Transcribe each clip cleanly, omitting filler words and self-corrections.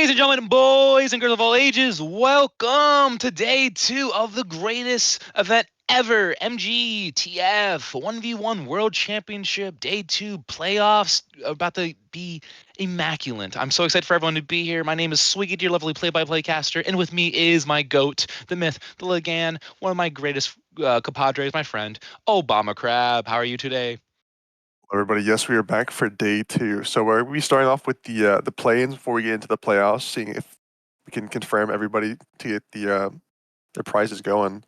Ladies and gentlemen, boys and girls of all ages, welcome to day 2 of the greatest event ever, MGTF 1v1 World Championship, day 2 playoffs, about to be immaculate. I'm so excited for everyone to be here. My name is Swiggy, your lovely play-by-play caster, and with me is my GOAT, the myth, the legend, one of my greatest compadres, my friend, Obama Crab. How are you today? Everybody, yes, we are back for day 2. So we're we starting off with the play-ins before we get into the playoffs, seeing if we can confirm everybody to get the prizes going.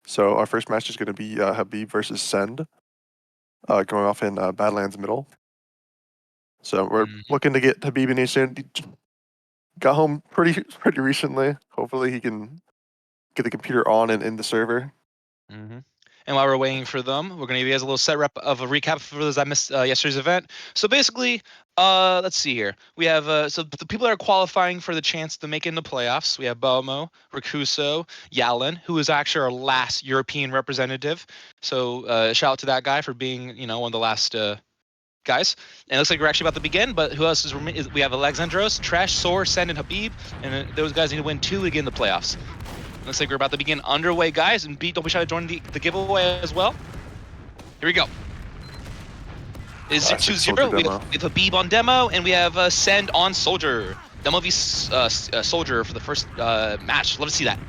So our first match is going to be Habib versus Send, going off in Badlands Middle. So we're looking to get Habib in here soon. He got home pretty recently. Hopefully he can get the computer on and in the server. And while we're waiting for them, we're going to give you guys a little set rep of a recap for those that missed yesterday's event. So basically, let's see here. We have so the people that are qualifying for the chance to make it in the playoffs. We have Bomo, Rakuso, Yalin, who is actually our last European representative. So shout out to that guy for being, one of the last guys. And it looks like we're actually about to begin. But who else is we have Alexandros, Trash, Sor, Send, and Habib. And those guys need to win 2 to get in the playoffs. Looks like we're about to begin underway, guys. And don't be shy to join the giveaway as well. Here we go. Is 2-0. We have Habib on demo, and we have Send on Soldier. Demo v Soldier for the first match. Love to see that.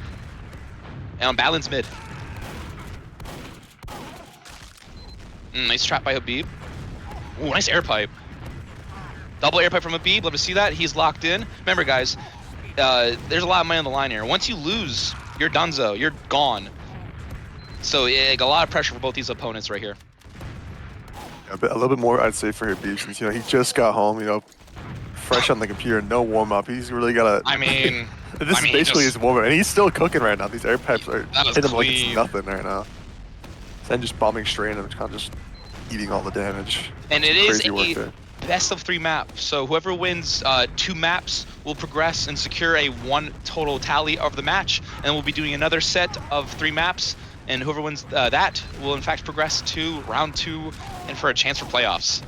And on Balance mid. Nice trap by Habib. Ooh, nice air pipe. Double air pipe from Habib. Love to see that. He's locked in. Remember, guys, there's a lot of money on the line here. Once you lose, you're donezo. You're gone. So a lot of pressure for both these opponents right here. A little bit more, I'd say, for Habib, since he just got home. Fresh on the computer, no warm up. He's really got to. This is basically his warm up, and he's still cooking right now. These air pipes are hitting him like it's nothing right now. And just bombing straight and kind of just eating all the damage. And it is a best of 3 map. So whoever wins 2 maps will progress and secure a 1 total tally of the match. And we'll be doing another set of 3 maps. And whoever wins that will in fact progress to round 2 and for a chance for playoffs.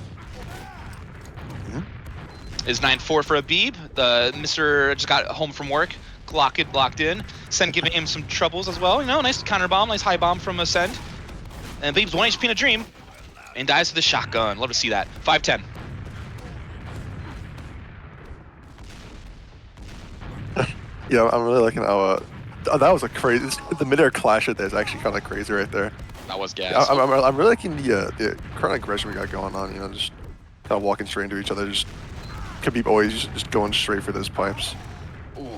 Is 9-4 for Habib. The Mr. just got home from work. Locked in. Send giving him some troubles as well. Nice counter bomb, nice high bomb from Send. And Habib's 1 HP in a dream. And dies with the shotgun. Love to see that. 5-10. Yeah, I'm really liking how that was a crazy. The midair clash right there is actually kind of crazy right there. That was gas. I'm really liking the current aggression we got going on. Just kind of walking straight into each other. Just Khabib always just going straight for those pipes. Ooh.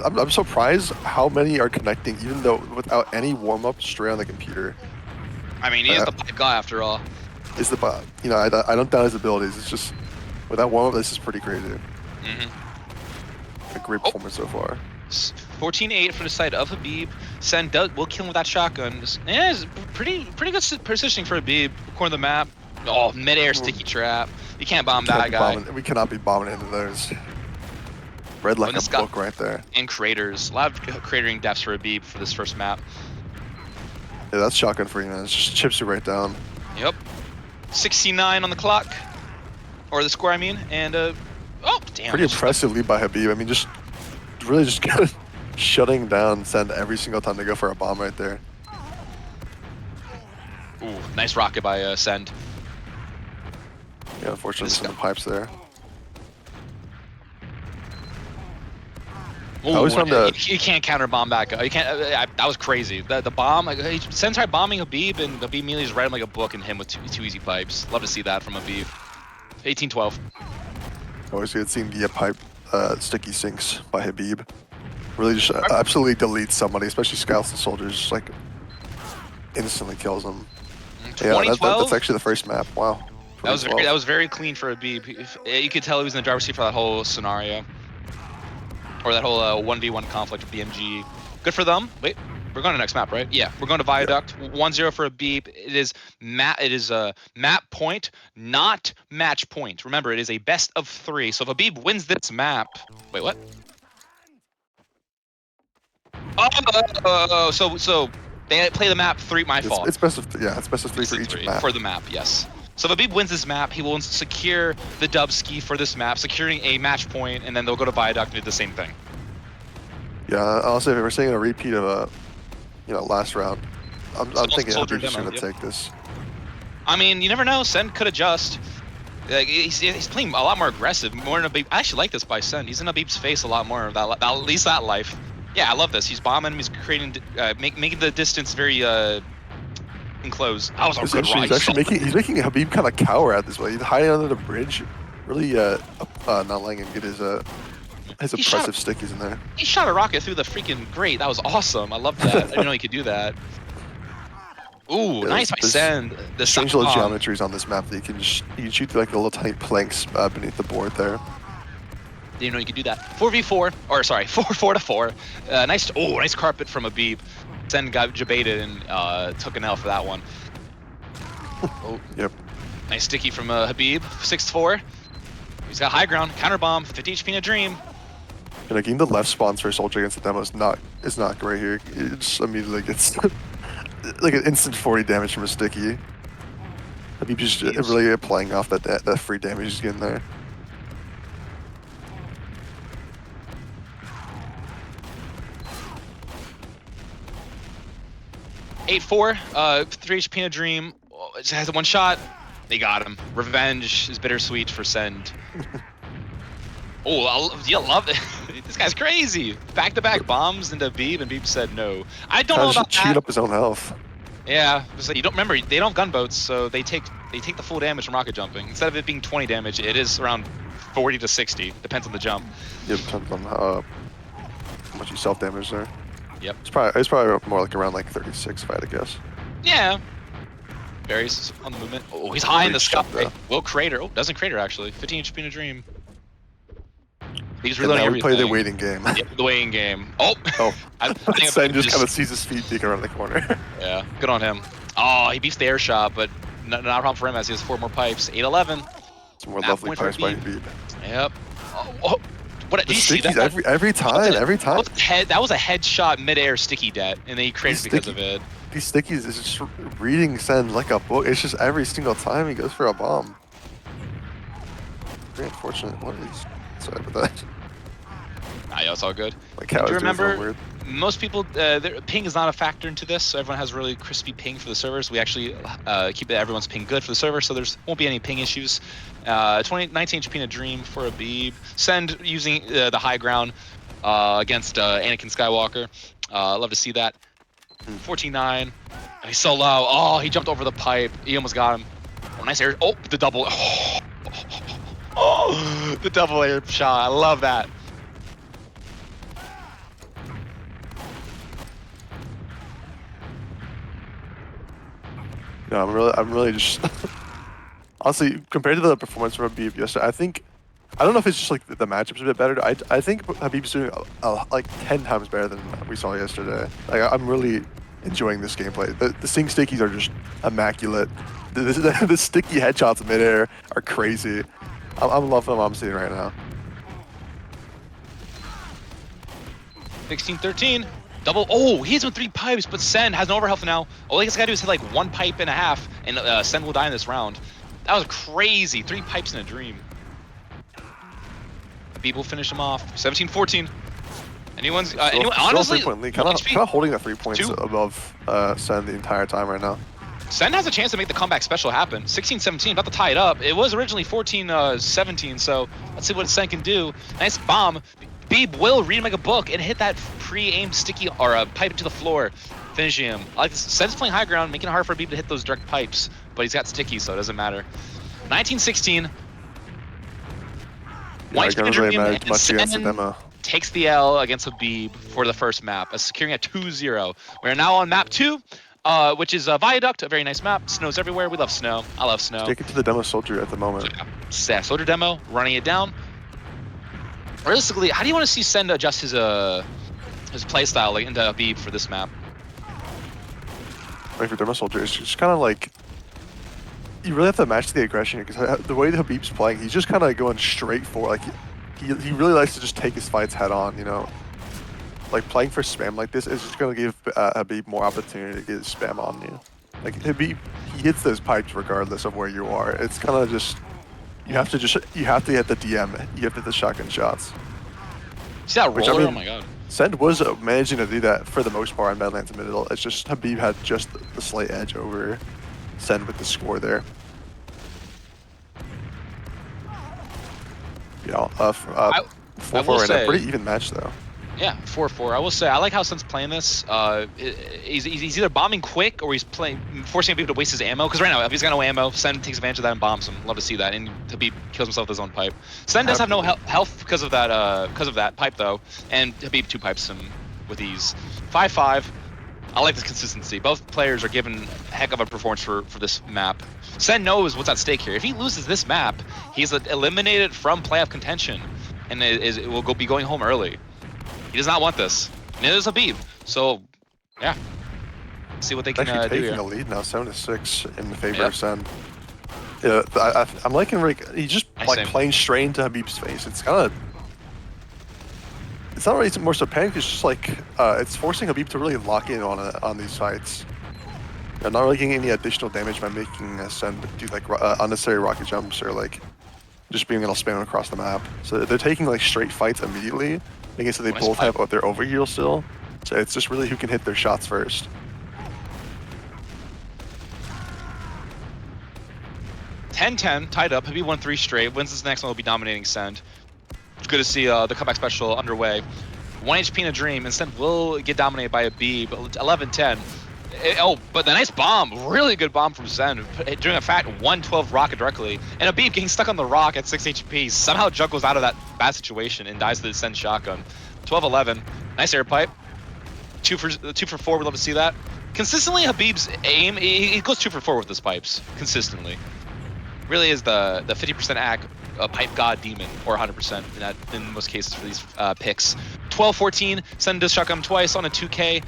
I'm surprised how many are connecting, even though without any warm up, straight on the computer. I mean, he is the pipe guy after all. Is the I don't doubt his abilities. It's just without warm up, this is pretty crazy. A great performance so far. 14-8 for the side of Habib. Send will kill him with that shotgun. Yeah, it's pretty good positioning for Habib. Corner of the map. Oh, mid-air sticky trap. You can't bomb that guy. We cannot be bombing into those. Red like a book right there. And craters. A lot of cratering deaths for Habib for this first map. Yeah, that's shotgun for you, man. It just chips you right down. Yep. 69 on the clock. Or the score, I mean. And, oh, damn. Pretty impressive lead by Habib. I mean, really just kind of shutting down Send every single time they go for a bomb right there. Ooh, nice rocket by Send. Yeah, unfortunately, some pipes there. Ooh, you can't counter bomb back. You can't. That was crazy. The bomb. Send tried bombing Habib, and Habib immediately just read him like a book and hit him with two easy pipes. Love to see that from Habib. 18-12. Always good seeing the pipe sticky sinks by Habib. Really just absolutely deletes somebody, especially scouts and soldiers. Just like instantly kills them. Yeah, that's actually the first map. Wow. That was very clean for Habib. You could tell he was in the driver's seat for that whole scenario. Or that whole 1v1 conflict with BMG. Good for them. Wait, we're going to next map, right? Yeah, we're going to Viaduct. 1-0 for Habib. It is a map point, not match point. Remember, it is a best of 3. So if Habib wins this map, wait, what? Oh, so they play the map 3. My fault. It's best of 3 for each map. For the map, yes. So if Habib wins this map, he will secure the dub ski for this map, securing a match point, and then they'll go to Viaduct and do the same thing. Yeah, honestly, if we're seeing a repeat of last round, I'm thinking Soldier Habib's just demo, gonna take this. I mean, you never know. Sen could adjust. He's playing a lot more aggressive, more in Habib. I actually like this by Sen. He's in Habib's face a lot more. At least that life. Yeah, I love this. He's bombing. He's creating, making the distance very enclosed. That was a good ride. He's making Habib kind of cower at this way. He's hiding under the bridge, really not letting him get his oppressive stickies in there. He shot a rocket through the freaking grate. That was awesome. I loved that. I didn't know he could do that. Ooh, yeah, nice by Send. The strange little geometries on this map that you can shoot through like the little tiny planks beneath the board there. Didn't know you could do that. 4v4, or sorry, 4-4. Nice carpet from Habib. Send got jebaited and took an L for that one. Oh, yep. Nice sticky from Habib. 6-4. He's got high ground, counter bomb, 50 HP in a dream. And like, getting the left spawns for a soldier against the demo is not great here. It's immediately gets like an instant 40 damage from a sticky. Habib just really playing off that free damage he's getting there. Eight 4, 3 HP in a dream. Just has one shot. They got him. Revenge is bittersweet for Send. Oh, you love it. This guy's crazy. Back-to-back bombs into Habib, and Habib said no. I don't know about that. Cheat up his own health. Yeah, like, you don't remember they don't have gunboats, so they take the full damage from rocket jumping. Instead of it being 20 damage, it is around 40 to 60. Depends on the jump. Yep, depends on how much you self-damage there. Yep. It's probably more like around like 36 if I had to guess. Yeah. Barry's on the movement. Oh, he's high in the sky. Will crater. Oh, doesn't crater actually. 15 HP in a dream. He's reloading everything. Play the waiting game. Yep, the waiting game. Oh. I think Sen just kind of sees his feet peek around the corner. Yeah, good on him. Oh, he beats the air shot, but not a problem for him as he has 4 more pipes. 8-11. Some more lovely pipes by Habib. Yep. Oh. What did you see that? Every time. That was a headshot mid-air sticky debt, and then he cratered because of it. These stickies is just reading Sen like a book. It's just every single time he goes for a bomb. Very unfortunate. What are these? Sorry about that. Nah, yeah, it's all good. Like how do you remember, most people, ping is not a factor into this, so everyone has really crispy ping for the servers. We actually keep everyone's ping good for the server, so there's won't be any ping issues. 19 HP in a dream for Habib. Send using the high ground against Anakin Skywalker. Love to see that. 14-9. He's so low. Oh, he jumped over the pipe. He almost got him. Oh, nice air. Oh, the double. Oh, the double air shot. I love that. No, I'm really just honestly compared to the performance from Habib yesterday. I don't know if it's just like the matchup's a bit better. I think Habib's doing like 10 times better than we saw yesterday. Like I'm really enjoying this gameplay. The sing stickies are just immaculate. The sticky headshots midair are crazy. I'm loving what I'm seeing right now. 16-13. Double. Oh, he's with 3 pipes, but Sen has no overhealth now. All he's got to do is hit like 1 pipe and a half, and Sen will die in this round. That was crazy. 3 pipes in a dream. Habib will finish him off. 17-14. Anyone honestly, kind of holding that 3 points above Sen the entire time right now. Sen has a chance to make the comeback special happen. 16-17, about to tie it up. It was originally 14-17, so let's see what Sen can do. Nice bomb. Habib will read him like a book and hit that pre-aimed sticky or a pipe to the floor, finishing him. Like Sen's playing high ground, making it hard for Habib to hit those direct pipes, but he's got sticky, so it doesn't matter. 19-16. Yeah, really much against the demo. Takes the L against Habib for the first map, securing a 2-0. We are now on map 2, which is Viaduct, a very nice map. Snow's everywhere. We love snow. I love snow. Take it to the demo soldier at the moment. Yeah, soldier demo, running it down. Realistically, how do you want to see Sen adjust his playstyle like, into Habib for this map? Right, for demo soldier, it's just kind of like you really have to match the aggression because the way that Habib's playing, he's just kind of going straight for like he really likes to just take his fights head on. You know, like playing for spam like this is just going to give Habib more opportunity to get his spam on you. Like he hits those pipes regardless of where you are. It's kind of just you have to hit the DM. You have to hit the shotgun shots. See that Which I roller? Oh mean, my god. Send was managing to do that for the most part on Badlands Middle. It's just Habib had just the slight edge over Send with the score there. You know, 4-4 right now. Pretty even match though. Yeah, 4-4. I will say, I like how Sen's playing this. He's either bombing quick or he's forcing people to waste his ammo. Because right now, if he's got no ammo, Sen takes advantage of that and bombs him. Love to see that. And Habib kills himself with his own pipe. Sen does have no health because of that pipe though, and Habib 2 pipes him with ease. 5-5. I like this consistency. Both players are given a heck of a performance for this map. Sen knows what's at stake here. If he loses this map, he's eliminated from playoff contention, and will be going home early. He does not want this. Neither does Habib. So, yeah. See what they can do here. Actually taking a lead now, 7-6 in the favor of Sen. Yeah, I'm liking Rick. He's just playing straight into Habib's face. It's kind of. It's not really more so panic. It's just like it's forcing Habib to really lock in on these fights. Not really getting any additional damage by making Sen do like unnecessary rocket jumps or like just being able to spam across the map. So they're taking like straight fights immediately. Making so they both have their overheal still. So it's just really who can hit their shots first. 10-10, tied up. Habib won 3 straight. Wins this next one, will be dominating Send. It's good to see the comeback special underway. 1 HP in a dream, and Send will get dominated by Habib. 11-10. But the nice bomb, really good bomb from Send, doing a fat 112 rocket directly. And Habib getting stuck on the rock at 6 HP, somehow juggles out of that bad situation and dies to the Send shotgun. 12-11, nice air pipe. 2 for 4, we'd love to see that. Consistently, Habib's aim, he goes 2 for 4 with his pipes, consistently. Really is the 50% pipe god demon, or 100% in most cases for these picks. 12-14, Send does shotgun twice on a 2K.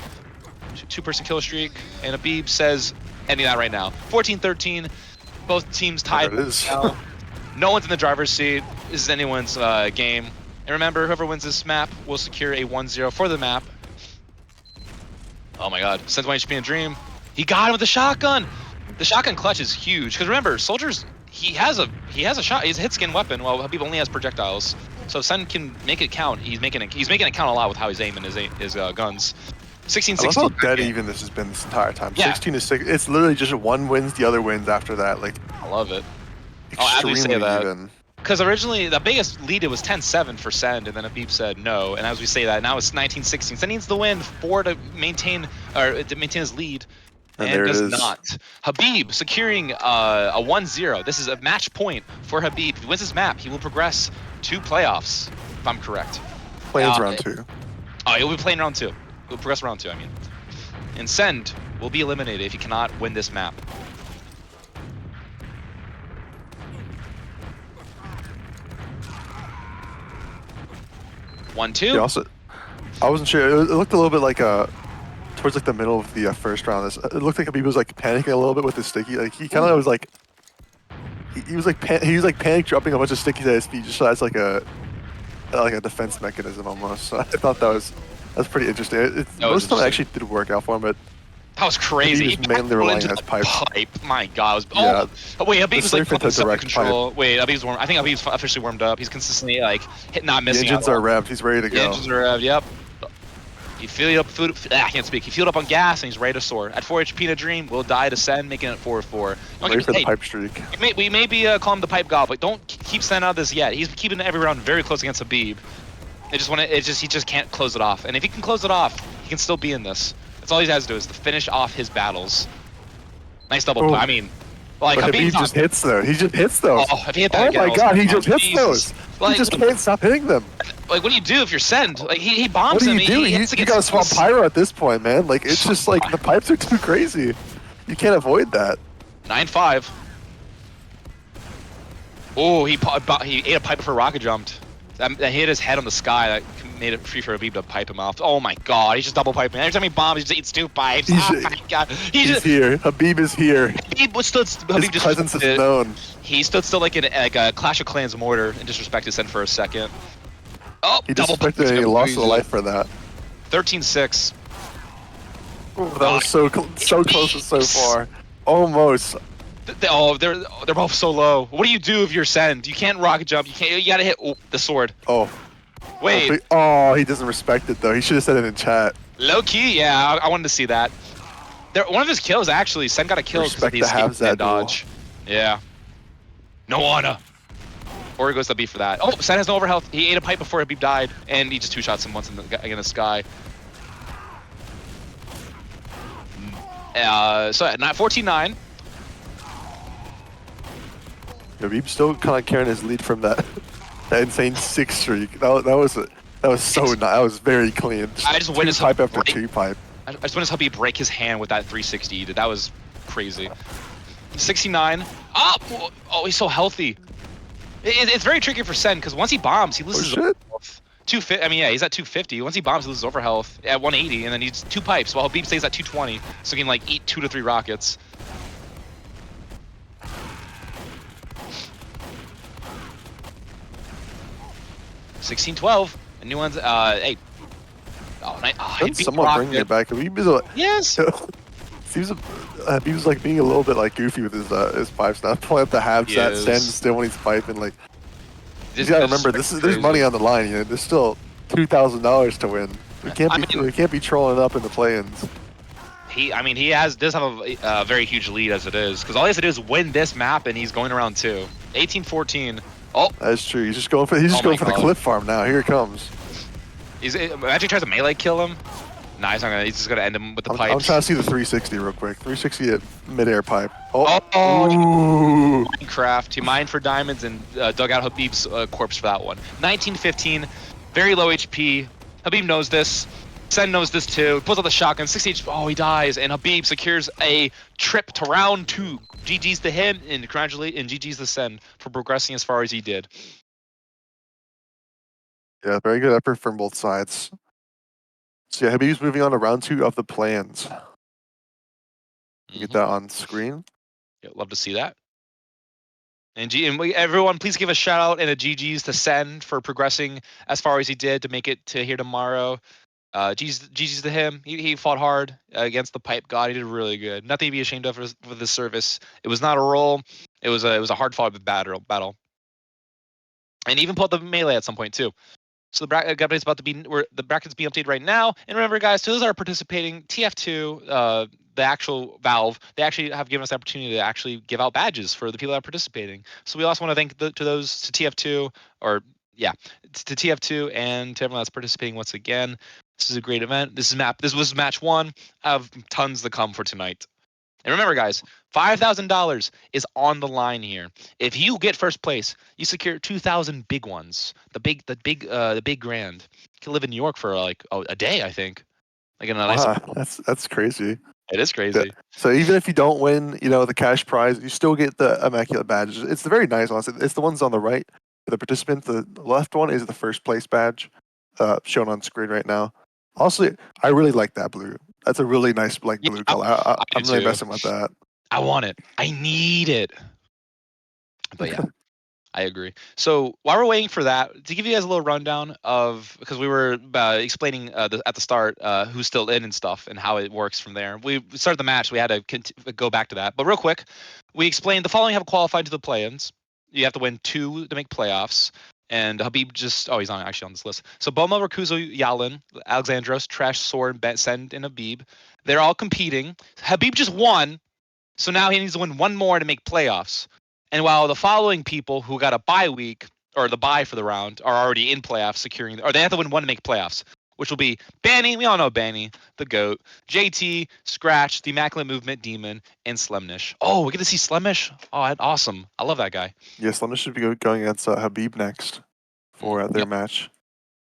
2-person kill streak, and Habib says ending that right now. 14-13, both teams tied. There it is. No one's in the driver's seat. This is anyone's game. And remember, whoever wins this map will secure a 1-0 for the map. Oh my god, Sen's 1 HP in a dream. He got him with the shotgun. The shotgun clutch is huge, because remember, Soldiers, he has a shot. He's a hit skin weapon, while Habib only has projectiles. So if Sen can make it count, he's making it count a lot with how he's aiming his guns. 16-16. I love how dead even this has been this entire time. Yeah. 16-6. It's literally just one wins, the other wins after that. Like, I love it. Extremely as we say that, even. Because originally the biggest lead, it was 10-7 for Send, and then Habib said no. And as we say that, now it's 19-16. Send needs the win 4 to maintain his lead, and does not. Habib securing a 1-0. This is a match point for Habib. If he wins this map, he will progress to playoffs, if I'm correct. Plans round 2. Oh, he'll be playing round 2. He'll progress round 2, I mean. And Send will be eliminated if he cannot win this map. One, 2. Yeah, also, I wasn't sure. It looked a little bit like towards like the middle of the first round. It looked like Habib was like panicking a little bit with his sticky. Like he kind of was like, he was like panic dropping a bunch of stickies at his feet just as like a defense mechanism almost. So I thought that's pretty interesting. Most of them actually did work out for him, but that was crazy. He was mainly relying on his pipe. My God, wait, Habib was like control. Wait, Habib's warm. I think Habib's officially warmed up. He's consistently like not missing. The engines are revved. He's ready to go. The engines are revved. Yep. He filled up I can't speak. He filled up on gas and he's ready to soar. At 4 HP in a dream, will die to Sen, making it 4-4. Ready for the pipe streak. We may be call him the pipe god, but don't keep Sen out of this yet. He's keeping every round very close against Habib. He just can't close it off. And if he can close it off, he can still be in this. That's all he has to do is to finish off his battles. Nice double play. I mean, like Habib just hits though. He just hits those. Oh, if he hit that again, my God, he just hits those. Like, he just can't stop hitting them. Like, what do you do if you're Send? Like, he bombs him. What do? You gotta swap pyro at this point, man. Like, it's just like the pipes are too crazy. You can't avoid that. 9-5. Oh, he ate a pipe before rocket jumped. That hit his head on the sky. That made it free for Habib to pipe him off. Oh my God, he's just double piping. Every time he bombs, he just eats 2 pipes. Oh my God. He's here. Habib is here. His presence is known. He stood still like a Clash of Clans mortar and disrespected Sen for a second. Oh, he disrespected and he lost his life for that. 13-6. That was so close and so far. Almost. They're both so low. What do you do if you're send? You can't rocket jump. You can't. You gotta hit the sword. Oh. Wait, Oh, he doesn't respect it though. He should have said it in chat. low key. Yeah, I wanted to see that. One of his kills actually. Sen got a kill because of Respect the the escape halves and that duel. dodge. Yeah. No honor. Or he goes to B for that. Oh, Sen has no overhealth. He ate a pipe before Habib died, and he just two shots him once in the sky. So not 14-9. Habib's still kind of carrying his lead from that insane 6 streak. That was so nice. That was very clean. I just witnessed two pipe after 2 pipe. I just witnessed Habib break his hand with that 360 he did. That was crazy. 69. Oh, he's so healthy. It's very tricky for Sen because once he bombs, he loses overhealth. 250. I mean, yeah, he's at 250. Once he bombs, he loses overhealth at 180, and then he's 2 pipes. While Habib stays at 220, so he can like eat 2 to 3 rockets. $16-12. A new one's hey. Oh, nice. Oh, someone bringing it back. Habib is like, yes. Habib's like being a little bit like goofy with his pipes now. Pulling up the halves that stand still when he's piping. Like, you gotta remember, there's money on the line. You know, there's still $2,000 to win. We can't be trolling up in the play-ins. He does have a very huge lead as it is, because all he has to do is win this map, and he's going around 2. 18-14. Oh, that's true. He's just going for the clip farm now. Here it comes. Imagine he tries to melee kill him. Nah, he's just gonna end him with the pipes. I'm trying to see the 360 real quick. 360 at mid-air pipe. Oh, Minecraft. He mined for diamonds and dug out Habib's corpse for that one. 19-15. Very low HP. Habib knows this. Sen knows this too. Pulls out the shotgun. 60 HP. Oh, he dies. And Habib secures a trip to round 2. GG's to him, and GG's to Sen for progressing as far as he did. Yeah, very good effort from both sides. So yeah, Habib's moving on to round 2 of the plans. Get that on screen. Yeah, love to see that. And everyone, please give a shout out and a GG's to Sen for progressing as far as he did to make it to here tomorrow. GG's to him. He fought hard against the pipe god. He did really good. Nothing to be ashamed of for this service. It was not a roll. It was a hard fought battle. And even pulled the melee at some point too. So the bracket's about to be the bracket's being updated right now. And remember, guys, to those that are participating, TF2, the actual Valve, they actually have given us the opportunity to actually give out badges for the people that are participating. So we also want to thank to TF2, or yeah, to TF2 and to everyone that's participating once again. This is a great event. This was match 1 of tons to come for tonight. And remember, guys, $5,000 is on the line here. If you get first place, you secure 2,000 big ones. The big grand. You can live in New York for like a day, I think. Like in a nice. Wow, that's crazy. It is crazy. Yeah. So even if you don't win, the cash prize, you still get the immaculate badges. It's the very nice ones. It's the ones on the right. The participant, the left one is the first place badge, shown on screen right now. Also, I really like that blue. That's a really nice blue color. I'm really messing with that. I want it. I need it. But yeah, I agree. So while we're waiting for that, to give you guys a little rundown of, because we were explaining at the start who's still in and stuff and how it works from there. We started the match. We had to go back to that. But real quick, we explained the following have qualified to the play-ins. You have to win 2 to make playoffs. And Habib he's actually on this list. So Bomo, Rakuzo, Yalin, Alexandros, Trash, Sword, Send, and Habib. They're all competing. Habib just won. So now he needs to win 1 more to make playoffs. And while the following people who got a bye week or the bye for the round are already in playoffs, or they have to win 1 to make playoffs, which will be Banny, we all know Banny, the GOAT, JT, Scratch, the Immaculate Movement Demon, and Slenish. Oh, we get to see Slenish? Oh, awesome. I love that guy. Yeah, Slenish should be going against Habib next for their match.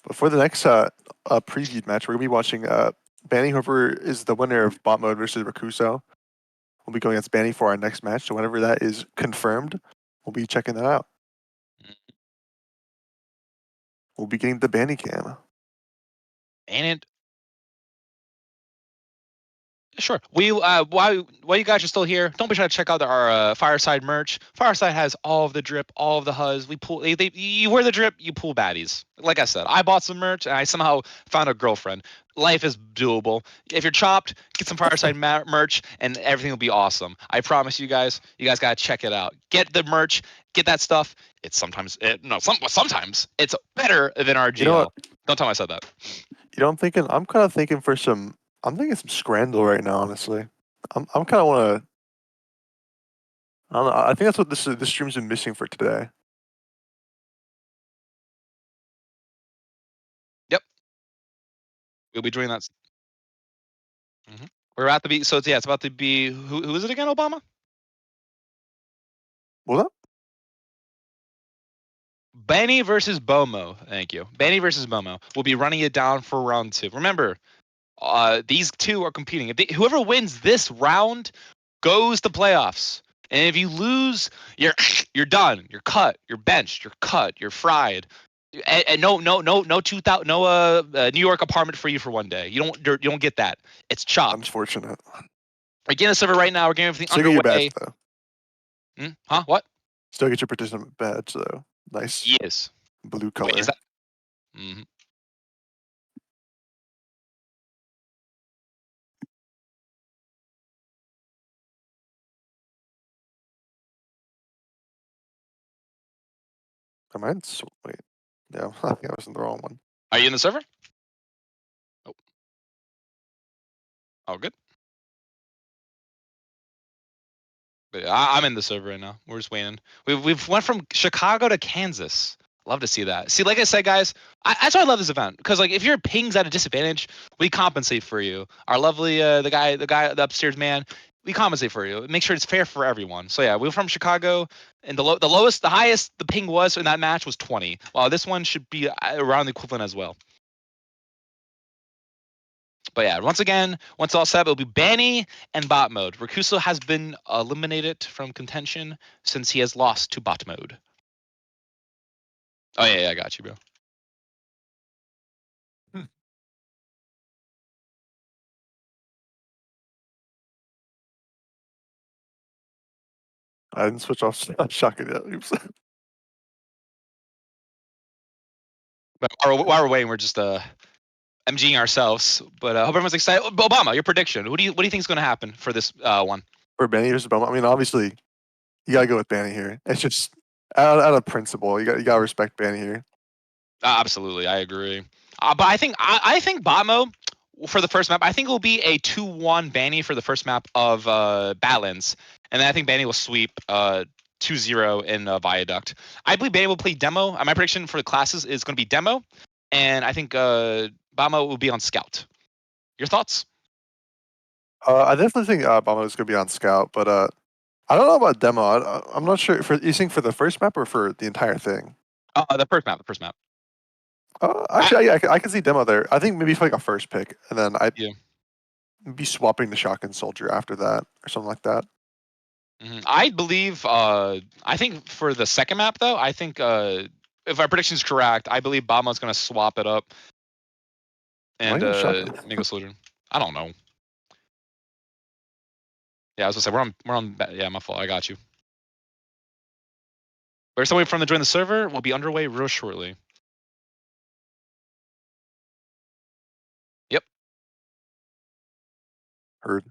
But for the next previewed match, we're going to be watching Banny, whoever is the winner of bot mode versus Rakuso. We'll be going against Banny for our next match. So whenever that is confirmed, we'll be checking that out. We'll be getting the Banny cam. And Sure. We while you guys are still here, don't be sure to check out our Fireside merch. Fireside has all of the drip, all of the huzz. We pull. You wear the drip, you pull baddies. Like I said, I bought some merch and I somehow found a girlfriend. Life is doable. If you're chopped, get some Fireside merch and everything will be awesome. I promise you guys. You guys gotta check it out. Get the merch. Get that stuff. It's sometimes it's better than You know what? RGL. Don't tell me I said that. You know, I'm kind of thinking for some. I'm thinking some Scrandle right now. Honestly, I'm kind of want to. I don't know. I think that's what this stream's been missing for today. Yep. We'll be doing that. We're about to be it's about to be who is it again? Obama? What? Benny versus Bomo. Thank you. Benny versus Bomo. We'll be running it down for round 2. Remember, these two are competing. Whoever wins this round goes to playoffs. And if you lose, you're done. You're cut. You're benched. You're cut. You're fried. And no 2000 New York apartment for you for one day. You don't get that. It's chopped. Unfortunate. We're getting the server right now. We're getting everything Still get your badge underway. though. Huh? What? Still get your participant badge though. Nice Yes. blue Wait, color. is that? Mm-hmm. Am I in? Wait. Yeah, I think I was in the wrong one. Are you in the server? Oh, good. But yeah, I'm in the server right now. We're just waiting. We've went from Chicago to Kansas. Love to see that. See, like I said, guys, that's why I love this event because like if your ping's at a disadvantage, we compensate for you. Our lovely the upstairs man, we compensate for you. Make sure it's fair for everyone. So yeah, we're from Chicago, and the highest the ping was in that match was 20. Well, this one should be around the equivalent as well. But yeah, once again, once all set, it'll be Banny and bot mode. Rakuso has been eliminated from contention since he has lost to bot mode. Oh yeah, I got you, bro. I didn't switch off shotgun yet. Oops. But while we're waiting, we're just MGing ourselves. But I hope everyone's excited. Obama, your prediction. What do you think is going to happen for this one? For Banny versus Bomo, I mean, obviously, you gotta go with Banny here. It's just out of principle. You gotta respect Banny here. Absolutely, I agree. But I think Bomo for the first map, I think it will be a 2-1 Banny for the first map of Badlands, and then I think Banny will sweep 2-0 in Viaduct. I believe Banny will play Demo. My prediction for the classes is going to be Demo, and I think Bomo will be on Scout. Your thoughts? I definitely think Bomo is gonna be on Scout, but I don't know about Demo. I'm not sure. You think for the first map or for the entire thing? The first map. The first map. Actually, yeah, I can see Demo there. I think maybe for like a first pick, and then I'd Yeah. be swapping the Shotgun Soldier after that or something like that. I believe. I think for the second map though, I think if our prediction is correct, I believe Bama's going to swap it up Why and you shotgun? make a soldier. I don't know. Yeah, I was gonna say we're on. Yeah, my fault. I got you. We're still waiting for them to join the server. We'll be underway real shortly. Yep. Heard.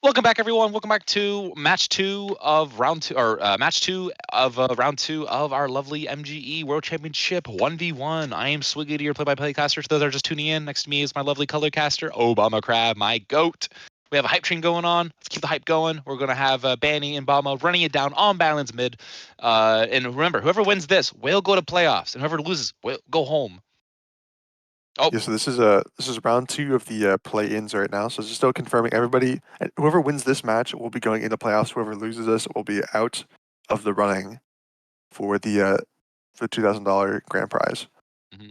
Welcome back, everyone. Welcome back to match two of round two, or match two of round two of our lovely MGE World Championship 1v1. I am Swiggity, your play-by-play caster. For those that are just tuning in, next to me is my lovely color caster, Obama Crab, my goat. We have a hype train going on. Let's keep the hype going. We're going to have Banny and Bomo running it down on Balance mid. And remember, whoever wins this will go to playoffs, and whoever loses will go home. Oh, Yeah, so this is round 2 of the play-ins right now. So just still confirming everybody. Whoever wins this match will be going into playoffs. Whoever loses this will be out of the running for the $2,000 grand prize.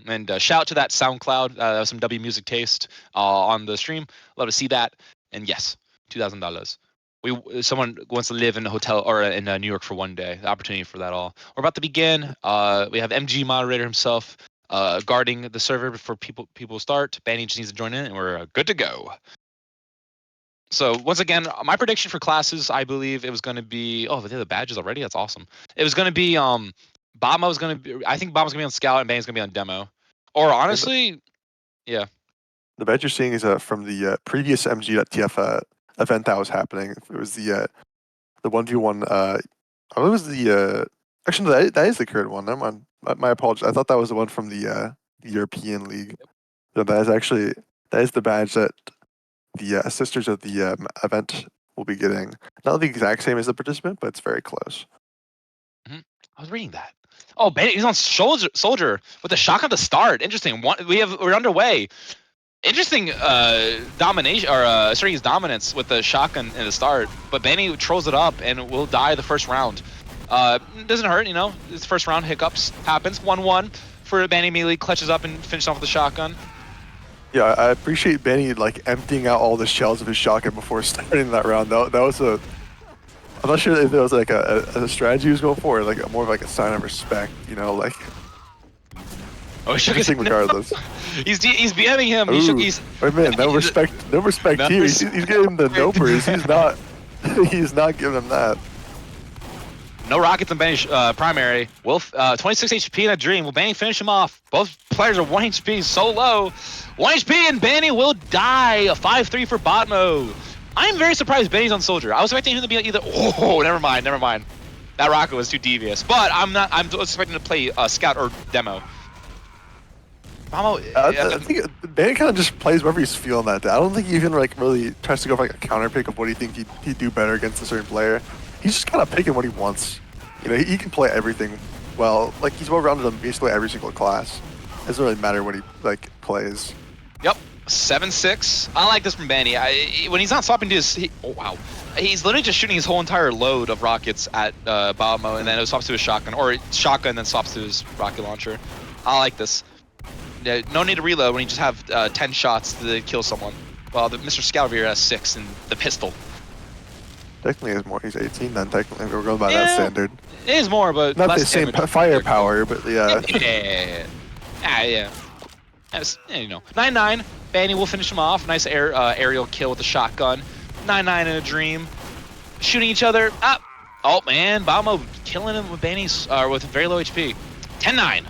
And shout out to that SoundCloud. That was some W music taste on the stream. Love to see that. And yes, $2,000. Someone wants to live in a hotel or in New York for one day. The opportunity for that all. We're about to begin. We have MG moderator himself guarding the server before people start. Banny just needs to join in, and we're good to go. So once again, my prediction for classes, I believe it was going to be. Oh, they did the badges already. That's awesome. It was going to be Bomo was going to be. I think Bomo's going to be on Scout and Banny's going to be on Demo. Or honestly, yeah. The badge you're seeing is from the previous MG.TF event that was happening. It was the 1v1. I believe it was the actually no, that is the current one. Never mind. My apologies. I thought that was the one from the European League. So that is the badge that the sisters of the event will be getting. Not the exact same as the participant, but it's very close. I was reading that. Oh, Banny, he's on soldier with the shotgun to start. Interesting. We're underway. Interesting domination or asserting his dominance with the shotgun in the start, but Banny trolls it up and will die the first round. Doesn't hurt, you know. This first round hiccups happens. 1-1 for Banny immediately clutches up and finishes off with the shotgun. Yeah, I appreciate Banny like emptying out all the shells of his shotgun before starting that round. That was a. I'm not sure if it was like a strategy he was going for, or like more of like a sign of respect. You know, like. Oh, he shook his regardless. He's BMing him. Ooh, He shook. He's. Wait a minute, no respect here. He's giving him the nopers. He's not. He's not giving him that. No rockets in Banny's primary. 26 HP in a dream. Will Banny finish him off? Both players are 1 HP, so low. 1 HP and Banny will die. A 5-3 for Bomo. I'm very surprised Banny's on Soldier. I was expecting him to be either. Oh, never mind. That rocket was too devious. But I'm not. I'm expecting to play Scout or Demo. Bomo, I think Banny kind of just plays wherever he's feeling that day. I don't think he even like really tries to go for like a counter pick of what he think he'd do better against a certain player. He's just kind of picking what he wants. You know, he can play everything well. Like he's well-rounded in basically every single class. It doesn't really matter what he like plays. Yep, 7-6. I like this from Banny. When he's not swapping to his, oh wow, he's literally just shooting his whole entire load of rockets at Bomo, and then it swaps to his shotgun, or shotgun then swaps to his rocket launcher. I like this. Yeah, no need to reload when you just have 10 shots to kill someone. Well, Mr. Scout over here has 6 and the pistol. Technically, he's 18 then. Technically, we're going by that standard. It is more, but not the same firepower, but yeah. Yeah. You know, 9-9. Banny will finish him off. Nice aerial kill with the shotgun. 9-9 in a dream. Shooting each other. Up. Oh man, Bomo killing him with Banny's with very low HP. 10-9.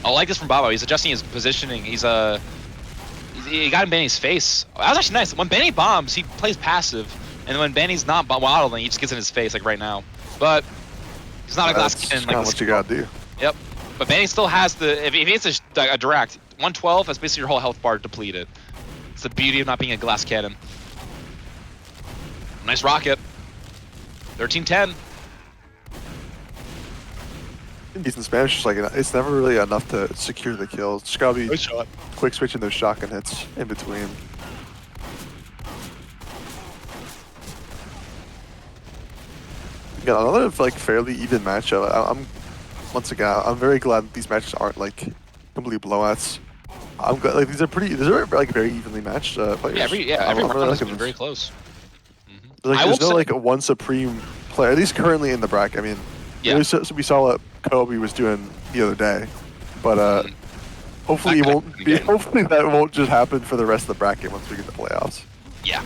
I like this from Bomo. He's adjusting his positioning. He got in Banny's face. That was actually nice. When Banny bombs, he plays passive, and when Banny's not waddling, he just gets in his face like right now. But he's not a glass cannon. Like what you gotta do. Yep. But Banny still has the. If he hits a direct 112, that's basically your whole health bar depleted. It's the beauty of not being a glass cannon. Nice rocket. 13-10. Decent Spanish, just like it's never really enough to secure the kills. Just gotta be quick switching those shotgun hits in between. Again, another like fairly even matchup. I'm very glad that these matches aren't like complete blowouts. I'm glad like these are like very evenly matched players. Yeah, every round has been very close. Like, there's no like one supreme player, at least currently in the bracket. I mean, yeah. We saw what Kobe was doing the other day, but hopefully hopefully that won't just happen for the rest of the bracket once we get to playoffs. Yeah.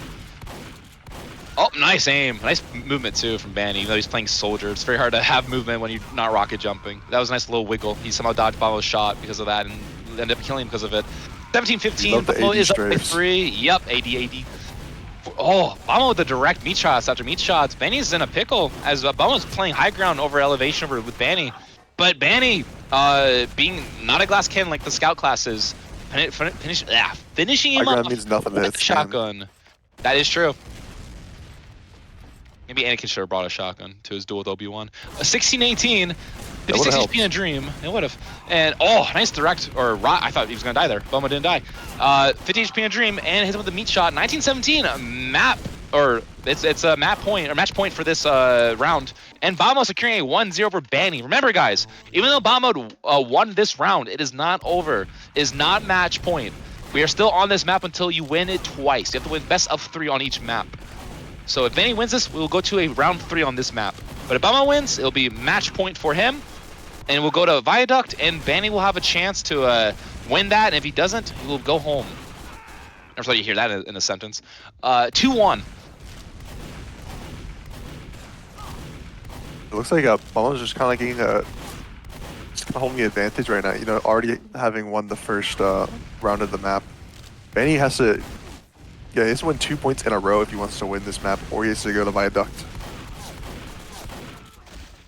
Oh, nice aim. Nice movement too from Banny. Even though he's playing Soldier, it's very hard to have movement when you're not rocket jumping. That was a nice little wiggle. He somehow dodged Bomo's shot because of that and ended up killing him because of it. 17-15. Bomo is up by 3. Yep, AD. Oh, Bomo with the direct meat shots after meat shots. Banny's in a pickle as Bomo's playing high ground over elevation over with Banny. But Banny, being not a glass cannon like the scout classes, finishing him High up ground means nothing to with his the shotgun. That is true. Maybe Anakin should have brought a shotgun to his duel with Obi-Wan. 16-18, 56 HP in a dream. It would have. And oh, nice direct or I thought he was gonna die there. Bomo didn't die. 50 HP in a dream and hits him with the meat shot. 1917, a map or it's a map point or match point for this round. And Bomo securing a 1-0 over Banny. Remember, guys, even though Bomo won this round, it is not over. It is not match point. We are still on this map until you win it twice. You have to win best of 3 on each map. So if Banny wins this, we'll go to a round 3 on this map. But if Bomo wins, it'll be match point for him, and we'll go to Viaduct, and Banny will have a chance to win that, and if he doesn't, he will go home. Never thought you'd hear that in a sentence. 2-1. It looks like Bomo's just kind of getting just kind of holding the advantage right now. You know, already having won the first round of the map. Banny has to. Yeah, he has to win 2 points in a row if he wants to win this map, or he has to go to Viaduct.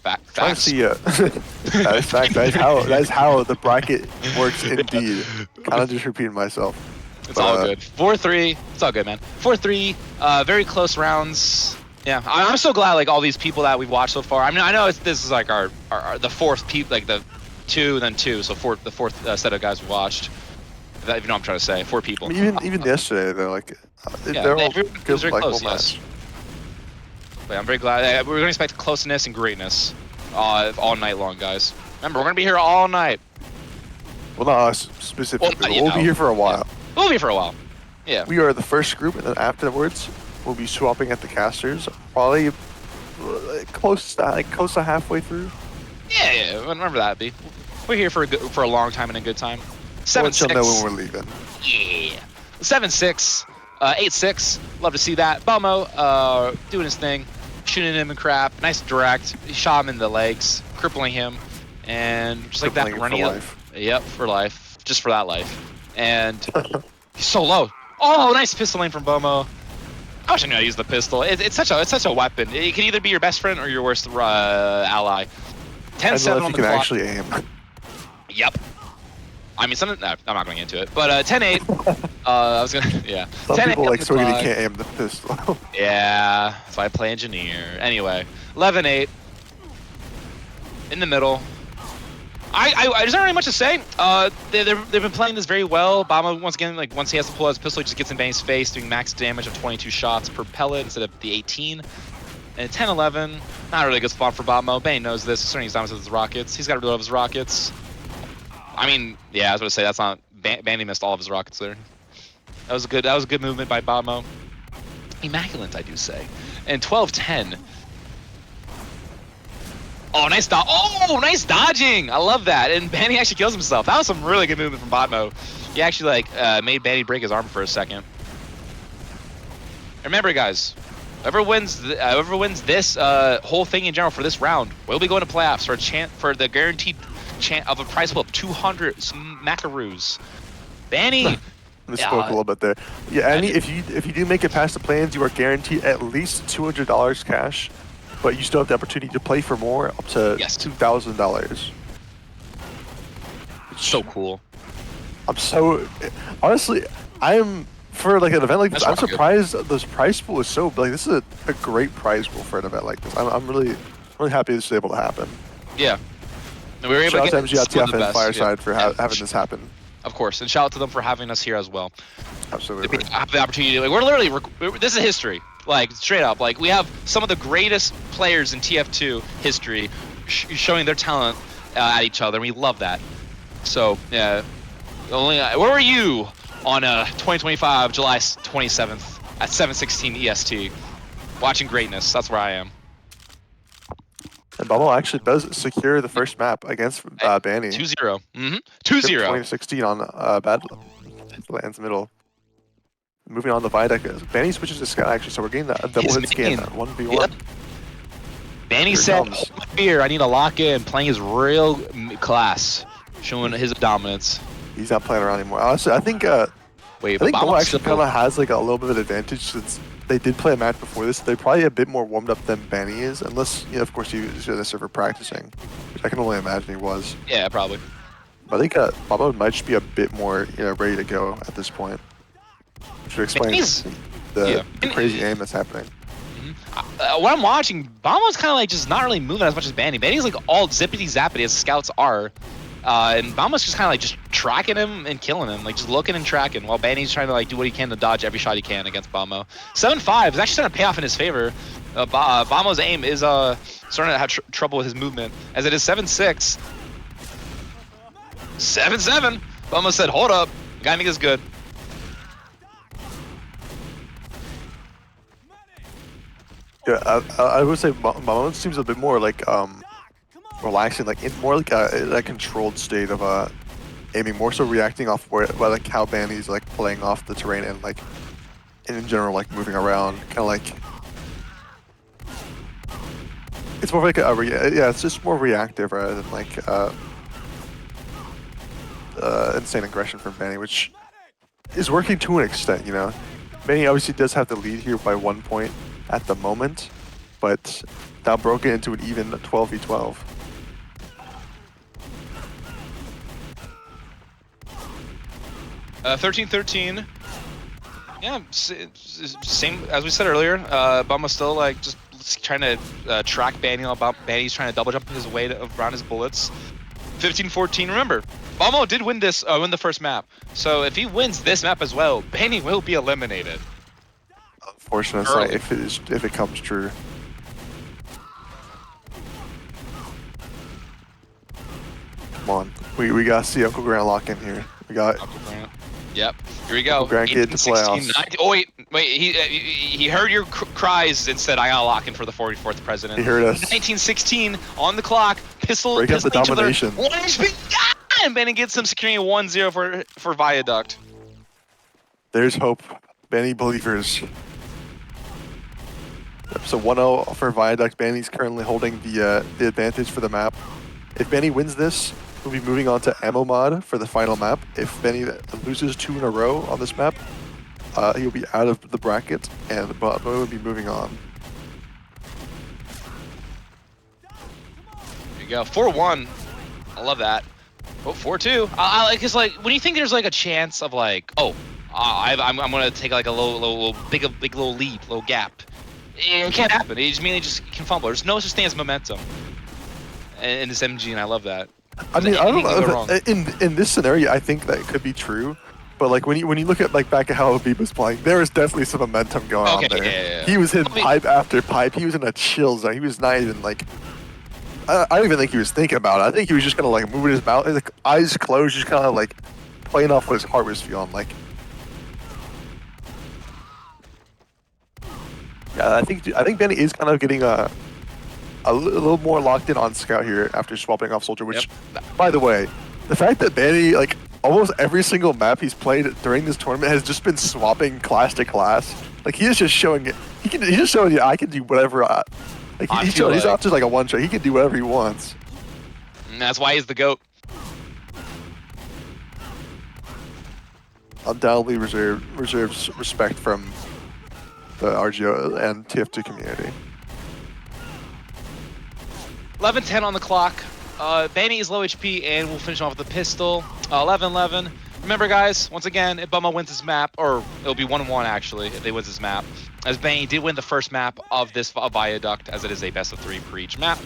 Facts. See, that is fact. That is how the bracket works indeed. Kind of just repeating myself. It's all good. 4-3. It's all good, man. 4-3. Very close rounds. Yeah, I'm so glad like all these people that we've watched so far. I mean, I know this is like our the fourth like the 2 then 2, so the fourth set of guys we watched. If you know what I'm trying to say, 4 people. I mean, even yesterday, they're like, yeah, they're all good, very close, yes. But I'm very glad. We're going to expect closeness and greatness all night long, guys. Remember, we're going to be here all night. Well, not us specifically. We'll be here for a while. Yeah. We'll be here for a while. Yeah. We are the first group, and then afterwards, we'll be swapping at the casters. Probably close to halfway through. Yeah. Remember that, B. We're here for a long time and a good time. 7-6. Know when we're leaving. Yeah. 7-6. 8-6. Love to see that. Bomo doing his thing, shooting him and crap. Nice direct. He shot him in the legs, crippling him, and just like that, running up. Yep, for life. Just for that life. And he's so low. Oh, nice pistol aim from Bomo. I wish I knew how to use the pistol. It's such a weapon. It can either be your best friend or your worst ally. 10-7 on the clock. You can actually aim. Yep. I mean, I'm not going into it, but 10-8. I was gonna, yeah. Some people like sort of can't aim the pistol. Yeah, so I play engineer. Anyway, 11-8. In the middle. There's not really much to say. They've been playing this very well. Bomo, once again, like once he has to pull out his pistol, he just gets in Banny's face, doing max damage of 22 shots per pellet instead of the 18. And 10-11, not a really good spot for Bomo. Banny knows this. He's starting his diamonds with his rockets. He's got to reload his rockets. I mean, yeah, I was going to say that's not. Banny missed all of his rockets there. That was a good movement by Bomo. Immaculate, I do say. And 12-10. Oh, nice dodge. Oh, nice dodging. I love that. And Banny actually kills himself. That was some really good movement from Bomo. He actually made Banny break his arm for a second. Remember, guys, whoever wins this whole thing in general for this round will be going to playoffs for the guaranteed chance of a prize pool of 200 macaroons. Banny. Misspoke a little bit there. Yeah, Annie, if you do make it past the plans, you are guaranteed at least $200 cash, but you still have the opportunity to play for more, up to $2,000. So cool. Honestly, I am for like an event like this. I'm surprised this prize pool is so like. This is a great prize pool for an event like this. I'm really happy this is able to happen. Yeah. We were able shout to out to MGTF and Fireside for having this happen. Of course, and shout out to them for having us here as well. Absolutely. Have the opportunity. Like, we're literally, this is history. Like, straight up. Like, we have some of the greatest players in TF2 history showing their talent at each other, and we love that. So, yeah. Where were you on 2025, July 27th at 7:16 EST? Watching greatness. That's where I am. And Bomo actually does secure the first map against Banny. 2-0. 2-0. 2016 on Badlands Middle. Moving on to Viaduct. Banny switches to Scout actually, so we're getting a double hit scan, 1v1. Yep. Banny said, hold my beer, I need to lock in. Playing his real class, showing his dominance. He's not playing around anymore. Honestly, I think Wait, I but think Bomo Bomo's actually kind of has like a little bit of advantage since they did play a match before this. They're probably a bit more warmed up than Benny is, unless, you know, of course, he was in the server practicing, which I can only imagine he was. Yeah, probably. But I think Bomo might just be a bit more, you know, ready to go at this point. Which would explain the crazy aim that's happening. What I'm watching, Bomo's kind of like just not really moving as much as Banny. Banny's like all zippity zappity as scouts are. And Bomo's just kind of like just tracking him and killing him, like just looking and tracking, while Banny's trying to like do what he can to dodge every shot he can against Bomo. 7-5 is actually starting to pay off in his favor. Bomo's aim is starting to have trouble with his movement, as it is 7-6. 7-7. Bomo said, "Hold up, gotta make this good." Yeah, I would say Bomo seems a bit more like relaxing, like in more like a controlled state of aiming, more so reacting off where like how Banny's like playing off the terrain and like in general like moving around, kind of like it's more like yeah, it's just more reactive rather than like insane aggression from Banny, which is working to an extent, you know. Banny obviously does have the lead here by 1 point at the moment, but now broke it into an even 12v12. Uh, 13-13. Yeah, same as we said earlier. Bomo's still like just trying to track Banny. Banny's trying to double jump his way around his bullets. 15-14. Remember, Bomo did win the first map. So if he wins this map as well, Banny will be eliminated. Unfortunately, if it comes true. Come on, we gotta see Uncle Grant lock in here. We got Uncle Grant. Yep, here we go. Uncle Grant get to playoffs. 19, oh wait, he heard your cries and said, "I gotta lock in for the 44th president." He heard us. 1916 on the clock. Pistol. Break up the domination. 1 HP. And Benny gets him securing a 1-0 for Viaduct. There's hope, Benny believers. So 1-0 for Viaduct. Benny's currently holding the advantage for the map. If Benny wins this, we'll be moving on to Ammo Mod for the final map. If Benny loses 2 in a row on this map, he'll be out of the bracket, and Bomo will be moving on. There you go, 4-1. I love that. Oh, 4-2. I like, cause like when you think there's like a chance of like, oh, I'm gonna take like a big little lead, little gap. It can't happen. It just mainly just can fumble. There's no such thing as momentum in this MG, and I love that. I mean, I don't know. In this scenario, I think that could be true. But like when you look at like back at how Habib was playing, there was definitely some momentum going on there. Yeah. He was hitting pipe after pipe. He was in a chill zone. He was not even like. I don't even think he was thinking about it. I think he was just kind of like moving his mouth, like eyes closed, just kind of like playing off what his heart was feeling like. Yeah, I think Benny is kind of getting a little more locked in on Scout here after swapping off Soldier, which, by the way, the fact that Benny, like, almost every single map he's played during this tournament has just been swapping class to class. Like, he is just showing it. He's just showing you, I can do whatever. He's not just like a one-shot. He can do whatever he wants. And that's why he's the GOAT. Undoubtedly reserves respect from the RGO and TF2 community. 11-10 on the clock. Banny is low HP, and we'll finish off with the pistol. 11-11. Remember, guys, once again, if Bomo wins this map, or it'll be 1-1 actually if they win this map, as Banny did win the first map of this Viaduct, as it is a best-of-3 for each map.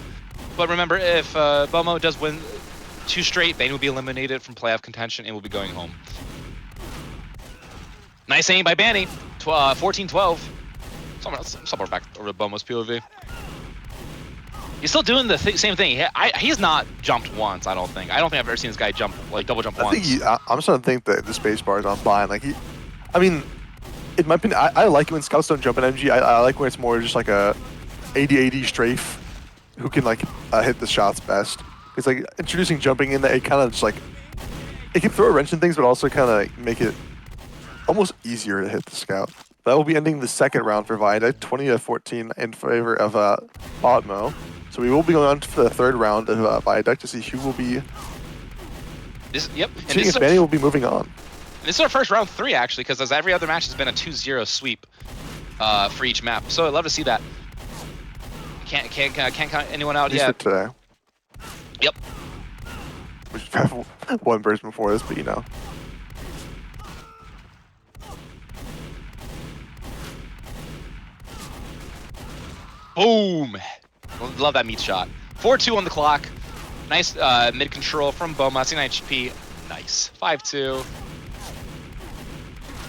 But remember, if Bomo does win 2 straight, Banny will be eliminated from playoff contention and will be going home. Nice aim by Banny. 14-12. Somewhere back over to Bomo's POV. He's still doing the same thing. He's not jumped once, I don't think. I've ever seen this guy jump, like double jump once. I'm starting to think that the space bar is on bind. Like I mean, in my opinion, I like it when scouts don't jump in MG. I like when it's more just like a 80-80 strafe who can like hit the shots best. It's like introducing jumping in that it kind of just like, it can throw a wrench in things, but also kind of like make it almost easier to hit the scout. That will be ending the second round for Viaduct, 20-14 in favor of Bomo. So we will be going on to the third round of Viaduct to see who will be. Seeing if Banny will be moving on. This is our first round 3 actually, because as every other match has been a 2-0 sweep for each map. So I'd love to see that. Can't count anyone out At least yet. for today. Yep. We should have one person before this, but you know. Boom! Love that meat shot. 4-2 on the clock. Nice mid control from Bomo. That's an HP. Nice. 5-2.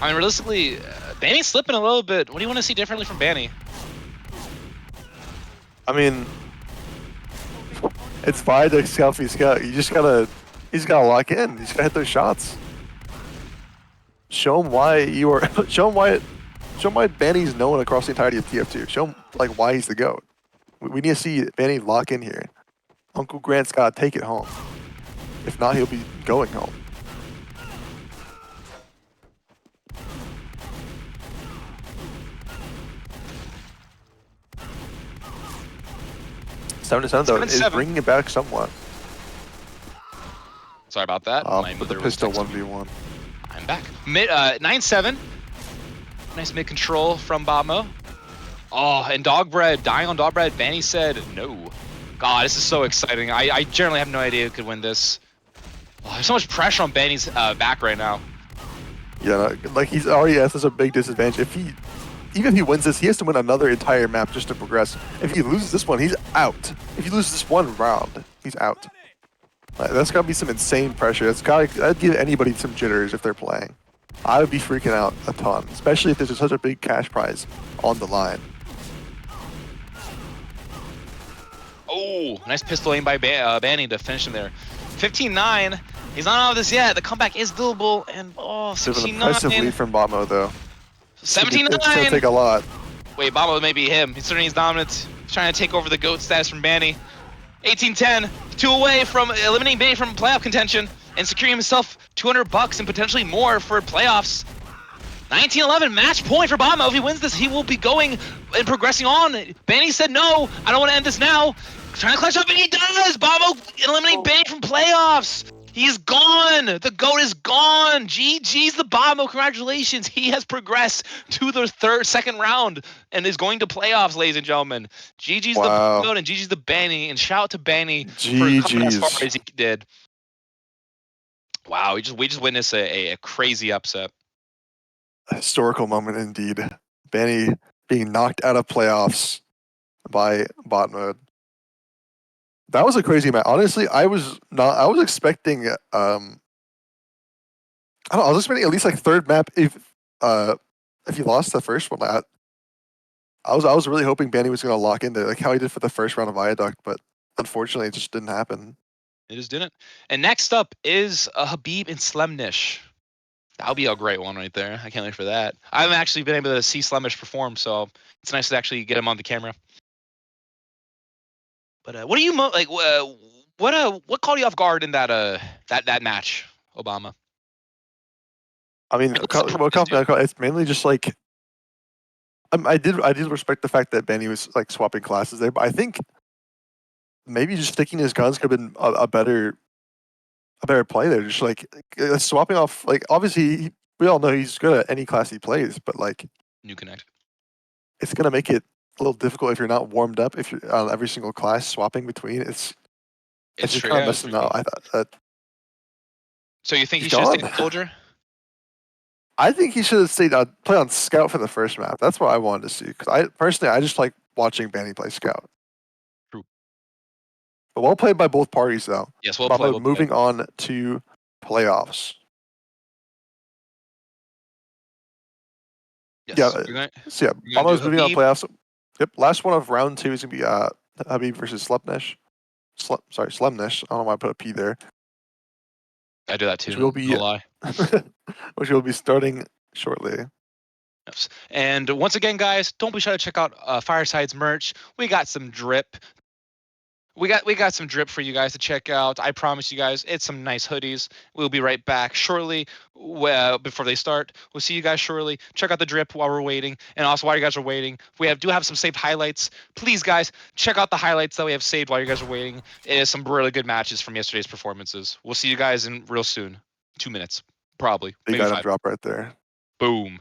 I mean, realistically, Banny's slipping a little bit. What do you want to see differently from Banny? I mean, it's fine to scout for scout. You just gotta, he's gotta lock in. He's gotta hit those shots. Show him why you are. Show him why Banny's known across the entirety of TF2. Show him like why he's the GOAT. We need to see Banny lock in here. Uncle Grant's gotta take it home. If not, he'll be going home. Seven to seven though is bringing it back somewhat. Sorry about that. With the pistol 1v1. I'm back. Mid 9-7. Nice mid control from Bomo. Oh, and dog bread, dying on dog bread. Banny said no. God, this is so exciting. I generally have no idea who could win this. Oh, there's so much pressure on Banny's back right now. Yeah, like he's already at such a big disadvantage. Even if he wins this, he has to win another entire map just to progress. If he loses this one, he's out. If he loses this one round, he's out. That's gotta be some insane pressure. I'd give anybody some jitters if they're playing. I would be freaking out a ton, especially if there's such a big cash prize on the line. Oh, nice pistol aim by Banny to finish him there. 15-9. He's not out of this yet. The comeback is doable, and oh, 16-9. There's an impressive lead from Bomo, though. 17-9. It's gonna take a lot. Wait, Bomo may be him. He's certainly dominant. He's trying to take over the GOAT status from Banny. 18-10. 2 away from eliminating Banny from playoff contention and securing himself $200 and potentially more for playoffs. 19-11, match point for Bomo. If he wins this, he will be going and progressing on. Banny said no. I don't want to end this now. Trying to clutch up, and he does. Bomo eliminating Banny from playoffs. He's gone. The GOAT is gone. GG's the Bomo. Congratulations. He has progressed to the second round and is going to playoffs, ladies and gentlemen. GG's the GOAT and GG's the Banny. And shout out to Banny for coming as far as he did. Wow, we just witnessed a crazy upset. A historical moment indeed. Banny being knocked out of playoffs by bot mode. That was a crazy match. Honestly, I was expecting I was expecting at least like third map if he lost the first one. I was really hoping Banny was gonna lock in there, like how he did for the first round of Viaduct, but unfortunately it just didn't happen. It just didn't. And next up is Habib and Slenish. That'll be a great one right there. I can't wait for that. I haven't actually been able to see Slenish perform, so it's nice to actually get him on the camera. But what do you like? What caught you off guard in that match, Obama? I mean, it's mainly just like I did respect the fact that Banny was like swapping classes there, but I think maybe just sticking his guns could have been a better play there. Just like swapping off, like obviously we all know he's good at any class he plays, but like New connect, it's gonna make it a little difficult if you're not warmed up. If you're on every single class swapping between, it's just kind of messing up. I thought that. So you think he should stay soldier? I think he should have stayed play on scout for the first map. That's what I wanted to see. Because I just like watching Banny play scout. True. But well played by both parties, though. Yes, well played. Moving on to playoffs. Yes. Yeah. Bomo's moving on playoffs. Yep. Last one of round 2 is gonna be Habib versus Slenish. Slenish. I don't know why I put a P there. I do that too. Which will be starting shortly. Yes. And once again, guys, don't be shy to check out Fireside's merch. We got some drip. We got some drip for you guys to check out. I promise you guys, it's some nice hoodies. We'll be right back shortly. Before they start, we'll see you guys shortly. Check out the drip while we're waiting, and also while you guys are waiting, we do have some saved highlights. Please, guys, check out the highlights that we have saved while you guys are waiting. It is some really good matches from yesterday's performances. We'll see you guys in real soon. 2 minutes. Probably. Big Maybe item 5. drop right there. Boom.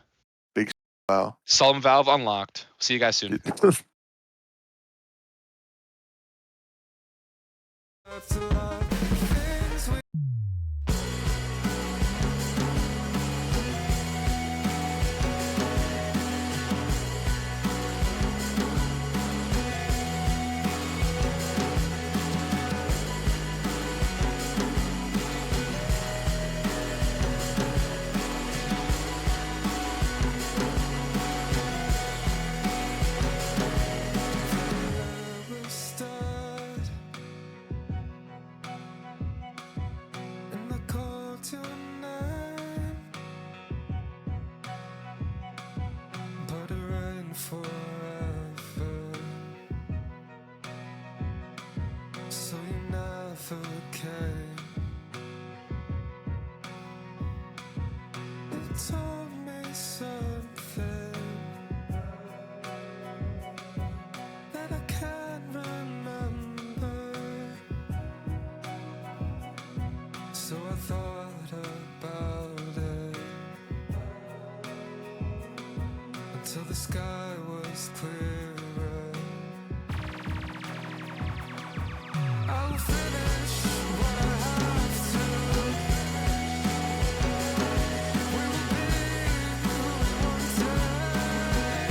Wow. Solemn Valve unlocked. See you guys soon. So you never came. You told me something that I can't remember. So I thought about it until the sky was clearer. I'll finish what I have to. We will be one day.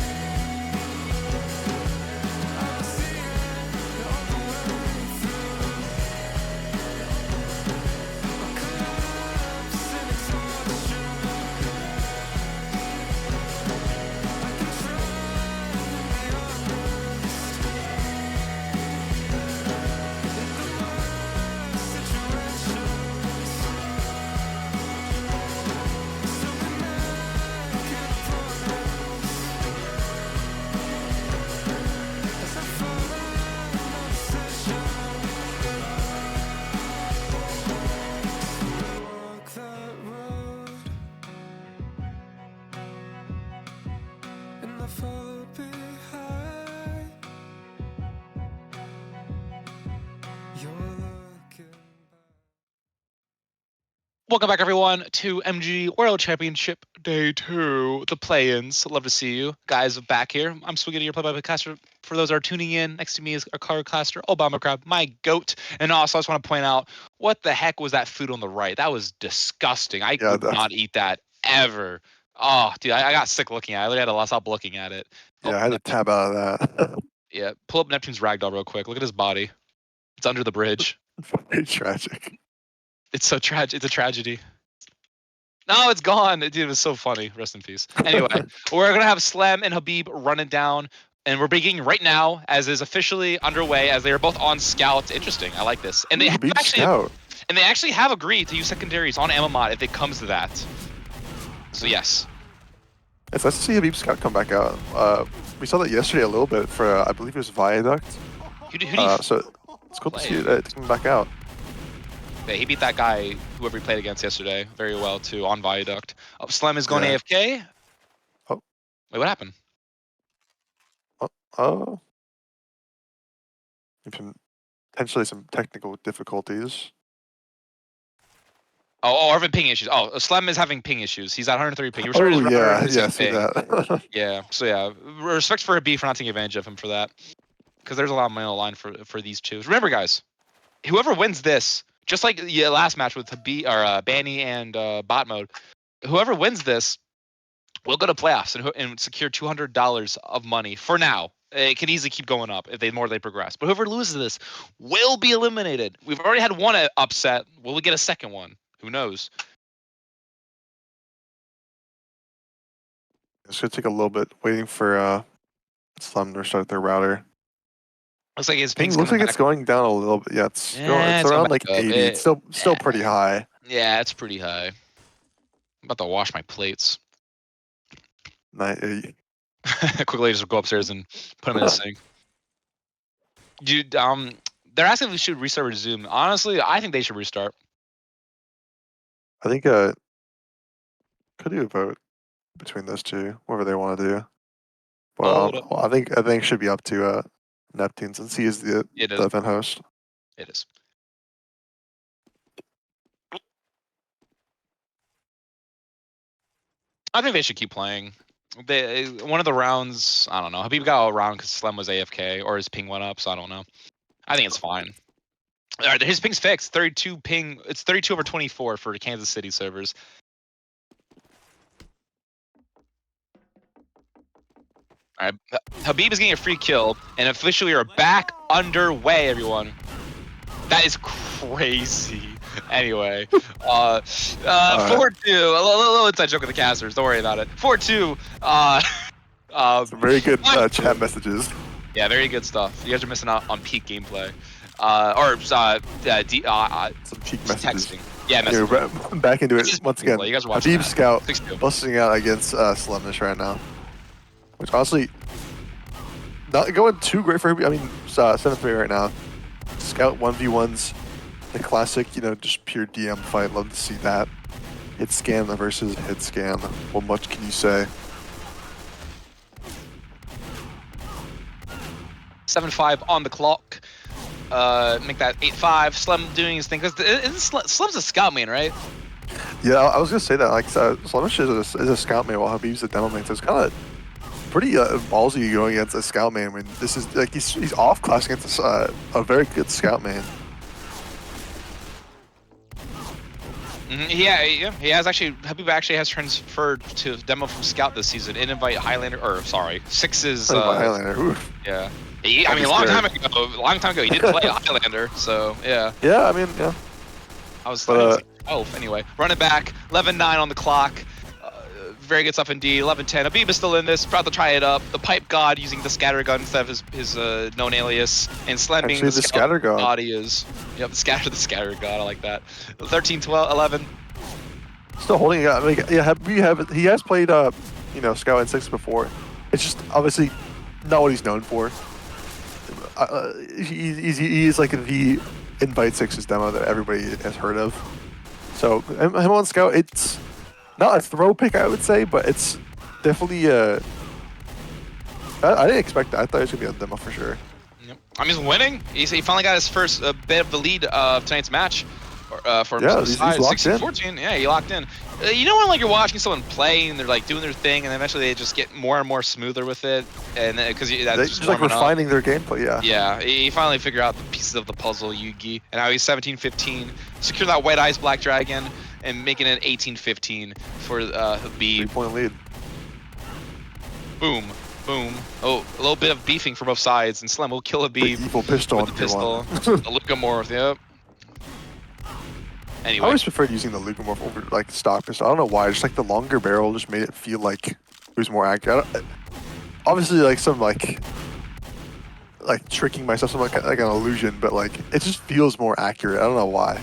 I'll see it all the way through. I collapse in exhaustion. I can try and be honest. In the worst situations, so we make it promise. As I find obsession, walk that road, and I follow behind. You're looking back. Welcome back, everyone, to MG World Championship Day 2, the play-ins. Love to see you guys back here. I'm Swiggy, your play-by-play caster. For those that are tuning in, next to me is our card caster, Obama Crab, my goat. And also, I just want to point out, what the heck was that food on the right? That was disgusting. I Yeah, would not eat that ever. Oh, dude, I got sick looking at it. I literally had to stop looking at it. Oh, yeah, I had to tab out of that. yeah, pull up Neptune's ragdoll real quick. Look at his body. It's under the bridge. Very tragic. It's so tragic. It's a tragedy. No, it's gone. Dude, it was so funny. Rest in peace. Anyway, we're gonna have Slem and Habib running down, and we're beginning right now, as is officially underway, as they are both on Scout. Interesting. I like this, and they Ooh, have Habib actually, Scout. and they actually have agreed to use secondaries on Amamot if it comes to that. So yes, It's nice to see Habib Scout come back out. We saw that yesterday a little bit for, I believe it was Viaduct. who do you So it's cool to play? see it coming back out. Yeah, he beat that guy, whoever he played against yesterday, very well too on Viaduct. Oh, Slem is going Yeah. AFK. Oh. Wait, what happened? Oh. Potentially some technical difficulties. Oh, Arvin ping issues. Oh, Slem is having ping issues. He's at 103 ping. He Oh restarted his router yeah, and yeah, his see ping. that. Yeah, so yeah, respect for Habib for not taking advantage of him for that, because there's a lot of money on the line for these two. Remember, guys, whoever wins this, just like the last match with Habib or Banny and bot mode, whoever wins this will go to playoffs and secure $200 of money for now. It can easily keep going up if the more they progress. But whoever loses this will be eliminated. We've already had one upset. Will we get a second one? Who knows? It's gonna take a little bit waiting for Slum to restart their router. Looks like his Ping ping's looks coming like back. it's going down a little bit. Yeah, it's Yeah, it's going around back like up. 80. It's still pretty high. Yeah, it's pretty high. I'm about to wash my plates. Quickly just go upstairs and put them in the sink. Dude, they're asking if we should restart or resume. Honestly, I think they should restart. I think could do a vote between those two, whatever they want to do. Hold up. Well, I think it should be up to Neptune since he is the It is. event host. It is. I think they should keep playing. One of the rounds, I don't know. Habib got all around because Slem was AFK or his ping went up, so I don't know. I think it's fine. His ping's fixed. 32 ping. It's 32 over 24 for the Kansas City servers. All right, Habib is getting a free kill, and officially are back underway, everyone. That is crazy. Anyway, 4-2. A little inside joke with the casters. Don't worry about it. 4-2. Some very good chat messages. Yeah, very good stuff. You guys are missing out on peak gameplay. Some cheek messages. Texting. Yeah, Anyway, messaging. back into This it is once again. gameplay. You guys are watching Habib that. Scout 6-2. busting out against Slenish right now, which honestly not going too great for Habib. I mean, 7-3 right now. Scout 1v1s, the classic, just pure DM fight. Love to see that. Hit scan versus hit scan. What much can you say? 7-5 on the clock. Make that 8-5. Slem doing his thing. Cause Slem's a scout main, right? Yeah, I was gonna say that. Like, Slenish is a scout main while Habib's a demo main, so it's kind of pretty ballsy going against a scout main when this is like he's off class against a very good scout main. Yeah, he has actually. Habib actually has transferred to demo from Scout this season. In invite Highlander, or sorry, Six's. Highlander. Oof. Yeah. I mean, a long time ago, he did play Highlander, so yeah. Yeah, I mean, yeah. I was like, anyway. Running back, 11-9 on the clock. Very good stuff indeed. 11-10. Habib is still in this, about to try it up. The Pipe God using the Scatter Gun instead of his known alias, and Slem being the Scatter God. Body is. Yep, the Scatter God. I like that. 13-12, 11. Still holding it. I mean, yeah, he has played Scout N6 before. It's just obviously not what he's known for. He is like the Invite 6's demo that everybody has heard of. So him on Scout, it's not a throw pick, I would say, but it's definitely I didn't expect that. I thought he was gonna be on demo for sure. Yep. I mean, he's winning. He finally got his first bit of the lead of tonight's match. For he's locked in. 16-14. Yeah, he locked in. You know when like you're watching someone play and they're like doing their thing, and then eventually they just get more and more smoother with it, and because that's They're just like warming up. refining their gameplay. Yeah. Yeah, he finally figured out the pieces of the puzzle, Yugi, and now he's 17-15. Secure that White Eyes Black Dragon, and making it 18-15 for Habib. 3-point lead. Boom, boom. Oh, a little bit of beefing from both sides, and Slem will kill The Habib evil pistol. with the pistol. The Lucamorph, yep. I Anyway, always preferred using the Lucamorph over like the stock pistol. I don't know why. Just like the longer barrel just made it feel like it was more accurate. Obviously, like some like tricking myself, some like an illusion, but like it just feels more accurate. I don't know why.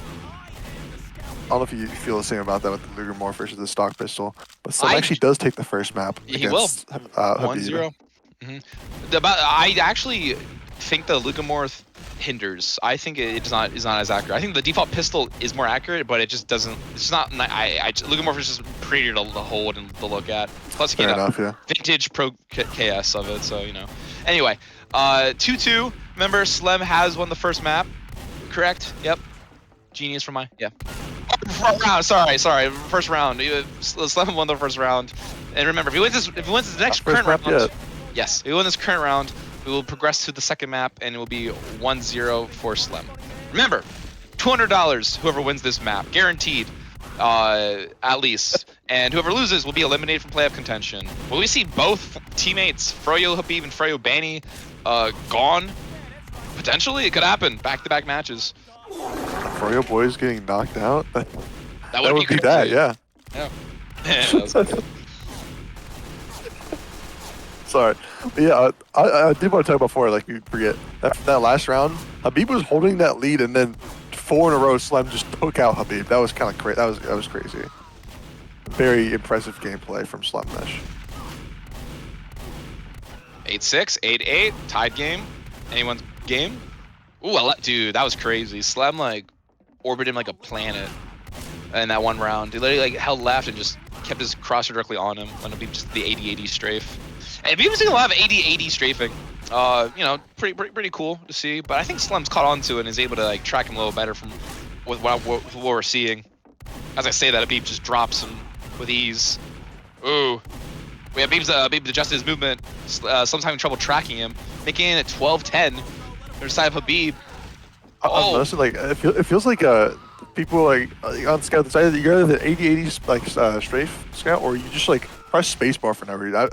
I don't know if you feel the same about that with the Lucamorph versus the stock pistol. But Slem actually does take the first map he will. against Habib. 1-0. I actually think the Lucamorph hinders. I think it is not as accurate. I think the default pistol is more accurate, but it just doesn't. It's not. Lucamorph is just prettier to hold and to look at. Plus, you Fair get enough, yeah. vintage pro KS of it, so you know. Anyway, 2-2. Remember, Slem has won the first map, correct? Yep. Genius for my round. Sorry. First round. Slem won the first round, and remember, if he wins this next current round, yes, if he wins this current round, we will progress to the second map, and it will be 1-0 for Slem. Remember, $200 whoever wins this map, guaranteed, at least. And whoever loses will be eliminated from playoff contention. Will we see both teammates, Froyo Habib and Froyo Bani, gone? Potentially, it could happen. Back-to-back matches. Froyo boys getting knocked out. That would be that, yeah. Yeah. That was good. Sorry. But yeah, I did want to talk about before, like you forget. That last round, Habib was holding that lead, and then 4 in a row, Slem just took out Habib. That was kind of crazy. That was crazy. Very impressive gameplay from Slenish. 8-6, 8-8, tied game. Anyone's game? Ooh, dude, that was crazy. Slem like orbited him like a planet in that one round. He literally like held left and just kept his crosser directly on him when Habib just the 80-80 strafe. And Habib's doing a lot of 80-80 strafing. Pretty cool to see. But I think Slem's caught on to it and is able to like track him a little better from what we're seeing. As I say that, Habib just drops him with ease. Ooh. Wait, Habib's adjusted his movement. Slim's having trouble tracking him, making it 12-10. Their side of Habib. Oh, Honestly, like it feels like people like on scout, it's either you're either the 80-80 like strafe scout, or you just like press spacebar for no reason.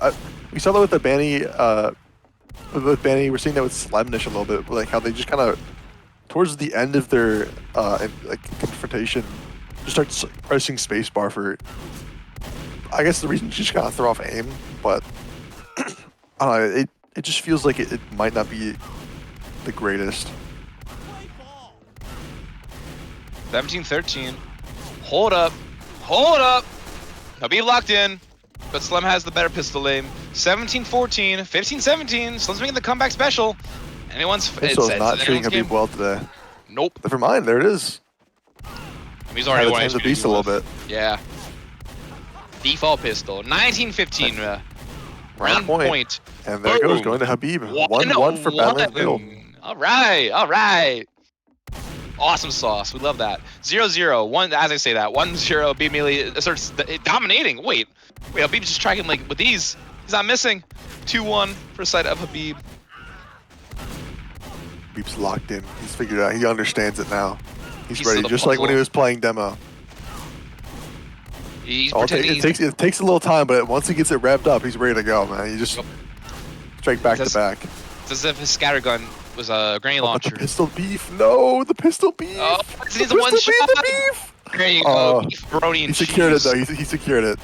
We saw that with the Banny. With Banny, we're seeing that with Slenish a little bit, like how they just kind of towards the end of their like confrontation, just start pressing spacebar for. I guess the reason you just gotta throw off aim, but I don't know. It just feels like it might not be the greatest. 17-13. Hold up. Hold up. Habib locked in, but Slem has the better pistol aim. 17-14. 15-17. Slem's making the comeback special. Pistol is not treating Habib well today. Nope. Never mind, there it is. He's already Had to tame the beast a little bit. Yeah. Default pistol. 19-15. Round point. And there goes, Boom. going to Habib. 1-1 for Badlands Middle. All right. All right. Awesome sauce. We love that. 0-0. One, as I say that. 1-0. Habib immediately starts dominating. Wait. Habib's just tracking like with these. He's not missing. 2-1 for side of Habib. Habib's locked in. He's figured it out. He understands it now. He's ready, the just like when he puzzle. was playing demo. He's Oh, pretending it takes a little time, but once he gets it revved up, he's ready to go, man. He just straight back to back. It's as if his scattergun was a grenade But launcher. the pistol beef, no, the pistol beef. Oh, the he's a one pistol shot. beef, the beef. There you go. Beef, brony, He and secured cheese. it though. He secured it.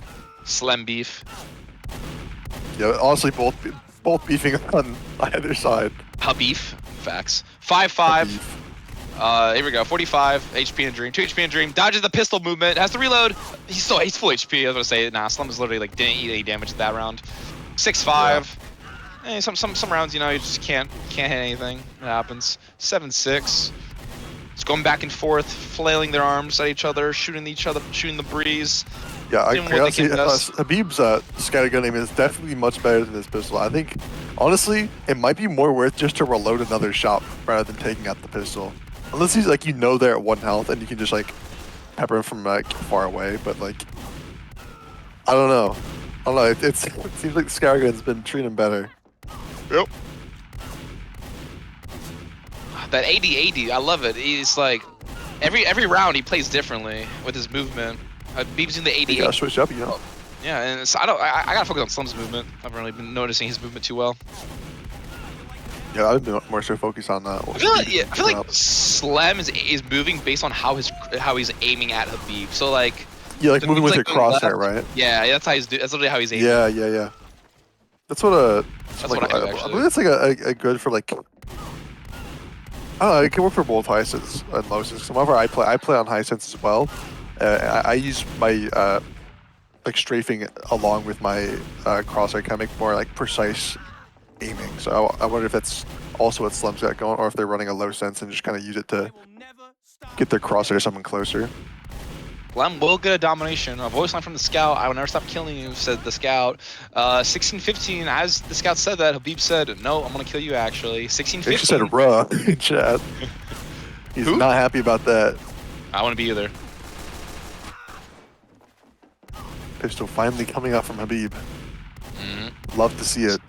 Slem beef. Yeah, honestly, both beefing on either side. Habib. Facts. 5-5. Beef. Here we go. 45 HP in Dream. 2 HP in Dream. Dodges the pistol movement. Has to reload. He's full HP. I was gonna say, nah. Slem is literally like didn't eat any damage that round. 6-5. Yeah. Some rounds, you know, you just can't hit anything. It happens. 7-6. It's going back and forth, flailing their arms at each other, shooting the breeze. Yeah, I Doing what they honestly, can best. Habib's scattergun aim is definitely much better than his pistol. I think, honestly, it might be more worth just to reload another shot rather than taking out the pistol. Unless he's like, you know, they're at 1 health and you can just like pepper him from like far away. But like, I don't know. It seems like the scattergun's been treating him better. Yep. That AD, I love it. He's like, every round he plays differently with his movement. Habib's in the AD. You gotta switch up, you know. Yeah, and so I gotta focus on Slim's movement. I haven't really been noticing his movement too well. Yeah, I've been more so focused on that. I feel like Slem is moving based on how he's aiming at Habib. So like, Yeah, like the moving with your move's, like, going crosshair, right? yeah, that's literally how he's aiming. Yeah. That's what That's what I do, I actually. believe it's like a good for like. I don't know. It can work for both high sense and low sense. Whenever I play on high sense as well. I use my like strafing along with my crosshair, kind of make more like precise aiming. So I wonder if that's also what Slem's got going, or if they're running a low sense and just kind of use it to get their crosshair something closer. Slem will get a domination. A voice line from the scout. I will never stop killing you, said the scout. 16-15. As the scout said that, Habib said, "No, I'm gonna kill you." Actually, 16-15. They just said "ruh" in chat. He's Who? not happy about that. I want to be either. Pistol finally coming out from Habib. Mm-hmm. Love to see it.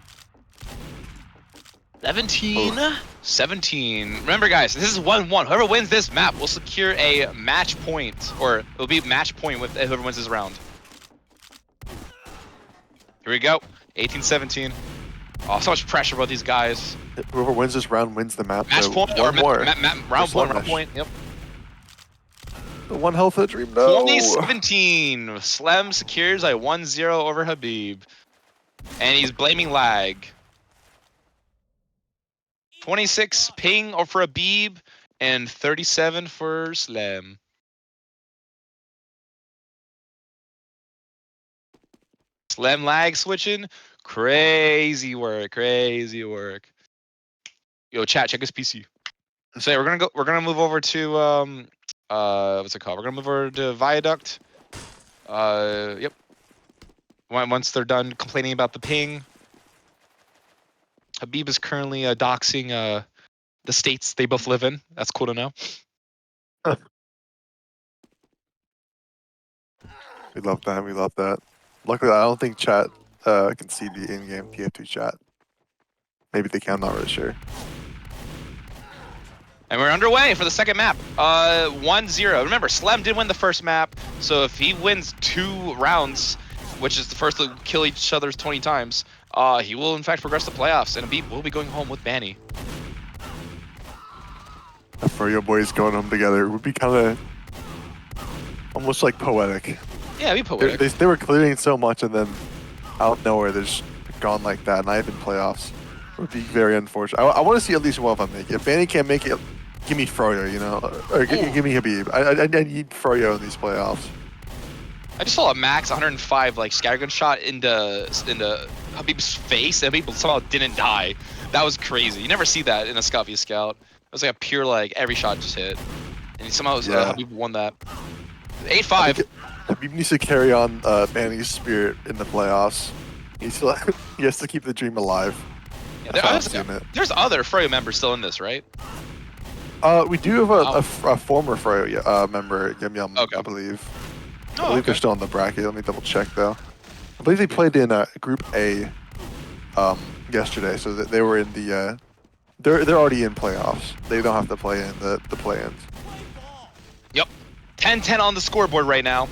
17. Remember, guys, this is 1-1. Whoever wins this map will secure a match point, or it'll be match point with whoever wins this round. Here we go. 18-17. Oh, so much pressure about these guys. Whoever wins this round wins the map. Match so point one or more. round For one, round Slenish. point. Yep. The 1 health of Dream. No. 20-17. Slem secures a 1-0 over Habib, and he's blaming lag. 26 ping or for Habib, and 37 for Slem. Slem lag switching, crazy work. Yo, chat, check his PC. So yeah, we're gonna move over to what's it called? We're gonna move over to Viaduct. Yep. Once they're done complaining about the ping, Habib is currently doxing the states they both live in. That's cool to know. We love that. Luckily, I don't think chat can see the in-game TF2 chat. Maybe they can. I'm not really sure. And we're underway for the second map. 1-0. Remember, Slem did win the first map, so if he wins 2 rounds, which is the first to kill each other 20 times, he will in fact progress to playoffs, and Habib will be going home with Banny. The Froyo boys going home together would be kind of almost like poetic. Yeah, be poetic. They were clearing so much, and then out of nowhere, they're just gone like that. Not even playoffs. It would be very unfortunate. I want to see at least one of them make it. If Banny can't make it, give me Froyo, you know, or give me Habib. I need Froyo in these playoffs. I just saw a max 105 like scattergun shot into Habib's face, and Habib somehow didn't die. That was crazy. You never see that in a Scout v Scout. It was like a pure like every shot just hit, and he somehow Habib won that. 8-5. Habib needs to carry on Banny's spirit in the playoffs. He has to keep the dream alive. Yeah, there's other Froyo members still in this, right? We do have a former Froyo member, Yum Yum, Okay. I believe. Oh, I believe they're still in the bracket. Let me double check though. I believe they played in Group A yesterday, so that they were in the. They're already in playoffs. They don't have to play in the play-ins. Yep. 10-10 on the scoreboard right now.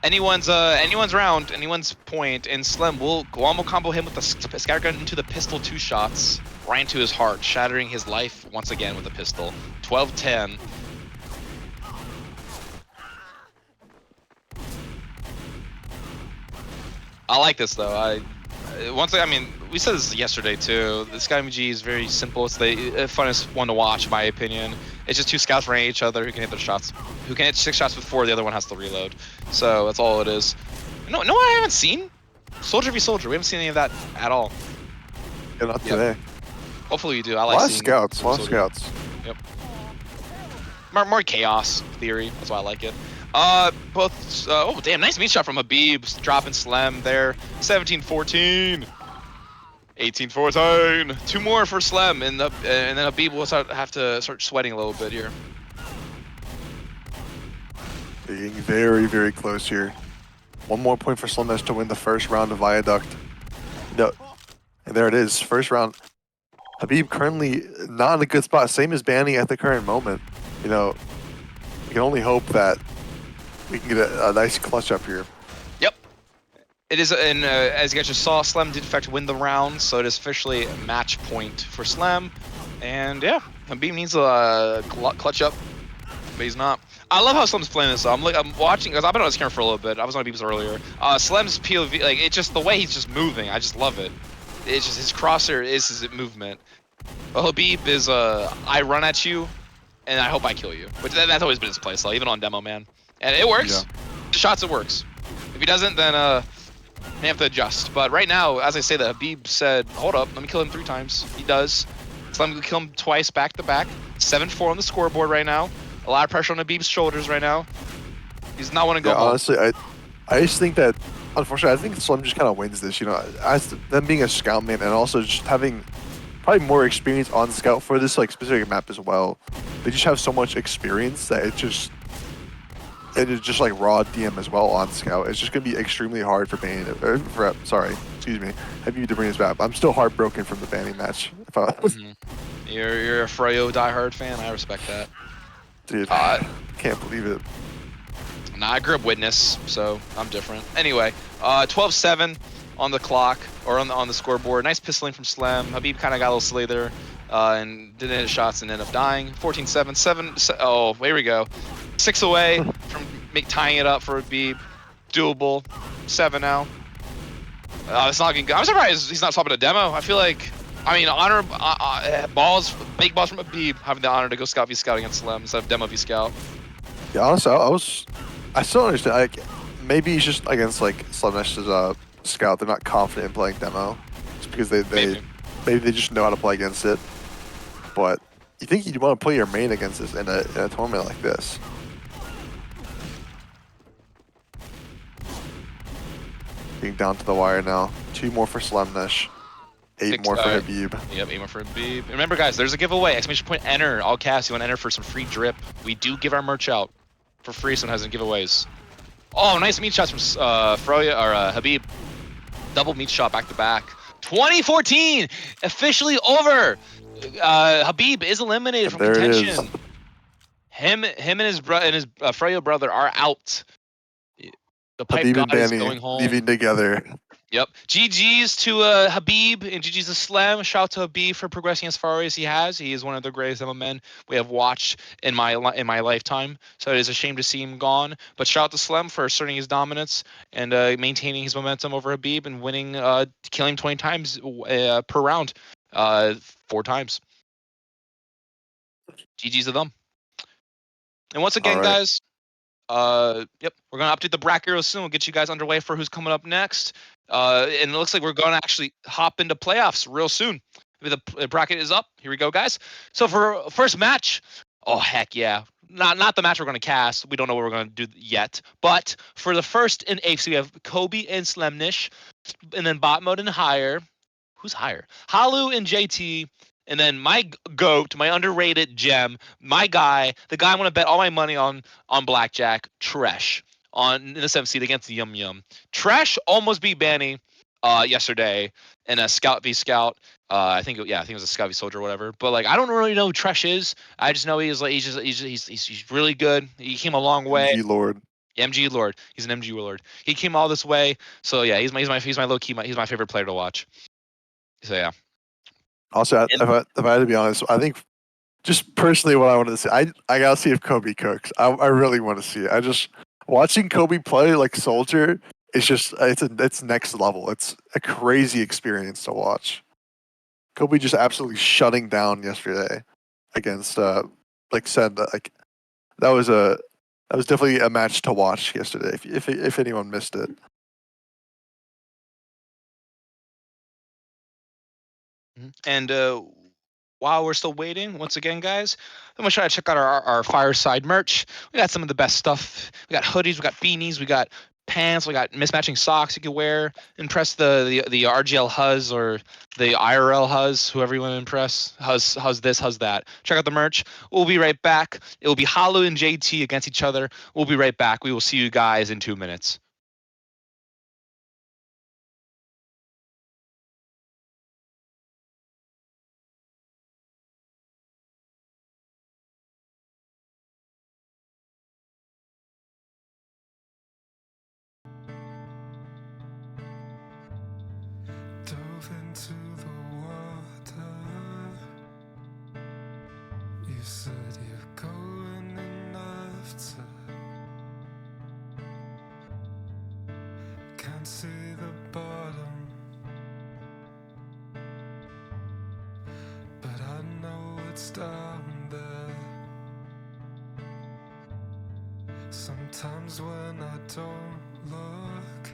Anyone's round, anyone's point, and Slem will Guam will combo him with the scattergun into the pistol 2 shots, right into his heart, shattering his life once again with a pistol. 12-10. I like this though. I mean, we said this yesterday too. The Sky MG is very simple. It's the funnest one to watch, in my opinion. It's just 2 scouts running at each other who can hit their shots, who can hit 6 shots before the other one has to reload. So that's all it is. No, I haven't seen Soldier v Soldier. We haven't seen any of that at all. Yeah, not today. Hopefully you do. I like a lot of seeing scouts. A lot of Soldier. scouts. Yep. More chaos theory. That's why I like it. Both. Oh damn! Nice meat shot from Habib, dropping Slem there. 17-14. 18-14. 2 more for Slem, and then Habib will have to start sweating a little bit here. Being very, very close here. 1 more point for Slenish to win the first round of Viaduct. No, and there it is. First round. Habib currently not in a good spot. Same as Banny at the current moment. You know, we can only hope that we can get a nice clutch up here. Yep. It is, and as you guys just saw, Slem did in fact win the round, so it is officially a match point for Slem. And yeah, Habib needs a clutch up, but he's not. I love how Slem's playing this. I'm watching because I've been on his camera for a little bit. I was on Habib's earlier. Slem's POV, like it's just the way he's just moving. I just love it. It's just his crosshair is his movement. But Habib is I run at you, and I hope I kill you. But that's always been his playstyle, even on demo, man. And it works. Yeah. The shots, it works. If he doesn't, then you have to adjust. But right now, as I say that, Habib said, hold up, let me kill him 3 times. He does. So let me kill him twice back to back. 7-4 on the scoreboard right now. A lot of pressure on Habib's shoulders right now. He's not want to go home. Honestly, I just think that, unfortunately, I think Slem just kind of wins this, you know, as them being a scout man and also just having probably more experience on scout for this like specific map as well. They just have so much experience that it's just like raw DM as well on scout. It's just gonna be extremely hard for Banny to, excuse me, Habib to bring this back. I'm still heartbroken from the Banny match. If I You're a Froyo diehard fan. I respect that. Dude, can't believe it. Nah, I grew up witness, so I'm different. Anyway, 12-7 on the clock, or on the scoreboard. Nice pistoling from Slem. Habib kind of got a little silly there, and didn't hit his shots and ended up dying. 14-7. Oh, here we go. 6 away from tying it up for Habib. Doable. 7 now. It's not getting good. I'm surprised he's not swapping a demo. I feel like, honor big balls from Habib, having the honor to go Scout v Scout against Slem instead of demo v Scout. Yeah, honestly, I still understand. Like, maybe he's just against like Slenish's scout. They're not confident in playing demo, just because maybe they just know how to play against it. But you think you'd want to play your main against this in a tournament like this? Being down to the wire now. 2 more for Slenish. 8 more for Habib. Yep, 8 more for Habib. And remember, guys, there's a giveaway. Exclamation point enter. All casts. You want to enter for some free drip. We do give our merch out for free sometimes in giveaways. Oh, nice meat shots from Froya or Habib. Double meat shot back to back. 2014 officially over. Habib is eliminated And from there it is. contention. Him and his Froyo brother are out. The pipe Habib and god is Danny going home. leaving together. Yep. GG's to Habib and GG's to Slem. Shout out to Habib for progressing as far as he has. He is one of the greatest MMA men we have watched in my lifetime. So it is a shame to see him gone. But shout out to Slem for asserting his dominance and maintaining his momentum over Habib and winning, killing him 20 times per round, 4 times. GG's to them. And once again, All right. guys, yep, we're gonna update the bracket real soon. We'll get you guys underway for who's coming up next. And it looks like we're gonna actually hop into playoffs real soon. The bracket is up. Here we go, guys. So for first match, oh heck yeah, not the match we're gonna cast. We don't know what we're gonna do yet. But for the first in AFC, we have Kobe and Slenish, and then bot mode and higher. Who's higher? Halu and JT. And then my goat, my underrated gem, my guy, the guy I want to bet all my money on blackjack, Tresh, in the 7th seed against Yum Yum. Tresh almost beat Banny yesterday in a Scout v Scout. I think it was a Scout v Soldier or whatever. But like I don't really know who Tresh is. I just know he's really good. He came a long way. MG Lord. MG Lord. He's an MG Lord. He came all this way. So yeah, he's my low key. He's my favorite player to watch. So yeah. Also, if I had to be honest, I think just personally what I wanted to see, I gotta see if Kobe cooks. I really want to see it. I just watching Kobe play like Soldier. It's next level. It's a crazy experience to watch. Kobe just absolutely shutting down yesterday against said like that was definitely a match to watch yesterday. If anyone missed it. And while we're still waiting, once again, guys, I'm gonna try to check out our fireside merch. We got some of the best stuff. We got hoodies, we got beanies, we got pants, we got mismatching socks you can wear. Impress the RGL Huz or the IRL Huz, whoever you want to impress. Huz this, Huz that. Check out the merch. We'll be right back. It will be Halu and JT against each other. We'll be right back. We will see you guys in 2 minutes. Dove into the water. You said you're going in after. Can't see the bottom, but I know it's down there. Sometimes when I don't look,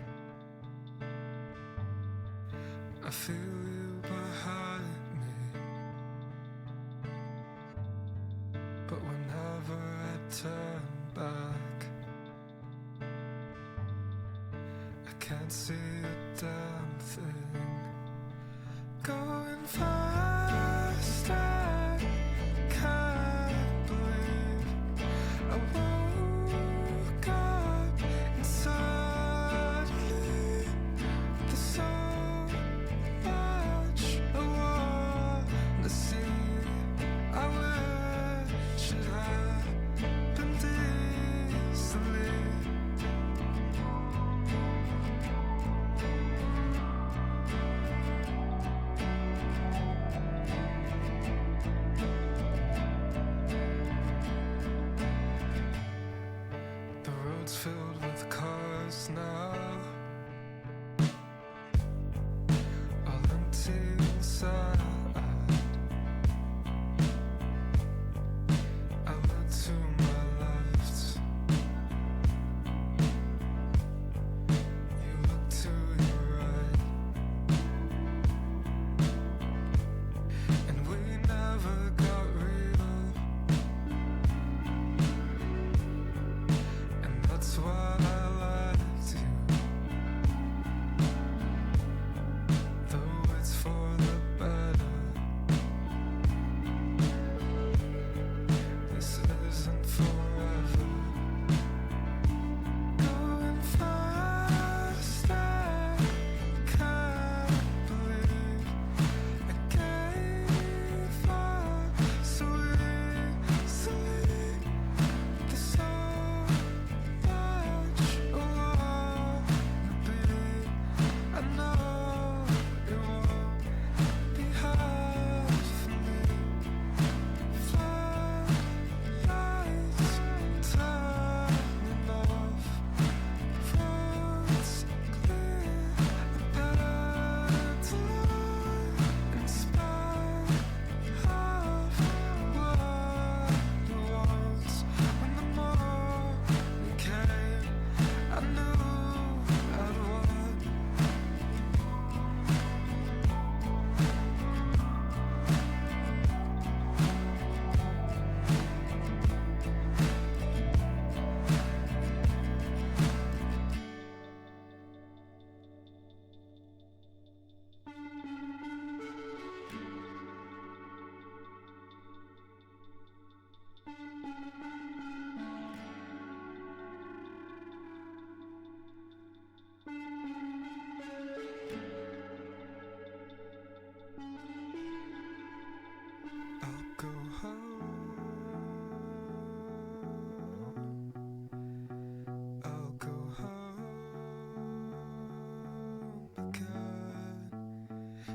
I feel you behind me, but whenever I turn back, I can't see a damn thing. Going fast, I can't believe I woke up and suddenly there's so much I wanna see. I wish it happened easily.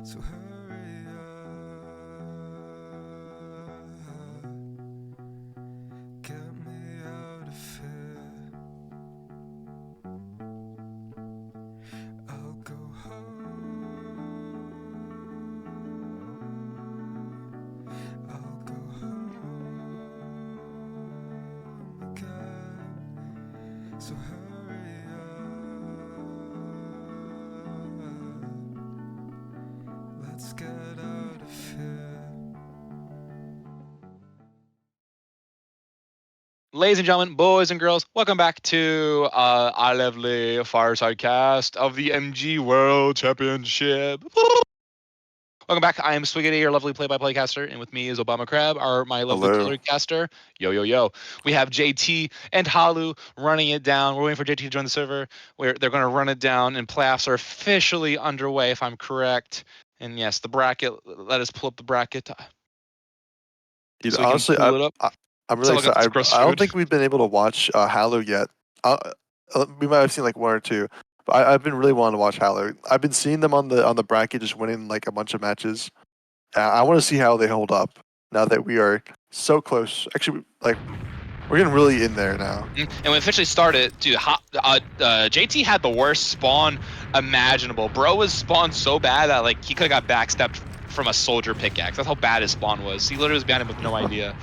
So hurry up, get me out of here. I'll go home. I'll go home again. So hurry up. Let's get out of here. Ladies and gentlemen, boys and girls, welcome back to our lovely fireside cast of the MG World Championship. Welcome back. I am Swiggity, your lovely play-by-play caster, and with me is Obama Crab, my lovely Hello. killer caster. Yo, yo, yo. We have JT and Halu running it down. We're waiting for JT to join the server. They're going to run it down, and playoffs are officially underway, if I'm correct. And yes, the bracket. Let us pull up the bracket Dude, so we can honestly, pull it up. I'm So really like a excited. gross I don't food. think we've been able to watch Halo yet. We might have seen like one or two, but I've been really wanting to watch Halo. I've been seeing them on the bracket, just winning like a bunch of matches. I want to see how they hold up now that we are so close. Actually, like we're getting really in there now. And we officially started, dude. JT had the worst spawn imaginable. Bro was spawned so bad that like he could have got backstepped from a soldier pickaxe. That's how bad his spawn was. He literally was behind him with no idea.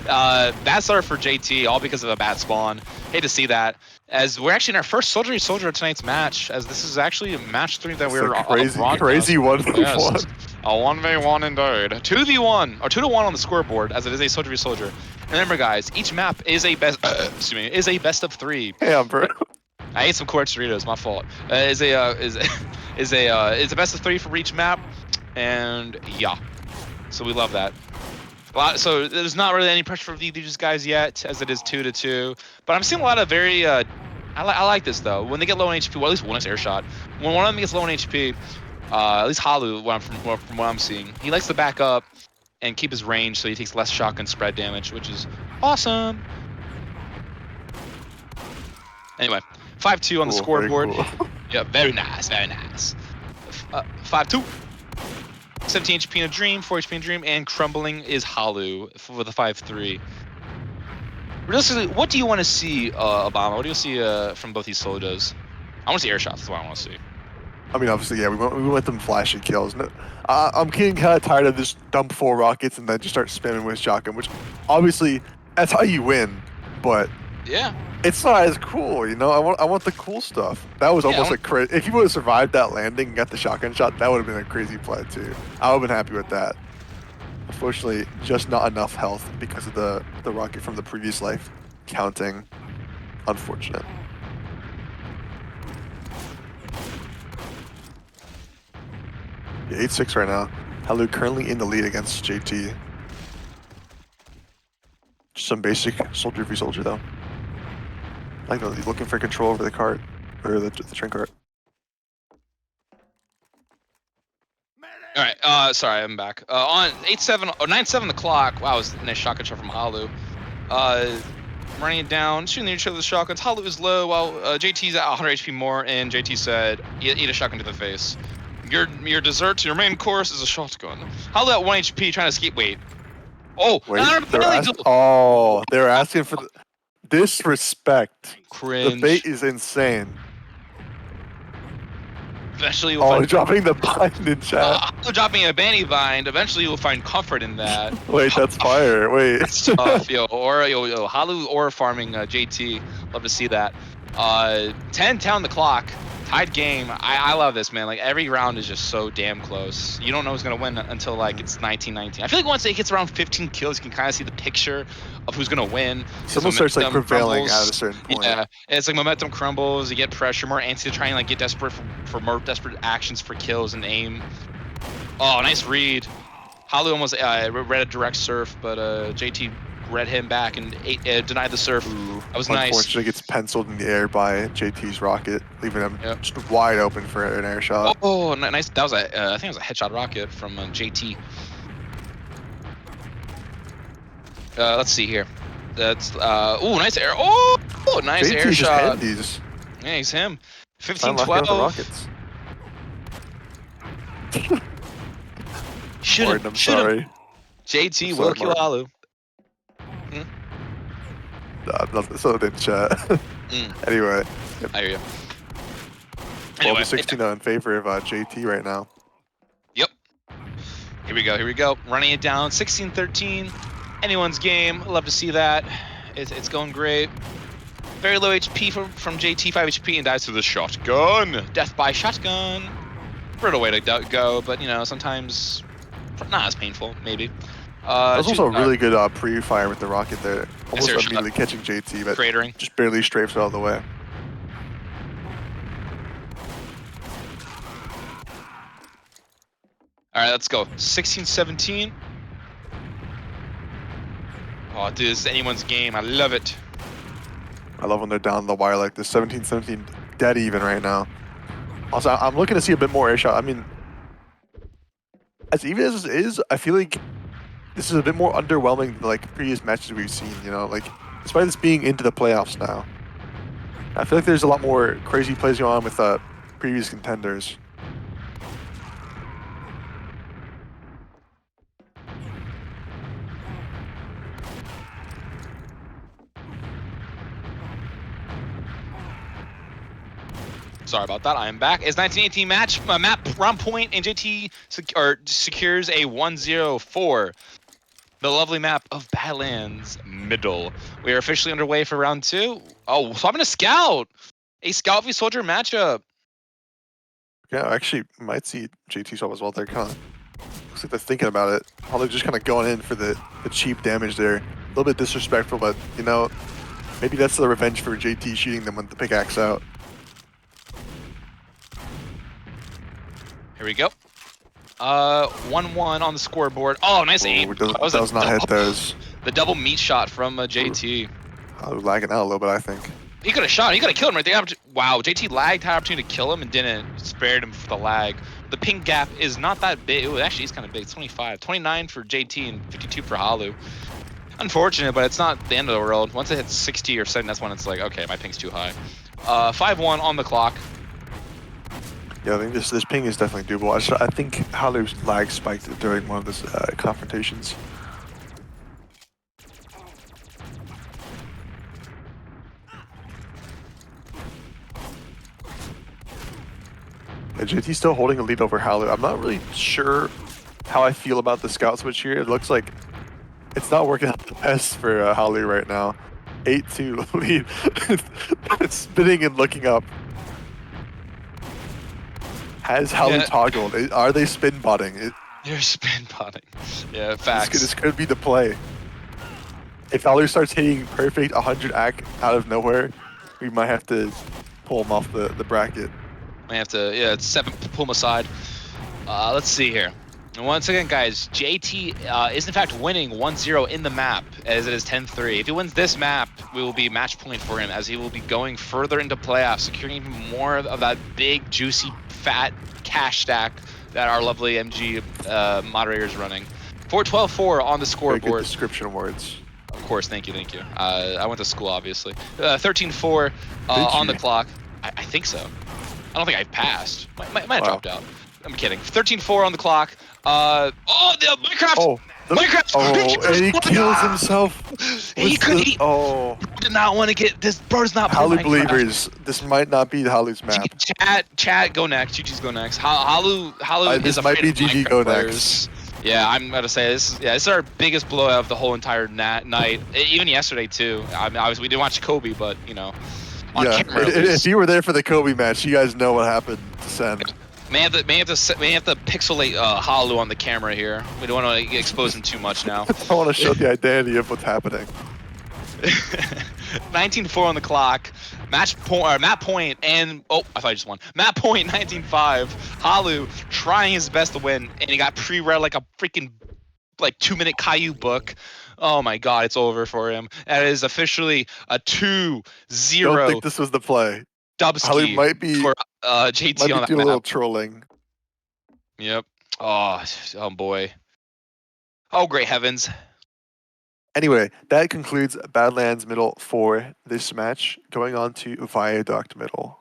Bad start for JT, all because of a bad spawn. Hate to see that. As we're actually in our first soldier of tonight's match, as this is actually match 3 that It's we're a crazy 1v1. Yes, a 1v1 indeed. 2v1 or 2-1 on the scoreboard, as it is a soldier v soldier. And remember, guys, each map is a best. Is a best of 3. Damn, bro. I ate some quartz Doritos. My fault. Is a best of 3 for each map, and yeah, so we love that. So there's not really any pressure for these guys yet, as it is 2-2. But I'm seeing a lot of very. I like this though. When they get low on HP, well, at least one is air shot. When one of them gets low on HP, at least Halu, from what I'm seeing, he likes to back up and keep his range, so he takes less shotgun spread damage, which is awesome. Anyway, 5-2 on the Cool, very scoreboard. cool. Yeah, very nice, very nice. 5-2. 17 HP in a dream, 4 HP in a dream, and crumbling is Halu with a 5-3. Realistically, what do you want to see, Obama? What do you see from both these solos? I want to see air shots. That's what I want to see. I mean, obviously, yeah, we want them flashy kills. I'm getting kind of tired of just dump 4 rockets and then just start spamming with shotgun, which obviously that's how you win. But Yeah. it's not as cool, you know. I want the cool stuff. That was almost like crazy. If you would have survived that landing and got the shotgun shot, that would have been a crazy play too. I would have been happy with that. Unfortunately, just not enough health because of the rocket from the previous life counting. Unfortunate. Yeah, 8-6 right now. Halu currently in the lead against JT. Just some basic soldier v soldier though. I like that he's looking for control over the cart, or the train cart. All right. Sorry, I'm back. On 8-7 or 9-7 the clock. Wow, it was a nice shotgun shot from Halu. Running it down, shooting each other with shotguns. Halu is low while JT's at 100 HP more, and JT said, "Eat a shotgun to the face." Your dessert to your main course is a shotgun. Halu at 1 HP trying to escape. Wait. Oh, Wait, no, they're asking for the disrespect. cringe. The bait is insane. Eventually, you'll Oh, find he's dropping the bind in chat. Halu dropping a banny bind. Eventually, you'll find comfort in that. Wait, that's fire. Wait. That's tough, yo. Or Halu or farming JT. Love to see that. 10-10 on the clock. Tied game. I love this, man. Like every round is just so damn close. You don't know who's gonna win until like it's 19-19. I feel like once it gets around 15 kills, you can kind of see the picture of who's gonna win. Someone starts like prevailing crumbles. at a certain point. Yeah, it's like momentum crumbles. You get pressure, more antsy to try and like get desperate for more desperate actions for kills and aim. Oh, nice read. Halu almost read a direct surf, but JT read him back and denied the surf. Ooh, That was nice. unfortunately, gets penciled in the air by JT's rocket, leaving him just wide open for an air shot. Oh, nice. That was I think it was a headshot rocket from JT. Let's see here. That's ooh, nice air. Oh, nice JT air just shot. handies. Yeah, he's him. Unlocking out the 15-12. rockets. Shoot Martin, him. I'm Shoot him. sorry. JT I'm will sorry, kill Martin. Halu. So did chat. Mm, Anyway, I hear you. 12 Anyway, to 16 in favor of JT right now. Yep. Here we go. Here we go. Running it down. 16-13. Anyone's game. Love to see that. It's going great. Very low HP from JT, 5 HP, and dies through the shotgun. Death by shotgun. Brutal way to go, but you know, sometimes not as painful, maybe. That was also a really good pre-fire with the rocket there. Almost there, immediately catching JT, but cratering. just barely strafes out of the way. All right, let's go. 16-17. Oh, dude, this is anyone's game. I love it. I love when they're down the wire like this. 17-17, dead even right now. Also, I'm looking to see a bit more air shot. I mean, as even as this is, I feel like this is a bit more underwhelming than like previous matches we've seen, you know? Like, despite this being into the playoffs now, I feel like there's a lot more crazy plays going on with previous contenders. Sorry about that. I am back. It's 1918 match. Map round point, and JT secures a 1-0-4. The lovely map of Badlands Middle. We are officially underway for round 2. Oh, so I'm gonna scout. A scout v soldier matchup. Yeah, I actually might see JT swap as well. They're kind of looks like they're thinking about it. How they're just kind of going in for the cheap damage there. A little bit disrespectful, but you know, maybe that's the revenge for JT shooting them with the pickaxe out. Here we go. 1-1 on the scoreboard. Oh, nice aim. Does not hit those. The double meat shot from JT. Lagging out a little bit, I think. He could have shot. He could have killed him right there. Wow, JT lagged, had opportunity to kill him and didn't. Spared him for the lag. The ping gap is not that big. Ooh, actually, it's kind of big. It's 25. 29 for JT and 52 for Halu. Unfortunate, but it's not the end of the world. Once it hits 60 or 70, that's when it's like, okay, my ping's too high. 5-1 on the clock. Yeah, I think this ping is definitely doable. I think Halu's lag spiked during one of those confrontations. Yeah, JT's still holding a lead over Halu. I'm not really sure how I feel about the scout switch here. It looks like it's not working out the best for Halu right now. 8-2 lead. It's spinning and looking up. Has Halu toggled? Are they spin botting? You're spin botting. Yeah, facts. This could be the play. If Halu starts hitting perfect 100 act out of nowhere, we might have to pull him off the bracket. Might have to, yeah, it's 7, pull him aside. Let's see here. And once again, guys, JT is in fact winning 1-0 in the map, as it is 10-3. If he wins this map, we will be match point for him, as he will be going further into playoffs, securing even more of that big, juicy, fat cash stack that our lovely MG moderator is running. 4-12-4 on the scoreboard. Very good description words. Of course, thank you. I went to school, obviously. 13-4 on the clock. I think so. I don't think I passed. Might have dropped out. I'm kidding. 13-4 on the clock. The Minecraft! Minecraft! Oh, and he kills himself. He did not want to get this. Bro's not playing Halu Minecraft. believers, this might not be Halu's map. Chat, go next. GG's go next. Halu This is might be afraid of GG Minecraft go players. next. Yeah, I'm gonna say this is our biggest blowout of the whole entire night. Even yesterday too. I mean, obviously we didn't watch Kobe, but you know, on camera. If you were there for the Kobe match, you guys know what happened to Send. May have to pixelate Halu on the camera here. We don't want to expose him too much now. I want to show the identity of what's happening. 19-4 on the clock. Map point, and I thought I just won. Map point 19-5. Halu trying his best to win, and he got pre-read like a freaking 2-minute Caillou book. Oh my god, it's over for him. That is officially a 2-0. Don't think this was the play. Halu might be for JT on that doing map. a little trolling. Yep. Oh boy. Oh great heavens. Anyway, that concludes Badlands Middle for this match. Going on to Viaduct Middle.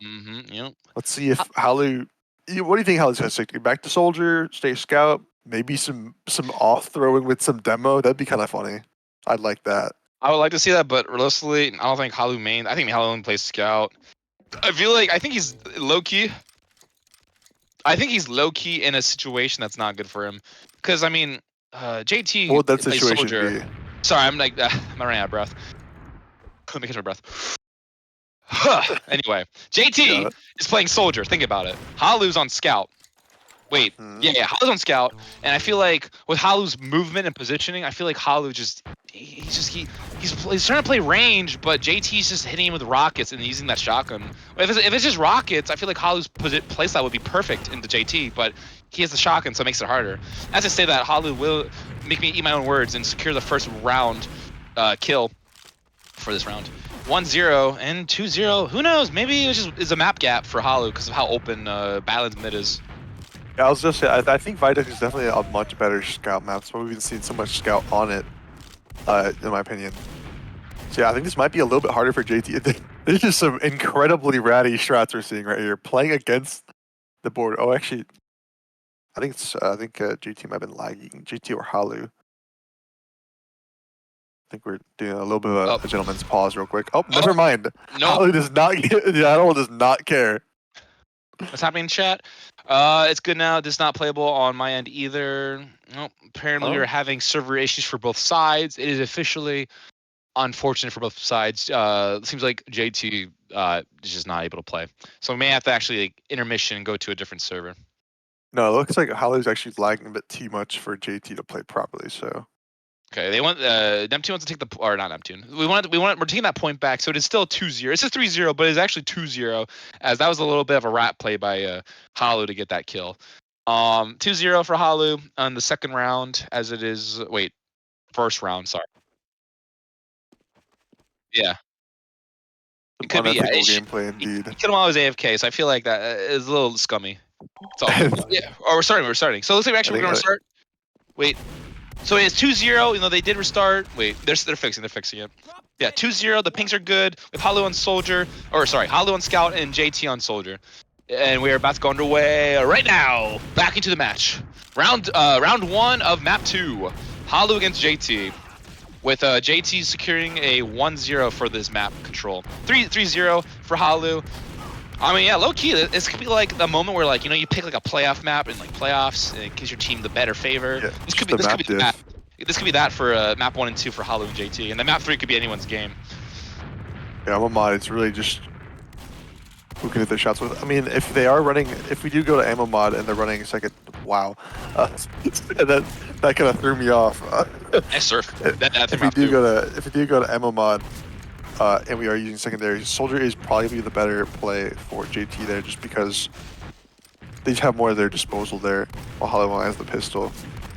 Yep. Let's see if Halu. What do you think Halu's going to stick to? Back to Soldier, stay Scout, maybe some off throwing with some demo. That'd be kind of funny. I'd like that. I would like to see that, but realistically, I don't think Halu main. I think Halu only plays scout. I think he's low key. I think he's low key in a situation that's not good for him. Because I mean, JT What would that plays situation soldier. be? Sorry, I'm like I'm running out of breath. Let me catch my breath. Anyway, JT Got it. is playing soldier. Think about it. Halu's on scout. Wait, Mhm. yeah, Halu's on scout, and I feel like with Halu's movement and positioning, I feel like Halu he's trying to play range, but JT's just hitting him with rockets and using that shotgun. If it's just rockets, I feel like Halu's playstyle would be perfect into JT, but he has the shotgun, so it makes it harder. As I say that, Halu will make me eat my own words and secure the first round kill for this round. 1-0 and 2-0. Who knows? Maybe it's a map gap for Halu because of how open Battle's mid is. Yeah, I was just saying, I think Vidoc is definitely a much better scout map. So we've been seeing so much scout on it, in my opinion. So yeah, I think this might be a little bit harder for JT. There's just some incredibly ratty strats we're seeing right here, playing against the board. Oh, actually, I think JT might have been lagging. JT or Halu. I think we're doing a little bit of a gentleman's pause real quick. Oh, never mind. No. Halu does not. The animal does not care. What's happening in chat? It's good now. This is not playable on my end either. Nope. Apparently, we are having server issues for both sides. It is officially unfortunate for both sides. It seems like JT is just not able to play. So we may have to actually intermission and go to a different server. No, it looks like Halu's actually lagging a bit too much for JT to play properly. So Okay, they want Neptune wants to take the or not Neptune. We're taking that point back, so it is still 2-0. It's just 3-0, but it's actually 2-0, as that was a little bit of a rat play by Halu to get that kill. 2-0 for Halu on the second round, as it is. Wait, first round. Sorry. Yeah, it could be. Yeah, unethical gameplay indeed. he killed him while I was AFK, so I feel like that is a little scummy. It's all good. Yeah. Or we're starting. So looks like actually we're gonna start. Wait. So it's 2-0, you know, they did restart. Wait, they're fixing it. Yeah, 2-0, the pings are good with Halu on Soldier, or sorry, Halu on Scout and JT on Soldier. And we are about to go underway right now. Back into the match. Round 1 of map 2. Halu against JT. With JT securing a 1-0 for this map control. 3-0 for Halu. I mean, yeah, low key, this could be like the moment where, like, you know, you pick like a playoff map in like playoffs, and it gives your team the better favor. Yeah, This could be that for map 1 and 2 for Halu and JT, and then map 3 could be anyone's game. Yeah, I'm a mod. It's really just who can hit their shots with. I mean, if they are running, if we do go to ammo mod and they're running second, wow, that kind of threw me off. Surf. If we do go to ammo mod. And we are using secondary. Soldier is probably the better play for JT there, just because they just have more at their disposal there, while Halu has the pistol.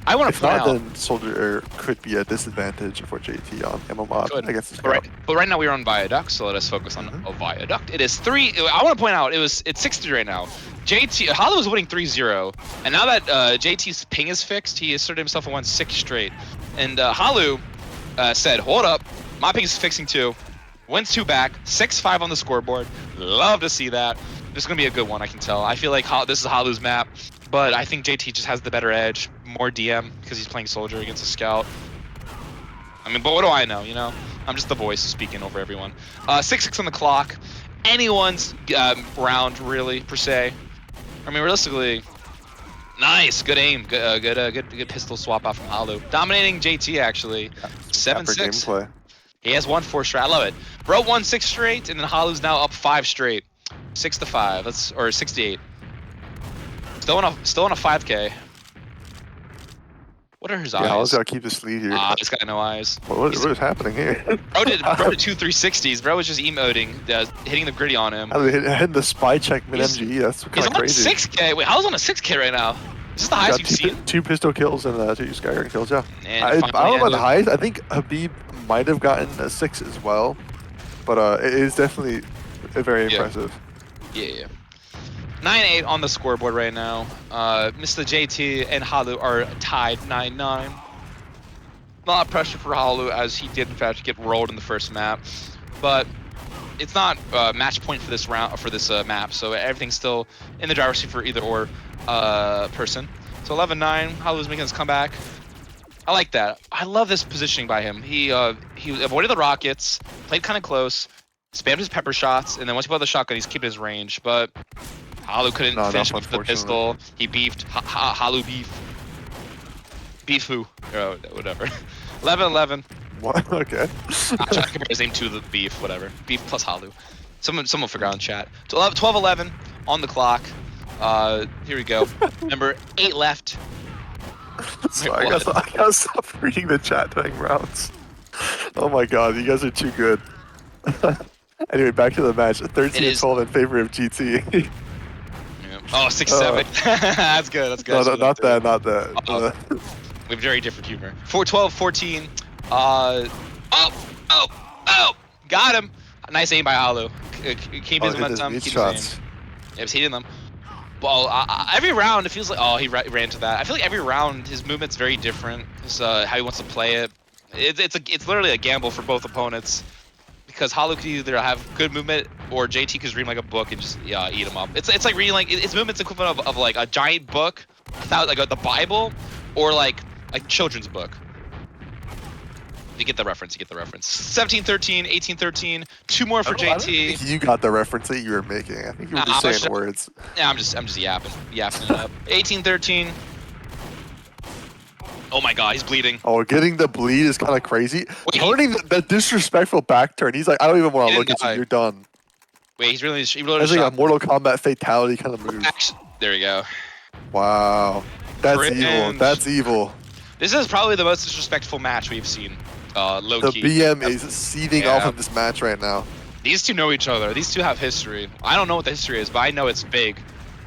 I want to If point not, out, then Soldier could be a disadvantage for JT on ammo mod against the scout. but right now we are on Viaduct, so let us focus on a Viaduct. It is 3. I want to point out it's 6-3 right now. Halu was winning 3-0, and now that JT's ping is fixed, he asserted himself and won 6 straight. And Halu said, "Hold up, my ping is fixing too." Wins 2 back, 6-5 on the scoreboard. Love to see that. This is going to be a good one, I can tell. I feel like this is Halu's map, but I think JT just has the better edge. More DM, because he's playing Soldier against a Scout. I mean, but what do I know, you know? I'm just the voice speaking over everyone. 6-6 on the clock. Anyone's round, really, per se. I mean, realistically, nice. Good aim. Good pistol swap out from Halu. Dominating JT, actually. 7-6. He has won 4 straight. I love it. Bro won 6 straight, and then Halu's now up 5 straight. 6-5. Or 6-8. Still on a 5K. What are his eyes? Yeah, Halu's gotta keep this lead here. He's got no eyes. What is happening here? Bro did 2 360s. Bro was just emoting, hitting the gritty on him. Hitting the spy check mid MG. That's kind of crazy. He's on 6K. Wait, Halu's on a 6K right now. Is this the highest you've seen? 2 pistol kills and 2 Skyrim kills, yeah. And I don't know about the highest. I think Habib might have gotten a 6 as well, but it is definitely very impressive. Yeah. 9-8 on the scoreboard right now. Mr. JT and Halu are tied 9-9. A lot of pressure for Halu, as he did in fact get rolled in the first map, but it's not match point for this round for this map, so everything's still in the driver's seat for either or person. So 11-9. Halu's making his comeback. I like that. I love this positioning by him. He avoided the rockets, played kind of close, spammed his pepper shots, and then once he put the shotgun, he's keeping his range. But Halu couldn't Not finish enough, with the unfortunately. pistol. He beefed. Halu beef. Beef who? Oh, whatever. 11-11. What? Okay. I compare his name to the beef, whatever. Beef plus Halu. Someone will figure out in chat. 12-11 on the clock. Here we go. Number 8 left. Sorry, I gotta stop reading the chat during rounds. Oh my god, you guys are too good. Anyway, back to the match. 13-12 in favor of GT. Yeah. Oh, 6-7. That's good. That's good. No, not that, not that. Uh-oh. We have very different humor. 4-12-14. Oh! Got him. Nice aim by Halu. Keep his momentum. His Keep shots. his aim. Yeah, he's hitting them. Well, every round it feels like he ran to that. I feel like every round his movement's very different. His, how he wants to play it. It's literally a gamble for both opponents because Halu could either have good movement or JT could read like a book and just eat him up. It's like reading like his movement's equivalent of like a giant book without like the Bible or like a children's book. You get the reference. 17-13, 18-13. 2 more for I don't JT. think you got the reference that you were making. I think you were just saying words. Yeah, I'm just yapping it up. 18-13. Oh my god, he's bleeding. Oh, getting the bleed is kind of crazy. Wait, Turning the disrespectful back turn. He's like, I don't even want He to look didn't at you. die. You're done. Wait, he reloaded That's his like shot. a Mortal Kombat fatality kind of move. There we go. Wow. That's Cringe. evil. That's evil. This is probably the most disrespectful match we've seen. Low The key. BM is seething Yeah. off of this match right now. These two know each other. These two have history. I don't know what the history is, but I know it's big.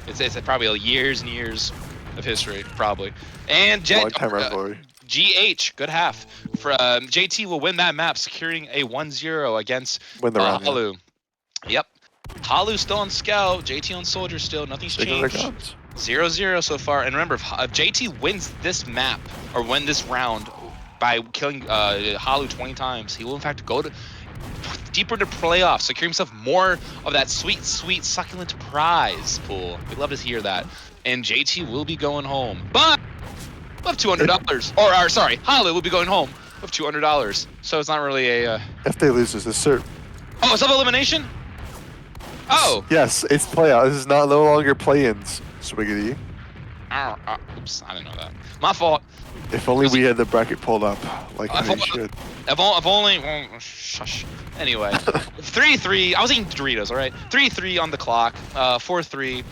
It's probably years and years of history, probably. And Long time rivalry. GH, good half. For JT will win that map, securing a 1-0 against Win the round. Yeah. Halu. Yep. Halu still on scout. JT on soldier still. Nothing's Sticking to their changed. guns. 0-0 so far. And remember, if JT wins this map or win this round by killing Halu 20 times, he will in fact go to deeper into playoffs, secure himself more of that sweet, sweet, succulent prize pool. We'd love to hear that. And JT will be going home, but we'll have $200. Or sorry, Halu will be going home with $200. So it's not really a. If they lose this, cert. Oh, it's elimination. Oh. Yes, it's playout. This is not no longer play-ins. Swiggity. Oops, I didn't know that. My fault. If only we had the bracket pulled up like I how we thought- should. I've only. Well, shush. Anyway, 3-3. I was eating Doritos. All right, 3-3 on the clock. 4-3.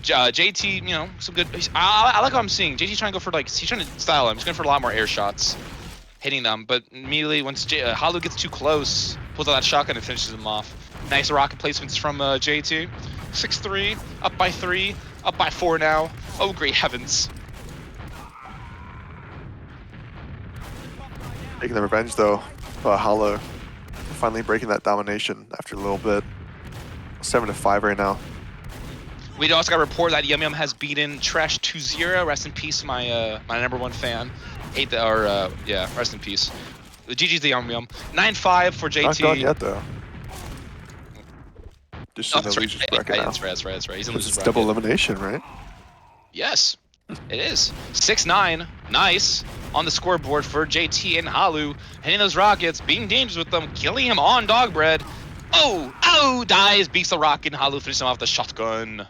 JT, you know, some good. I like what I'm seeing. JT trying to go for like he's trying to style him. He's going for a lot more air shots, hitting them. But immediately once Halu gets too close, pulls out that shotgun and finishes him off. Nice rocket placements from JT. 6-3, up by 3, up by 4 now. Oh great heavens! Taking the revenge though. Halu finally breaking that domination after a little bit. 7-5 right now. We also got a report that Yum Yum has beaten Trash 2-0. Rest in peace, my my #1 fan. Hate that, or yeah, rest in peace. The GG's the Yum Yum. 9-5 for JT. Not gone yet though. Just in the losers bracket now. That's right. He's in It's losers bracket. double elimination, right? Yes, it is. 6-9. Nice on the scoreboard for JT and Halu. Hitting those rockets, being dangerous with them, killing him on dog bread. Oh, dies, beats the rocket, and Halu finishes him off with the shotgun.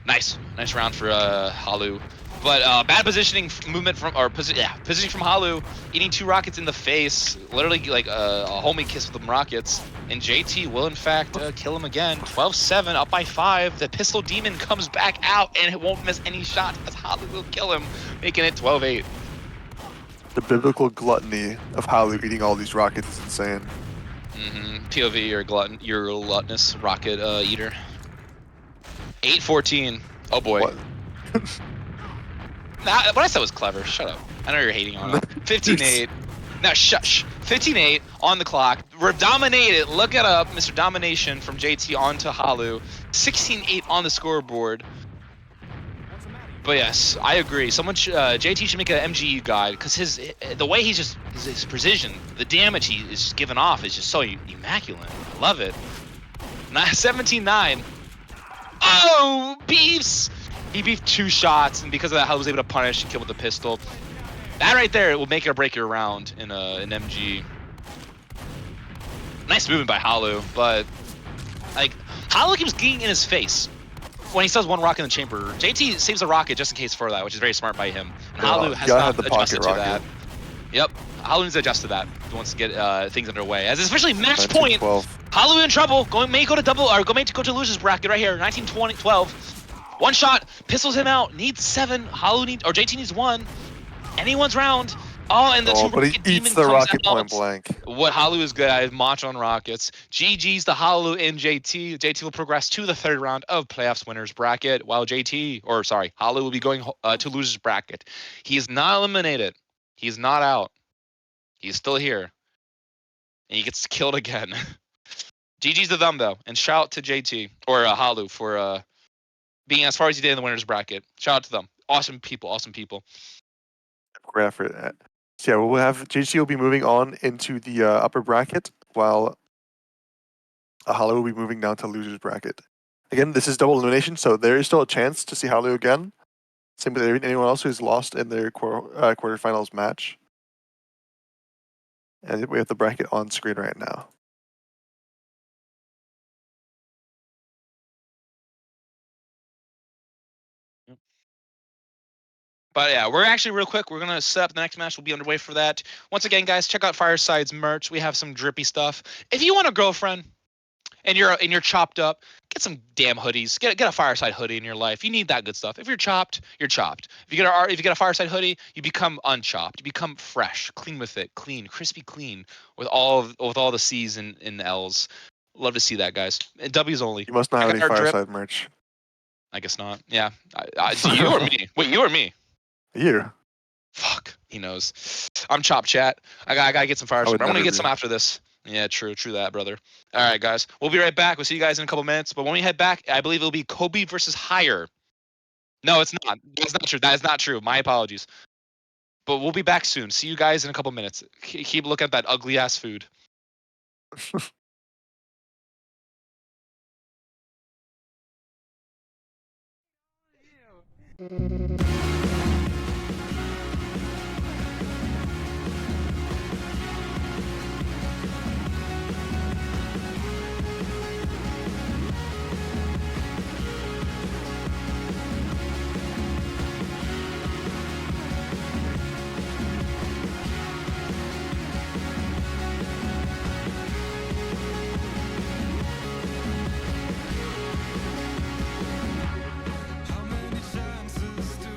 Nice round for Halu. But bad positioning movement from positioning from Halu, eating 2 rockets in the face, literally like a homie kiss with them rockets. And JT will in fact kill him again. 12-7, up by 5. The pistol demon comes back out and it won't miss any shots as Halu will kill him, making it 12-8. The biblical gluttony of Halu eating all these rockets is insane. POV, you're a gluttonous rocket eater. 8-14. Oh boy. What? Nah, what I said was clever. Shut up. I know you're hating on it. 15-8. Now shush. 15-8 on the clock. We're dominated. Look it up, Mr. Domination from JT onto Halu. 16-8 on the scoreboard. But yes, I agree. JT should make an MGU guide because the way his precision, the damage he is just giving off is just so immaculate. I love it. 17-9. Oh, beefs! He beefed 2 shots, and because of that, Halu was able to punish and kill with the pistol. That right there will make it or break your round in an MG. Nice movement by Halu, but like Halu keeps getting in his face when he says 1 rocket in the chamber. JT saves a rocket just in case for that, which is very smart by him. And Halu has gotta not have the adjusted pocket to that. rocket. Yep, Halu needs to adjust to that. He wants to get things underway. As especially match 19, point, 12. Halu in trouble. May go to double or go to losers bracket right here. 19, 20, 12. 1 shot, pistols him out. Needs 7. Halu needs, or JT needs 1. Anyone's round. Oh, and the 2 But he rocket eats demon the comes rocket out. point blank. What Halu is good at is launch on rockets. GG's to Halu and JT. JT will progress to the 3rd round of playoffs winners bracket, while Halu will be going to losers bracket. He is not eliminated. He's not out. He's still here. And he gets killed again. GG's to them though, and shout out to JT or Halu for being as far as he did in the winners bracket. Shout out to them. Awesome people. Awesome people. Great effort. So yeah, we'll have JC will be moving on into the upper bracket, while Halu will be moving down to losers bracket. Again, this is double elimination, so there is still a chance to see Halu again. Same with anyone else who's lost in their quarterfinals match. And we have the bracket on screen right now. But yeah, we're actually real quick. We're gonna set up the next match. We'll be underway for that. Once again, guys, check out Fireside's merch. We have some drippy stuff. If you want a girlfriend and you're chopped up, get some damn hoodies. Get a Fireside hoodie in your life. You need that good stuff. If you're chopped, you're chopped. If you get a Fireside hoodie, you become unchopped. You become fresh, clean with it, clean, crispy clean with all the C's and the L's. Love to see that, guys. And W's only. You must not have Check any out our drip. Fireside merch. I guess not. Yeah. Do you or me? Wait, you or me? You. Fuck, he knows. I'm chop chat. I gotta get some fire. I'm would gonna never get be. some after this. Yeah, true that, brother. All right, guys. We'll be right back. We'll see you guys in a couple minutes. But when we head back, I believe it'll be Kobe versus Higher. No, it's not. That's not true. That is not true. My apologies. But we'll be back soon. See you guys in a couple minutes. Keep looking at that ugly ass food. How many chances do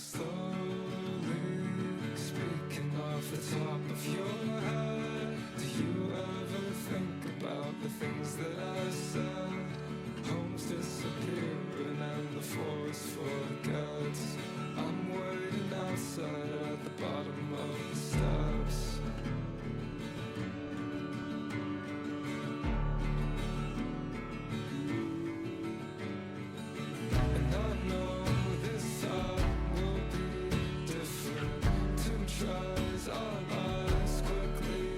slowly speaking off the top of your head. Do you ever think about the things that I said? Homes disappearing and the force forgets. I'm waiting outside at the bottom of the steps. And I know this time will be different. Two tries our lives quickly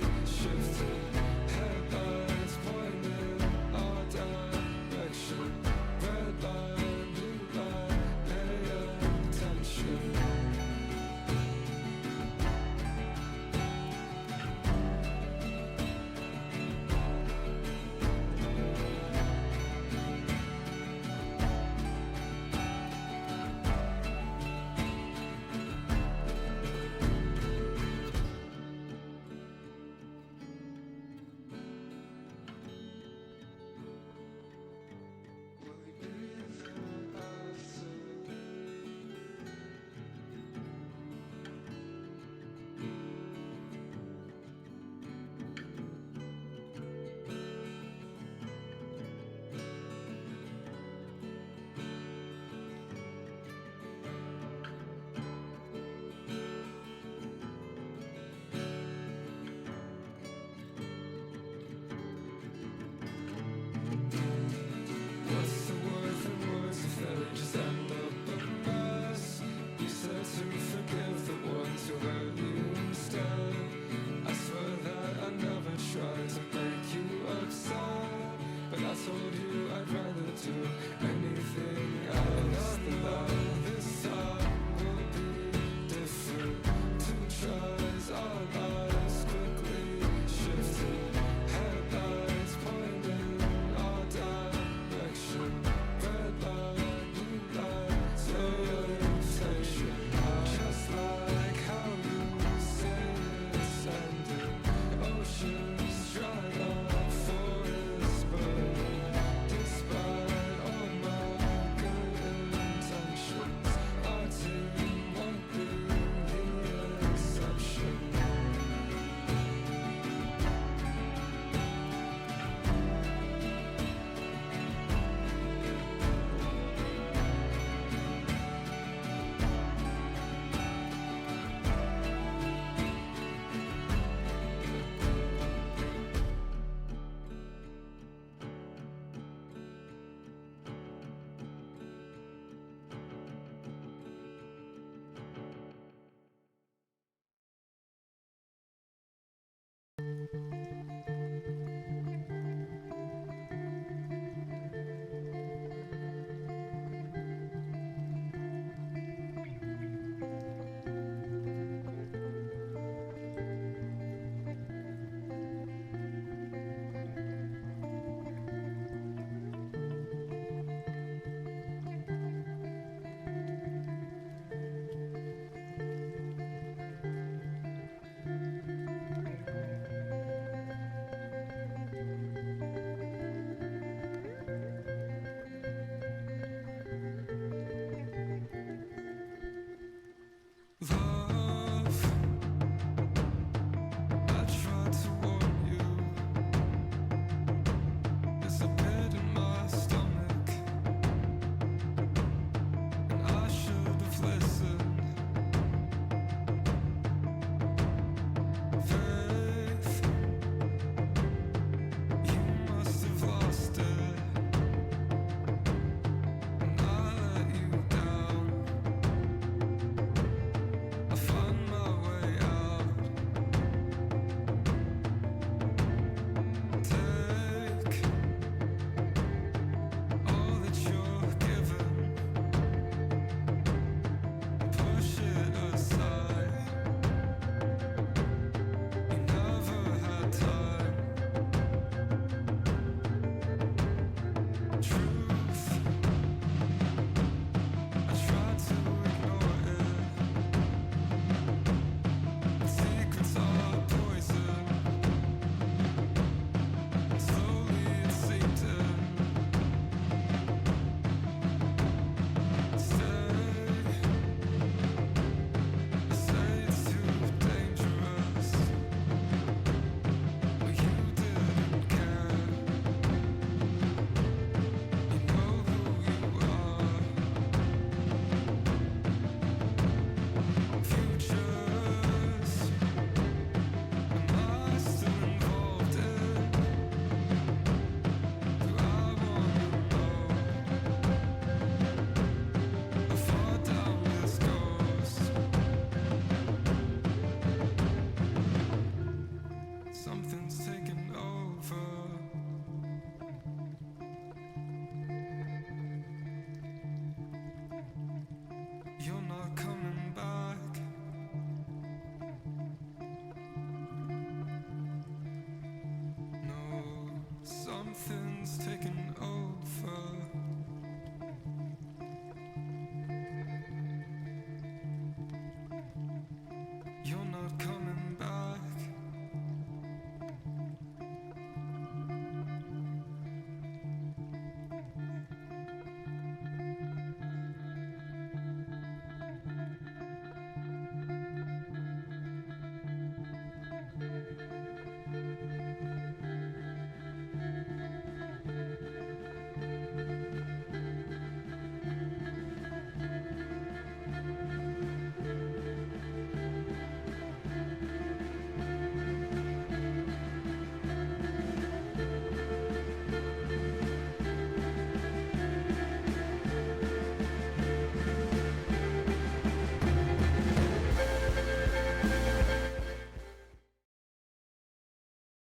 taking over. You're not coming back. No, something's taking over. You're not coming back.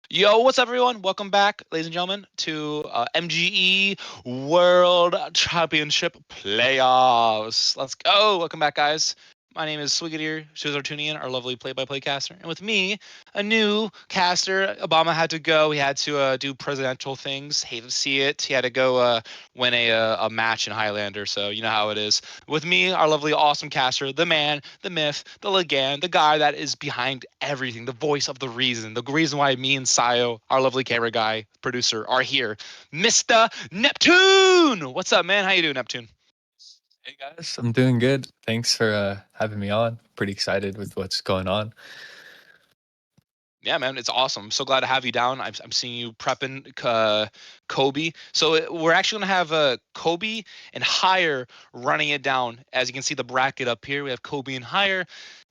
Yo, what's up, everyone? Welcome back, ladies and gentlemen, to MGE World Championship Playoffs. Let's go. Welcome back, guys. My name is Swigadier. Shows are tuning in, our lovely play-by-play caster. And with me, a new caster. Obama had to go. He had to do presidential things. Hate to see it. He had to go win a match in Highlander, so you know how it is. With me, our lovely, awesome caster, the man, the myth, the legend, the guy that is behind everything, the voice of the reason why me and Sayo, our lovely camera guy, producer, are here, Mr. Neptune. What's up, man? How you doing, Neptune? Hey guys, I'm doing good. Thanks for having me on. Pretty excited with what's going on. Yeah, man, it's awesome. I'm so glad to have you down. I'm seeing you prepping Kobe. So we're actually going to have Kobe and Higher running it down. As you can see the bracket up here, we have Kobe and Higher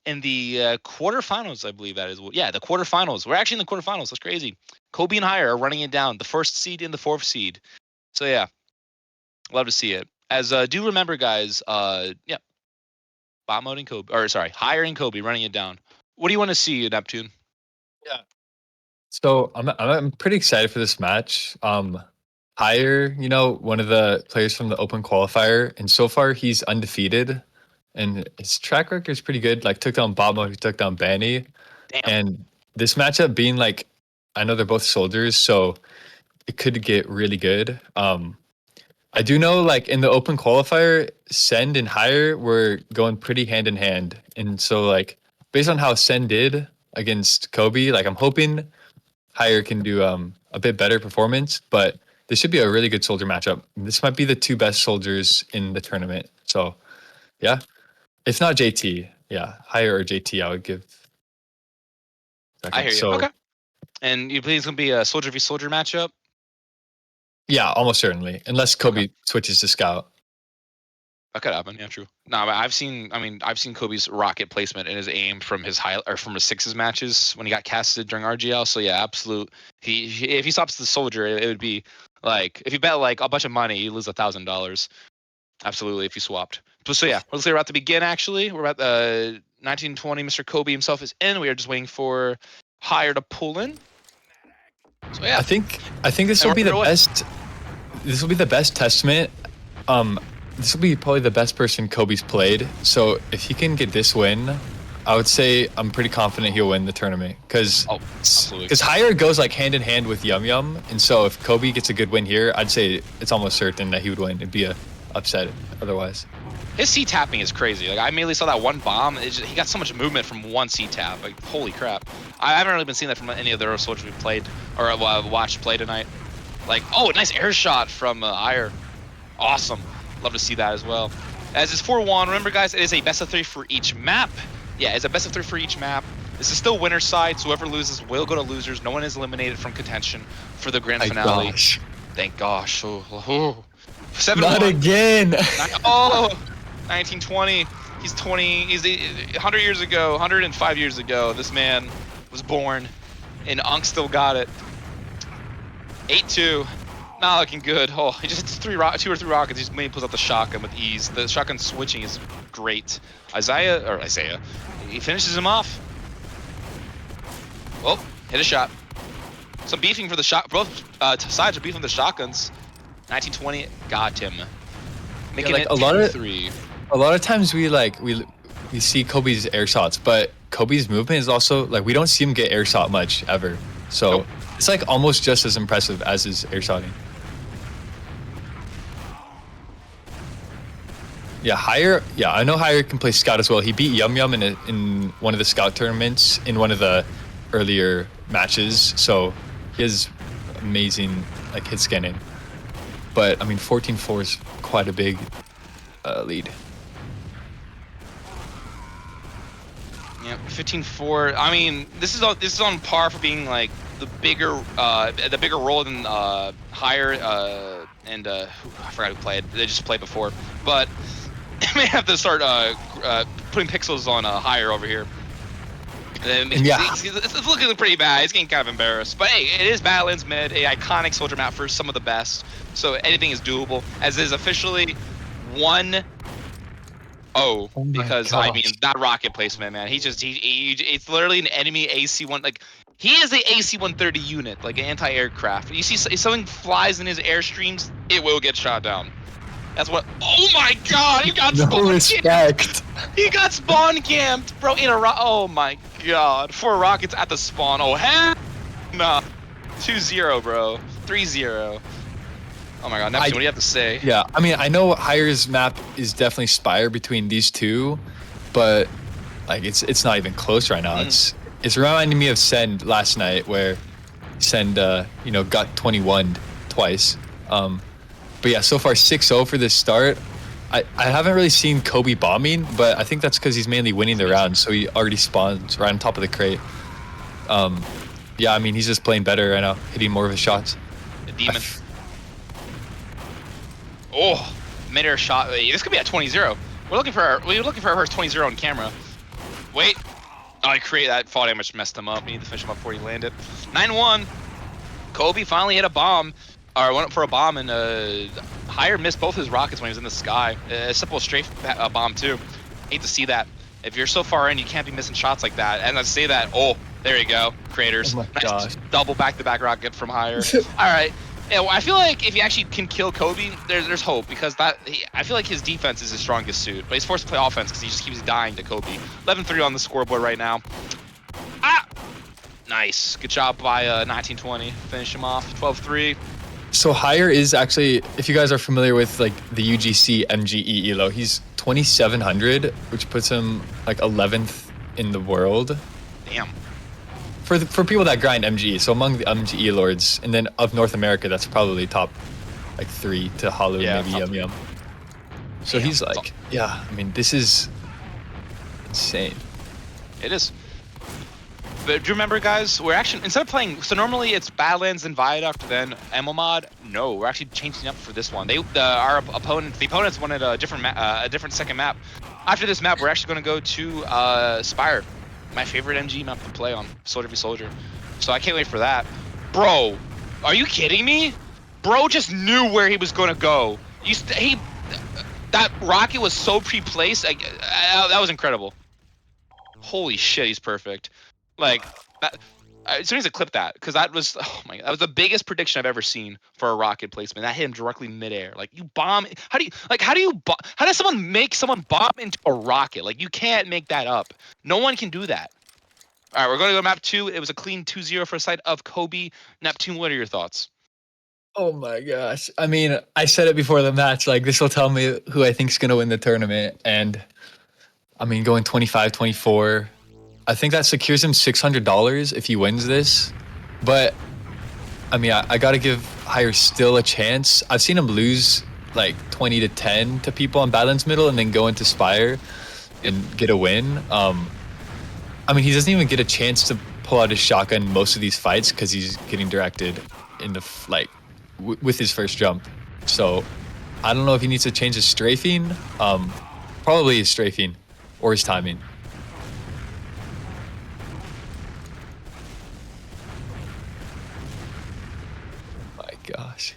in the quarterfinals, I believe that is. Yeah, the quarterfinals. We're actually in the quarterfinals. That's crazy. Kobe and Higher are running it down. The first seed and the fourth seed. So yeah, love to see it. As do remember, guys, yeah, Bomo and Kobe, or sorry, Higher and Kobe running it down. What do you want to see, Neptune? Yeah. So I'm pretty excited for this match. Higher, one of the players from the Open qualifier, and so far he's undefeated, and his track record is pretty good. Like took down Bomo, he took down Banny, Damn. and this matchup being like, I know they're both soldiers, so it could get really good. I do know, like in the Open qualifier, Send and Higher were going pretty hand in hand, and so like based on how Send did against Kobe, like I'm hoping Higher can do a bit better performance. But this should be a really good soldier matchup. This might be the two best soldiers in the tournament. So yeah, if not JT, yeah, Higher or JT, I would give. I hear you. So, Okay. And you believe it's gonna be a soldier v soldier matchup? yeah, almost certainly, unless Kobe switches to Scout. That could happen. Yeah, true. No, but I've seen Kobe's rocket placement and his aim from his from his sixes matches when he got casted during RGL. So yeah, absolute. If he stops the soldier, it would be like if you bet like a bunch of money, you lose $1,000. Absolutely, if you swapped. So yeah, we're about to begin. Actually, we're at the 1920. Mr. Kobe himself is in. We are just waiting for Higher to pull in. So yeah, I think this will be the best. This will be the best testament. This will be probably the best person Kobe's played. So if he can get this win, I would say I'm pretty confident he'll win the tournament. Because Higher goes like hand in hand with Yum Yum, and so if Kobe gets a good win here, I'd say it's almost certain that he would win. It'd be a upset otherwise. His C tapping is crazy. Like I immediately saw that one bomb. He got so much movement from one C tap. Like holy crap! I haven't really been seeing that from any of the other soldiers we played or watched play tonight. Like oh, nice air shot from Higher. Awesome. Love to see that as well. As is 4-1. Remember, guys, it is a best of 3 for each map. Yeah, it's a best of 3 for each map. This is still winner's side, so whoever loses will go to losers. No one is eliminated from contention for the grand finale. Gosh. Thank gosh. 7-1. Not again. 1920. He's 20. He's 100 years ago, 105 years ago. This man was born, and Unk still got it. 8-2. Not looking good. Oh, he just hits 2 or 3 rockets. He just maybe pulls out the shotgun with ease. The shotgun switching is great. Isaiah, he finishes him off. Oh, hit a shot. Some beefing for the shot. Both sides are beefing the shotguns. 1920 got him. Making like it a lot of 3. a lot of times we see Kobe's air shots, but Kobe's movement is also like we don't see him get air shot much ever. So Nope. it's like almost just as impressive as his air shotting. Yeah, Hire. Yeah, I know Hire can play scout as well. He beat Yum Yum in one of the scout tournaments in one of the earlier matches. So he has amazing like hit scanning. But I mean, 14-4 is quite a big lead. Yeah, 15-4. I mean, this is on par for being like the bigger role than Hire and I forgot who played. They just played before, but I may have to start putting pixels on Hire over here. Yeah. It's looking pretty bad. He's getting kind of embarrassed. But hey, it is Badlands Mid, a iconic soldier map for some of the best. So anything is doable. As is officially 1-0. Oh my Because I mean gosh. that rocket placement, man. It's literally an enemy AC-1. Like he is a AC-130 unit, like an anti-aircraft. You see, if something flies in his airstreams, it will get shot down. That's what. Oh my God! He got No spawn respect. He got spawn camped, bro. In a oh my God! 4 rockets at the spawn. Oh hell no. 2-0, bro. 3-0. Oh my God, Neptune, what do you have to say? Yeah, I mean, I know Hire's map is definitely Spire between these two, but like it's not even close right now. It's reminding me of Send last night where Send got 21 twice. But yeah, so far 6-0 for this start. I haven't really seen Kobe bombing, but I think that's because he's mainly winning the round, so he already spawns right on top of the crate. Yeah, I mean, he's just playing better right now, hitting more of his shots. The demon. Oh, mid-air shot. This could be at 20-0. We're looking for our first 20-0 on camera. Wait. Oh, I create that fall damage messed him up. We need to finish him up before he landed. 9-1. Kobe finally hit a bomb, or went up for a bomb, and Hire missed both his rockets when he was in the sky. A simple strafe bomb too. Hate to see that. If you're so far in, you can't be missing shots like that. And I say that. Oh, there you go, creators. Oh my Nice gosh. double back-to-back rocket from Hire. All right. Yeah, well, I feel like if you actually can kill Kobe, there's hope because I feel like his defense is his strongest suit, but he's forced to play offense because he just keeps dying to Kobe. 11-3 on the scoreboard right now. Ah, nice, good job by 1920. Finish him off. 12-3. So Hire is actually, if you guys are familiar with like the UGC MGE elo, he's 2,700, which puts him like 11th in the world. Damn. For people that grind MGE, so among the MGE lords, and then of North America, that's probably top like 3 to Hollow, maybe top Yum 3. Yum. So Damn, he's like, yeah, I mean, this is insane. It is. But do you remember, guys? We're actually, instead of playing, so normally it's Badlands and Viaduct, then MMOD. No, we're actually changing up for this one. The opponents wanted a different second map. After this map, we're actually going to go to Spire, my favorite MG map to play on, Soldier v Soldier. So I can't wait for that. Bro, are you kidding me? Bro just knew where he was going to go. That rocket was so pre-placed. That was incredible. Holy shit, he's perfect. Like, that, as soon as I clip that, because that was, oh my God, that was the biggest prediction I've ever seen for a rocket placement. That hit him directly midair. Like, you bomb, how does someone make someone bomb into a rocket? Like, you can't make that up. No one can do that. All right, we're going to go to map 2. It was a clean 2-0 for a side of Kobe. Neptune, what are your thoughts? Oh my gosh. I mean, I said it before the match, like this will tell me who I think is going to win the tournament. And I mean, going 25-24, I think that secures him $600 if he wins this. But I mean, I got to give Hire still a chance. I've seen him lose like 20-10 to people on Badlands Middle and then go into Spire and get a win. I mean, he doesn't even get a chance to pull out his shotgun most of these fights because he's getting directed in the with his first jump. So I don't know if he needs to change his strafing. Probably his strafing or his timing. My gosh.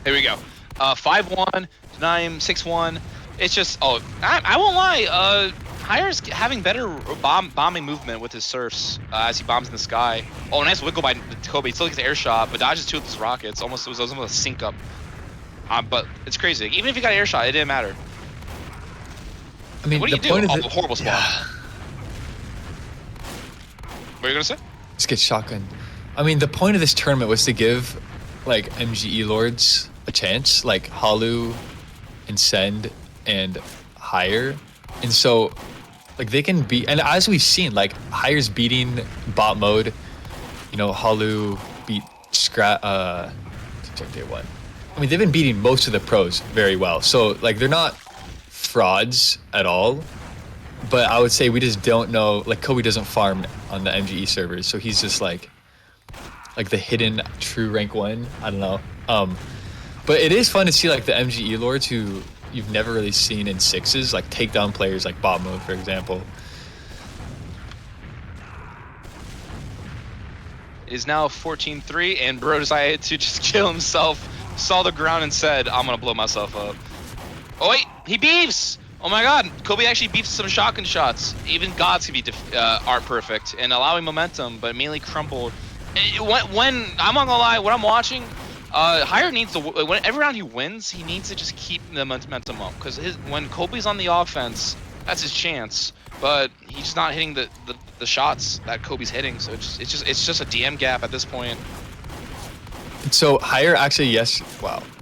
Here we go. 5-1, 9, 6-1. It's just, I won't lie. Hire's having better bombing movement with his surfs as he bombs in the sky. Oh, nice wiggle by Kobe. He still gets the air shot, but dodges 2 of his rockets. It was almost a sync up. But it's crazy. Even if he got an air shot, it didn't matter. I mean, What do the you do? point Oh, of the horrible spawn. yeah, What are you gonna say? just get shotgun. I mean, the point of this tournament was to give like MGE lords a chance, like Halu and Send and Hire, and so like they can beat. And as we've seen, like Hire's beating bot mode. You know, Halu beat check day one. I mean, they've been beating most of the pros very well. So like they're not frauds at all. But I would say we just don't know. Like Kobe doesn't farm on the MGE servers, so he's just like the hidden true rank 1. I don't know. But it is fun to see like the MGE lords who you've never really seen in sixes, like take down players like bot mode, for example. It is now 14-3, and Bro decided to just kill himself. Saw the ground and said, "I'm gonna blow myself up." Oh wait, he beefs! Oh my God, Kobe actually beefs some shotgun shots. Even gods can be aren't perfect and allowing momentum, but mainly crumbled. When I'm not gonna lie, when I'm watching, Hire needs to when every round he wins, he needs to just keep the momentum up because when Kobe's on the offense, that's his chance. But he's just not hitting the shots that Kobe's hitting, so it's just a DM gap at this point. So Hire actually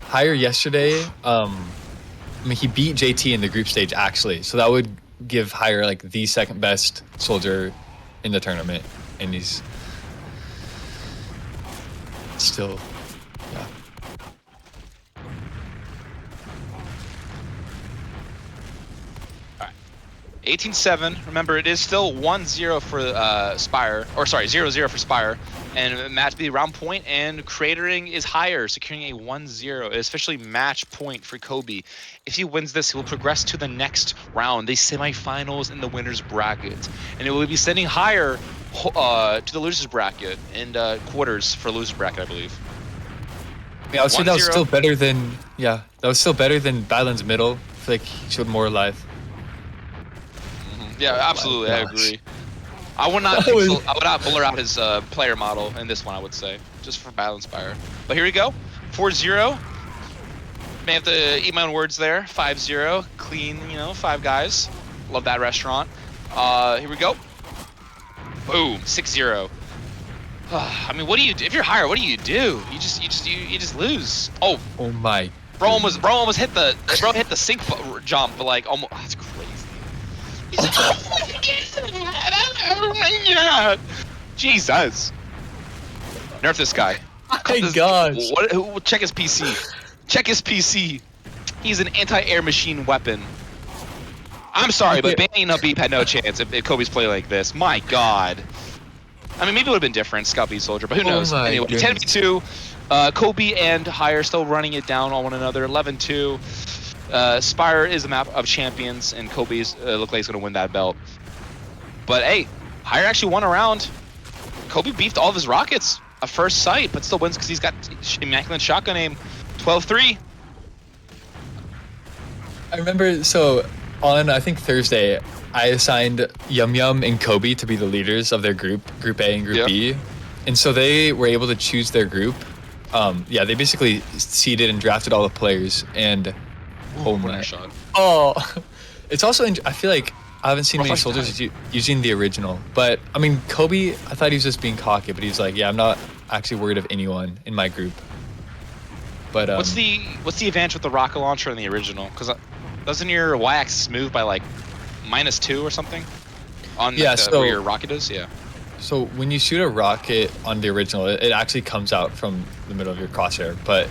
Hire yesterday. I mean, he beat JT in the group stage actually, so that would give Hire like the second best soldier in the tournament, and he's still, yeah. 18-7. Remember, it is still 1-0 for Spire, or sorry, 0-0 for Spire. And match the round point, and Cratering is higher, securing a 1-0. It's officially match point for Kobe. If he wins this, he will progress to the next round, the semifinals in the winner's bracket. And it will be sending higher to the loser's bracket and quarters for loser's bracket, I believe. Yeah, I would say that was 1-0. still better than Badlands Middle. I feel like he showed more life. Yeah, absolutely, I gosh. agree. I would not That was- I would not blur out his player model in this one, I would say, just for Battle Inspire. But here we go, 4-0. May have to eat my own words there. 5-0, clean, 5 guys. Love that restaurant. Here we go. Boom, 6-0. I mean, what do you do if you're higher? What do? You just lose. Oh, Oh my. bro almost hit the sink jump, but like almost. That's crazy. Oh my God. Jesus. Nerf this guy. My gosh. Check his PC. Check his PC. He's an anti-air machine weapon. I'm sorry, but banning Habib had no chance if Kobe's playing like this. My God. I mean, maybe it would have been different, Scout B Soldier, but who knows? my Anyway, goodness. 10v2. Kobe and Hire still running it down on one another. 11-2. Spire is a map of champions, and Kobe's look like he's going to win that belt. But hey, Hire actually won a round. Kobe beefed all of his rockets at first sight, but still wins because he's got immaculate shotgun aim. 12-3. I remember, so on I think Thursday, I assigned Yum Yum and Kobe to be the leaders of their Group A and Group B, and so they were able to choose their group. They basically seeded and drafted all the players, and oh my, Shot. it's also I feel like I haven't seen many Rough soldiers using the original, but I mean Kobe, I thought he was just being cocky, but he's like, yeah, I'm not actually worried of anyone in my group. But What's the advantage with the rocket launcher in the original? Because doesn't your y-axis move by like -2 or something on where your rocket is? Yeah. So when you shoot a rocket on the original, it actually comes out from the middle of your crosshair, but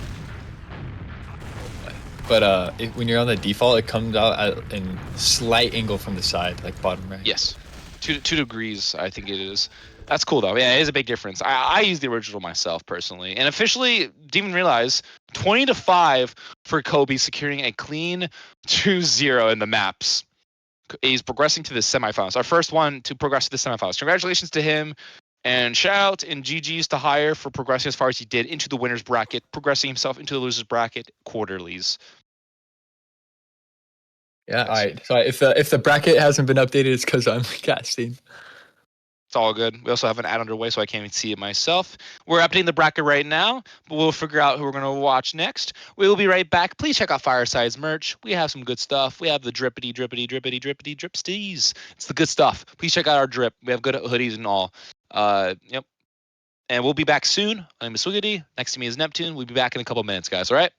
when you're on the default, it comes out at a slight angle from the side, like bottom right. Yes. 2 degrees, I think it is. That's cool though. Yeah, it is a big difference. I use the original myself personally, and officially didn't even realize 20-5 for Kobe, securing a clean 2-0 in the maps. He's progressing to the semifinals. Our first one to progress to the semifinals. Congratulations to him, and shout out and GG's to Hire for progressing as far as he did into the winner's bracket, progressing himself into the loser's bracket quarterlies. Yeah. All right. So if the bracket hasn't been updated, it's because I'm casting. It's all good. We also have an ad underway, so I can't even see it myself. We're updating the bracket right now, but we'll figure out who we're going to watch next. We will be right back. Please check out Fireside's merch. We have some good stuff. We have the drippity, drippity, drippity, drippity, dripsties. It's the good stuff. Please check out our drip. We have good hoodies and all. Yep. And we'll be back soon. My name is Swiggity. Next to me is Neptune. We'll be back in a couple minutes, guys. All right?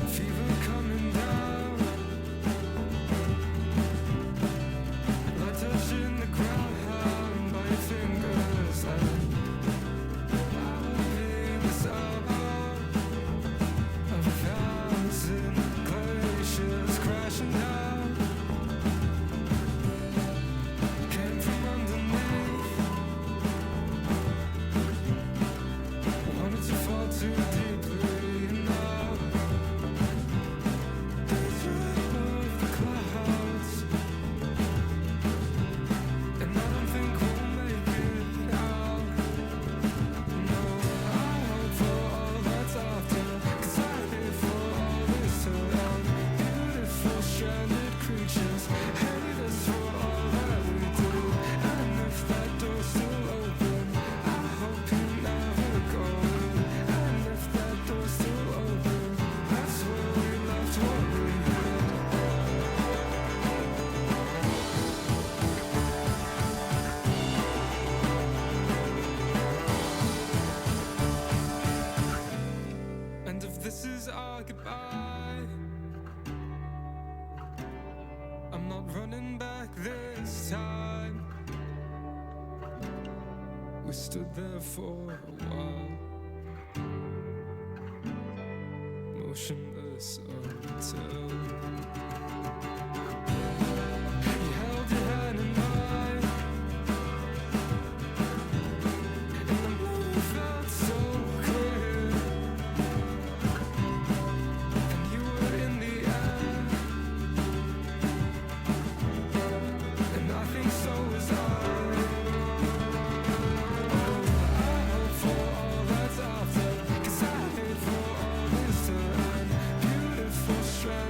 Fever coming down, blood touching the ground by your fingers. I'll be the suburb of 1,000 glaciers crashing down. Came from underneath, wanted to fall too deeply now. Of the clouds, and I don't think we'll make it out. No, I hope for all that's after, 'cause I live for all this around. Beautiful stranded creatures hate us for all that we do. And if that door's still open, I hope you never go in. And if that door's still open, that's where we left what we had. And if this is our goodbye, I'm not running back this time. We stood there for a while, motionless until you held your hand in mine, and the moon felt so clear. And you were in the air, and I think so was I. Oh, I hope for all that's after, 'cause I hate for all this to end. Beautiful strand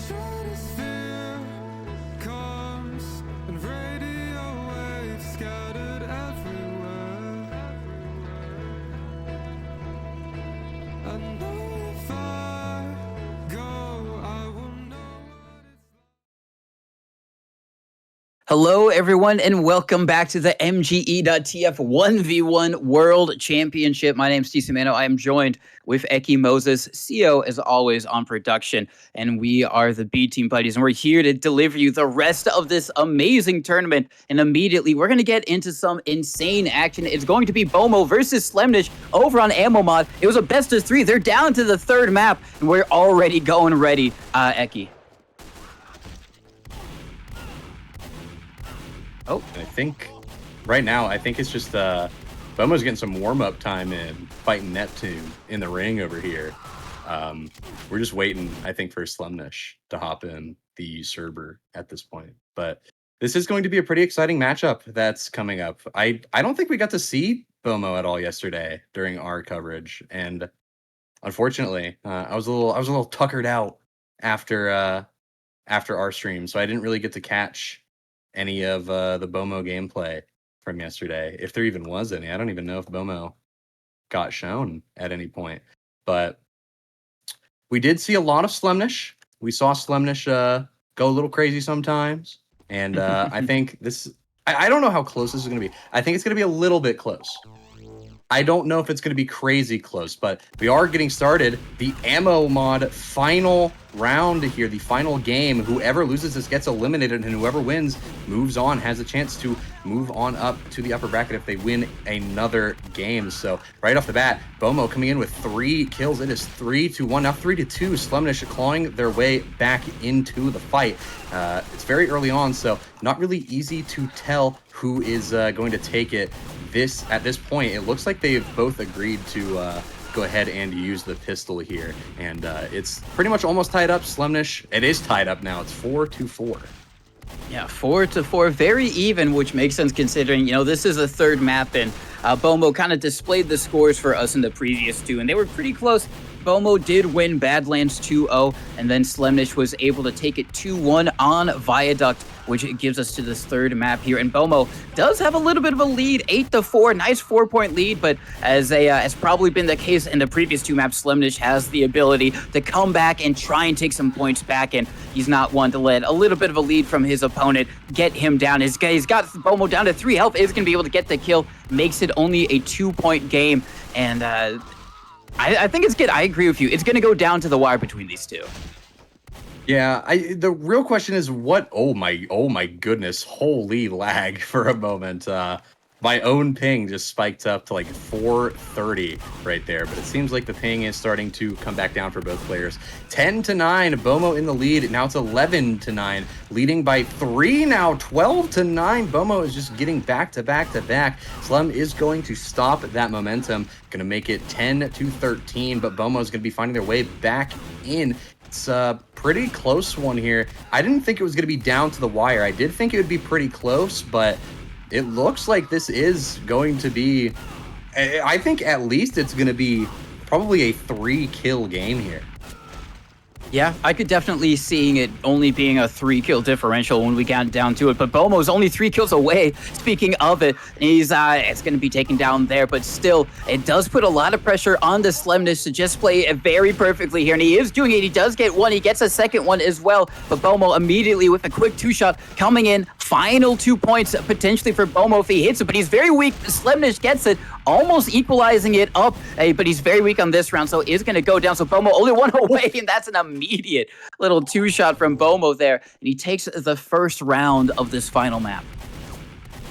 stratosphere comes and radio waves scattered everywhere. I know if I go, I will know what it's like. Hello, everyone, and welcome back to the MGE.TF 1v1 World Championship. My name's Steve Samano. I am joined with Eki Moses, CEO, as always, on production, and we are the B Team Buddies, and we're here to deliver you the rest of this amazing tournament. And immediately, we're going to get into some insane action. It's going to be Bomo versus Slenish over on Ammo Mod. It was a best of 3. They're down to the 3rd map, and we're already going ready. Eki. Oh, I think right now, it's just Bomo's getting some warm-up time in fighting Neptune in the ring over here. We're just waiting, I think, for Slenish to hop in the server at this point. But this is going to be a pretty exciting matchup that's coming up. I don't think we got to see Bomo at all yesterday during our coverage, and unfortunately, I was a little tuckered out after our stream, so I didn't really get to catch any of the Bomo gameplay from yesterday, if there even was any. I don't even know if Bomo got shown at any point, but we did see a lot of Slenish. We saw Slenish go a little crazy sometimes, and I think this. I don't know how close this is going to be. I think it's going to be a little bit close. I don't know if it's going to be crazy close, but we are getting started. The Ammo Mod final round here, the final game. Whoever loses this gets eliminated, and whoever wins moves on, has a chance to move on up to the upper bracket if they win another game. So right off the bat, Bomo coming in with 3 kills. It is 3-1, now 3-2. Slenish clawing their way back into the fight. It's very early on, so not really easy to tell who is going to take it. At this point, it looks like they've both agreed to go ahead and use the pistol here, and it's pretty much almost tied up. Slenish, it is tied up now. It's 4-4. Yeah, 4-4, very even, which makes sense considering, this is the 3rd map, and Bomo kind of displayed the scores for us in the previous 2, and they were pretty close. Bomo did win Badlands 2-0, and then Slenish was able to take it 2-1 on Viaduct, which gives us to this 3rd map here. And Bomo does have a little bit of a lead, 8-4, nice 4-point lead, but as has probably been the case in the previous 2 maps, Slenish has the ability to come back and try and take some points back, and he's not one to let a little bit of a lead from his opponent get him down. He's got Bomo down to 3 health, is going to be able to get the kill, makes it only a 2-point game, and I think it's good. I agree with you. It's going to go down to the wire between these 2. Yeah, the real question is what? Oh my goodness! Holy lag for a moment. My own ping just spiked up to like 430 right there, but it seems like the ping is starting to come back down for both players. 10-9, Bomo in the lead. Now it's 11-9, leading by 3 now, 12-9. Bomo is just getting back to back to back. Slem is going to stop that momentum, going to make it 10-13, but Bomo is going to be finding their way back in. It's a pretty close one here. I didn't think it was going to be down to the wire. I did think it would be pretty close, but it looks like this is going to be, I think at least it's going to be probably a 3-kill game here. Yeah, I could definitely seeing it only being a 3-kill differential when we got down to it, but Bomo's only 3 kills away. Speaking of it, he's it's going to be taken down there, but still, it does put a lot of pressure on the Slenish to just play it very perfectly here, and he is doing it. He does get one. He gets a second one as well, but Bomo immediately with a quick 2-shot coming in. Final 2 points potentially for Bomo if he hits it, but he's very weak. Slenish gets it, almost equalizing it up, but he's very weak on this round, so it's going to go down. So Bomo only 1 away, and that's an immediate little 2-shot from Bomo there, and he takes the first round of this final map.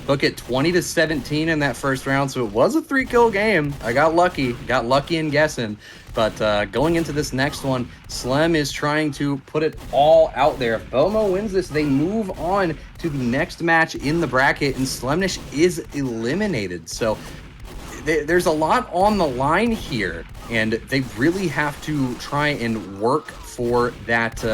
Look at 20-17 in that first round, so it was a 3-kill game. I got lucky in guessing. But going into this next one, Slem is trying to put it all out there. If Bomo wins this, they move on to the next match in the bracket, and Slenish is eliminated. So there's a lot on the line here, and they really have to try and work for that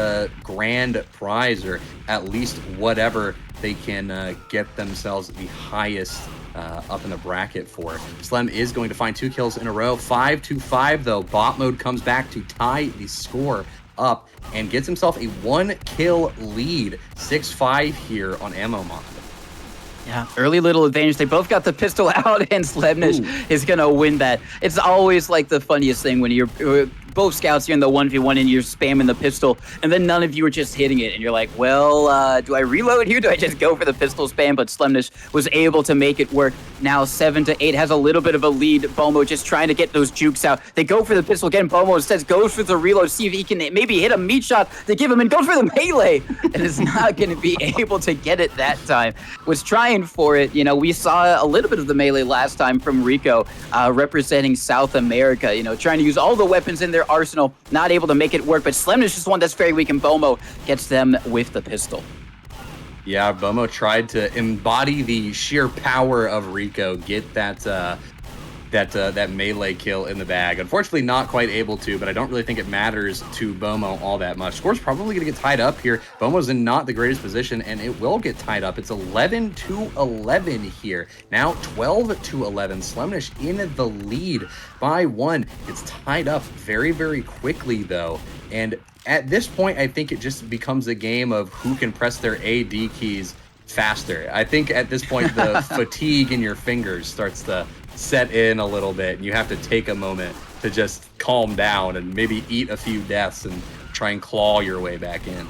grand prize, or at least whatever they can get themselves the highest up in the bracket for. Slem is going to find 2 kills in a row. 5-5 though. Bot mode comes back to tie the score up and gets himself a 1-kill lead. 6-5 here on Ammo Mod. Yeah, early little advantage. They both got the pistol out, and Slenish is going to win that. It's always like the funniest thing when you're both scouts, you're in the 1v1 and you're spamming the pistol, and then none of you are just hitting it, and you're like, well, do I reload here? Do I just go for the pistol spam? But Slenish was able to make it work. Now 7-8, has a little bit of a lead. Bomo just trying to get those jukes out. They go for the pistol again. Bomo says goes for the reload, see if he can maybe hit a meat shot to give him, and goes for the melee, and is not going to be able to get it that time. Was trying for it. You know, we saw a little bit of the melee last time from Rico, representing South America, you know, trying to use all the weapons in their arsenal, not able to make it work, but Slenish is one that's very weak, and Bomo gets them with the pistol. Yeah, Bomo tried to embody the sheer power of Rico, get that melee kill in the bag. Unfortunately, not quite able to, but I don't really think it matters to Bomo all that much. Score's probably going to get tied up here. Bomo's in not the greatest position, and it will get tied up. It's 11-11 here. Now 12-11. Slenish in the lead by 1. It's tied up very, very quickly, though. And at this point, I think it just becomes a game of who can press their AD keys faster. I think at this point, the fatigue in your fingers starts to set in a little bit, and you have to take a moment to just calm down and maybe eat a few deaths and try and claw your way back in.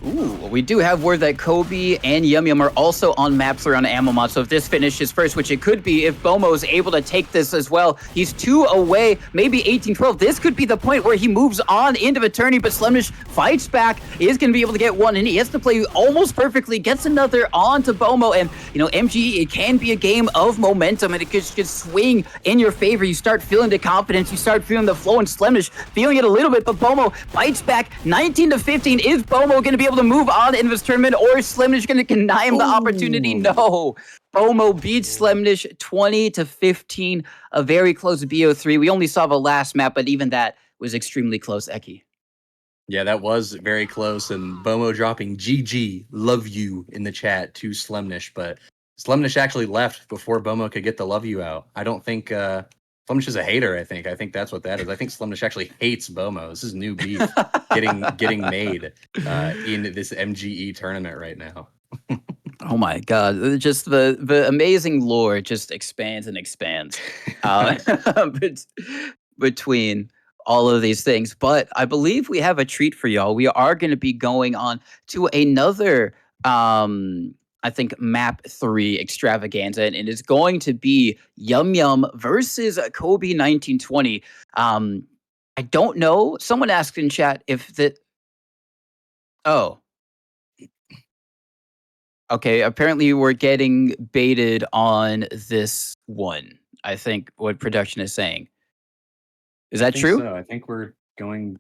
Ooh, well, we do have word that Kobe and Yum Yum are also on maps around Ammo Mod, so if this finishes first, which it could be if Bomo is able to take this as well, he's 2 away, maybe 18-12. This could be the point where he moves on into the tourney, but Slenish fights back, is going to be able to get one, and he has to play almost perfectly, gets another on to Bomo, and, you know, MGE, it can be a game of momentum, and it could swing in your favor. You start feeling the confidence, you start feeling the flow, and Slenish feeling it a little bit, but Bomo bites back, 19-15. Is Bomo going to be able to move on in this tournament, or is Slenish going to deny him the opportunity? No. Bomo beats Slenish 20-15, a very close BO3. We only saw the last map, but even that was extremely close, Eki. Yeah, that was very close, and Bomo dropping GG, love you in the chat to Slenish, but Slenish actually left before Bomo could get the love you out. I don't think Slenish is a hater, I think that's what that is. I think Slenish actually hates Bomo. This is new beef getting made in this MGE tournament right now. Oh my God! Just the amazing lore just expands and expands between all of these things. But I believe we have a treat for y'all. We are going to be going on to another, I think, map 3 extravaganza, and it's going to be Yum Yum versus Kobe 1920. I don't know. Someone asked in chat if that. Oh. Okay, apparently we're getting baited on this one. I think what production is saying. Is that true? So. I think we're going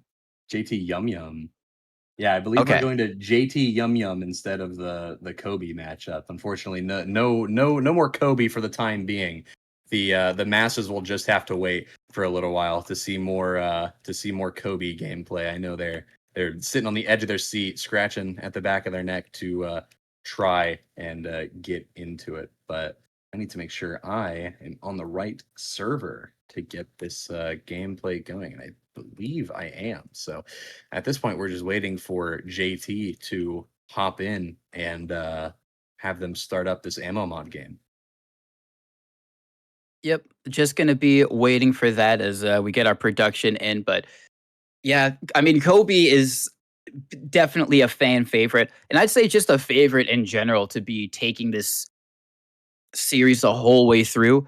JT Yum Yum. Yeah, I believe Okay. we're going to JT Yum Yum instead of the Kobe matchup. Unfortunately, no more Kobe for the time being. The masses will just have to wait for a little while to see more Kobe gameplay. I know they're sitting on the edge of their seat, scratching at the back of their neck to try and get into it. But I need to make sure I am on the right server to get this gameplay going, and I believe I am. So at this point, we're just waiting for JT to hop in and have them start up this Ammo Mod game. Yep, just going to be waiting for that as we get our production in. But yeah, I mean, Kobe is definitely a fan favorite, and I'd say just a favorite in general to be taking this series the whole way through.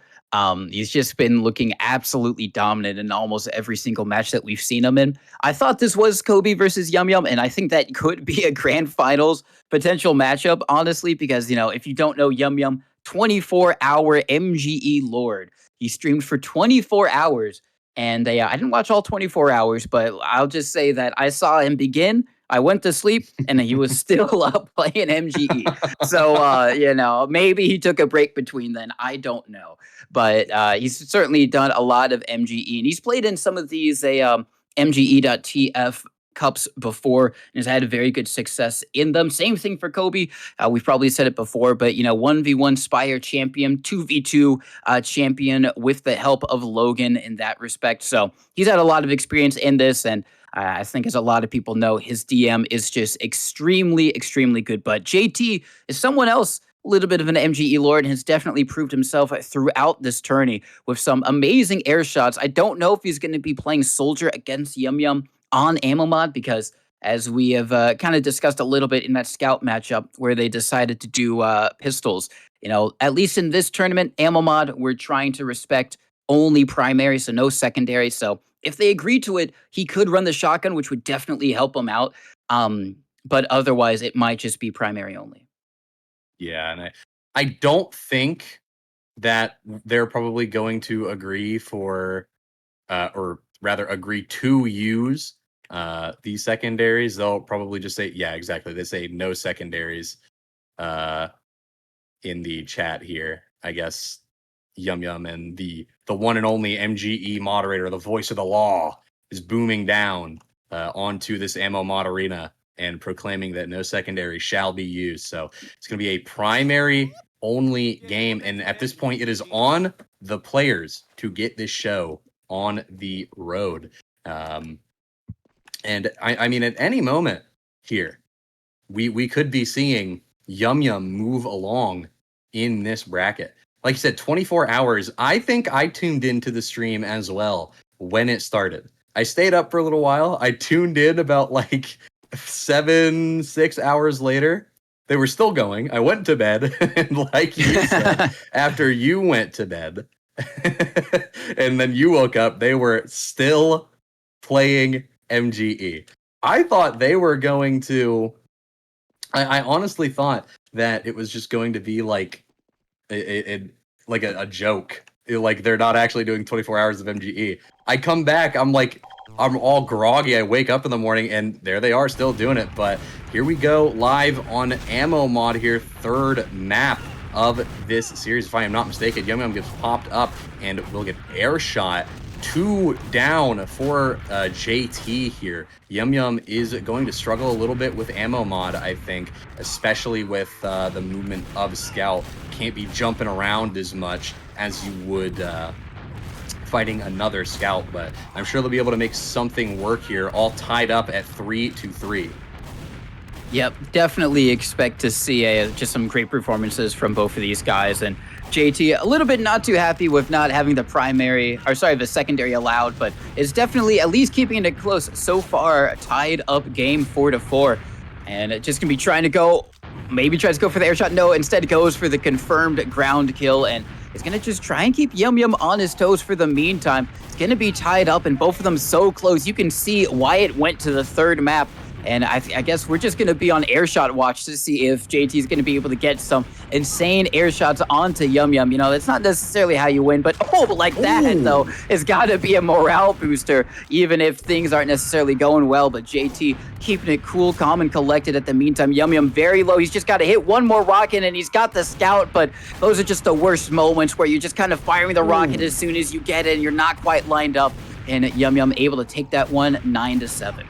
He's just been looking absolutely dominant in almost every single match that we've seen him in. I thought this was Kobe versus Yum Yum, and I think that could be a grand finals potential matchup, honestly, because, you know, if you don't know Yum Yum, 24-hour MGE Lord. He streamed for 24 hours, and I didn't watch all 24 hours, but I'll just say that I saw him begin, I went to sleep, and he was still up playing MGE. So, you know, maybe he took a break between then. I don't know. But he's certainly done a lot of MGE, and he's played in some of these MGE.TF cups before and has had a very good success in them. Same thing for Kobe. We've probably said it before, but, you know, 1v1 Spire champion, 2v2 champion with the help of Logan in that respect. So he's had a lot of experience in this, and I think, as a lot of people know, his DM is just extremely, extremely good. But JT is someone else, a little bit of an MGE lord, and has definitely proved himself throughout this tourney with some amazing air shots. I don't know if he's going to be playing Soldier against Yum Yum on Ammo Mod, because as we have kind of discussed a little bit in that scout matchup where they decided to do pistols, at least in this tournament, Ammo Mod, we're trying to respect only primary, so no secondary. So if they agree to it, he could run the shotgun, which would definitely help him out. But otherwise, it might just be primary only. Yeah, and I don't think that they're probably going to agree for, or rather agree to use these secondaries. They'll probably just say, yeah, exactly. They say no secondaries in the chat here. I guess Yum Yum and the one and only MGE moderator, the voice of the law, is booming down onto this ammo mod arena and proclaiming that no secondary shall be used. So it's going to be a primary only game. And at this point, it is on the players to get this show on the road. And I mean, at any moment here, we could be seeing Yum Yum move along in this bracket. Like you said, 24 hours. I think I tuned into the stream as well when it started. I stayed up for a little while. I tuned in about like 6 hours later. They were still going. I went to bed. And like you said, after you went to bed and then you woke up, they were still playing MGE. I thought they were going to... I honestly thought that it was just going to be like a joke. Like they're not actually doing 24 hours of MGE. I come back, I'm all groggy. I wake up in the morning and there they are still doing it. But here we go, live on Ammo Mod here, third map of this series. If I am not mistaken, Yum Yum gets popped up and will get air shot. 2 down for JT here. Yum Yum is going to struggle a little bit with Ammo Mod, I think, especially with the movement of Scout. Can't be jumping around as much as you would fighting another Scout, but I'm sure they'll be able to make something work here, all tied up at 3-3. Yep, definitely expect to see just some great performances from both of these guys. And JT, a little bit not too happy with not having the secondary allowed, but it's definitely at least keeping it close so far. Tied up game 4-4, and it just gonna be trying to go. Maybe tries to go for the air shot. No, instead goes for the confirmed ground kill, and is gonna just try and keep Yum Yum on his toes for the meantime. It's gonna be tied up, and both of them so close. You can see why it went to the third map. And I guess we're just going to be on airshot watch to see if JT is going to be able to get some insane air shots onto Yum Yum. That's not necessarily how you win, but like that, though, it's got to be a morale booster, even if things aren't necessarily going well. But JT keeping it cool, calm, and collected at the meantime. Yum Yum very low. He's just got to hit one more rocket, and he's got the Scout, but those are just the worst moments where you're just kind of firing the rocket as soon as you get it, and you're not quite lined up. And Yum Yum able to take that one 9-7.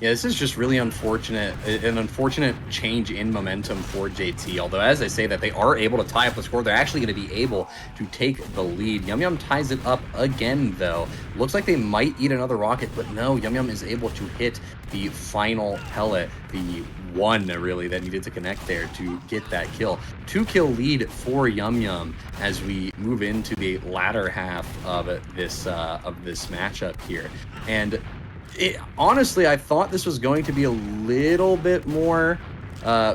Yeah, this is just really unfortunate, an unfortunate change in momentum for JT. Although, as I say that, they are able to tie up the score. They're actually going to be able to take the lead. Yum Yum ties it up again, though. Looks like they might eat another rocket, but no, Yum Yum is able to hit the final pellet, the one, really, that needed to connect there to get that kill. 2-kill lead for Yum Yum as we move into the latter half of this matchup here. And honestly, I thought this was going to be a little bit more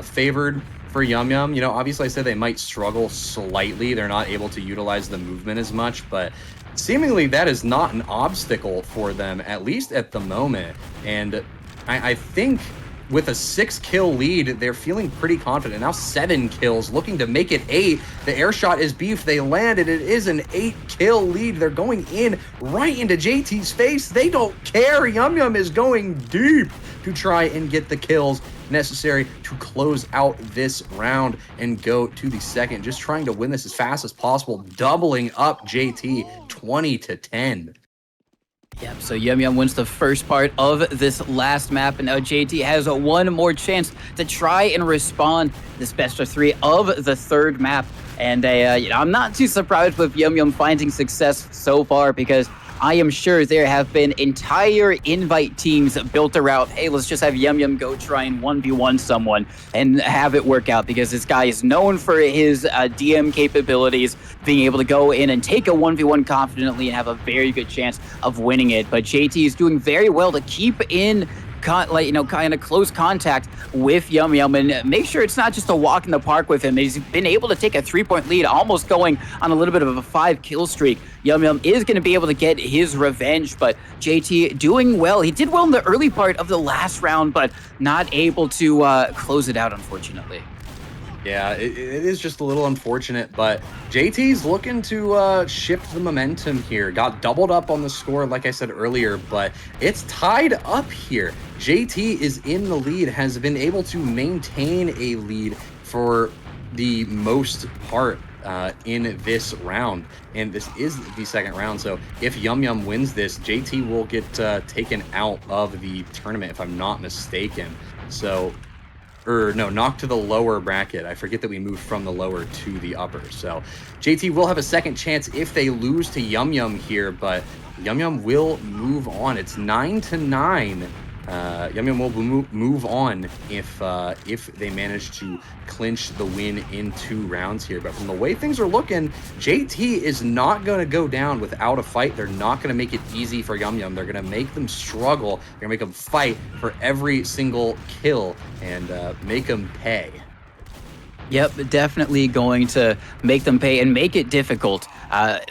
favored for Yum Yum. Obviously I said they might struggle slightly. They're not able to utilize the movement as much, but seemingly that is not an obstacle for them, at least at the moment. And I think with a 6-kill lead, they're feeling pretty confident. Now 7 kills, looking to make it 8. The air shot is beef. They landed. It is an 8-kill lead. They're going in right into JT's face. They don't care. Yum Yum is going deep to try and get the kills necessary to close out this round and go to the second. Just trying to win this as fast as possible, doubling up JT 20-10. Yep, so Yum Yum wins the first part of this last map, and now JT has one more chance to try and respond this best of 3 of the third map. And I'm not too surprised with Yum Yum finding success so far, because I am sure there have been entire invite teams built around, hey, let's just have Yum Yum go try and 1v1 someone and have it work out, because this guy is known for his DM capabilities, being able to go in and take a 1v1 confidently and have a very good chance of winning it. But JT is doing very well to keep in kind of close contact with Yum Yum and make sure it's not just a walk in the park with him. He's been able to take a 3-point lead, almost going on a little bit of a 5-kill streak. Yum Yum is going to be able to get his revenge, but JT doing well. He did well in the early part of the last round, but not able to close it out, unfortunately. Yeah, it is just a little unfortunate, but JT's looking to shift the momentum here. Got doubled up on the score, like I said earlier, but it's tied up here. JT is in the lead, has been able to maintain a lead for the most part in this round, and this is the second round. So if Yum Yum wins this, JT will get taken out of the tournament, if I'm not mistaken. So knocked to the lower bracket. I forget that we moved from the lower to the upper. So JT will have a second chance if they lose to Yum Yum here, but Yum Yum will move on. It's 9-9. Yum Yum will move on if they manage to clinch the win in 2 rounds here. But from the way things are looking, JT is not going to go down without a fight. They're not going to make it easy for Yum Yum. They're going to make them struggle. They're going to make them fight for every single kill and make them pay. Yep, definitely going to make them pay and make it difficult.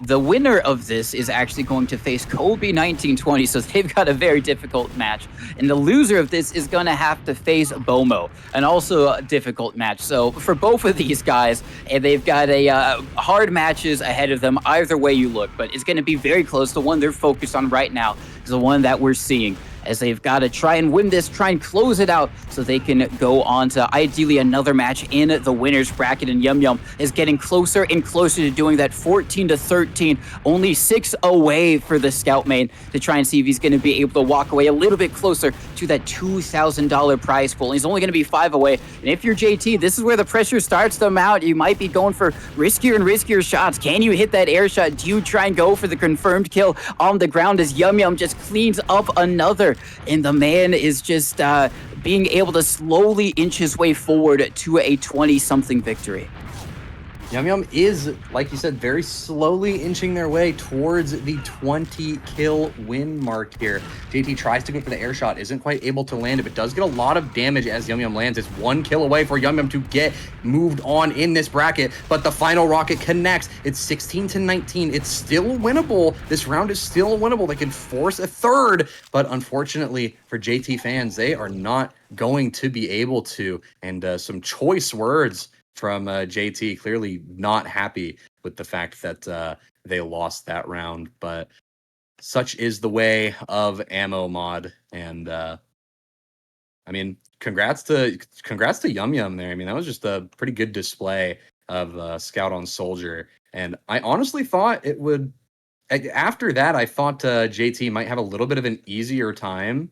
The winner of this is actually going to face Kobe 1920, so they've got a very difficult match. And the loser of this is going to have to face Bomo, and also a difficult match. So for both of these guys, they've got a hard matches ahead of them either way you look, but it's going to be very close. The one they're focused on right now is the one that we're seeing, as they've got to try and win this, try and close it out so they can go on to ideally another match in the winner's bracket. And Yum Yum is getting closer and closer to doing that, 14-13, only 6 away for the Scout main to try and see if he's going to be able to walk away a little bit closer to that $2,000 prize pool. He's only going to be 5 away. And if you're JT, this is where the pressure starts to mount. You might be going for riskier and riskier shots. Can you hit that air shot? Do you try and go for the confirmed kill on the ground as Yum Yum just cleans up another? And the man is just being able to slowly inch his way forward to a 20-something victory. Yum Yum is, like you said, very slowly inching their way towards the 20-kill win mark here. JT tries to go for the air shot, isn't quite able to land it, but does get a lot of damage as Yum Yum lands. It's 1 kill away for Yum Yum to get moved on in this bracket, but the final rocket connects. It's 16-19. It's still winnable. This round is still winnable. They can force a third, but unfortunately for JT fans, they are not going to be able to. And some choice words from JT, clearly not happy with the fact that they lost that round, but such is the way of ammo mod. And I mean, congrats to Yum Yum there. I mean, that was just a pretty good display of Scout on Soldier, and I honestly thought it would. After that, I thought JT might have a little bit of an easier time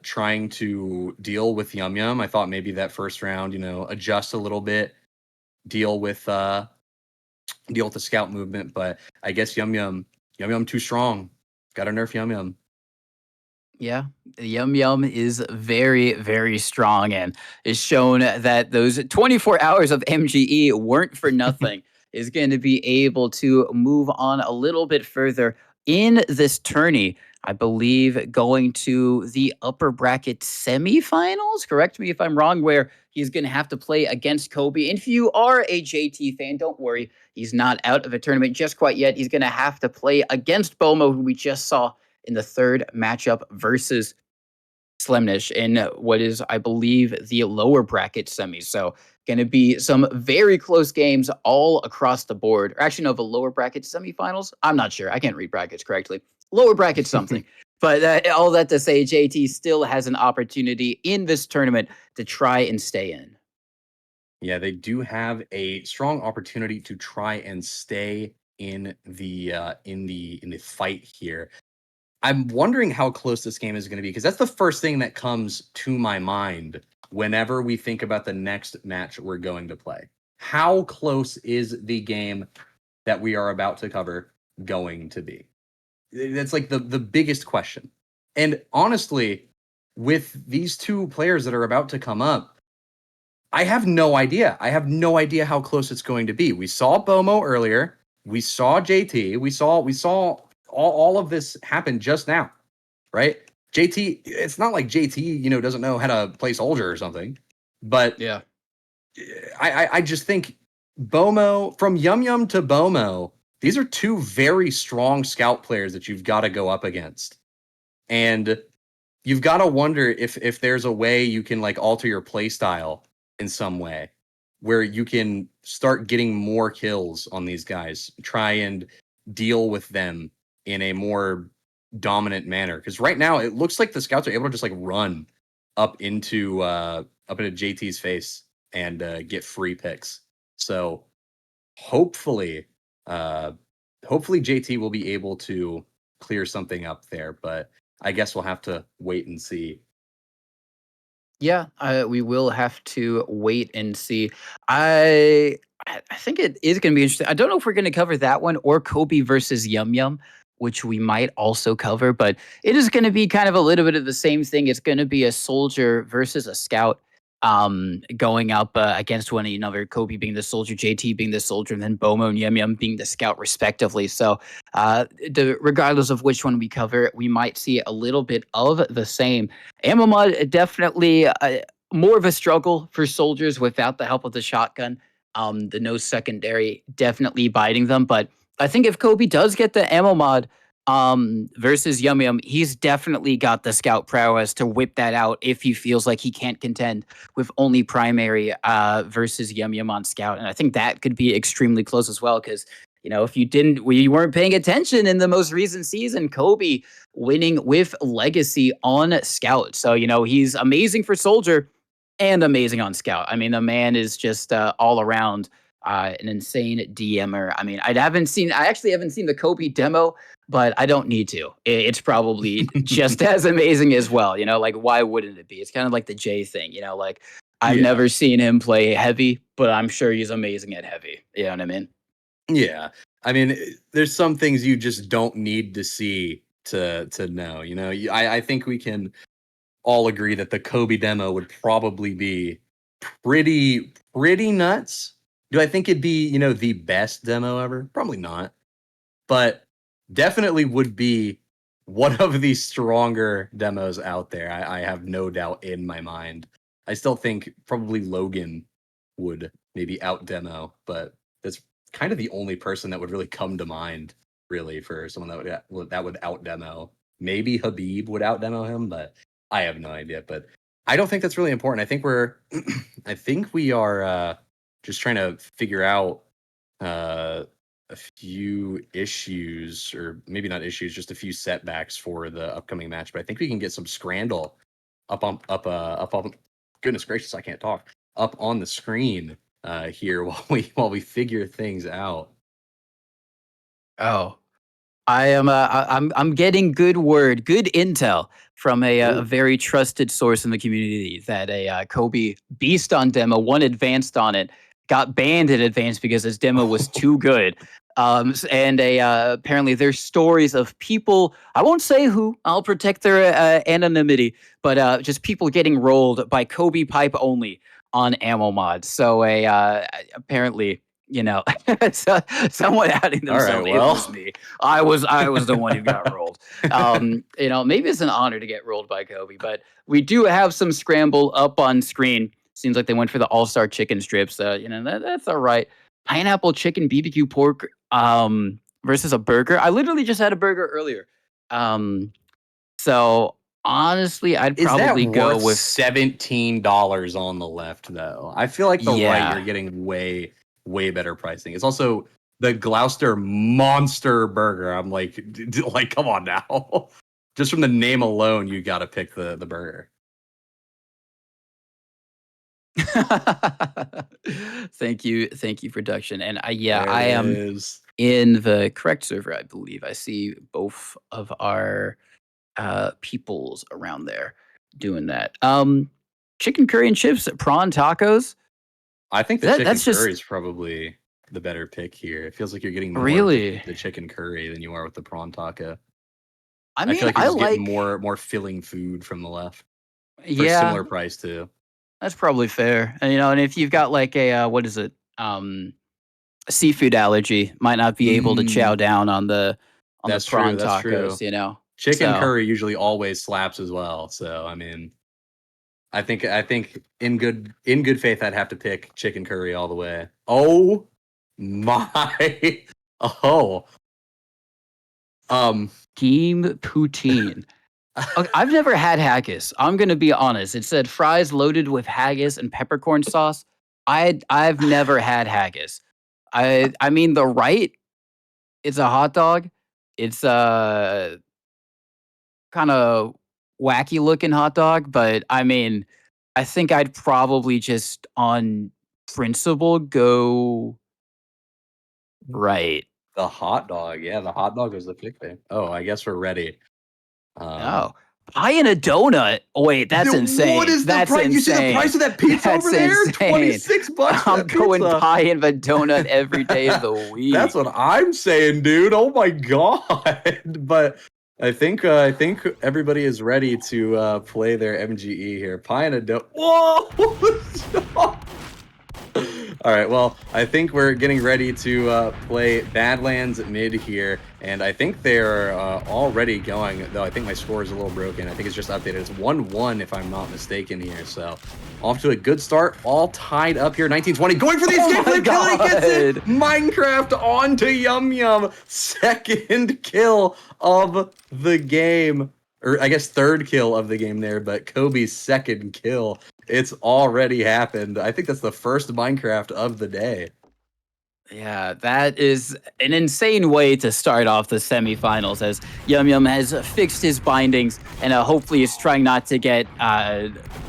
trying to deal with Yum Yum. I thought maybe that first round, adjust a little bit, deal with the Scout movement, but I guess Yum Yum too strong. Gotta nerf Yum Yum. Yeah, Yum Yum is very, very strong, and is shown that those 24 hours of MGE weren't for nothing. Is going to be able to move on a little bit further in this tourney. I believe going to the upper bracket semifinals. Correct me if I'm wrong, where he's going to have to play against Kobe. And if you are a JT fan, don't worry. He's not out of a tournament just quite yet. He's going to have to play against Bomo, who we just saw in the third matchup versus Slenish in what is, I believe, the lower bracket semis. So going to be some very close games all across the board. Or actually, no, the lower bracket semifinals. I'm not sure. I can't read brackets correctly. Lower bracket something. But all that to say, JT still has an opportunity in this tournament to try and stay in. Yeah, they do have a strong opportunity to try and stay in the fight here. I'm wondering how close this game is going to be, because that's the first thing that comes to my mind whenever we think about the next match we're going to play. How close is the game that we are about to cover going to be? That's like the biggest question. And honestly, with these two players that are about to come up, I have no idea. I have no idea how close it's going to be. We saw Bomo earlier. We saw JT. We saw all of this happen just now, right? JT, it's not like JT, doesn't know how to play soldier or something. But Yeah. I just think Bomo, from Yum Yum to Bomo, these are two very strong scout players that you've got to go up against. And you've got to wonder if there's a way you can like alter your play style in some way where you can start getting more kills on these guys, try and deal with them in a more dominant manner. Because right now it looks like the scouts are able to just like run up into JT's face and get free picks. So hopefully, hopefully JT will be able to clear something up there. But I guess we'll have to wait and see. Yeah, we will have to wait and see. I think it is going to be interesting. I don't know if we're going to cover that one or Kobe versus Yum Yum, which we might also cover, but it is going to be kind of a little bit of the same thing. It's going to be a soldier versus a scout going up against one another. Kobe being the soldier, JT being the soldier, and then Bomo and Yum Yum being the scout, respectively. So, regardless of which one we cover, we might see a little bit of the same. Amamod definitely more of a struggle for soldiers without the help of the shotgun. The no secondary definitely biting them, but I think if Kobe does get the ammo mod versus Yum Yum, he's definitely got the scout prowess to whip that out if he feels like he can't contend with only primary versus Yum Yum on scout, and I think that could be extremely close as well because. If you weren't paying attention in the most recent season, Kobe winning with Legacy on Scout. So, he's amazing for Soldier and amazing on Scout. I mean, the man is just all around an insane DMer. I mean, I actually haven't seen the Kobe demo, but I don't need to. It's probably just as amazing as well. Like, why wouldn't it be? It's kind of like the Jay thing, like I've never seen him play heavy, but I'm sure he's amazing at heavy. You know what I mean? Yeah. I mean, there's some things you just don't need to see to know. I think we can all agree that the Kobe demo would probably be pretty nuts. Do I think it'd be, the best demo ever? Probably not. But definitely would be one of the stronger demos out there. I have no doubt in my mind. I still think probably Logan would maybe out demo, but that's kind of the only person that would really come to mind, really, for someone that would out demo. Maybe Habib would out demo him, but I have no idea. But I don't think that's really important. I think I think we are just trying to figure out a few issues, or maybe not issues, just a few setbacks for the upcoming match. But I think we can get some Scrandle up on goodness gracious, I can't talk, up on the screen here while we figure things out. Oh, I'm getting good intel from a very trusted source in the community that a Kobe beast on demo, one advanced on it, got banned in advance because his demo was too good. And apparently there's stories of people, I won't say who, I'll protect their anonymity, but just people getting rolled by Kobe pipe only on ammo mods. So apparently, so someone outing themselves. All right, It was me. I was the one who got rolled. Maybe it's an honor to get rolled by Kobe, but we do have some scramble up on screen. Seems like they went for the all-star chicken strips. That's all right. Pineapple chicken BBQ pork versus a burger. I literally just had a burger earlier. So honestly, I'd probably go with $17 on the left, though. I feel like the right, you're getting way better pricing. It's also the Gloucester Monster Burger. I'm like, come on now. Just from the name alone, you got to pick the burger. Thank you, production. And I am in the correct server, I believe. I see both of our peoples around there doing that. Chicken curry and chips, prawn tacos. I think the chicken curry is probably the better pick here. It feels like you're getting more really the chicken curry than you are with the prawn taco. I I mean, feel like you're I just like. getting more filling food from the left for a Yeah, similar price too. that's probably fair. And and if you've got like a what is it? Seafood allergy, might not be able to chow Mm, down on the that's true. prawn That's true. tacos. Chicken So curry usually always slaps as well. So I mean, I think in good faith, I'd have to pick chicken curry all the way. Oh my! Oh, um, team poutine. Okay, I've never had haggis. I'm gonna be honest. It said fries loaded with haggis and peppercorn sauce. I've never had haggis. I mean the right. It's a hot dog. It's a kind of wacky looking hot dog, but I mean, I think I'd probably just on principle go right. the hot dog. Yeah, the hot dog was the pick there. Oh, I guess we're ready. Um, Oh, pie and a donut. Oh, wait, that's insane. What is the That's price? insane. You see the price of that pizza That's over there? insane. 26 bucks for I'm that going pizza. pie and a donut every day of the week. That's what I'm saying, dude. Oh my god! But I think everybody is ready to play their MGE here. Pie and a dough. Whoa! All right. Well, I think we're getting ready to play Badlands mid here, and I think they're already going. Though I think my score is a little broken. I think it's just updated. It's 1-1 if I'm not mistaken here. So off to a good start. All tied up here. 1920 going for the escape my for the kill. And he gets it. God. Minecraft onto Yum Yum. Second kill of the game. Or I guess third kill of the game there, but Kobe's second kill. It's already happened. I think that's the first Minecraft of the day. Yeah, that is an insane way to start off the semifinals as Yum Yum has fixed his bindings and hopefully is trying not to get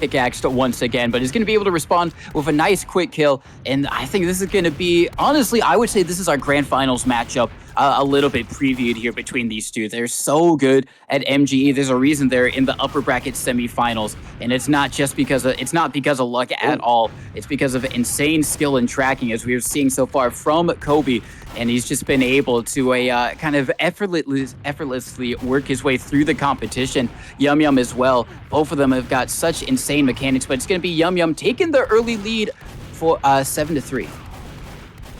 pickaxed once again, but is going to be able to respond with a nice quick kill. And I think this is going to be, honestly, I would say this is our grand finals matchup. A little bit previewed here between these two. They're so good at MGE. There's a reason they're in the upper bracket semifinals, and it's not just because of luck at all. It's because of insane skill and tracking, as we're seeing so far from Kobe. And he's just been able to kind of effortlessly work his way through the competition. Yum Yum as well. Both of them have got such insane mechanics, but it's going to be Yum Yum taking the early lead for 7-3.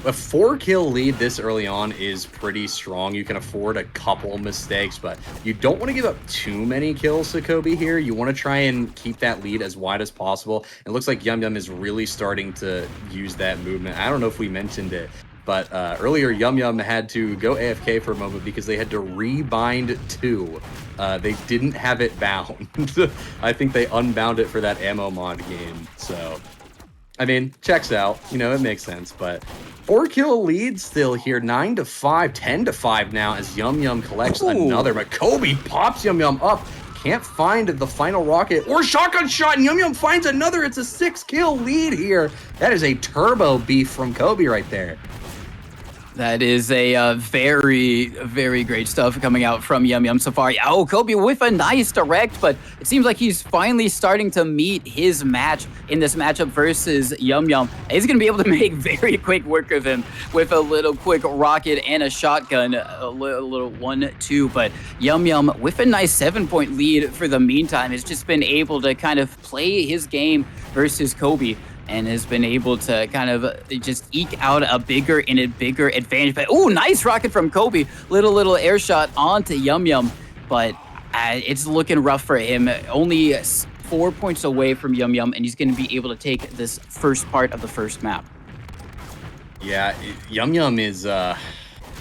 A 4-kill lead this early on is pretty strong. You can afford a couple mistakes, but you don't want to give up too many kills to Kobe here. You want to try and keep that lead as wide as possible. It looks like Yum Yum is really starting to use that movement. I don't know if we mentioned it, but earlier Yum Yum had to go AFK for a moment because they had to rebind 2. They didn't have it bound. I think they unbound it for that ammo mod game. So, I mean, checks out. You know, it makes sense, but 4-kill lead still here, 9-5, 10-5 now as Yum Yum collects another. But Kobe pops Yum Yum up, can't find the final rocket or shotgun shot, and Yum Yum finds another. It's a 6-kill lead here. That is a turbo beef from Kobe right there. That is a very, very great stuff coming out from Yum Yum Safari. Oh, Kobe with a nice direct, but it seems like he's finally starting to meet his match in this matchup versus Yum Yum. He's going to be able to make very quick work of him with a little quick rocket and a shotgun, a little 1-2. But Yum Yum with a nice 7-point lead for the meantime has just been able to kind of play his game versus Kobe, and has been able to kind of just eke out a bigger advantage. But oh, nice rocket from Kobe. Little air shot onto Yum Yum, but it's looking rough for him. Only 4 points away from Yum Yum, and he's going to be able to take this first part of the first map. Yeah, Yum Yum is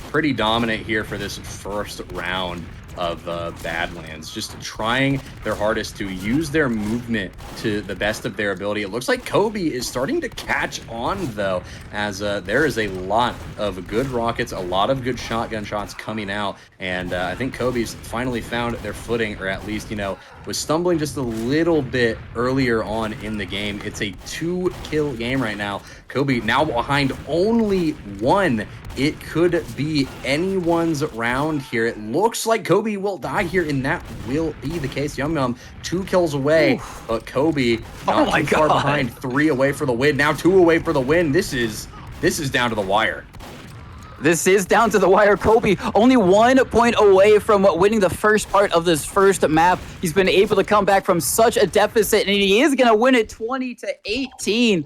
pretty dominant here for this first round of Badlands, just trying their hardest to use their movement to the best of their ability. It looks like Kobe is starting to catch on, though, as there is a lot of good rockets, a lot of good shotgun shots coming out, and I think Kobe's finally found their footing, or at least, you know, was stumbling just a little bit earlier on in the game. It's a 2-kill game right now. Kobe now behind only 1. It could be anyone's round here. It looks like Kobe will die here, and that will be the case. Yum Yum 2 kills away, but Kobe not too far behind. 3 away for the win. Now 2 away for the win. This is down to the wire. This is down to the wire. Kobe only 1 point away from winning the first part of this first map. He's been able to come back from such a deficit, and he is going to win it 20-18.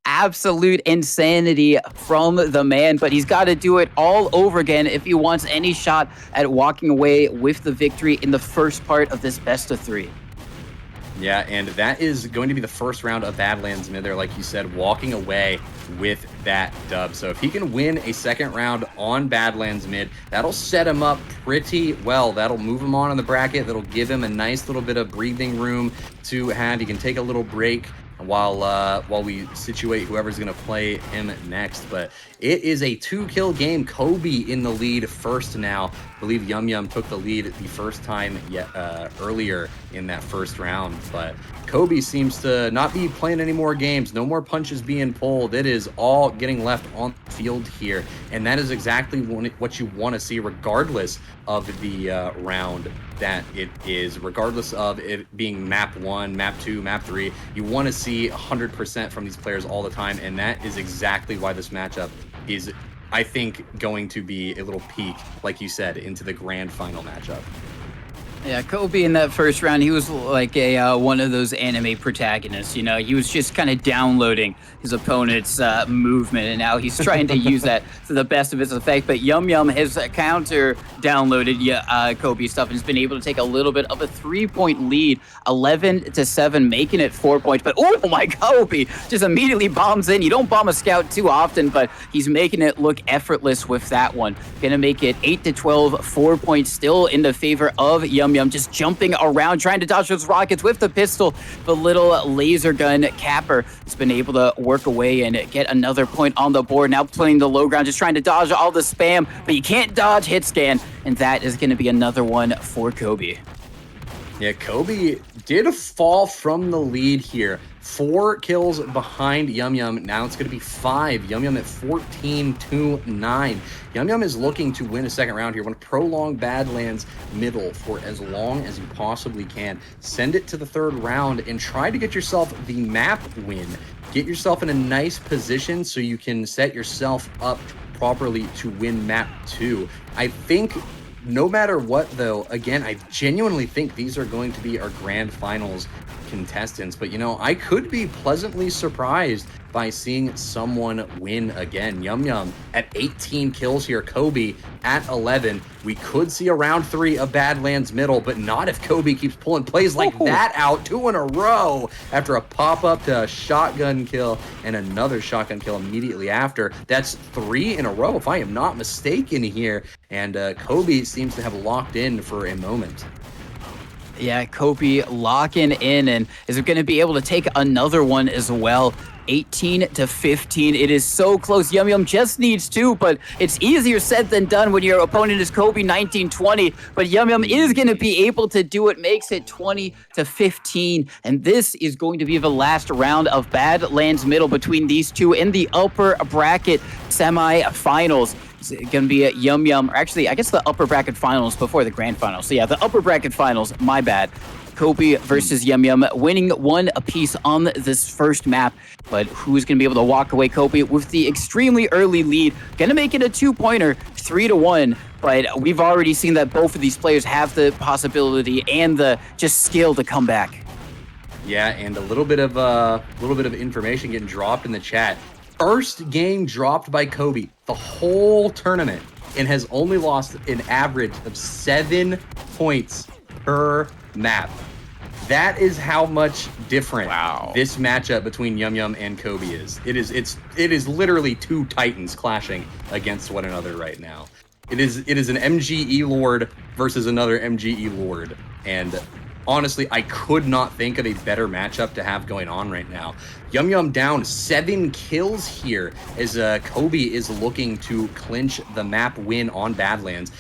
Absolute insanity from the man, but he's got to do it all over again if he wants any shot at walking away with the victory in the first part of this best of 3. Yeah, and that is going to be the first round of Badlands Mid there, like you said, walking away with that dub. So if he can win a second round on Badlands Mid, that'll set him up pretty well. That'll move him on in the bracket. That'll give him a nice little bit of breathing room to have. He can take a little break while we situate whoever's going to play him next. But it is a 2-kill game. Kobe in the lead first now. I believe Yum Yum took the lead the first time earlier in that first round. But Kobe seems to not be playing any more games. No more punches being pulled. It is all getting left on the field here. And that is exactly what you want to see, regardless of the round that it is, regardless of it being map 1, map 2, map 3. You want to see 100% from these players all the time, and that is exactly why this matchup is, I think, going to be a little peak, like you said, into the grand final matchup. Yeah, Kobe in that first round, he was like a one of those anime protagonists, you know. He was just kind of downloading his opponent's movement, and now he's trying to use that to the best of its effect. But Yum Yum has counter downloaded Kobe's stuff and has been able to take a little bit of a 3-point lead, 11-7, making it 4 points. But oh my, Kobe just immediately bombs in. You don't bomb a scout too often, but he's making it look effortless with that one. Gonna make it 8-12, 4 points still in the favor of Yum Yum, just jumping around, trying to dodge those rockets with the pistol. The little laser gun capper has been able to work away and get another point on the board. Now playing the low ground, just trying to dodge all the spam, but you can't dodge hit scan, and that is going to be another one for Kobe. Yeah, Kobe did fall from the lead here. 4 kills behind Yum Yum. Now it's going to be 5. Yum Yum at 14-9. Yum Yum is looking to win a second round here. Want to prolong Badlands middle for as long as you possibly can. Send it to the third round and try to get yourself the map win. Get yourself in a nice position so you can set yourself up properly to win map 2. I think no matter what, though, again, I genuinely think these are going to be our grand finals contestants. But, you know, I could be pleasantly surprised by seeing someone win again. Yum Yum at 18 kills here. Kobe at 11. We could see a round 3 of Badlands Middle, but not if Kobe keeps pulling plays like that out 2 in a row after a pop-up to a shotgun kill and another shotgun kill immediately after. That's 3 in a row, if I am not mistaken here. And Kobe seems to have locked in for a moment. Yeah, Kobe locking in, and is going to be able to take another one as well. 18-15. It is so close. Yum Yum just needs 2, but it's easier said than done when your opponent is Kobe 19-20. But Yum Yum is going to be able to do it, makes it 20-15. And this is going to be the last round of Badlands Middle between these two in the upper bracket semifinals. It's going to be a Yum Yum, or actually, I guess the upper bracket finals before the grand finals. So yeah, the upper bracket finals, my bad. Kobe versus Yum Yum, winning 1 apiece on this first map. But who's going to be able to walk away? Kobe with the extremely early lead. Going to make it a 2-pointer, 3-1. But we've already seen that both of these players have the possibility and the just skill to come back. Yeah, and a little bit of information getting dropped in the chat. First game dropped by Kobe the whole tournament, and has only lost an average of 7 points per map. That is how much different this matchup between Yum Yum and Kobe is. It is literally 2 titans clashing against one another right now. It is an MGE Lord versus another MGE Lord, and honestly, I could not think of a better matchup to have going on right now. Yum Yum down 7 kills here as Kobe is looking to clinch the map win on Badlands.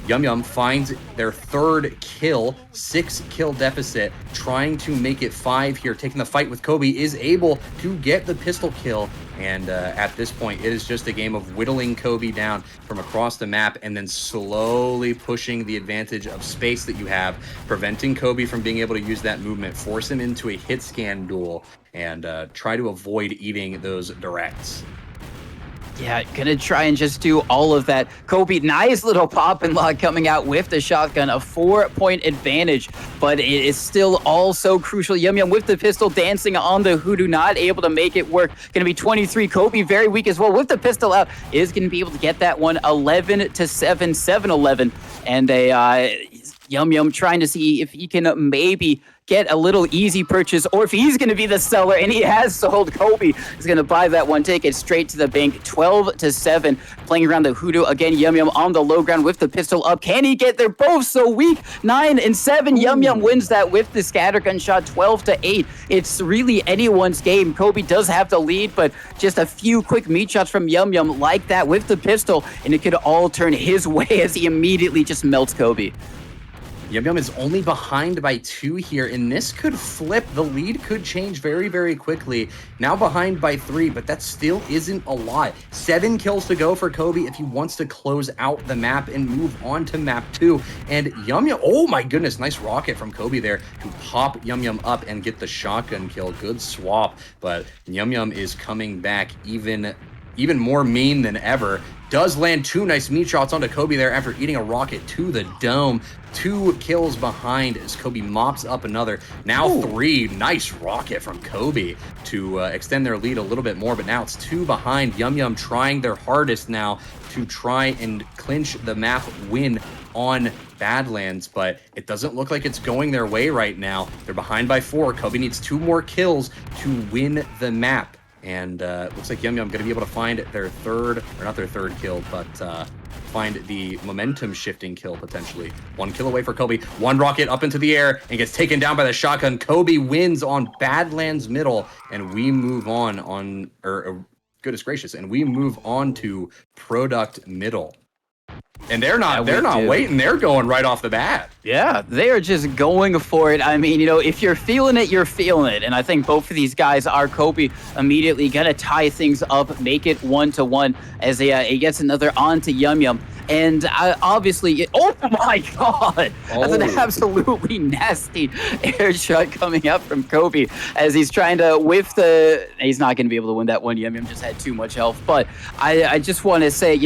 Yum Yum finds their 3rd kill, 6-kill deficit, trying to make it 5 here. Taking the fight with Kobe, is able to get the pistol kill. And at this point, it is just a game of whittling Kobe down from across the map and then slowly pushing the advantage of space that you have, preventing Kobe from being able to use that movement, force him into a hit scan duel, and try to avoid eating those directs. Yeah, gonna try and just do all of that. Kobe, nice little pop and lock coming out with the shotgun, a 4-point advantage, but it is still all so crucial. Yum Yum with the pistol dancing on the Hoodoo, not able to make it work. Gonna be 23. Kobe very weak as well with the pistol out, is gonna be able to get that one 11-7, 7-11, and Yum Yum trying to see if he can maybe get a little easy purchase, or if he's going to be the seller, and he has sold. Kobe is going to buy that one, take it straight to the bank, 12-7, playing around the Hoodoo. Again, Yum Yum on the low ground with the pistol up. Can he get there? Both so weak, 9-7. Yum Yum wins that with the scattergun shot, 12-8. It's really anyone's game. Kobe does have the lead, but just a few quick meat shots from Yum Yum like that with the pistol, and it could all turn his way as he immediately just melts Kobe. Yum Yum is only behind by 2 here, and this could flip. The lead could change very, very quickly. Now behind by 3, but that still isn't a lot. 7 kills to go for Kobe if he wants to close out the map and move on to map 2. And Yum Yum, oh my goodness, nice rocket from Kobe there to pop Yum Yum up and get the shotgun kill. Good swap, but Yum Yum is coming back even more mean than ever. Does land 2 nice meat shots onto Kobe there after eating a rocket to the dome. 2 kills behind as Kobe mops up another. Now 3. Nice rocket from Kobe to extend their lead a little bit more, but now it's 2 behind. Yum Yum trying their hardest now to try and clinch the map win on Badlands, but it doesn't look like it's going their way right now. They're behind by 4. Kobe needs 2 more kills to win the map. And looks like Yum Yum going to be able to find their third, or not their third kill, but find the momentum shifting kill potentially. 1 kill away for Kobe. 1 rocket up into the air and gets taken down by the shotgun. Kobe wins on Badlands Middle, and we move on, goodness gracious, and we move on to Product Middle. And they're not waiting. They're going right off the bat. Yeah, they are just going for it. I mean, if you're feeling it, you're feeling it. And I think both of these guys are. Kobe immediately going to tie things up, make it 1-1 as he gets another onto Yum Yum. And obviously, oh my God, that's an absolutely nasty air shot coming up from Kobe as he's trying to whiff he's not going to be able to win that one. Yum Yum just had too much health. But I just want to say,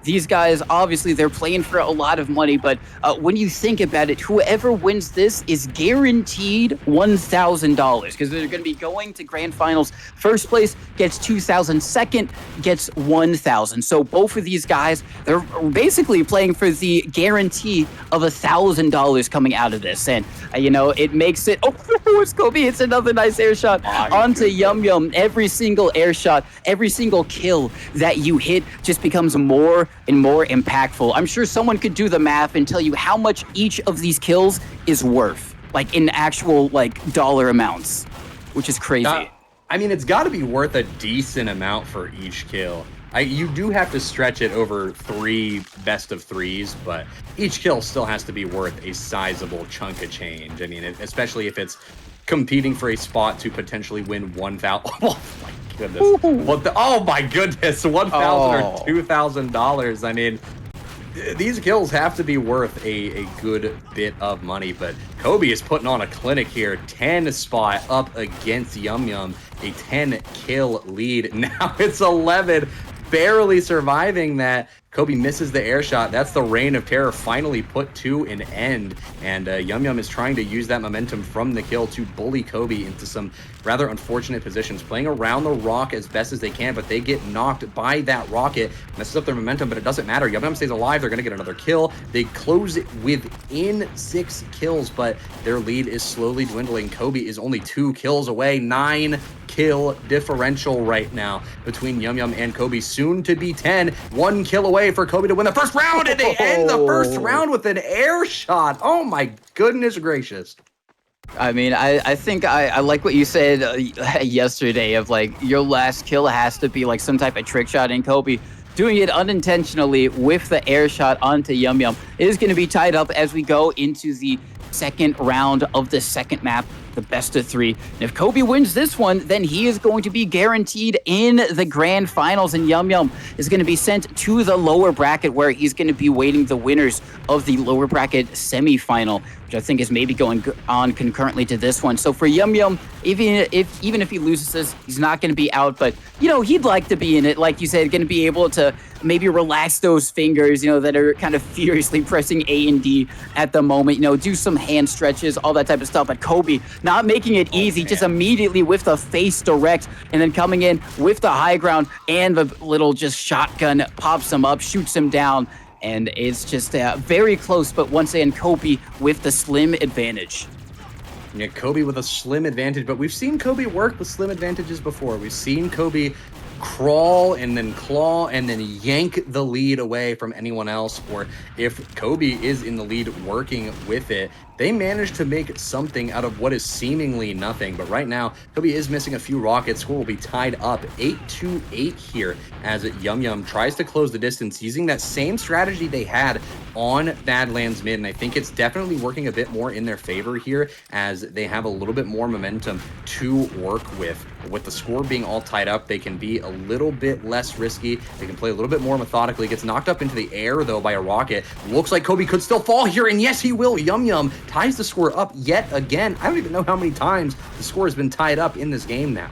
these guys, obviously, they're playing for a lot of money. But when you think about it, whoever wins this is guaranteed $1,000 because they're going to be going to grand finals. First place gets $2,000. Second gets $1,000. So both of these guys, they're basically playing for the guarantee of $1,000 coming out of this. And, it makes it, it's Kobe. It's another nice air shot onto Yum Yum. Every single air shot, every single kill that you hit just becomes more and more impactful. I'm sure someone could do the math and tell you how much each of these kills is worth, like in actual dollar amounts, which is crazy. I mean, it's got to be worth a decent amount for each kill. You do have to stretch it over 3 best of 3s, but each kill still has to be worth a sizable chunk of change. I mean, especially if it's competing for a spot to potentially win 1,000. Oh my goodness! Oh my goodness! 1,000 or $2,000. I mean, these kills have to be worth a good bit of money. But Kobe is putting on a clinic here. 10 spot up against Yum Yum, a 10 kill lead. Now it's 11. Barely surviving that. Kobe misses the air shot. That's the reign of terror finally put to an end. And Yum Yum is trying to use that momentum from the kill to bully Kobe into some rather unfortunate positions, playing around the rock as best as they can, but they get knocked by that rocket. Messes up their momentum, but it doesn't matter. Yum Yum stays alive. They're going to get another kill. They close it within 6 kills, but their lead is slowly dwindling. Kobe is only 2 kills away. 9 kill differential right now between Yum Yum and Kobe, soon to be 10. 1 kill away for Kobe to win the first round, and they end the first round with an air shot. Oh my goodness gracious. I mean, I think I like what you said yesterday of your last kill has to be some type of trick shot, and Kobe doing it unintentionally with the air shot onto Yum Yum. It is going to be tied up as we go into the second round of the second map, the best of 3. And if Kobe wins this one, then he is going to be guaranteed in the grand finals, and Yum Yum is going to be sent to the lower bracket where he's going to be waiting the winners of the lower bracket semifinal. which I think is maybe going on concurrently to this one. So for Yum Yum, even if he loses this, he's not going to be out. But he'd like to be in it, like you said, going to be able to maybe relax those fingers, that are kind of furiously pressing A and D at the moment. Do some hand stretches, all that type of stuff. But Kobe not making it easy, just immediately with the face direct, and then coming in with the high ground and the little just shotgun pops him up, shoots him down. And it's just very close, but once again, Kobe with the slim advantage. Yeah, Kobe with a slim advantage, but we've seen Kobe work with slim advantages before. We've seen Kobe crawl and then claw and then yank the lead away from anyone else, or if Kobe is in the lead working with it, they managed to make something out of what is seemingly nothing. But right now, Kobe is missing a few rockets. Score will be tied up 8-8 here as Yum Yum tries to close the distance using that same strategy they had on Badlands mid. And I think it's definitely working a bit more in their favor here as they have a little bit more momentum to work with. With the score being all tied up, they can be a little bit less risky. They can play a little bit more methodically. Gets knocked up into the air, though, by a rocket. Looks like Kobe could still fall here, and yes, he will. Yum Yum ties the score up yet again. I don't even know how many times the score has been tied up in this game now.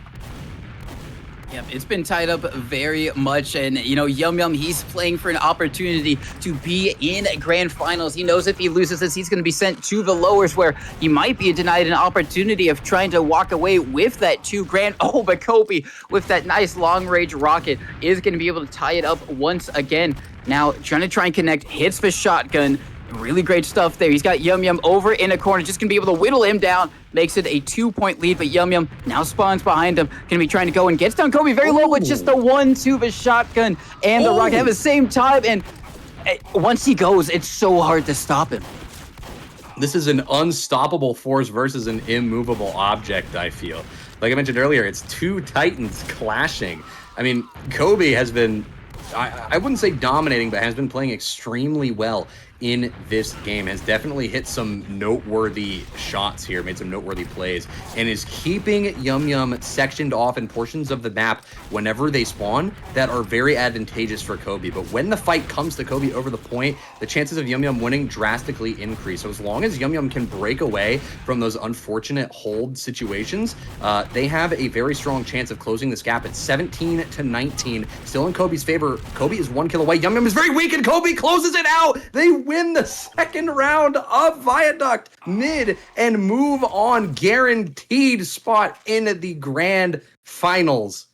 Yep, it's been tied up very much, and Yum Yum, he's playing for an opportunity to be in grand finals. He knows if he loses this, he's going to be sent to the lowers, where he might be denied an opportunity of trying to walk away with that $2 grand. Oh, but Kobe with that nice long range rocket is going to be able to tie it up once again. Now trying to connect, hits the shotgun. Really great stuff there. He's got Yum Yum over in a corner, just going to be able to whittle him down. Makes it a 2-point lead, but Yum Yum now spawns behind him. Going to be trying to go and gets down Kobe very low with just the 1-2 of his shotgun and the rocket at the same time. And once he goes, it's so hard to stop him. This is an unstoppable force versus an immovable object, I feel. Like I mentioned earlier, it's two titans clashing. I mean, Kobe has been, I wouldn't say dominating, but has been playing extremely well in this game, has definitely hit some noteworthy shots here, made some noteworthy plays, and is keeping Yum Yum sectioned off in portions of the map whenever they spawn that are very advantageous for Kobe. But when the fight comes to Kobe over the point, the chances of Yum Yum winning drastically increase. So as long as Yum Yum can break away from those unfortunate hold situations, they have a very strong chance of closing this gap at 17-19, still in Kobe's favor. Kobe is 1 kill away. Yum Yum is very weak, and Kobe closes it out. They win the second round of Viaduct mid and move on, guaranteed spot in the grand finals.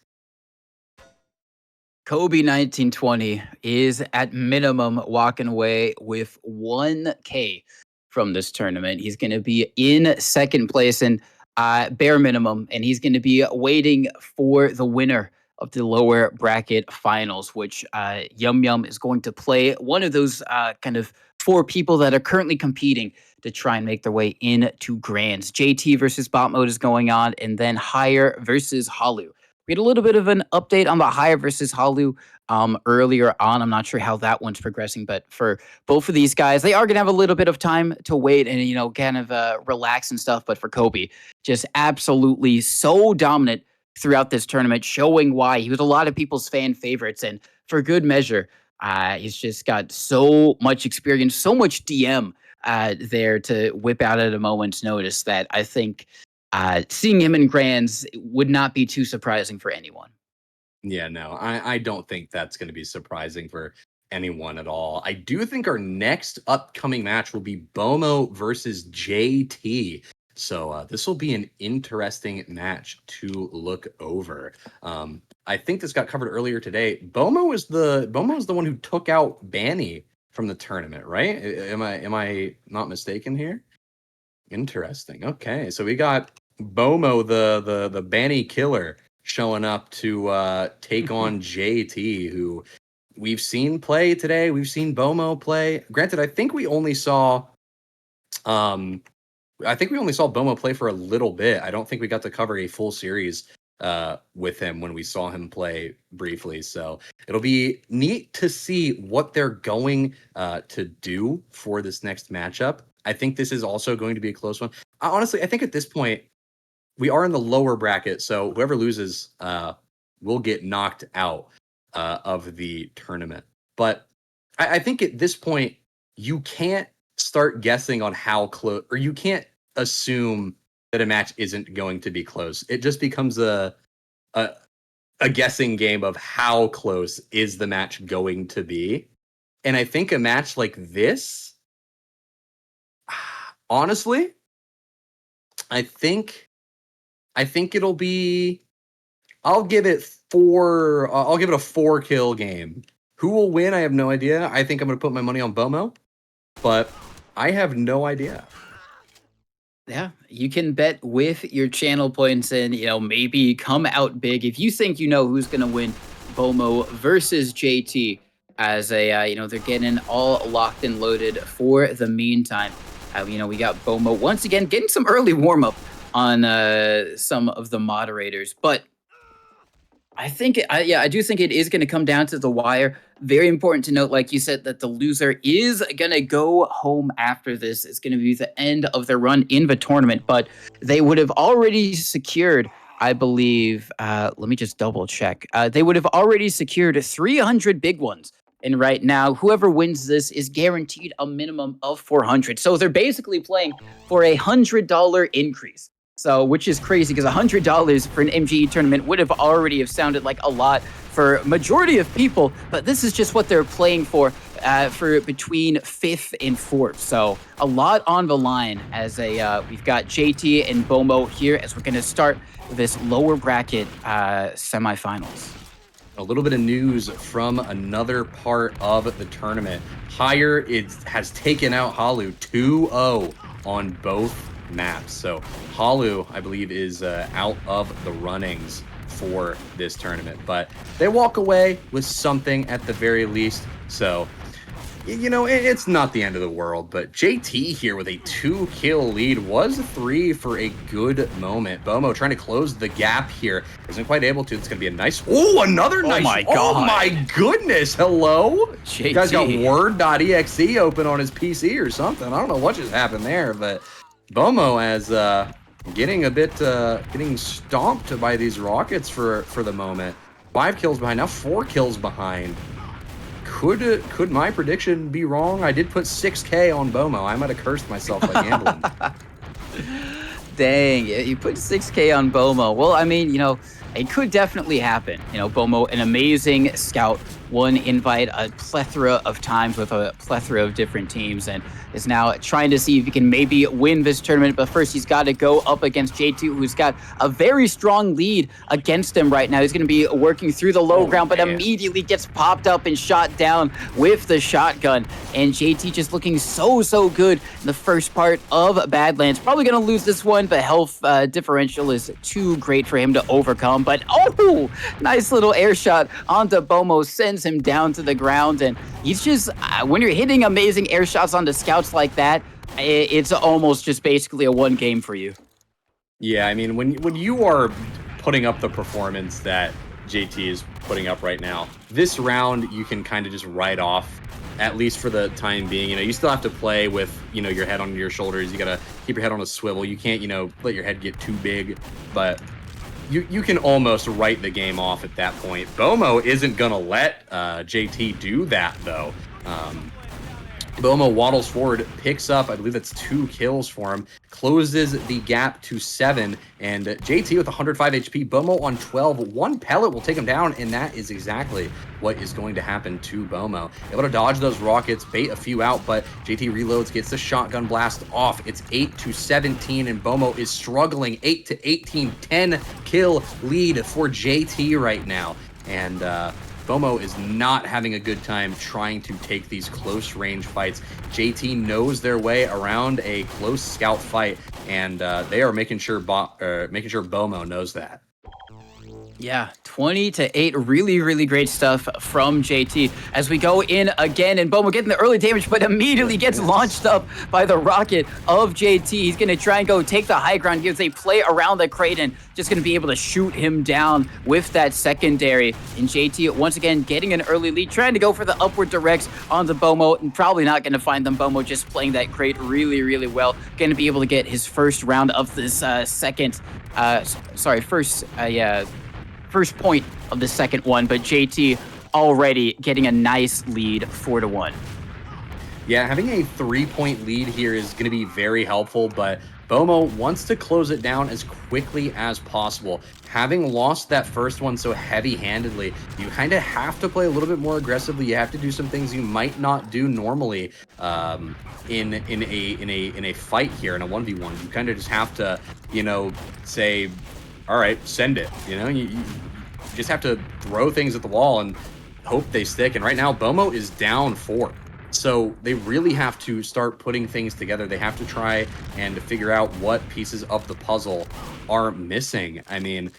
Kobe 1920 is at minimum walking away with 1K from this tournament. He's going to be in second place and bare minimum, and he's going to be waiting for the winner of the lower bracket finals, which Yum Yum is going to play one of those kind of 4 people that are currently competing to try and make their way into grands. JT versus bot mode is going on, and then Higher versus Halu. We had a little bit of an update on the Higher versus Halu earlier on. I'm not sure how that one's progressing, but for both of these guys, they are going to have a little bit of time to wait and, kind of relax and stuff. But for Kobe, just absolutely so dominant throughout this tournament, showing why he was a lot of people's fan favorites, and for good measure. He's just got so much experience, so much DM there to whip out at a moment's notice that I think seeing him in grands would not be too surprising for anyone. Yeah, no, I don't think that's going to be surprising for anyone at all. I do think our next upcoming match will be Bomo versus JT. So this will be an interesting match to look over. I think this got covered earlier today. Bomo is the one who took out Banny from the tournament, right? Am I not mistaken here? Interesting. Okay, so we got Bomo, the Banny killer, showing up to take on JT, who we've seen play today. We've seen Bomo play. Granted, I think we only saw Bomo play for a little bit. I don't think we got to cover a full series with him when we saw him play briefly. So it'll be neat to see what they're going to do for this next matchup. I think this is also going to be a close one. Honestly, I think at this point, we are in the lower bracket, so whoever loses will get knocked out of the tournament. But I think at this point, you can't start guessing on how close, or you can't assume that a match isn't going to be close. It just becomes a guessing game of how close is the match going to be. And I think a match like this, honestly, I think it'll be. I'll give it a 4-kill game. Who will win? I have no idea. I think I'm going to put my money on Bomo, but I have no idea. Yeah, you can bet with your channel points and, maybe come out big. If you think you know who's going to win Bomo versus JT as they're getting all locked and loaded for the meantime. We got Bomo once again getting some early warm-up on some of the moderators, but I do think it is going to come down to the wire. Very important to note, like you said, that the loser is going to go home after this. It's going to be the end of their run in the tournament, but they would have already secured, I believe, let me just double check. They would have already secured 300 big ones. And right now, whoever wins this is guaranteed a minimum of 400. So they're basically playing for a $100 increase. So, which is crazy because $100 for an MGE tournament would have already have sounded like a lot for majority of people, but this is just what they're playing for between 5th and 4th. So a lot on the line as we've got JT and Bomo here as we're going to start this lower bracket semifinals. A little bit of news from another part of the tournament. Higher has taken out Halu 2-0 on both maps. So Halu, I believe, is out of the runnings for this tournament, but they walk away with something at the very least. So, it's not the end of the world, but JT here with a 2-kill lead was 3 for a good moment. Bomo trying to close the gap here. Isn't quite able to. It's going to be a nice... Oh, another nice... my God. Oh, my goodness. Hello? JT. You guys got word.exe open on his PC or something. I don't know what just happened there, but Bomo as getting stomped by these rockets for the moment. 5 kills behind, now 4 kills behind. Could my prediction be wrong? I did put 6K on Bomo. I might have cursed myself by gambling. Dang, you put 6K on Bomo. Well, I mean, it could definitely happen. Bomo, an amazing scout, won invite a plethora of times with a plethora of different teams and is now trying to see if he can maybe win this tournament. But first, he's got to go up against JT, who's got a very strong lead against him right now. He's going to be working through the low ground, but immediately gets popped up and shot down with the shotgun. And JT just looking so good in the first part of Badlands. Probably going to lose this one, but health differential is too great for him to overcome. But nice little air shot onto Bomo, sends him down to the ground. And he's just, when you're hitting amazing air shots onto scouts like that, it's almost just basically a one game for you. Yeah, I mean, when you are putting up the performance that JT is putting up right now, this round you can kind of just write off, at least for the time being. You still have to play with, your head on your shoulders. You got to keep your head on a swivel. You can't, let your head get too big, but you can almost write the game off at that point. Bomo isn't going to let JT do that, though. Bomo waddles forward, picks up, I believe that's 2 kills for him, closes the gap to 7, and JT with 105 HP, Bomo on 12. 1 pellet will take him down, and that is exactly what is going to happen to Bomo. Able to dodge those rockets, bait a few out, but JT reloads, gets the shotgun blast off. It's 8-17, and Bomo is struggling. 8-18, 10 kill lead for JT right now. And Bomo is not having a good time trying to take these close range fights. JT knows their way around a close scout fight, and they are making sure Bomo knows that. Yeah, 20-8, really great stuff from JT as we go in again, and Bomo getting the early damage, but immediately gets launched up by the rocket of JT. He's going to try and go take the high ground. Gives a play around the crate and just going to be able to shoot him down with that secondary. And JT once again getting an early lead, trying to go for the upward directs on the Bomo, and probably not going to find them. Bomo just playing that crate really well. Going to be able to get his first round of this first point of the second one, but JT already getting a nice lead, 4-1. Yeah, having a 3-point lead here is going to be very helpful, but Bomo wants to close it down as quickly as possible. Having lost that first one so heavy-handedly, you kind of have to play a little bit more aggressively. You have to do some things you might not do normally in a fight here, in a 1v1. You kind of just have to, say, all right, send it. You just have to throw things at the wall and hope they stick. And right now, Bomo is down 4. So they really have to start putting things together. They have to try and figure out what pieces of the puzzle are missing. I mean,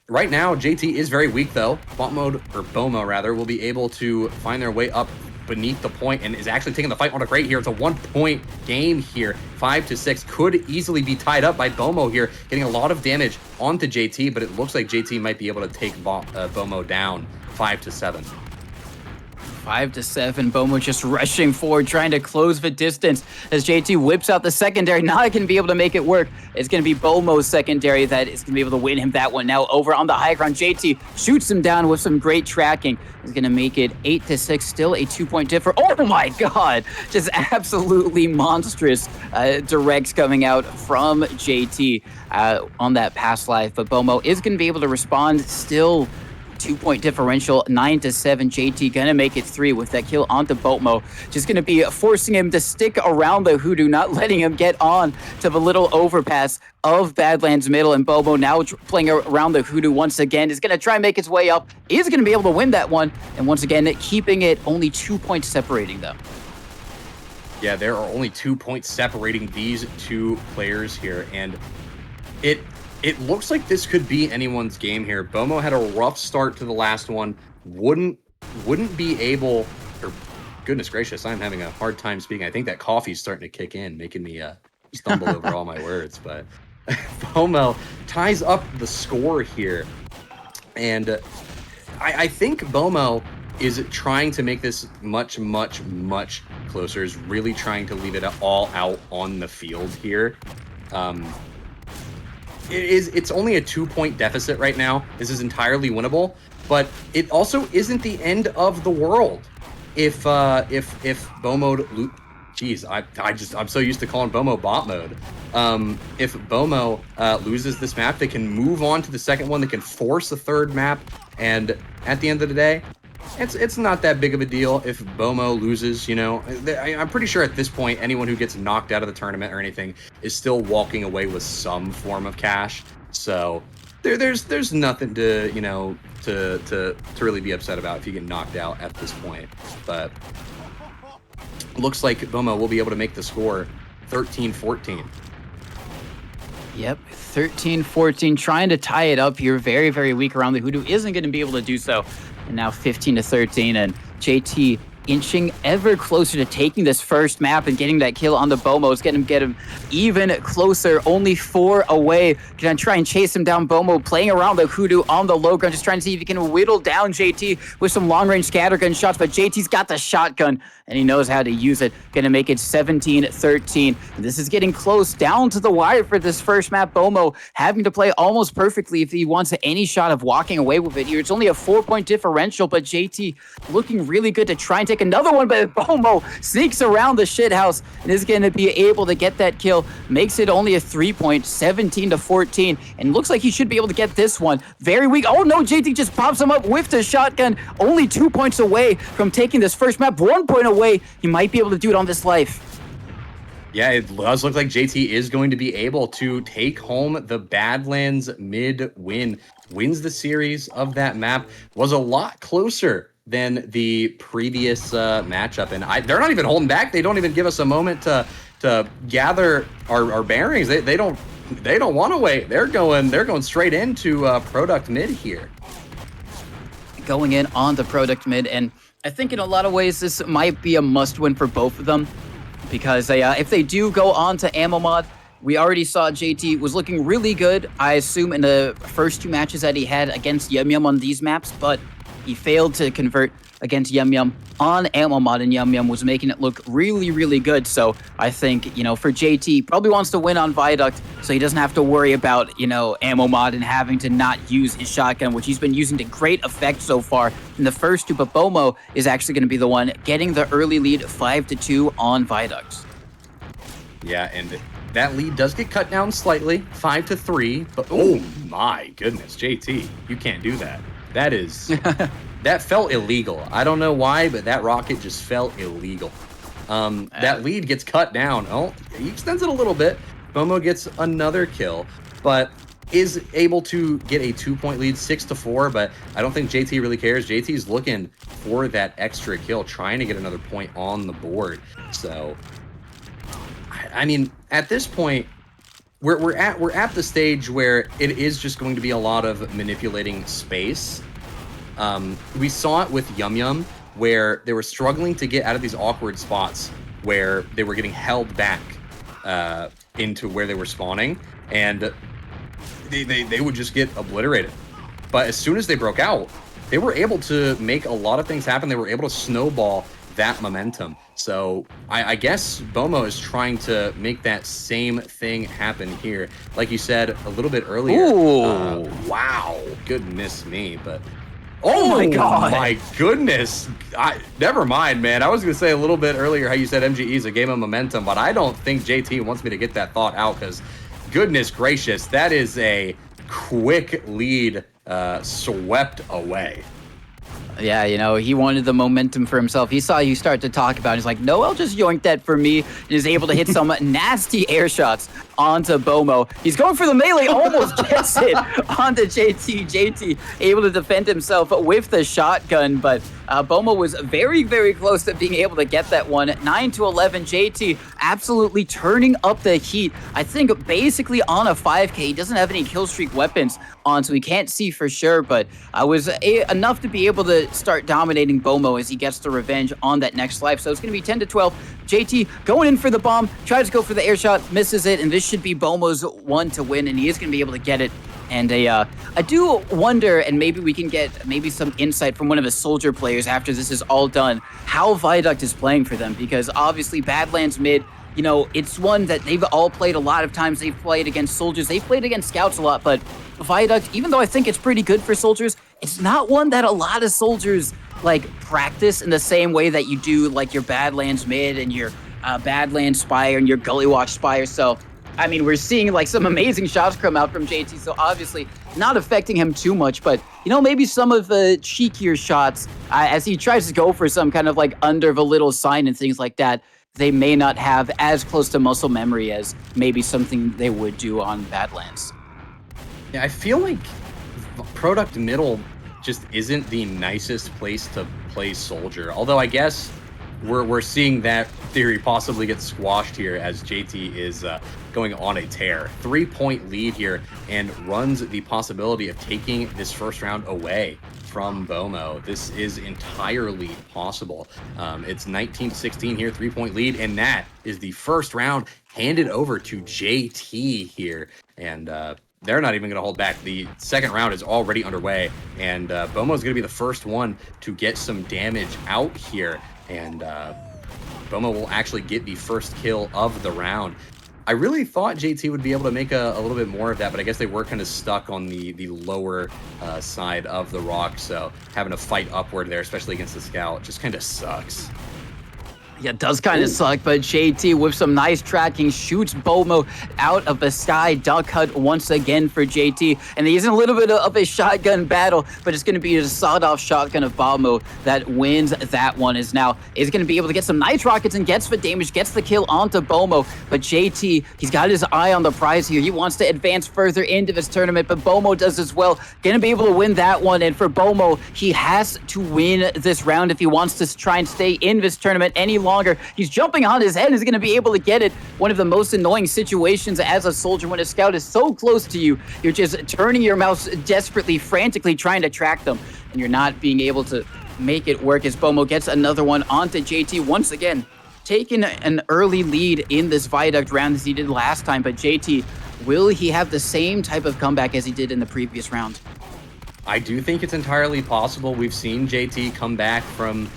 right now, JT is very weak, though. Bomo, rather, will be able to find their way up beneath the point and is actually taking the fight on a crate here. It's a 1-point game here. 5-6 could easily be tied up by Bomo here, getting a lot of damage onto JT, but it looks like JT might be able to take Bomo down 5-7. 5-7. Bomo just rushing forward, trying to close the distance as JT whips out the secondary. Not going to be able to make it work. It's going to be Bomo's secondary that is going to be able to win him that one. Now over on the high ground, JT shoots him down with some great tracking. He's going to make it 8-6. Still a 2-point differ. Oh my God! Just absolutely monstrous directs coming out from JT on that past life. But Bomo is going to be able to respond still. 2-point differential, 9-7. JT gonna make it 3 with that kill onto Bomo. Just gonna be forcing him to stick around the Hoodoo, not letting him get on to the little overpass of Badlands Middle. And Bomo now playing around the Hoodoo once again is gonna try and make his way up. Is gonna be able to win that one. And once again, keeping it only 2 points separating them. Yeah, there are only 2 points separating these two players here. And it looks like this could be anyone's game here. Bomo had a rough start to the last one. Wouldn't be able, or goodness gracious, I'm having a hard time speaking. I think that coffee's starting to kick in, making me stumble over all my words. But Bomo ties up the score here. And I think Bomo is trying to make this much, much, much closer, is really trying to leave it all out on the field here. It's only a 2-point deficit right now. This is entirely winnable, but it also isn't the end of the world. If Bomo, geez, I'm so used to calling Bomo bot mode. If Bomo loses this map, they can move on to the second one. They can force a third map, and at the end of the day, it's not that big of a deal if Bomo loses. I'm pretty sure at this point, anyone who gets knocked out of the tournament or anything is still walking away with some form of cash. So there's nothing to to really be upset about if you get knocked out at this point. But looks like Bomo will be able to make the score 13-14. Yep, 13-14, trying to tie it up here. Very, very weak around the Hoodoo. Isn't going to be able to do so. And now 15-13, and JT inching ever closer to taking this first map and getting that kill on the Bomo. It's getting him even closer, only 4 away. Gonna try and chase him down. Bomo playing around the Hoodoo on the low ground, just trying to see if he can whittle down JT with some long-range scattergun shots, but JT's got the shotgun, and he knows how to use it. Gonna make it 17-13. This is getting close down to the wire for this first map. Bomo having to play almost perfectly if he wants any shot of walking away with it here. It's only a 4-point differential, but JT looking really good to try and take another one, but Bomo sneaks around the shithouse and is going to be able to get that kill. Makes it only a 3-point, 17-14, and looks like he should be able to get this one. Very weak. Oh no, JT just pops him up with the shotgun. Only 2 points away from taking this first map. 1 point away. He might be able to do it on this life. Yeah, it does look like JT is going to be able to take home the Badlands mid win. Wins the series of that map. Was a lot closer than the previous matchup, and they're not even holding back. They don't even give us a moment to gather our bearings. They don't want to wait. They're going straight into product mid here. Going in on the product mid, and I think in a lot of ways this might be a must win for both of them, because if they do go on to ammo mod, we already saw JT was looking really good, I assume, in the first 2 matches that he had against Yum Yum on these maps, but He failed to convert against Yum Yum on ammo mod, and Yum Yum was making it look really, really good. So I think, for JT, probably wants to win on Viaduct, so he doesn't have to worry about, ammo mod and having to not use his shotgun, which he's been using to great effect so far in the first two. But Bomo is actually going to be the one getting the early lead 5-2 on Viaduct. Yeah, and that lead does get cut down slightly, 5-3. But oh my goodness, JT, you can't do that. That is that felt illegal. I don't know why, but that rocket just felt illegal. That lead gets cut down. Oh, he extends it a little bit. Bomo gets another kill, but is able to get a 2-point lead, 6-4. But I don't think JT really cares. JT's looking for that extra kill, trying to get another point on the board. So, I mean, at this point, we're at the stage where it is just going to be a lot of manipulating space. We saw it with Yum Yum, where they were struggling to get out of these awkward spots where they were getting held back into where they were spawning, and they would just get obliterated. But as soon as they broke out, they were able to make a lot of things happen. They were able to snowball that momentum. So I guess Bomo is trying to make that same thing happen here. Like you said a little bit earlier. Ooh. Wow. Goodness me. But Oh my God. My goodness. Never mind, man. I was going to say a little bit earlier how you said MGE is a game of momentum, but I don't think JT wants me to get that thought out, because goodness gracious, that is a quick lead swept away. Yeah, he wanted the momentum for himself. He saw you start to talk about it. He's like, no, I'll just yoink that for me. And is able to hit some nasty air shots onto Bomo. He's going for the melee, almost gets it onto JT. JT able to defend himself with the shotgun, but Bomo was very, very close to being able to get that one. 9-11, JT absolutely turning up the heat. I think basically on a 5K, he doesn't have any kill streak weapons on, so we can't see for sure, but was enough to be able to start dominating Bomo as he gets the revenge on that next life. So it's going to be 10-12. JT going in for the bomb, tries to go for the air shot, misses it, and this should be Bomo's one to win, and he is going to be able to get it. And I do wonder, and maybe we can get some insight from one of the Soldier players after this is all done, how Viaduct is playing for them, because obviously Badlands mid, it's one that they've all played a lot of times. They've played against Soldiers, they've played against Scouts a lot, but Viaduct, even though I think it's pretty good for Soldiers, it's not one that a lot of Soldiers practice in the same way that you do your Badlands mid and your Badlands Spire and your Gullywatch Spire. So I mean, we're seeing some amazing shots come out from JT, so obviously not affecting him too much, but maybe some of the cheekier shots as he tries to go for some kind of under the little sign and things like that, they may not have as close to muscle memory as maybe something they would do on Badlands. Yeah, I feel like Product Middle just isn't the nicest place to play Soldier, although I guess we're seeing that theory possibly get squashed here as JT is going on a tear. 3-point lead here and runs the possibility of taking this first round away from Bomo. This is entirely possible. It's 19-16 here, 3-point lead, and that is the first round handed over to JT here. And they're not even going to hold back. The second round is already underway, and Bomo's going to be the first one to get some damage out here. And Bomo will actually get the first kill of the round. I really thought JT would be able to make a little bit more of that, but I guess they were kind of stuck on the lower side of the rock, so having to fight upward there, especially against the scout, just kind of sucks. Yeah, it does kind of suck, but JT with some nice tracking shoots Bomo out of the sky. Duck hunt once again for JT, and he's in a little bit of a shotgun battle, but it's going to be a sawed-off shotgun of Bomo that wins that one. Is going to be able to get some nice rockets and gets the damage, gets the kill onto Bomo, but JT, he's got his eye on the prize here. He wants to advance further into this tournament, but Bomo does as well. Going to be able to win that one, and for Bomo, he has to win this round if he wants to try and stay in this tournament any longer. He's jumping on his head. He's going to be able to get it. One of the most annoying situations as a soldier when a scout is so close to you, you're just turning your mouse desperately, frantically trying to track them, and you're not being able to make it work as Bomo gets another one onto JT once again, taking an early lead in this Viaduct round as he did last time. But JT, will he have the same type of comeback as he did in the previous round? I do think it's entirely possible. We've seen JT come back from,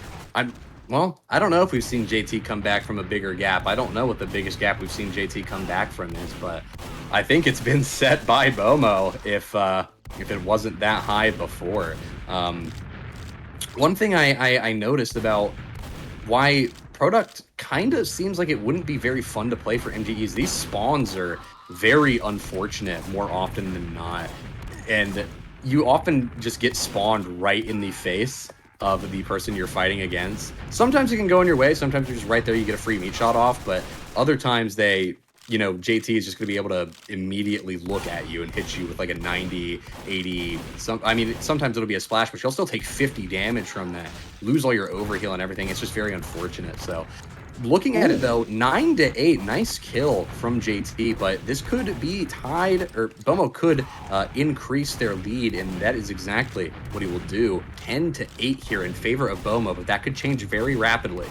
well, I don't know if we've seen JT come back from a bigger gap. I don't know what the biggest gap we've seen JT come back from is, but I think it's been set by Bomo if it wasn't that high before. One thing I noticed about why Product kind of seems like it wouldn't be very fun to play for MGEs. These spawns are very unfortunate more often than not. And you often just get spawned right in the face of the person you're fighting against. Sometimes it can go in your way. Sometimes you're just right there. You get a free meat shot off. But other times JT is just going to be able to immediately look at you and hit you with like a 90, 80. Sometimes it'll be a splash, but you'll still take 50 damage from that. Lose all your overheal and everything. It's just very unfortunate. So looking at it though, 9-8, nice kill from JT, but this could be tied, or Bomo could increase their lead, and that is exactly what he will do. 10-8 here in favor of Bomo, but that could change very rapidly.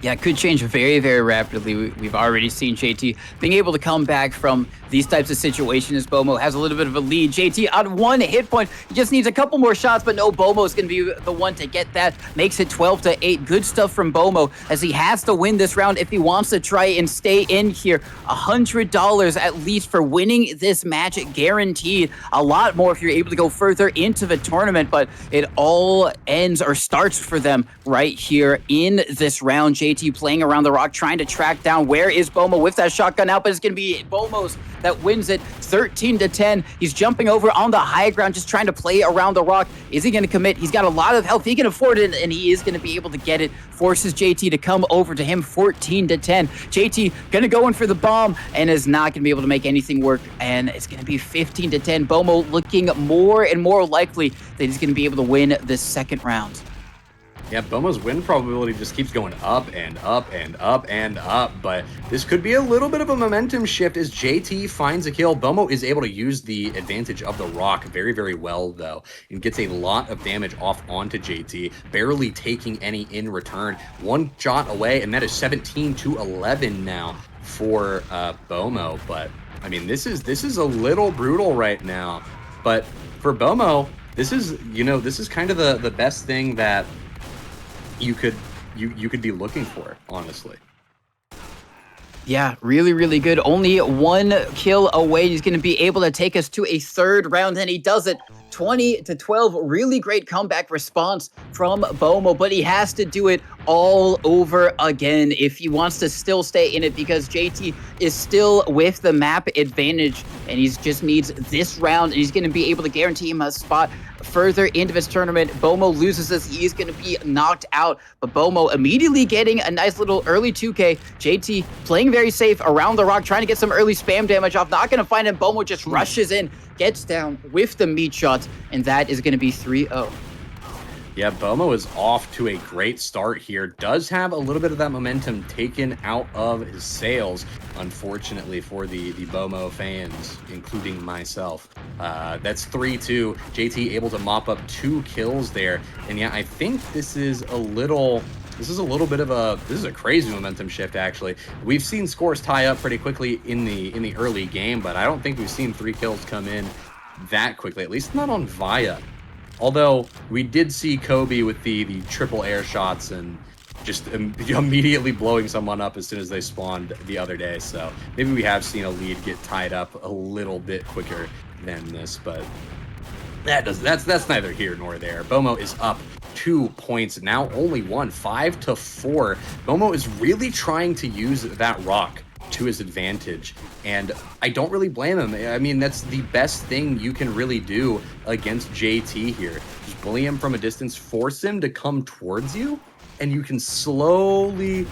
Yeah, it could change very, very rapidly. We've already seen JT being able to come back from these types of situations as Bomo has a little bit of a lead. JT on 1 hit point. He just needs a couple more shots, but no, Bomo's going to be the one to get that. Makes it 12-8. Good stuff from Bomo as he has to win this round if he wants to try and stay in here. $100 at least for winning this match, guaranteed. A lot more if you're able to go further into the tournament, but it all ends or starts for them right here in this round. JT playing around the rock, trying to track down where is Bomo with that shotgun out, but it's going to be Bomo's that wins it 13-10. He's jumping over on the high ground, just trying to play around the rock. Is he going to commit? He's got a lot of health. He can afford it, and he is going to be able to get it. Forces JT to come over to him 14-10. JT going to go in for the bomb and is not going to be able to make anything work, and it's going to be 15-10. Bomo looking more and more likely that he's going to be able to win this second round. Yeah, Bomo's win probability just keeps going up and up and up and up, but this could be a little bit of a momentum shift as JT finds a kill. Bomo is able to use the advantage of the rock very, very well, though, and gets a lot of damage off onto JT, barely taking any in return. One shot away, and that is 17-11 now for Bomo, but, I mean, this is a little brutal right now, but for Bomo, this is kind of the best thing that you could be looking for, honestly. Yeah, really, really good. Only 1 kill away. He's going to be able to take us to a third round, and he does it 20-12. Really great comeback response from Bomo, but he has to do it all over again if he wants to still stay in it, because JT is still with the map advantage, and he just needs this round, and he's going to be able to guarantee him a spot further into this tournament. Bomo loses this, he's going to be knocked out, but Bomo immediately getting a nice little early 2K. JT playing very safe around the rock, trying to get some early spam damage off, not going to find him. Bomo just rushes in, gets down with the meat shots, and that is going to be 3-0. Yeah, Bomo is off to a great start here. Does have a little bit of that momentum taken out of his sails, unfortunately for the Bomo fans, including myself. That's 3-2. JT able to mop up 2 kills there. And yeah, I think this is a crazy momentum shift, actually. We've seen scores tie up pretty quickly in the early game, but I don't think we've seen 3 kills come in that quickly, at least not on Via. Although we did see Kobe with the triple air shots and just immediately blowing someone up as soon as they spawned the other day. So maybe we have seen a lead get tied up a little bit quicker than this, but that's neither here nor there. Bomo is up 2 points, now only 1, 5-4. Bomo is really trying to use that rock to his advantage, and I don't really blame him. I mean, that's the best thing you can really do against JT here. Just bully him from a distance, force him to come towards you, and you can slowly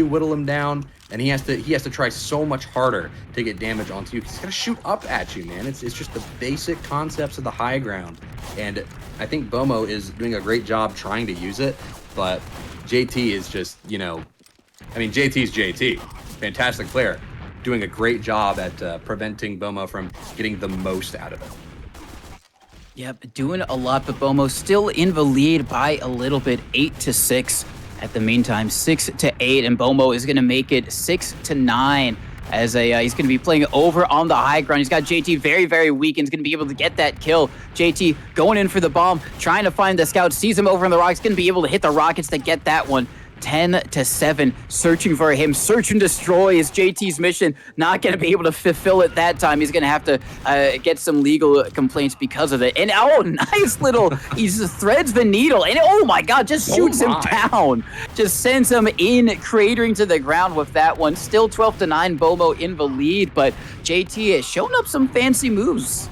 whittle him down, and he has to try so much harder to get damage onto you. He's got to shoot up at you, man. It's just the basic concepts of the high ground, and I think Bomo is doing a great job trying to use it, but JT is just, JT's JT. Fantastic player, doing a great job at preventing Bomo from getting the most out of it. Yep, doing a lot, but Bomo still in the lead by a little bit, 8-6 at the meantime, 6-8, and Bomo is going to make it 6-9 as he's going to be playing over on the high ground. He's got JT very, very weak and he's going to be able to get that kill. JT going in for the bomb, trying to find the scout, sees him over on the rocks, going to be able to hit the rockets to get that one. 10-7, searching for him. Search and destroy is JT's mission. Not going to be able to fulfill it that time. He's going to have to get some legal complaints because of it. And nice little, he threads the needle. And oh my God, just shoots him down. Just sends him in, cratering to the ground with that one. Still 12-9, Bomo in the lead, but JT has shown up some fancy moves.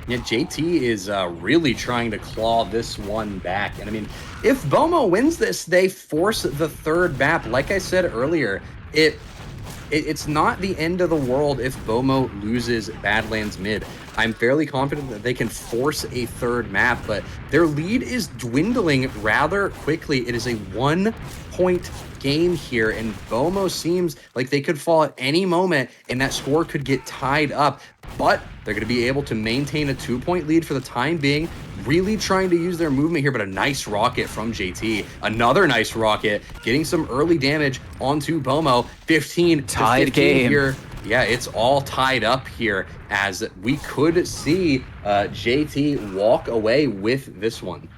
Yeah, JT is really trying to claw this one back. And I mean, if Bomo wins this, they force the third map. Like I said earlier, it's not the end of the world if Bomo loses Badlands mid. I'm fairly confident that they can force a third map, but their lead is dwindling rather quickly. It is a 1-point game here, and Bomo seems like they could fall at any moment, and that score could get tied up. But they're going to be able to maintain a 2-point lead for the time being, really trying to use their movement here, but a nice rocket from JT. Another nice rocket, getting some early damage onto Bomo. 15 tied game here. Yeah, it's all tied up here as we could see JT walk away with this one.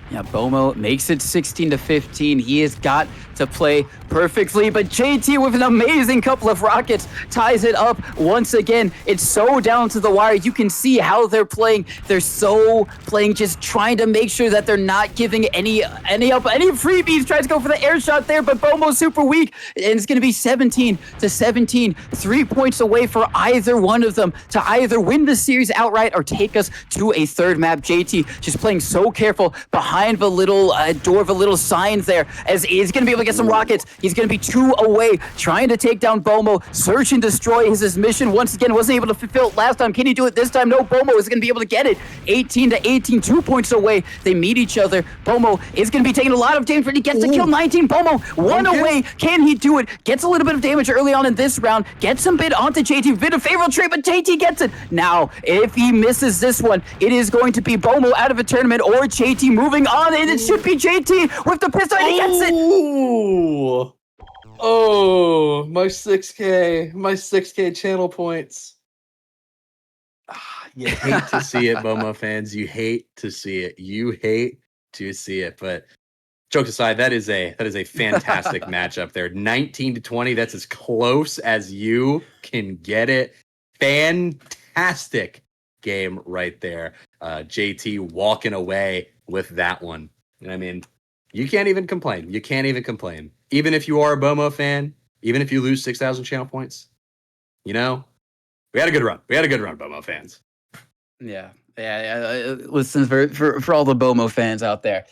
Yeah, Bomo makes it 16-15. He has got to play perfectly, but JT with an amazing couple of rockets ties it up once again. It's so down to the wire. You can see how they're playing. They're so playing, just trying to make sure that they're not giving any freebies. Tries to go for the air shot there, but Bomo's super weak, and it's going to be 17-17. 3 points away for either one of them to either win the series outright or take us to a third map. JT just playing so careful behind the little door of a little signs there, as he's going to be able to get some rockets. He's going to be 2 away, trying to take down Bomo. Search and destroy is his mission. Once again, wasn't able to fulfill it last time. Can he do it this time? No, Bomo is going to be able to get it. 18-18, 2 points away. They meet each other. Bomo is going to be taking a lot of damage, but he gets to kill 19. Bomo, 1 away. Can he do it? Gets a little bit of damage early on in this round. Gets some bit onto JT. Bit of favorable trade, but JT gets it. Now, if he misses this one, it is going to be Bomo out of a tournament or JT moving on, and it should be JT with the pistol, and he gets it. Oh, my 6K channel points. You hate to see it, Bomo fans. You hate to see it. But jokes aside, that is a fantastic matchup there. 19-20. That's as close as you can get it. Fantastic game right there. JT walking away with that one. And I mean, you can't even complain. Even if you are a Bomo fan, even if you lose 6,000 channel points, we had a good run. Bomo fans. Yeah. Listen, for all the Bomo fans out there,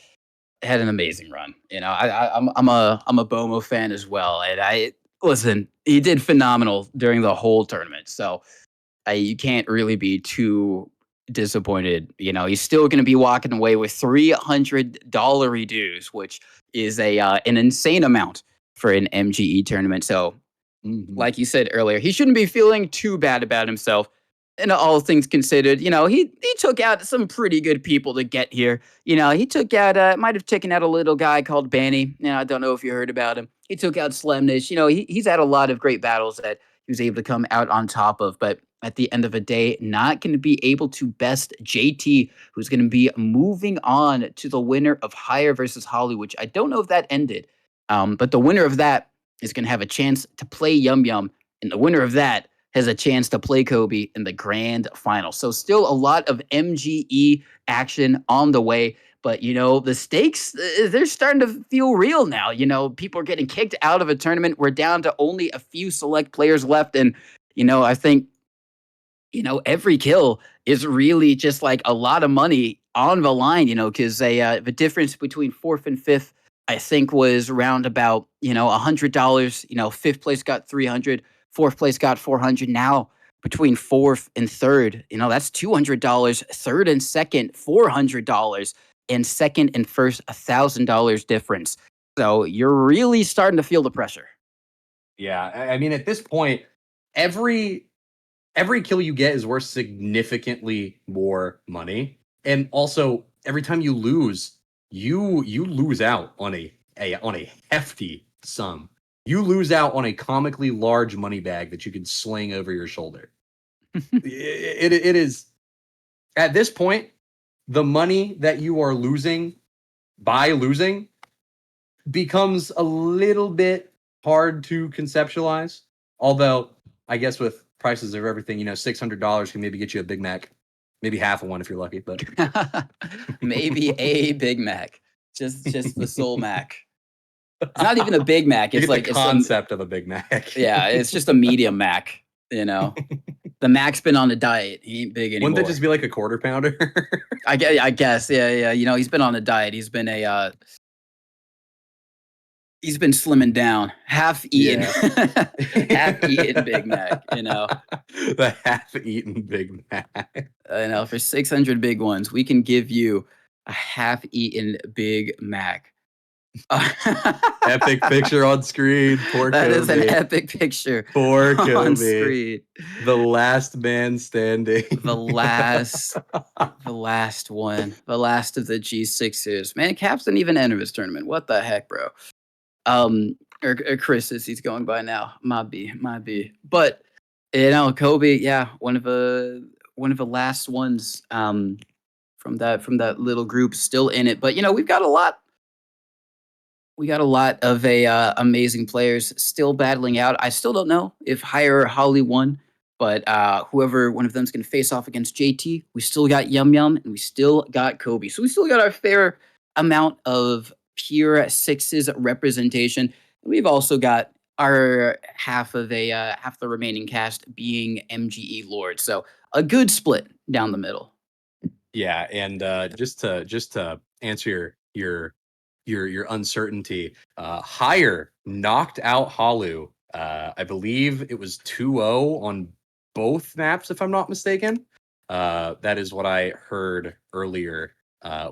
had an amazing run. I'm a Bomo fan as well, and he did phenomenal during the whole tournament. So you can't really be too disappointed. He's still going to be walking away with $300 dues, which is an insane amount for an MGE tournament. So, like you said earlier, he shouldn't be feeling too bad about himself. And all things considered, he took out some pretty good people to get here. He took out, might have taken out a little guy called Banny. I don't know if you heard about him. He took out Slenish. He's had a lot of great battles that he was able to come out on top of. But at the end of the day, not going to be able to best JT, who's going to be moving on to the winner of Higher versus Holly, which I don't know if that ended. But the winner of that is going to have a chance to play Yum Yum. And the winner of that has a chance to play Kobe in the grand final. So still a lot of MGE action on the way. But, the stakes, they're starting to feel real now. People are getting kicked out of a tournament. We're down to only a few select players left. And, I think, every kill is really just like a lot of money on the line, because the difference between 4th and 5th, I think, was around about, $100. 5th place got 300. 4th place got 400. Now between 4th and 3rd, that's $200. 3rd and 2nd, $400, and 2nd and 1st, $1,000 difference. So you're really starting to feel the pressure. Yeah, I mean, at this point, every kill you get is worth significantly more money, and also every time you lose, you lose out on a hefty sum you lose out on a comically large money bag that you can sling over your shoulder. It is at this point, the money that you are losing by losing becomes a little bit hard to conceptualize. Although, I guess with prices of everything, $600 can maybe get you a Big Mac, maybe half of one if you're lucky. But Maybe a Big Mac, just the Soul Mac. It's not even a Big Mac. you It's get like the concept of a Big Mac. yeah, it's just a medium Mac. The Mac's been on a diet. He ain't big anymore. Wouldn't that just be like a quarter pounder? I guess. Yeah. He's been on a diet. He's been he's been slimming down, half eaten, half eaten Big Mac. The half-eaten Big Mac. For 600 big ones, we can give you a half-eaten Big Mac. Epic picture on screen. Poor That Kobe. is an epic picture Poor Kobe. on screen. The last man standing. The last one. The last of the G6ers. Man, Caps didn't even enter this tournament. What the heck, bro? Or Chris, as he's going by now. Might be. But Kobe, yeah, one of the last ones from that little group, still in it. But we've got a lot. We got a lot of amazing players still battling out. I still don't know if Hire or Holly won, but whoever one of them's going to face off against JT, we still got Yum Yum and we still got Kobe. So we still got our fair amount of pure sixes representation. We've also got our half the remaining cast being MGE Lord. So a good split down the middle. Yeah, and just to answer your uncertainty, Hire knocked out Halu. I believe it was 2-0 on both maps, if I'm not mistaken. That is what I heard earlier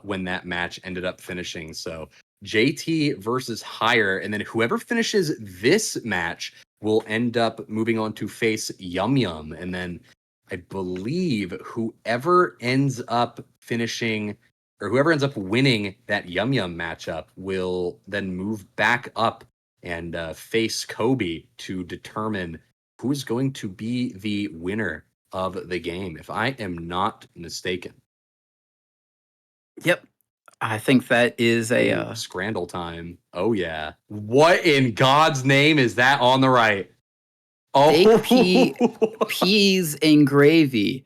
when that match ended up finishing. So JT versus Hire, and then whoever finishes this match will end up moving on to face Yum Yum, and then I believe whoever ends up finishing or whoever ends up winning that Yum Yum matchup will then move back up and face Kobe to determine who is going to be the winner of the game, if I am not mistaken. Yep. I think that is a Scrandle time. Oh yeah. What in God's name is that on the right? Oh, peas and gravy.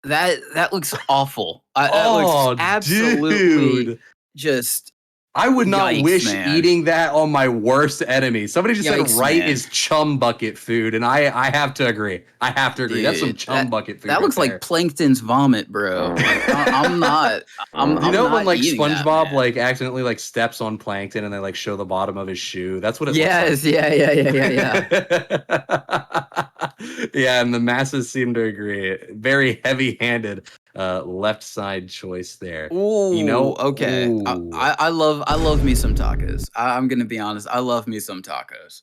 That looks awful. That looks absolutely dude. just. I would not Yikes, wish man. eating that on my worst enemy. Somebody just Yikes, said right man. is chum bucket food, and I have to agree. Dude, That's some chum bucket food. That looks right like plankton's vomit, bro. Like, I'm not. I'm you know not when like eating that, SpongeBob man. like accidentally like steps on plankton and they like show the bottom of his shoe? That's what it Yes, looks like. yeah. Yeah, and the masses seem to agree. Very heavy-handed left side choice there. Ooh, okay. ooh. I love me some tacos. I'm gonna be honest. I love me some tacos.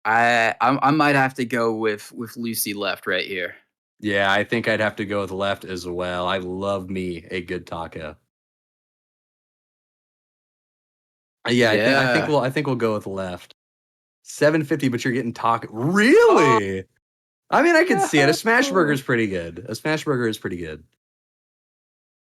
I might have to go with Lucy left right here. Yeah, I think I'd have to go with left as well. I love me a good taco. Yeah, I think we'll go with left. 750, but you're getting taco. Really? I mean, I can see it. A smash burger is pretty good.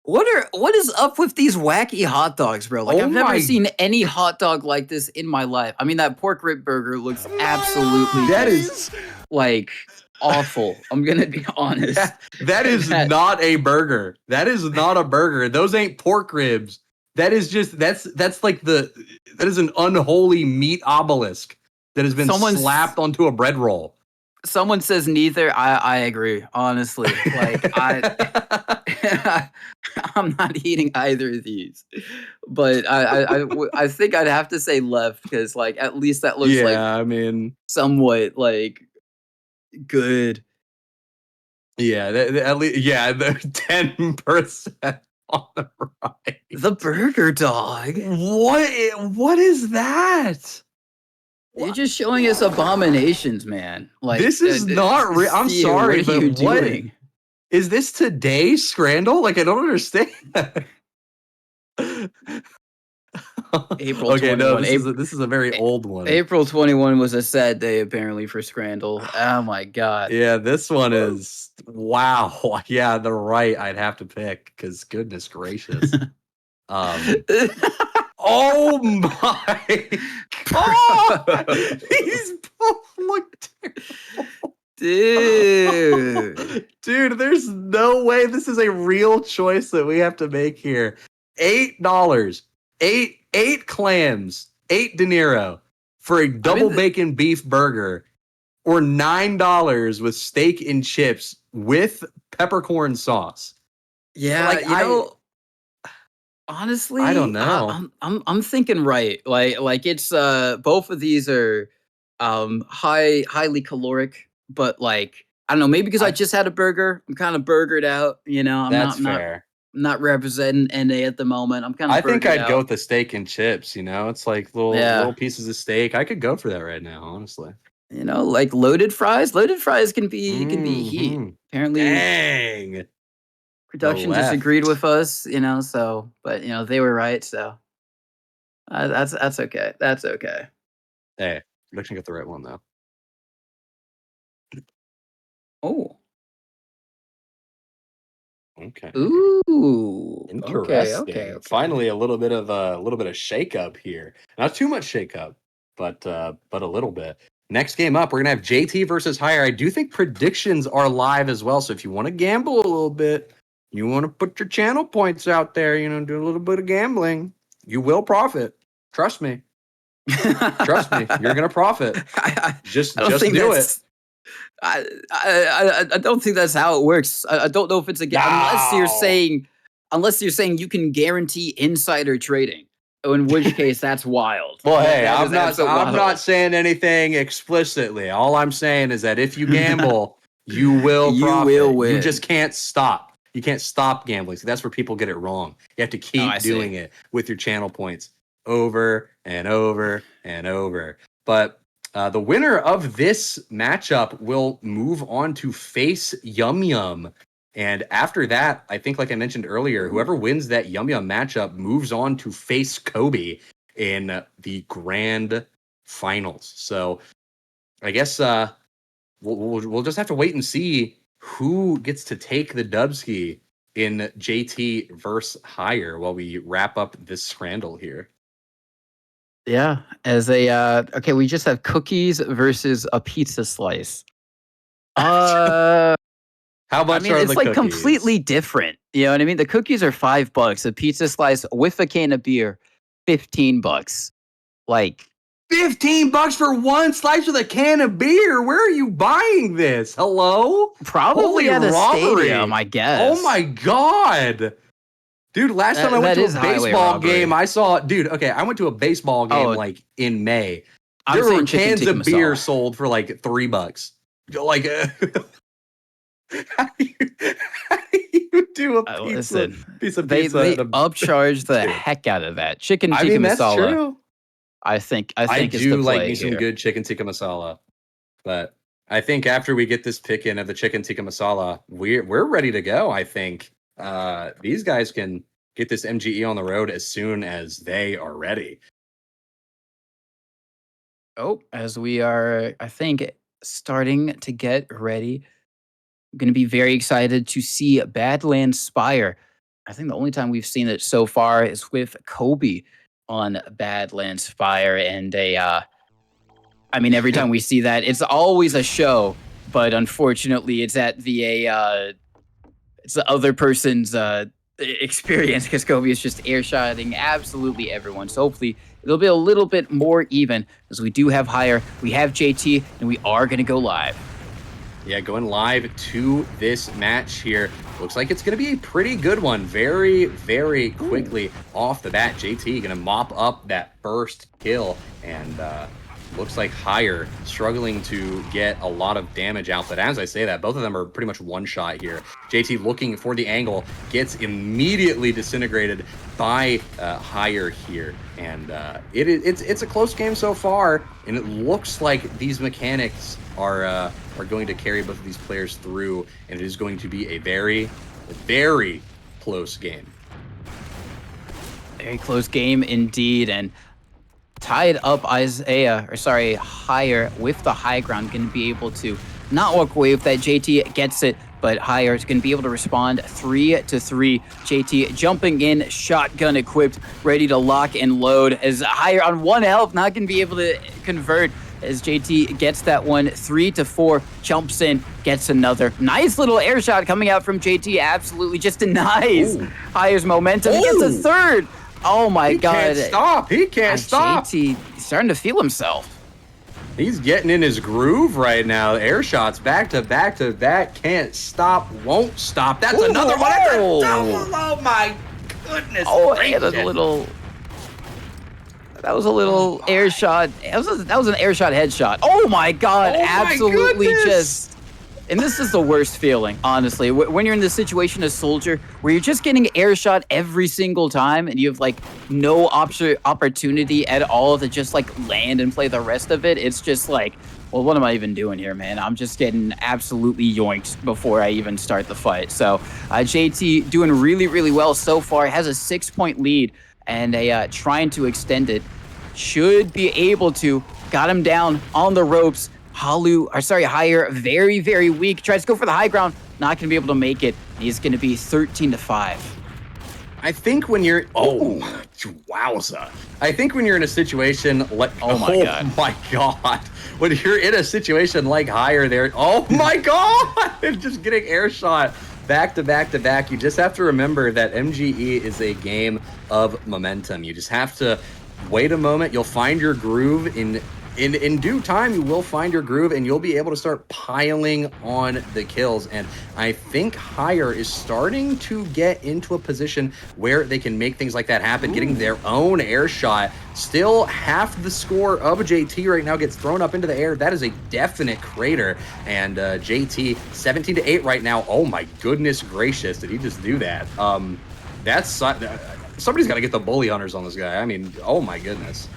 What is up with these wacky hot dogs, bro? Like Oh I've never my- seen any hot dog like this in my life. I mean, that pork rib burger looks absolutely That is like awful. I'm gonna be honest. that is not a burger. That is not a burger. Those ain't pork ribs. That is just that is an unholy meat obelisk that has been slapped onto a bread roll. Someone says neither. I agree, honestly. Like I'm not eating either of these, but I think I'd have to say left because like at least that looks like I mean, somewhat like good. yeah, at least the 10% on the right. The burger dog. What is that? You're just showing us abominations, man. Like This is not real. I'm Theo, sorry, what are you but what doing? is this today's Scrandle? Like I don't understand. April Okay, no, 21. this is a very old one. April 21 was a sad day apparently for Scrandle. Oh my god. Yeah, this one is wow. Yeah, the right I'd have to pick because goodness gracious. Oh my! Oh, these both look terrible. Dude. Dude, there's no way this is a real choice that we have to make here. $8, eight clams, 8 De Niro for a double bacon beef burger, or $9 with steak and chips with peppercorn sauce. Yeah, Like, honestly, I don't know. I'm thinking right. Like it's both of these are highly caloric, but like I don't know, maybe because I just had a burger, I'm kind of burgered out, you know. I'm That's not fair. not representing NA at the moment. I'm kind of I think burgered I'd go out. with the steak and chips, you know? It's like little pieces of steak. I could go for that right now, honestly. You know, like loaded fries. Loaded fries can be heat. Mhm. Apparently Dang. production left. disagreed with us, you know, so but you know, they were right, so that's okay. That's okay. Hey, production got the right one though. Oh. Okay. Ooh. Interesting. Okay. Finally, a little bit of shakeup here. Not too much shakeup, but a little bit. Next game up, we're gonna have JT versus Higher. I do think predictions are live as well. So if you want to gamble a little bit, you want to put your channel points out there, you know, do a little bit of gambling, you will profit. Trust me. Trust me. You're gonna profit. Just do it. I don't think that's how it works. I don't know if it's unless you're saying you can guarantee insider trading. In which case, that's wild. Well, hey, That is I'm wild. not saying anything explicitly. All I'm saying is that if you gamble, you will You profit. will You win. just can't stop. You can't stop gambling. So that's where people get it wrong. You have to keep I see. doing it with your channel points over and over and over. But the winner of this matchup will move on to face Yum Yum. And after that, I think, like I mentioned earlier, whoever wins that Yum Yum matchup moves on to face Kobe in the grand finals. So I guess we'll just have to wait and see who gets to take the Dubski in JT versus Higher while we wrap up this scramble here. Yeah, as a okay, we just have cookies versus a pizza slice. How much I mean, are it's the like cookies? completely different. You know what I mean? The cookies are $5. A pizza slice with a can of beer, $15. Like $15 for one slice with a can of beer. Where are you buying this? Hello? probably Holy at a robbery. stadium, I guess. Oh my god. Dude, last time I went that to is a highway baseball robbery. game, I saw I went to a baseball game Oh, like in May. I'm There were saying chicken cans tikka of beer masala. sold for like $3. Like how do you do a pizza, Listen, piece of they pizza? at a- upcharge the Dude. heck out of that chicken I tikka mean, that's masala. true. I think I is the do like play me some here. good chicken tikka masala, but I think after we get this pick in of the chicken tikka masala, we're ready to go. I think these guys can get this MGE on the road as soon as they are ready. Oh, as we are, I think, starting to get ready. I'm going to be very excited to see Badlands Spire. I think the only time we've seen it so far is with Kobe on Badlands Spire. And I mean, every time we see that, it's always a show. But unfortunately, it's at it's the other person's experience because Kobe is just airshotting absolutely everyone. So hopefully it'll be a little bit more even because we do have Higher, we have JT, and we are going to go live. Yeah, going live to this match here. Looks like it's going to be a pretty good one. Very, very quickly off the bat. JT going to mop up that first kill. And looks like Higher struggling to get a lot of damage out. But as I say that, both of them are pretty much one shot here. JT looking for the angle, gets immediately disintegrated by Higher here. And it's a close game so far. And it looks like these mechanics are going to carry both of these players through, and it is going to be a very, very close game. Very close game indeed, and tied up Higher with the high ground, going to be able to not walk away with that. JT gets it, but Higher is going to be able to respond 3-3. JT jumping in, shotgun equipped, ready to lock and load as Higher on 1 health, not going to be able to convert as JT gets that one 3-4, jumps in, gets another. Nice little air shot coming out from JT, absolutely just denies Higher's momentum. He gets a third. Oh my God. He can't stop. JT starting to feel himself. He's getting in his groove right now. Air shots back to back to back. Can't stop, won't stop. That's another one. That's a double. Oh my goodness. Oh, gracious. and that was a little air shot. That was an air shot headshot. Oh my God. Oh my absolutely goodness. just. And this is the worst feeling, honestly. When you're in the situation as Soldier, where you're just getting air shot every single time, and you have like no opportunity at all to just like land and play the rest of it. It's just like, well, what am I even doing here, man? I'm just getting absolutely yoinked before I even start the fight. So JT doing really, really well so far. Has a 6-point lead, and trying to extend it. Should be able to. Got him down on the ropes. Higher, very, very weak. Tries to go for the high ground. Not going to be able to make it. He's going to be 13-5. I think when you're wowza. I think when you're in a situation like Oh my god. When you're in a situation like Higher there, oh my god, just getting air shot back to back to back. You just have to remember that MGE is a game of momentum. You just have to wait a moment. You'll find your groove in due time. You will find your groove, and you'll be able to start piling on the kills. And I think Higher is starting to get into a position where they can make things like that happen, getting their own air shot. Still half the score of JT right now gets thrown up into the air. That is a definite crater. And JT 17-8 right now. Oh my goodness gracious, did he just do that? That's somebody's got to get the bully hunters on this guy. I mean, oh my goodness.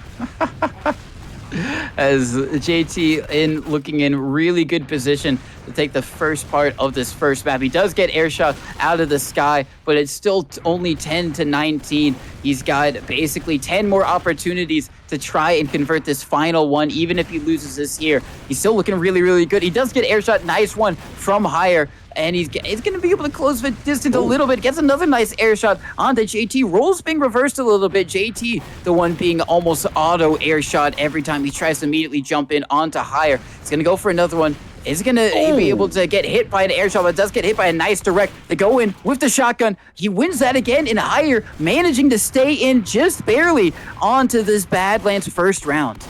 As JT looking in really good position to take the first part of this first map. He does get air shot out of the sky, but it's still only 10-19. He's got basically 10 more opportunities to try and convert this final one. Even if he loses this here, he's still looking really, really good. He does get air shot. Nice one from Higher. And he's going to be able to close the distance a little bit. Gets another nice air shot onto JT. Roles being reversed a little bit. JT, the one being almost auto air shot every time he tries to immediately jump in onto Higher. He's going to go for another one. Is going to be able to get hit by an air shot, but does get hit by a nice direct. They go in with the shotgun. He wins that again, and Higher managing to stay in just barely onto this Badlands first round.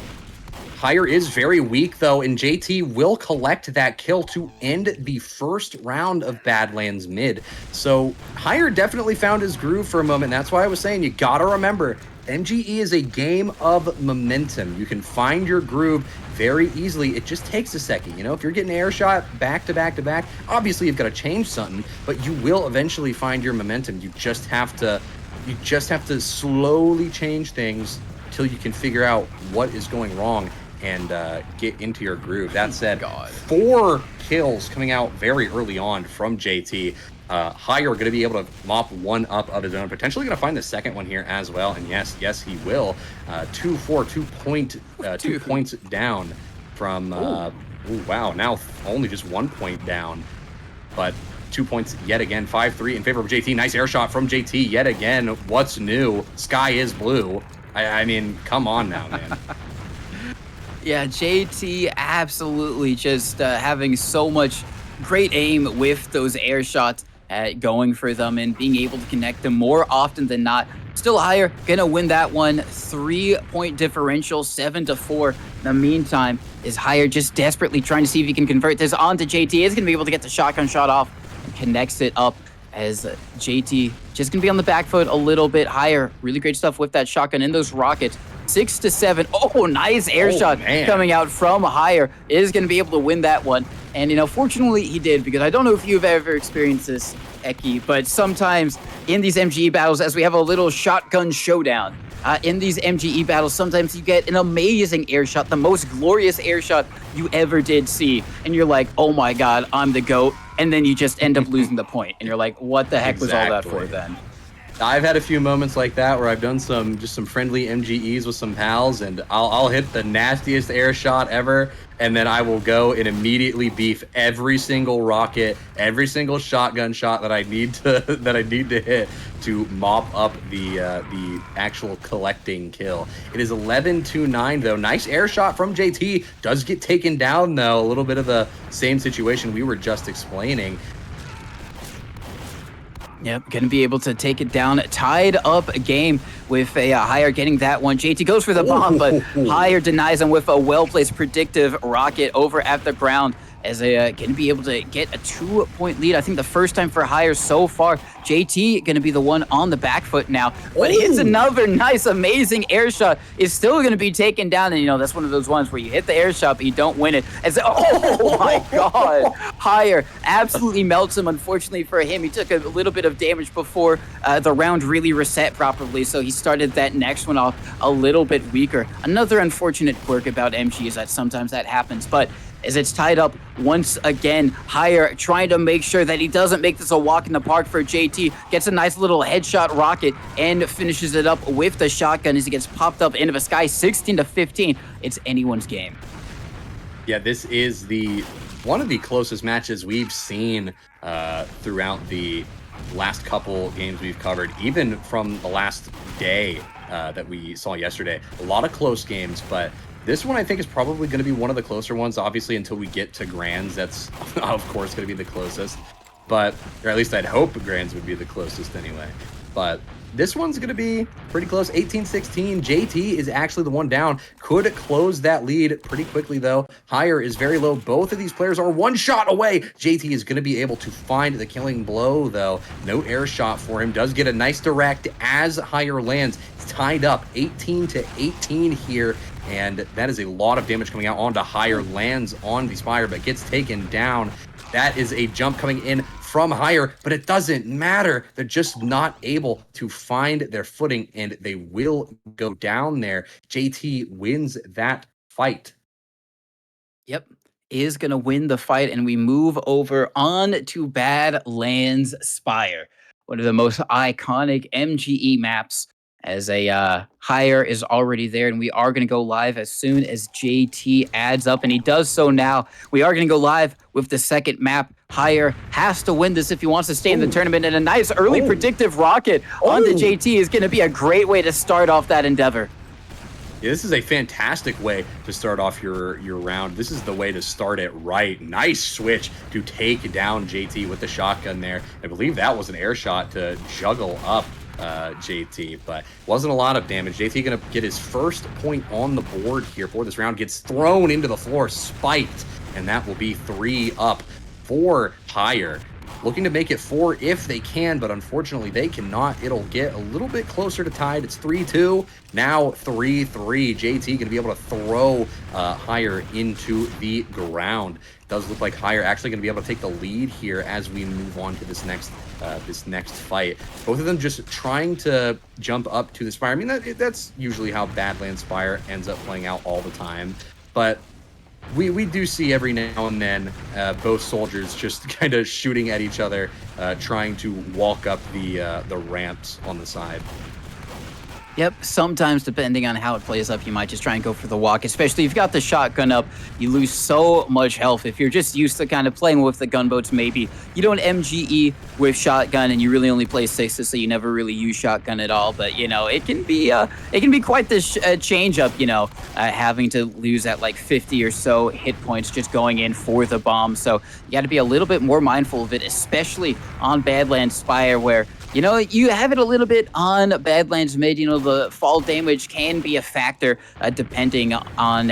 Higher is very weak, though, and JT will collect that kill to end the first round of Badlands mid. So Higher definitely found his groove for a moment. That's why I was saying you gotta remember, MGE is a game of momentum. You can find your groove very easily. It just takes a second. You know, if you're getting air shot back to back to back, obviously you've got to change something, but you will eventually find your momentum. You just have to slowly change things till you can figure out what is going wrong and get into your groove. That said, 4 kills coming out very early on from JT. Higher going to be able to mop one up of his own, potentially going to find the second one here as well. And yes, he will. 2 points down from. Wow, now only just 1 point down, but 2 points yet again. 5-3 in favor of JT. Nice air shot from JT yet again. What's new? Sky is blue. I mean, come on now, man. Yeah, JT absolutely just having so much great aim with those air shots, going for them and being able to connect them more often than not. Still Higher, gonna win that one. 3-point differential, 7-4. In the meantime, is Higher just desperately trying to see if he can convert this onto JT. Is gonna be able to get the shotgun shot off and connects it up as JT just gonna be on the back foot a little bit. Higher, really great stuff with that shotgun and those rockets. 6-7. Oh, nice air shot coming out from Higher. Is going to be able to win that one. And, you know, fortunately he did, because I don't know if you've ever experienced this, Eki, but sometimes in these MGE battles, as we have a little shotgun showdown, in these MGE battles, sometimes you get an amazing air shot, the most glorious air shot you ever did see. And you're like, oh my God, I'm the GOAT. And then you just end up losing the point. And you're like, what the heck was all that for then? I've had a few moments like that where I've done some friendly MGEs with some pals, and I'll hit the nastiest air shot ever, and then I will go and immediately beef every single rocket, every single shotgun shot that I need to hit to mop up the actual collecting kill. It is 11-9 though. Nice air shot from JT. Does get taken down though. A little bit of the same situation we were just explaining. Yep, going to be able to take it down. Tied up a game with a Higher getting that one. JT goes for the bomb, but Higher denies him with a well-placed predictive rocket over at the ground as they going to be able to get a 2-point lead. I think the first time for Higher so far. JT going to be the one on the back foot now, but hits another nice, amazing air shot. Is still going to be taken down, and you know that's one of those ones where you hit the air shot but you don't win it. As oh my God, Higher absolutely melts him. Unfortunately for him, he took a little bit of damage before the round really reset properly, so he started that next one off a little bit weaker. Another unfortunate quirk about MG is that sometimes that happens, but as it's tied up once again, Higher trying to make sure that he doesn't make this a walk in the park for JT. Gets a nice little headshot rocket and finishes it up with the shotgun as he gets popped up into the sky. 16-15. It's anyone's game. Yeah, this is one of the closest matches we've seen throughout the last couple games we've covered, even from the last day that we saw yesterday. A lot of close games, but this one I think is probably going to be one of the closer ones, obviously, until we get to Grands. That's, of course, going to be the closest. But, or at least I'd hope Grands would be the closest anyway. But this one's going to be pretty close. 18-16. JT is actually the one down. Could close that lead pretty quickly, though. Higher is very low. Both of these players are one shot away. JT is going to be able to find the killing blow, though. No air shot for him. Does get a nice direct as Higher lands. It's tied up 18-18 here. And that is a lot of damage coming out onto Higher. Lands on the Spire, but gets taken down. That is a jump coming in from Higher, but it doesn't matter. They're just not able to find their footing, and they will go down there. JT wins that fight. Yep, is going to win the fight, and we move over on to Badlands Spire, one of the most iconic MGE maps. As a Higher is already there, and we are going to go live as soon as JT adds up, and he does so now. We are going to go live with the second map. Higher has to win this if he wants to stay in the tournament, and a nice early predictive rocket onto JT is going to be a great way to start off that endeavor. Yeah, this is a fantastic way to start off your round. This is the way to start it right. Nice switch to take down JT with the shotgun there. I believe that was an air shot to juggle up JT, but wasn't a lot of damage. JT gonna get his first point on the board here for this round. Gets thrown into the floor, spiked, and that will be 3 up for Higher. Looking to make it 4 if they can, but unfortunately they cannot. It'll get a little bit closer to tied. It's 3-2, now 3-3. JT gonna be able to throw Higher into the ground. Does look like Higher actually going to be able to take the lead here as we move on to this next fight. Both of them just trying to jump up to the Spire. I mean, that's usually how Badlands Spire ends up playing out all the time. But we do see every now and then both soldiers just kind of shooting at each other, trying to walk up the ramps on the side. Yep, sometimes depending on how it plays up, you might just try and go for the walk, especially if you've got the shotgun up. You lose so much health. If you're just used to kind of playing with the gunboats, maybe you don't MGE with shotgun and you really only play 6s, so you never really use shotgun at all. But, you know, it can be quite the change up, you know, having to lose at like 50 or so hit points just going in for the bomb. So you got to be a little bit more mindful of it, especially on Badlands Spire where, you know, you have it a little bit on Badlands Mid. You know, the fall damage can be a factor depending on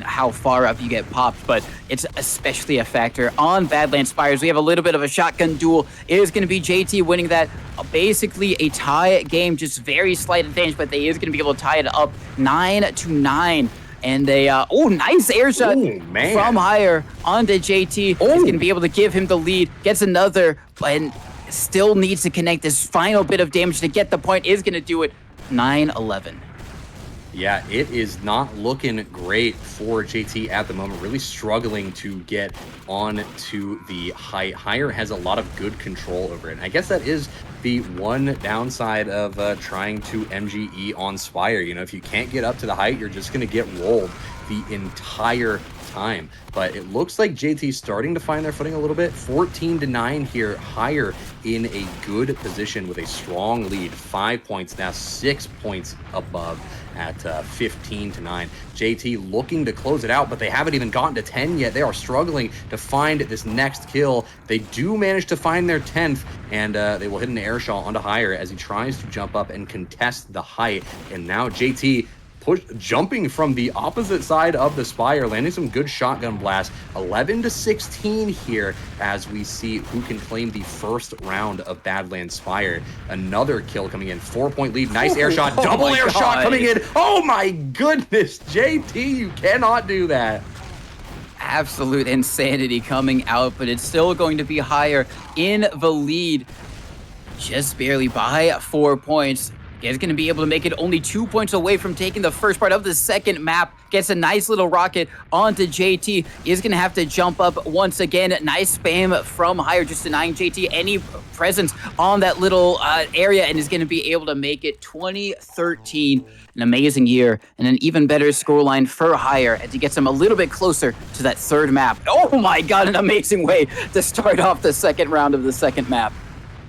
how far up you get popped, but it's especially a factor on Badlands Spires. We have a little bit of a shotgun duel. It is going to be JT winning that. Basically a tie game, just very slight advantage, but they is going to be able to tie it up 9-9. And they, nice air shot from Higher onto JT. He's going to be able to give him the lead. Gets another, and still needs to connect this final bit of damage to get the point. Is going to do it. 9-11. Yeah, it is not looking great for JT at the moment. Really struggling to get on to the height. Higher has a lot of good control over it. And I guess that is the one downside of trying to MGE on Spire. You know, if you can't get up to the height, you're just going to get rolled the entire time. But it looks like JT's starting to find their footing a little bit. 14-9 here, higher in a good position with a strong lead. 5 points, now 6 points above at 15-9. JT looking to close it out, but they haven't even gotten to 10 yet. They are struggling to find this next kill. They do manage to find their 10th, and they will hit an air shot onto Higher as he tries to jump up and contest the height. And now JT jumping from the opposite side of the Spire, landing some good shotgun blasts. 11-16 here as we see who can claim the first round of Badlands Spire. Another kill coming in, 4-point lead, nice air shot, double air shot coming in. Oh my goodness, JT, you cannot do that. Absolute insanity coming out, but it's still going to be Higher in the lead, just barely by 4 points. Is going to be able to make it only 2 points away from taking the first part of the second map. Gets a nice little rocket onto JT. Is going to have to jump up once again. Nice spam from Higher, just denying JT any presence on that little area, and is going to be able to make it 2013. An amazing year and an even better scoreline for Higher as he gets him a little bit closer to that third map. Oh my god, an amazing way to start off the second round of the second map.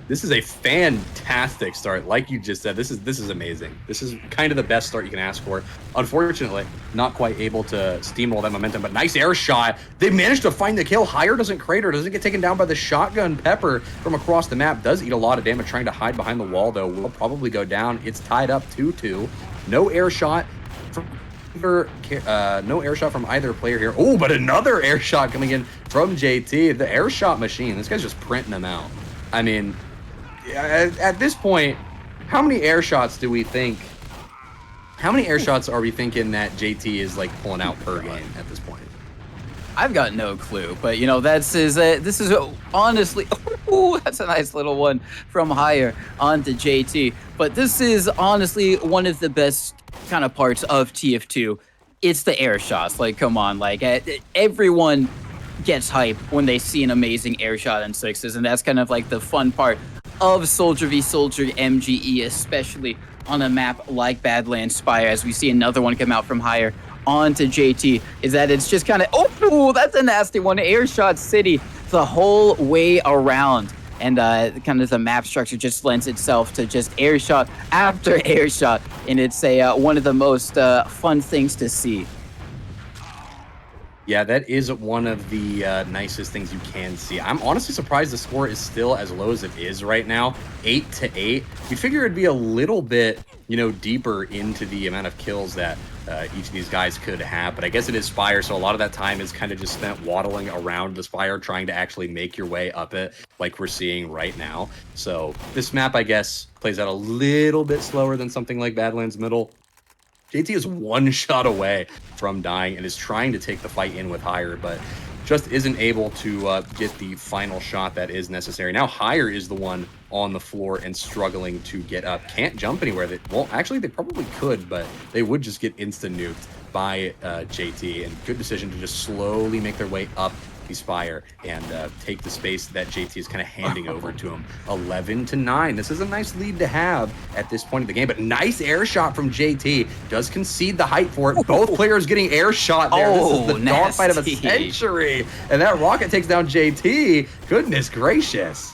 This is a fantastic start. Like you just said, this is amazing. This is kind of the best start you can ask for. Unfortunately, not quite able to steamroll that momentum, but nice air shot. They managed to find the kill. Higher doesn't crater, doesn't get taken down by the shotgun. Pepper from across the map does eat a lot of damage trying to hide behind the wall, though. Will probably go down. It's tied up 2-2. No air shot from either player here. Oh, but another air shot coming in from JT. The air shot machine. This guy's just printing them out. I mean, at this point, how many air shots do we think? How many air shots are we thinking that JT is like pulling out per game at this point? I've got no clue, but you know, this is honestly, ooh, that's a nice little one from Higher onto JT. But this is honestly one of the best kind of parts of TF2. It's the air shots. Like, come on, like everyone gets hype when they see an amazing air shot in sixes, and that's kind of like the fun part of Soldier v Soldier MGE, especially on a map like Badlands Spire, as we see another one come out from Higher onto JT, is that it's just kind of, oh, that's a nasty one. Air shot city the whole way around. And kind of the map structure just lends itself to just air shot after air shot. And it's one of the most fun things to see. Yeah, that is one of the nicest things you can see. I'm honestly surprised the score is still as low as it is right now, 8-8. We figure it'd be a little bit, deeper into the amount of kills that each of these guys could have, but I guess it is Spire, so a lot of that time is kind of just spent waddling around the Spire, trying to actually make your way up it, like we're seeing right now. So this map, I guess, plays out a little bit slower than something like Badlands Middle. JT is one shot away from dying and is trying to take the fight in with Higher, but just isn't able to get the final shot that is necessary. Now Higher is the one on the floor and struggling to get up. Can't jump anywhere. Well, actually, they probably could, but they would just get instant-nuked by JT, and good decision to just slowly make their way up the Spire and take the space that JT is kind of handing over to him. 11-9. This is a nice lead to have at this point of the game, but nice air shot from JT. Does concede the height for it. Both players getting air shot there. This is the dogfight of a century. And that rocket takes down JT. Goodness gracious.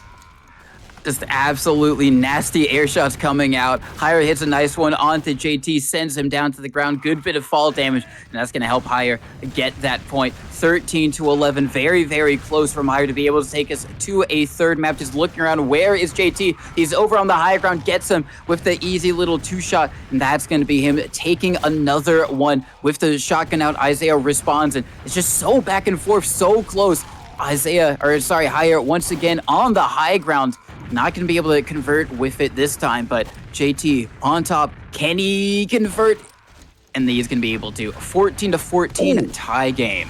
Just absolutely nasty air shots coming out. Higher hits a nice one onto JT, sends him down to the ground. Good bit of fall damage, and that's going to help Higher get that point. 13-11, very, very close from Higher to be able to take us to a third map. Just looking around, where is JT? He's over on the high ground, gets him with the easy little two-shot, and that's going to be him taking another one with the shotgun out. Isaiah responds, and it's just so back and forth, so close. Higher once again on the high ground. Not going to be able to convert with it this time, but JT on top. Can he convert? And he's going to be able to. 14-14 tie game.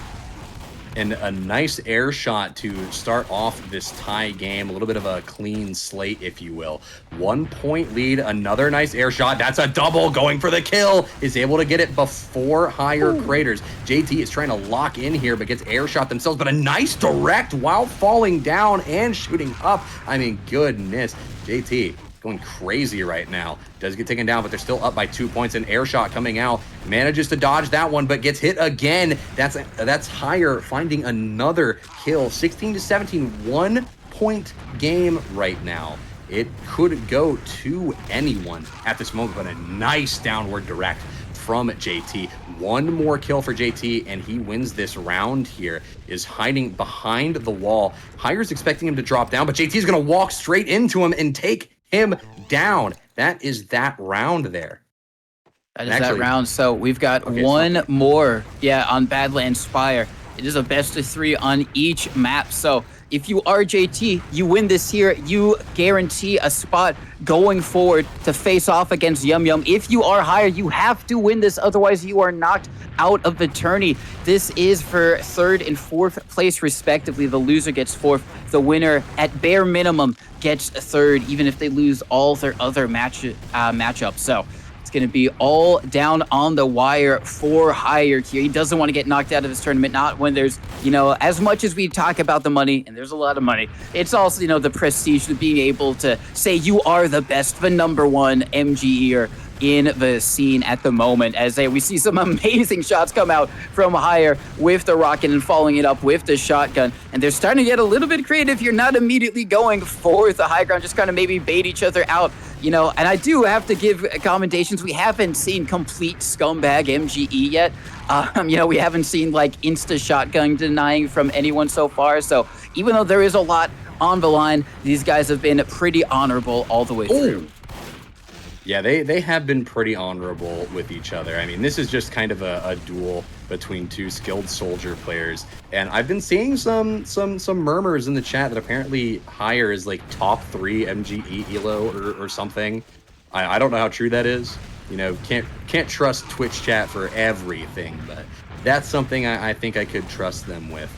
And a nice air shot to start off this tie game. A little bit of a clean slate, if you will. 1 point lead, another nice air shot. That's a double, going for the kill. Is able to get it before higher craters. JT is trying to lock in here, but gets air shot themselves. But a nice direct while falling down and shooting up. I mean, goodness. JT going crazy right now. Does get taken down, but they're still up by 2 points. An air shot coming out. Manages to dodge that one, but gets hit again. That's higher, finding another kill. 16-17, 1 point game right now. It could go to anyone at this moment, but a nice downward direct from JT. One more kill for JT, and he wins this round here. Is hiding behind the wall. Hire's expecting him to drop down, but JT's going to walk straight into him and take him down. That is that round there. That is that round. So we've got one more, on Badlands Spire. It is a best of 3 on each map. So if you are JT, you win this here, you guarantee a spot going forward to face off against Yum Yum. If you are higher, you have to win this, otherwise you are knocked out of the tourney. This is for 3rd and 4th place respectively. The loser gets 4th. The winner, at bare minimum, gets 3rd, even if they lose all their other matchups. So going to be all down on the wire for Hire here. He doesn't want to get knocked out of this tournament, not when there's, as much as we talk about the money, and there's a lot of money, it's also, the prestige of being able to say you are the best, the #1 MGEer in the scene at the moment. As we see some amazing shots come out from Hire with the rocket and following it up with the shotgun. And they're starting to get a little bit creative. You're not immediately going for the high ground, just kind of maybe bait each other out. And I do have to give commendations. We haven't seen complete scumbag MGE yet. We haven't seen like insta shotgun denying from anyone so far. So even though there is a lot on the line, these guys have been pretty honorable all the way through. Yeah, they have been pretty honorable with each other. I mean, this is just kind of a duel between 2 skilled soldier players, and I've been seeing some murmurs in the chat that apparently Hire is like top 3 MGE elo or something. I don't know how true that is. Can't trust Twitch chat for everything, but that's something I think I could trust them with.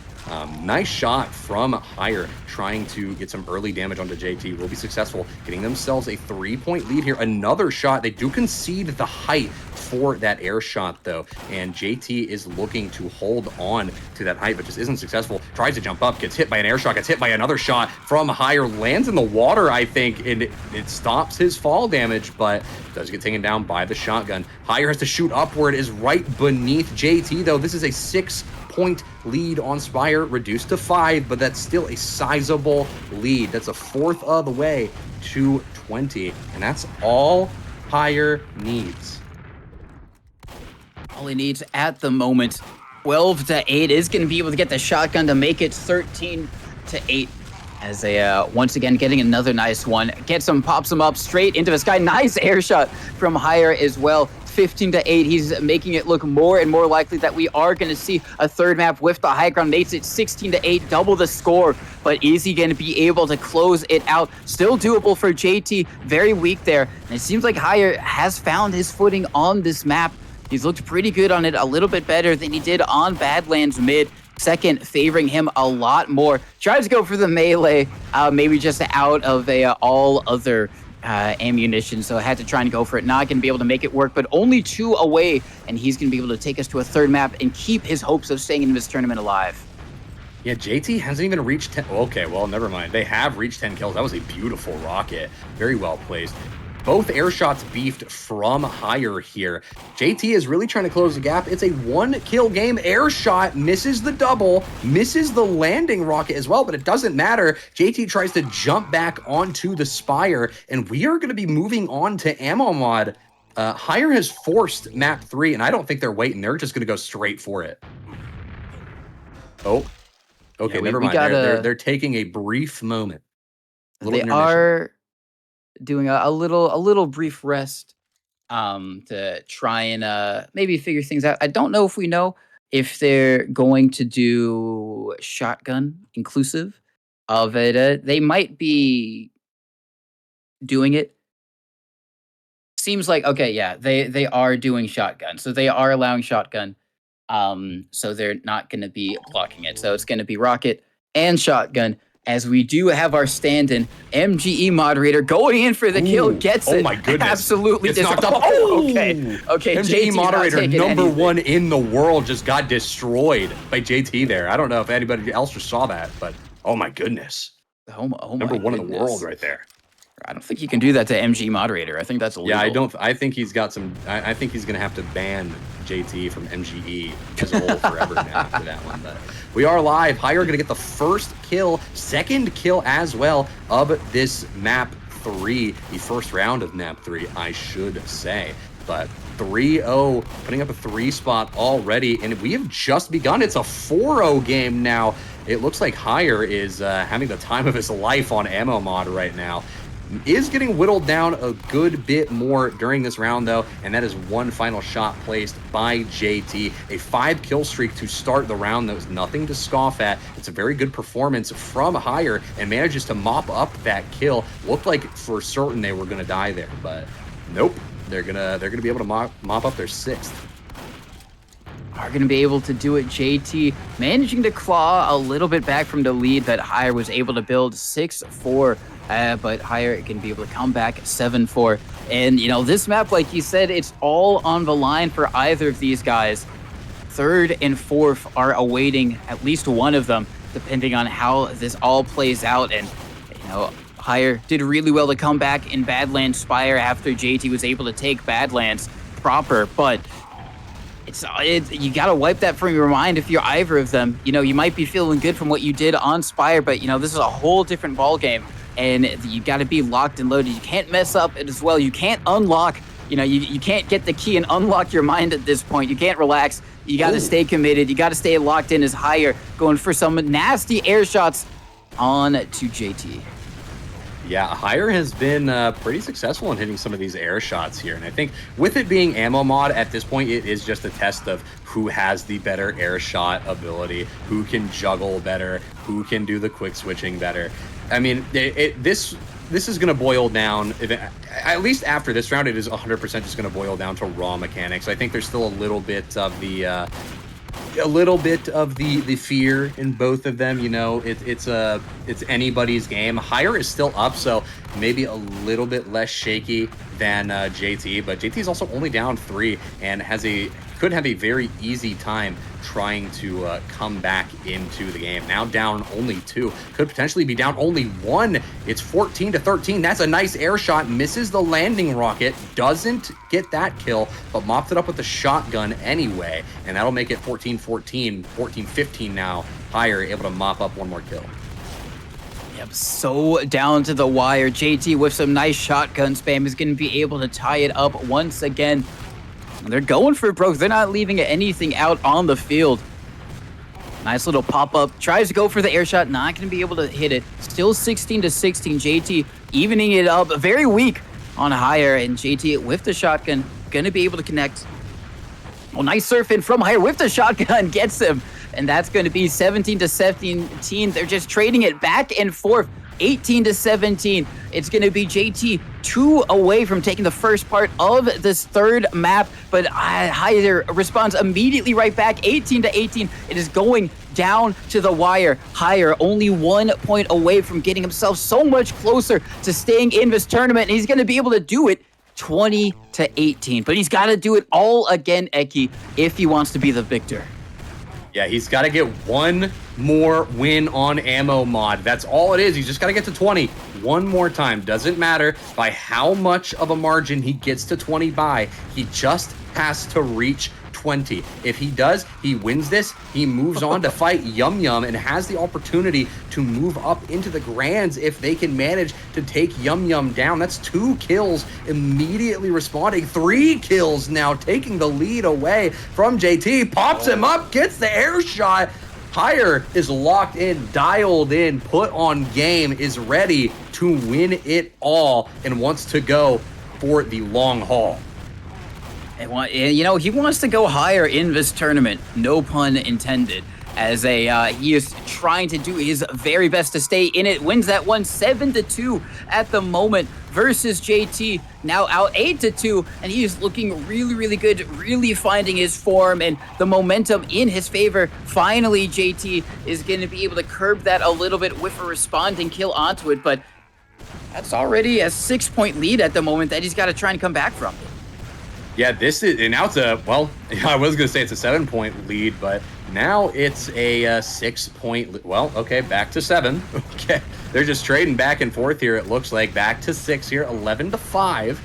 Nice shot from Hire, trying to get some early damage onto JT. Will be successful, getting themselves a 3-point lead here. Another shot. They do concede the height for that air shot, though, and JT is looking to hold on to that height, but just isn't successful. Tries to jump up, gets hit by an air shot, gets hit by another shot from Hire, lands in the water, I think, and it stops his fall damage, but does get taken down by the shotgun. Hire has to shoot upward, is right beneath JT, though. This is a 6-point lead on Spire, reduced to 5, but that's still a sizable lead. That's a 4th of the way to 20, and that's all Hire needs. All he needs at the moment, 12-8, is going to be able to get the shotgun to make it 13-8. As they once again getting another nice one, pops him up straight into the sky. Nice air shot from Hire as well. 15-8. He's making it look more and more likely that we are going to see a 3rd map with the high ground. Makes it 16-8, double the score. But is he going to be able to close it out? Still doable for JT. Very weak there. And it seems like Hire has found his footing on this map. He's looked pretty good on it, a little bit better than he did on Badlands mid. Second, favoring him a lot more. Tries to go for the melee, maybe just out of all other ammunition, so I had to try and go for it. Not going to be able to make it work, but only 2 away, and he's going to be able to take us to a 3rd map and keep his hopes of staying in this tournament alive. Yeah, JT hasn't even reached 10. Okay, well, never mind. They have reached 10 kills. That was a beautiful rocket. Very well placed. Both air shots beefed from Hire here. JT is really trying to close the gap. It's a 1-kill game. Air shot misses the double, misses the landing rocket as well, but it doesn't matter. JT tries to jump back onto the Spire, and we are going to be moving on to ammo mod. Hire has forced map 3, and I don't think they're waiting. They're just going to go straight for it. Oh, okay, never mind. They're taking a brief moment. They are doing a little brief rest to try and maybe figure things out. I don't know if we know if they're going to do shotgun inclusive of it. They might be doing it. Seems like, okay, yeah, they are doing shotgun. So they are allowing shotgun. So they're not going to be blocking it. So it's going to be rocket and shotgun. As we do have our stand-in MGE moderator going in for the kill, Ooh. gets Oh it. my goodness. Absolutely. It's knocked up. Oh! Okay. MGE JT's not moderator taking number anything. 1 in the world just got destroyed by JT there. I don't know if anybody else just saw that, but oh my goodness. Oh my Number 1 in the goodness. world right there. I don't think you can do that to MG moderator. I think that's illegal. Yeah, I think he's got some. I think he's gonna have to ban JT from MGE as a whole forever now for that one. But we are live. Hire gonna get the first kill, second kill as well of this map 3, the first round of map 3, I should say. But 3-0, putting up a 3 spot already, and we have just begun. It's a 4-0 game now. It looks like Hire is having the time of his life on ammo mod right now. Is getting whittled down a good bit more during this round though, and that is one final shot placed by JT. A 5 kill streak to start the round. That was nothing to scoff at. It's a very good performance from Hire, and manages to mop up that kill. Looked like for certain they were gonna die there, but nope. They're gonna be able to mop up their 6th. Are going to be able to do it. JT managing to claw a little bit back from the lead that Hire was able to build 6-4. But Hire can be able to come back 7-4. And, you know, this map, like you said, it's all on the line for either of these guys. 3rd and 4th are awaiting at least one of them, depending on how this all plays out. And, you know, Hire did really well to come back in Badlands Spire after JT was able to take Badlands proper. But you got to wipe that from your mind if you're either of them. You know, you might be feeling good from what you did on Spire, but, you know, this is a whole different ball game. And you got to be locked and loaded. You can't mess up it as well. You can't unlock, you know, you can't get the key and unlock your mind at this point. You can't relax. You got to stay committed. You got to stay locked in as Hire, going for some nasty air shots on to JT. Yeah, Hire has been pretty successful in hitting some of these air shots here. And I think with it being ammo mod, at this point, it is just a test of who has the better air shot ability, who can juggle better, who can do the quick switching better. I mean, this is going to boil down, at least after this round, it is 100% just going to boil down to raw mechanics. I think there's still a little bit of the fear in both of them. You know, it's anybody's game. Hire is still up, so maybe a little bit less shaky than JT, but JT is also only down 3 and could have a very easy time trying to come back into the game. Now down only 2, could potentially be down only 1. It's 14-13. That's a nice air shot. Misses the landing rocket. Doesn't get that kill, but mopped it up with the shotgun anyway. And that'll make it 14-14, 14-15 now. Hire able to mop up one more kill. Yep, so down to the wire. JT with some nice shotgun spam is going to be able to tie it up once again. They're going for it, broke. They're not leaving anything out on the field. Nice little pop-up. Tries to go for the air shot. Not going to be able to hit it. Still 16-16. JT evening it up. Very weak on Hire. And JT with the shotgun. Going to be able to connect. Well, nice surf in from Hire with the shotgun. Gets him. And that's going to be 17-17. They're just trading it back and forth. 18-17. It's going to be JT 2 away from taking the first part of this 3rd map, but Hire responds immediately right back. 18-18. It is going down to the wire. Hire only 1 point away from getting himself so much closer to staying in this tournament, and he's going to be able to do it 20-18. But he's got to do it all again, Eki, if he wants to be the victor. Yeah, he's got to get one more win on ammo mod. That's all it is. He's just got to get to 20 one more time. Doesn't matter by how much of a margin he gets to 20 by. He just has to reach 20. If he does, he wins this. He moves on to fight Yum Yum and has the opportunity to move up into the grands if they can manage to take Yum Yum down. That's 2 kills immediately responding. 3 kills now, taking the lead away from JT. Pops him up, gets the air shot. Hire is locked in, dialed in, put on game, is ready to win it all, and wants to go for the long haul. And, you know, he wants to go higher in this tournament, no pun intended. as he is trying to do his very best to stay in it. Wins that one 7-2 at the moment versus JT. Now out 8-2, and he is looking really, really good, really finding his form and the momentum in his favor. Finally, JT is going to be able to curb that a little bit with a responding kill onto it, but that's already a 6-point lead at the moment that he's got to try and come back from. Yeah, this is, and now it's a, well, I was going to say it's a 7-point lead, but now it's a 6-point, well, okay, back to 7. Okay, they're just trading back and forth here, it looks like. Back to 6 here, 11-5.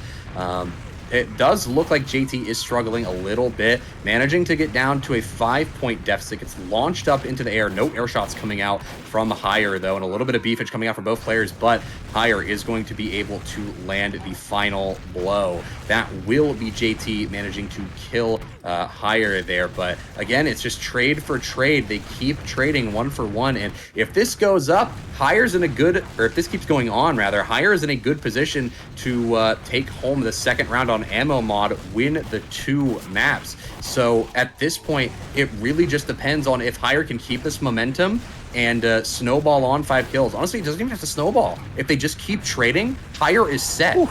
It does look like JT is struggling a little bit, managing to get down to a 5-point deficit. Gets launched up into the air. No air shots coming out from Higher, though, and a little bit of beefage coming out from both players, but Higher is going to be able to land the final blow. That will be JT managing to kill Higher there, but again, it's just trade for trade. They keep trading 1 for 1, and if this goes up, Higher's in a good, or if this keeps going on, rather, Higher is in a good position to take home the second round on ammo mod, win the 2 maps. So at this point, it really just depends on if Higher can keep this momentum and snowball on 5 kills. Honestly, it doesn't even have to snowball. If they just keep trading, Higher is set. Ooh.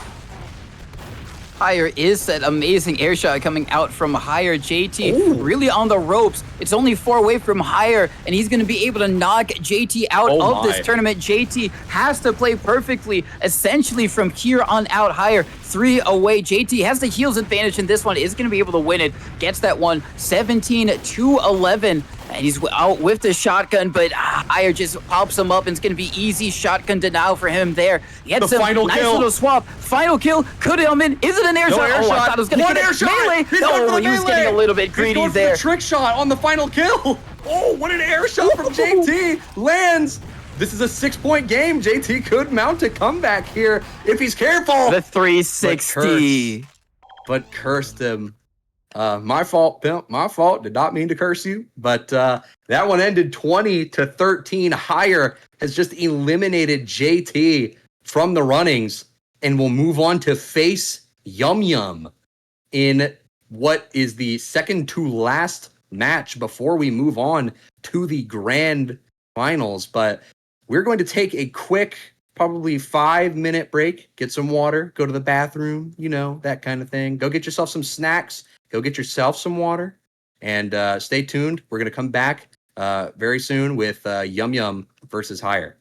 Higher is that amazing air shot coming out from Higher. JT Ooh. really on the ropes. It's only 4 away from Higher, and he's going to be able to knock JT out of this tournament. JT has to play perfectly, essentially from here on out. Higher 3 away. JT has the heals advantage in this one, is going to be able to win it. Gets that one 17-11. And he's out with the shotgun, but Higher just pops him up, and it's going to be easy shotgun denial for him there. He gets The a final nice kill. little swap. Final kill. Could come in. Is it an air No shot? air I shot. thought it was going to One get air it. shot. Melee. He's going for No, the he was melee. getting a little bit He's greedy going for there. the trick shot on the final kill. Oh, what an air shot from JT. Lands. This is a 6-point game. JT could mount a comeback here if he's careful. The 360. But cursed him. My fault, pimp. My fault. Did not mean to curse you. But that one ended 20-13. Higher has just eliminated JT from the runnings and will move on to face Yum Yum in what is the second to last match before we move on to the grand finals. But we're going to take a quick, probably 5-minute break, get some water, go to the bathroom, you know, that kind of thing. Go get yourself some snacks. Go get yourself some water, and stay tuned. We're going to come back very soon with Yum Yum versus Higher.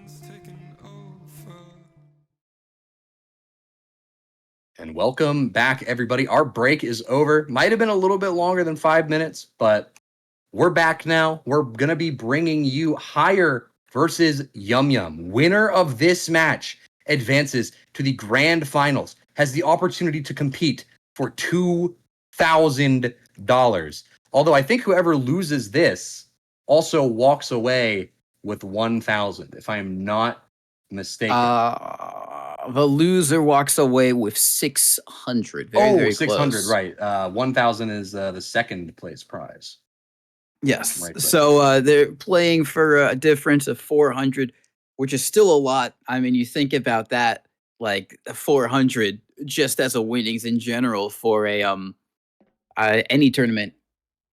one's taken over. And welcome back, everybody. Our break is over. Might have been a little bit longer than 5 minutes, but we're back now. We're going to be bringing you Higher versus Yum Yum. Winner of this match advances to the grand finals, has the opportunity to compete for $2,000. Although I think whoever loses this also walks away with 1,000, if I am not mistaken. The loser walks away with 600. Very 600, close. right. 1,000 is the second place prize. Yes. Right. So they're playing for a difference of 400, which is still a lot. I mean, you think about that, like 400 just as a winnings in general for a any tournament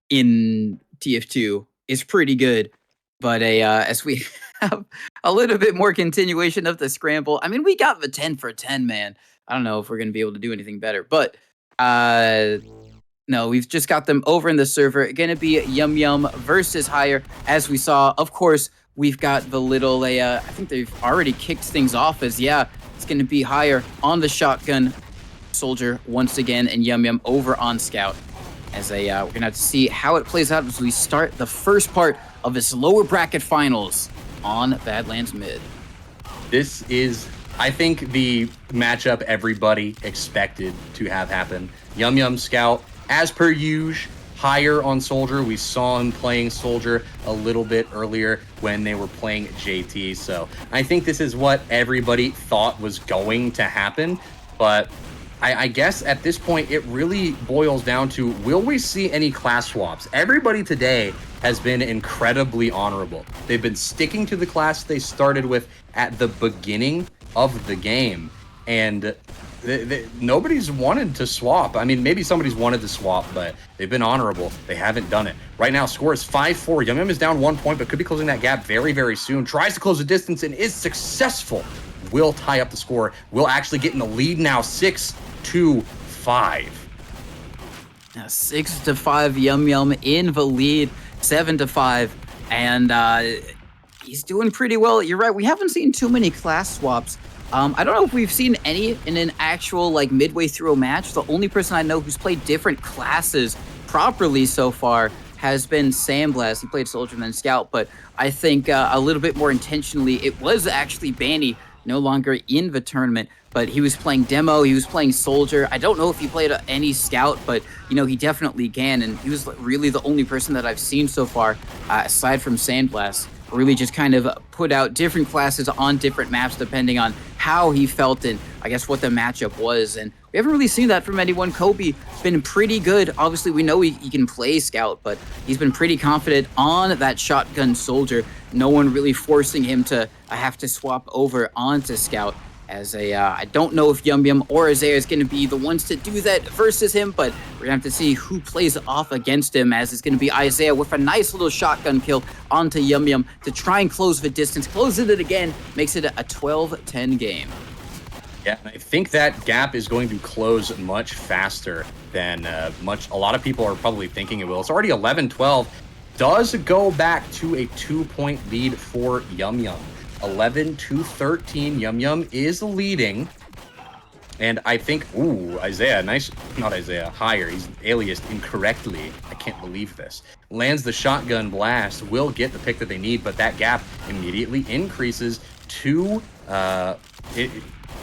in TF2 is pretty good. But as we have a little bit more continuation of the scramble, I mean, we got the 10 for 10, man. I don't know if we're going to be able to do anything better, but no, we've just got them over in the server. Going to be Yum Yum versus Higher. As we saw, of course, we've got the little, I think they've already kicked things off as, it's going to be Higher on the shotgun soldier once again, and Yum Yum over on Scout. As we're going to have to see how it plays out as we start the first part of this lower bracket finals on Badlands Mid. This is, I think, the matchup everybody expected to have happen. Yum Yum Scout, as per usual, Higher on Soldier. We saw him playing Soldier a little bit earlier when they were playing JT. So I think this is what everybody thought was going to happen. But I guess at this point, it really boils down to, will we see any class swaps? Everybody today has been incredibly honorable. They've been sticking to the class they started with at the beginning of the game. And nobody's wanted to swap. I mean, maybe somebody's wanted to swap, but they've been honorable. They haven't done it. Right now, score is 5-4. Yum Yum is down 1 point, but could be closing that gap very, very soon. Tries to close the distance and is successful. Will tie up the score. Will actually get in the lead now, 6-5. Now 6-5, Yum Yum in the lead, 7-5, and he's doing pretty well. You're right, we haven't seen too many class swaps. I don't know if we've seen any in an actual, like, midway through a match. The only person I know who's played different classes properly so far has been Sandblast. He played Soldier and then Scout, but I think a little bit more intentionally, it was actually Banny, no longer in the tournament, but he was playing Demo, he was playing Soldier. I don't know if he played any Scout, but, you know, he definitely can, and he was really the only person that I've seen so far, aside from Sandblast, really just kind of put out different classes on different maps depending on how he felt and I guess what the matchup was. And we haven't really seen that from anyone. Kobe been pretty good. Obviously, we know he can play Scout, but he's been pretty confident on that shotgun Soldier. No one really forcing him to have to swap over onto Scout. As I don't know if Yum Yum or Isaiah is going to be the ones to do that versus him, but we're going to have to see who plays off against him, as it's going to be Isaiah with a nice little shotgun kill onto Yum Yum to try and close the distance. Closes it again, makes it a 12-10 game. Yeah, and I think that gap is going to close much faster than a lot of people are probably thinking it will. It's already 11-12. Does go back to a 2-point lead for Yum Yum. 11-13. Yum Yum is leading. And I think, Isaiah, Higher. He's aliased incorrectly. I can't believe this. Lands the shotgun blast, will get the pick that they need, but that gap immediately increases to,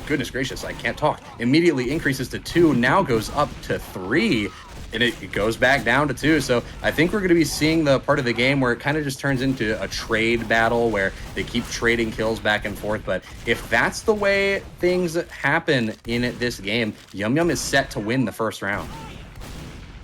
goodness gracious, I can't talk. Immediately increases to 2, now goes up to 3. And it goes back down to 2. So I think we're going to be seeing the part of the game where it kind of just turns into a trade battle where they keep trading kills back and forth. But if that's the way things happen in this game, Yum Yum is set to win the first round.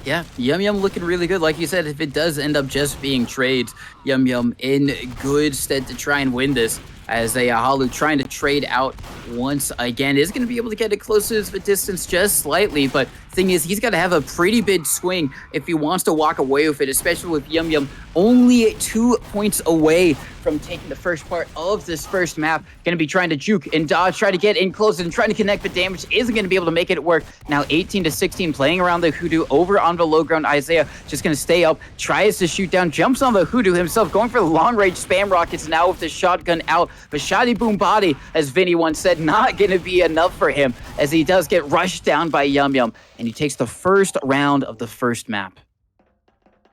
Yeah, Yum Yum looking really good. Like you said, if it does end up just being trades, Yum Yum in good stead to try and win this. As Halu trying to trade out once again, is going to be able to get it closer to the distance just slightly, but thing is, he's got to have a pretty big swing if he wants to walk away with it, especially with Yum Yum only 2 points away from taking the first part of this first map. Going to be trying to juke and dodge, try to get in close and trying to connect, but damage isn't going to be able to make it work. Now 18-16, playing around the Hoodoo over on the low ground. Isaiah just going to stay up, tries to shoot down, jumps on the Hoodoo himself, going for the long range spam rockets now with the shotgun out. But Shoddy Boom Body, as Vinny once said, not going to be enough for him as he does get rushed down by Yum Yum, and he takes the first round of the first map.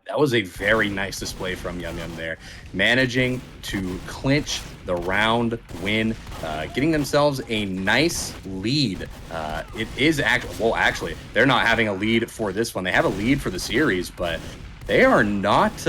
That was a very nice display from Yum Yum there, managing to clinch the round win, getting themselves a nice lead. It is actually, they're not having a lead for this one. They have a lead for the series, but they are not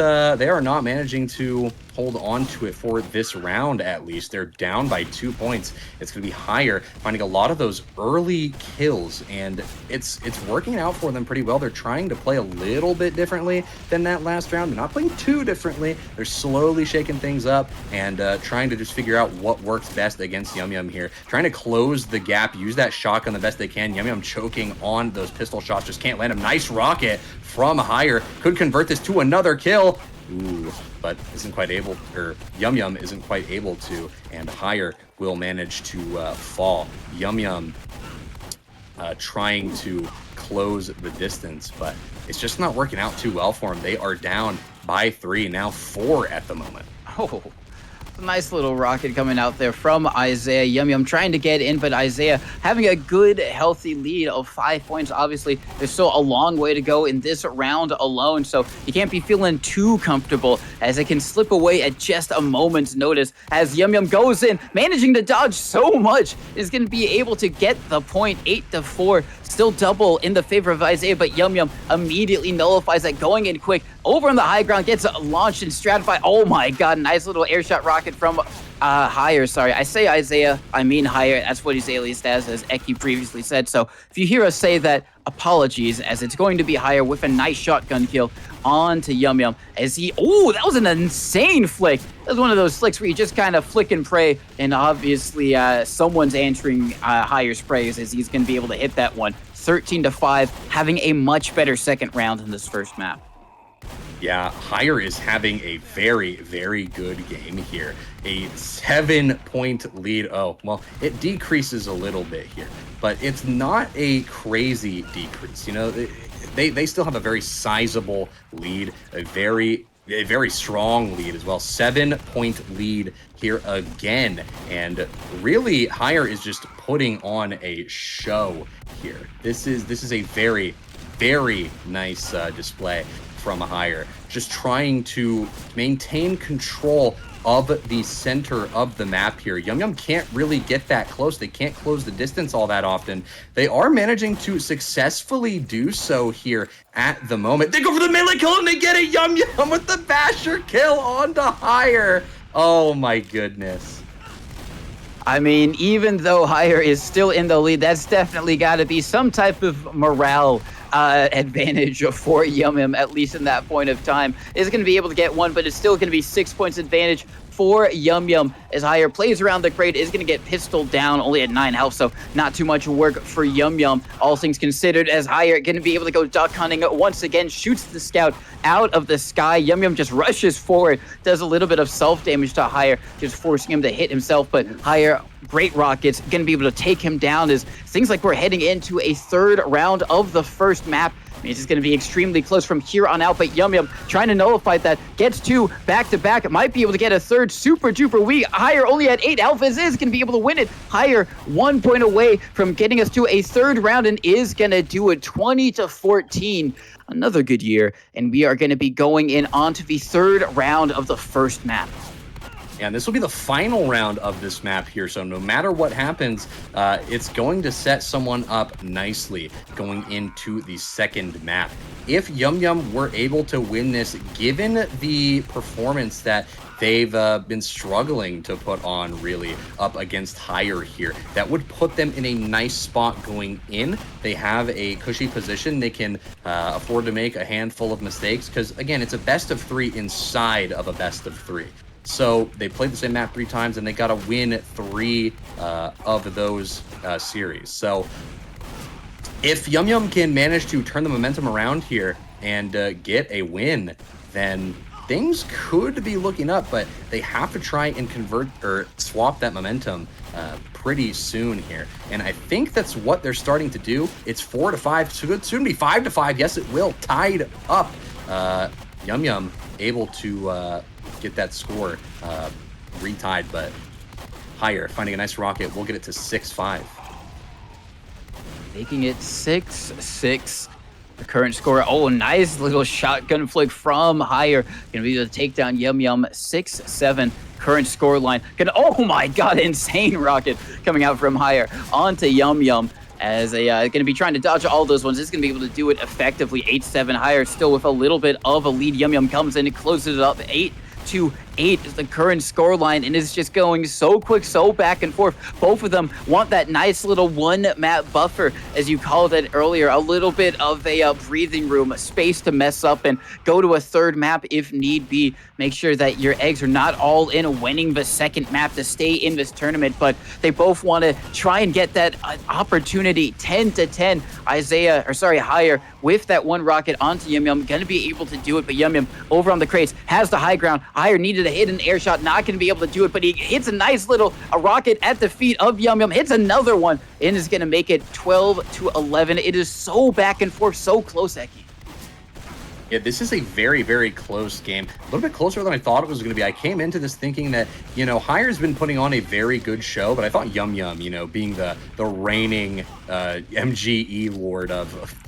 managing to hold on to it for this round. At least they're down by 2 points. It's going to be higher, finding a lot of those early kills, and it's working out for them pretty well. They're trying to play a little bit differently than that last round. They're not playing too differently. They're slowly shaking things up and trying to just figure out what works best against Yum Yum here, trying to close the gap, use that shotgun the best they can. Yum Yum choking on those pistol shots, just can't land him. Nice rocket from higher, could convert this to another kill. Ooh, but isn't quite able, or Yum Yum isn't quite able to, and higher will manage to fall. Yum Yum trying to close the distance, but it's just not working out too well for them. They are down by 3, now 4 at the moment. Oh, nice little rocket coming out there from Isaiah. Yum Yum trying to get in, but Isaiah having a good, healthy lead of 5 points. Obviously, there's still a long way to go in this round alone, so you can't be feeling too comfortable as it can slip away at just a moment's notice. As Yum Yum goes in, managing to dodge so much, is going to be able to get the point. 8-4, still double in the favor of Isaiah, but Yum Yum immediately nullifies that, going in quick. Over on the high ground, gets launched and stratified. Oh my god, nice little air shot rocket from higher. Sorry, I say Isaiah, I mean higher. That's what he's aliased as Eki previously said. So if you hear us say that, apologies, as it's going to be higher with a nice shotgun kill onto Yum Yum. As he, oh, that was an insane flick. That was one of those flicks where you just kind of flick and pray, and obviously someone's answering higher sprays as he's going to be able to hit that one. 13-5, having a much better second round in this first map. Yeah, higher is having a very, very good game here. A 7-point lead. Oh, well, it decreases a little bit here, but it's not a crazy decrease. You know, they still have a very sizable lead, a very strong lead as well. 7-point lead here again, and really higher is just putting on a show here. This is a very, very nice display from higher, just trying to maintain control of the center of the map here. Yum Yum can't really get that close. They can't close the distance all that often. They are managing to successfully do so here at the moment. They go for the melee kill and they get a Yum Yum with the basher kill onto higher. Oh my goodness. I mean, even though higher is still in the lead, that's definitely got to be some type of morale advantage for Yum Yum, at least in that point of time. Is going to be able to get one, but it's still going to be 6 points advantage for Yum Yum as higher plays around the crate, is going to get pistoled down only at 9 health, so not too much work for Yum Yum, all things considered, as higher going to be able to go duck hunting once again, shoots the scout out of the sky. Yum Yum just rushes forward, does a little bit of self-damage to higher, just forcing him to hit himself, but higher, great rockets, going to be able to take him down as things like we're heading into a third round of the first map. It's just going to be extremely close from here on out, but Yum Yum trying to nullify that, gets 2 back-to-back, might be able to get a third super duper weak. Higher only at 8 health is going to be able to win it. Higher 1 point away from getting us to a third round and is going to do it 20-14. Another good year, and we are going to be going in onto the third round of the first map. And this will be the final round of this map here, so no matter what happens, it's going to set someone up nicely going into the second map. If Yum Yum were able to win this, given the performance that they've been struggling to put on really up against higher here, that would put them in a nice spot going in. They have a cushy position. They can afford to make a handful of mistakes because, again, it's a best of 3 inside of a best of 3. So they played the same map 3 times, and they got to win 3 of those series. So if Yum Yum can manage to turn the momentum around here and get a win, then things could be looking up. But they have to try and convert or swap that momentum pretty soon here. And I think that's what they're starting to do. It's 4-5, soon be 5-5. Yes, it will. Tied up. Yum Yum able to get that score retied, but Higher, finding a nice rocket. We'll get it to 6-5. Making it 6-6. The current score. Oh, nice little shotgun flick from Higher. Gonna be able to take down Yum Yum. 6-7. Current score line. Oh my god, insane rocket coming out from Higher onto Yum Yum. As going to be trying to dodge all those ones. It's going to be able to do it effectively. 8-7. Higher still with a little bit of a lead. Yum Yum comes in and closes it up. 8-8 is the current score line, and it's just going so quick, so back and forth. Both of them want that nice little one map buffer, as you called it earlier, a little bit of a breathing room, a space to mess up and go to a third map if need be. Make sure that your eggs are not all in winning the second map to stay in this tournament, but they both want to try and get that opportunity. 10-10. Higher with that one rocket onto Yum Yum, gonna be able to do it, but Yum Yum over on the crates has the high ground. Higher needed a hidden air shot, not gonna be able to do it, but he hits a nice little rocket at the feet of Yum Yum, hits another one, and is gonna make it 12-11. It is so back and forth, so close, Eki. Yeah, this is a very, very close game. A little bit closer than I thought it was going to be. I came into this thinking that, Hire's been putting on a very good show, but I thought Yum Yum, being the reigning MGE lord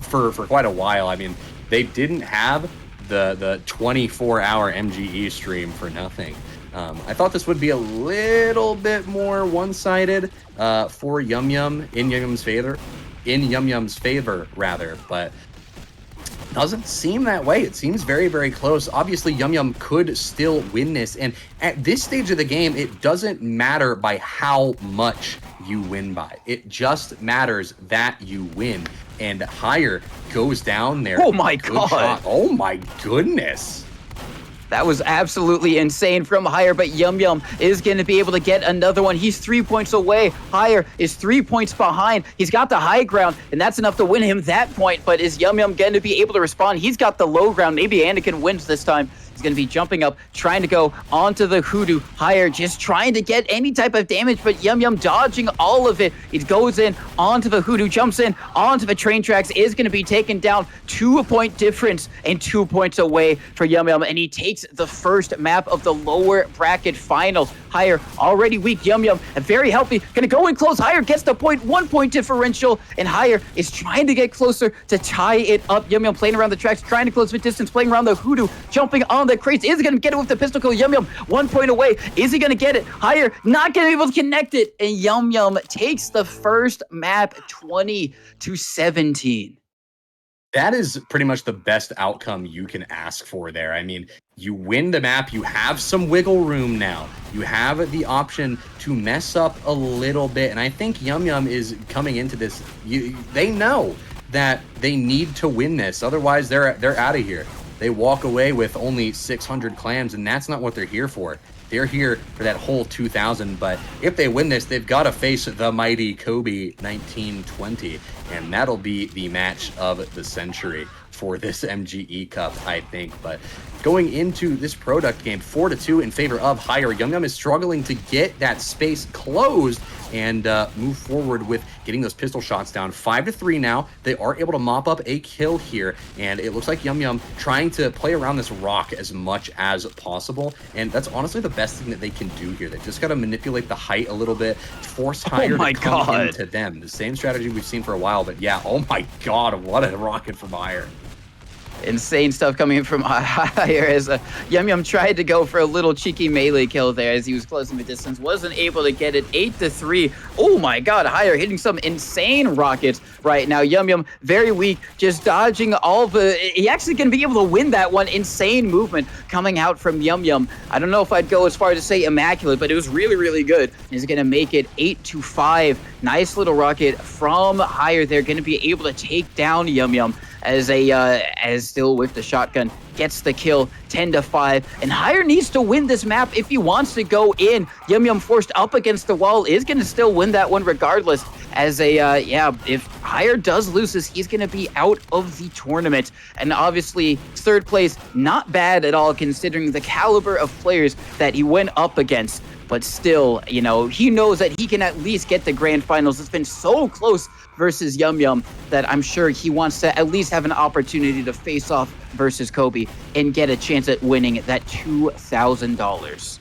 for quite a while. I mean, they didn't have the 24-hour MGE stream for nothing. I thought this would be a little bit more one-sided for Yum Yum in Yum Yum's favor, but doesn't seem that way. It seems very, very close. Obviously, Yum Yum could still win this, and at this stage of the game, it doesn't matter by how much you win by. It just matters that you win, and Higher goes down there. Oh my Good god. shot. Oh my goodness. That was absolutely insane from Higher, but Yum Yum is going to be able to get another one. He's 3 points away. Higher is 3 points behind. He's got the high ground, and that's enough to win him that point, but is Yum Yum going to be able to respond? He's got the low ground. Maybe Anakin wins this time. He's going to be jumping up, trying to go onto the Hoodoo. Higher, just trying to get any type of damage, but Yum Yum dodging all of it. He goes in onto the Hoodoo, jumps in onto the train tracks, is going to be taken down. 2 point difference and 2 points away for Yum Yum, and he takes the first map of the lower bracket finals. Higher, already weak. Yum Yum, very healthy. Going to go in close. Higher gets the point, 1 point differential, and Higher is trying to get closer to tie it up. Yum Yum playing around the tracks, trying to close the distance, playing around the Hoodoo, jumping on the crates. Is he going to get it with the pistol kill? Yum Yum 1 point away. Is he going to get it? Higher, not going to be able to connect it, and Yum Yum takes the first map 20-17. That is pretty much the best outcome you can ask for there. I mean, you win the map, you have some wiggle room now. You have the option to mess up a little bit, and I think Yum Yum is coming into this. They know that they need to win this, otherwise they're out of here. They walk away with only 600 clams, and that's not what they're here for. They're here for that whole 2,000, but if they win this, they've got to face the mighty Kobe 1920, and that'll be the match of the century for this MGE Cup, I think. But going into this product game, 4-2 in favor of Higher. Yum Yum is struggling to get that space closed and move forward with getting those pistol shots down. 5-3 now. They are able to mop up a kill here, and it looks like Yum Yum trying to play around this rock as much as possible, and that's honestly the best thing that they can do here. They just got to manipulate the height a little bit, force Higher to come into them. The same strategy we've seen for a while, but yeah, oh my god, what a rocket from Higher. Insane stuff coming in from Higher as Yum Yum tried to go for a little cheeky melee kill there as he was closing the distance. Wasn't able to get it. 8-3. Oh my god, Higher hitting some insane rockets right now. Yum Yum very weak, just dodging all the... He actually going to be able to win that one. Insane movement coming out from Yum Yum. I don't know if I'd go as far as to say immaculate, but it was really, really good. He's going to make it 8-5. Nice little rocket from Higher. They're going to be able to take down Yum Yum as still with the shotgun gets the kill. 10-5, and Higher needs to win this map if he wants to go in. Yum Yum forced up against the wall is going to still win that one regardless, as if Higher does lose this, he's going to be out of the tournament. And obviously third place, not bad at all considering the caliber of players that he went up against. But still, he knows that he can at least get the grand finals. It's been so close versus Yum Yum that I'm sure he wants to at least have an opportunity to face off versus Kobe and get a chance at winning that $2,000.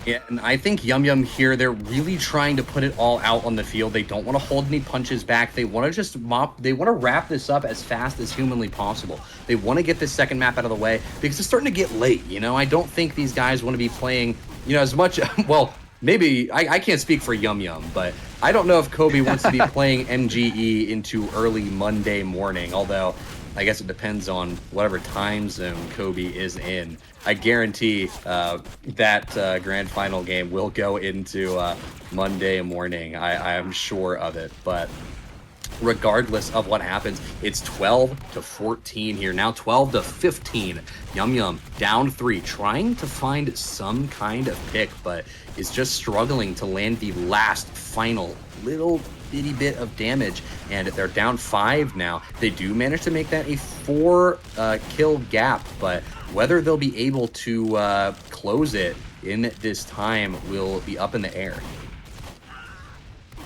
Yeah, and I think Yum Yum here, they're really trying to put it all out on the field. They don't want to hold any punches back. They want to just they want to wrap this up as fast as humanly possible. They want to get this second map out of the way because it's starting to get late, you know? I don't think these guys want to be playing, you know, as much, well, maybe, I can't speak for Yum Yum, but I don't know if Kobe wants to be playing MGE into early Monday morning, although I guess it depends on whatever time zone Kobe is in. I guarantee that grand final game will go into Monday morning. I am sure of it. But regardless of what happens, it's 12-14 here. Now 12-15. Yum Yum down 3, trying to find some kind of pick, but is just struggling to land the last final little bitty bit of damage, and they're down 5 now. They do manage to make that a 4 kill gap, but whether they'll be able to close it in this time will be up in the air.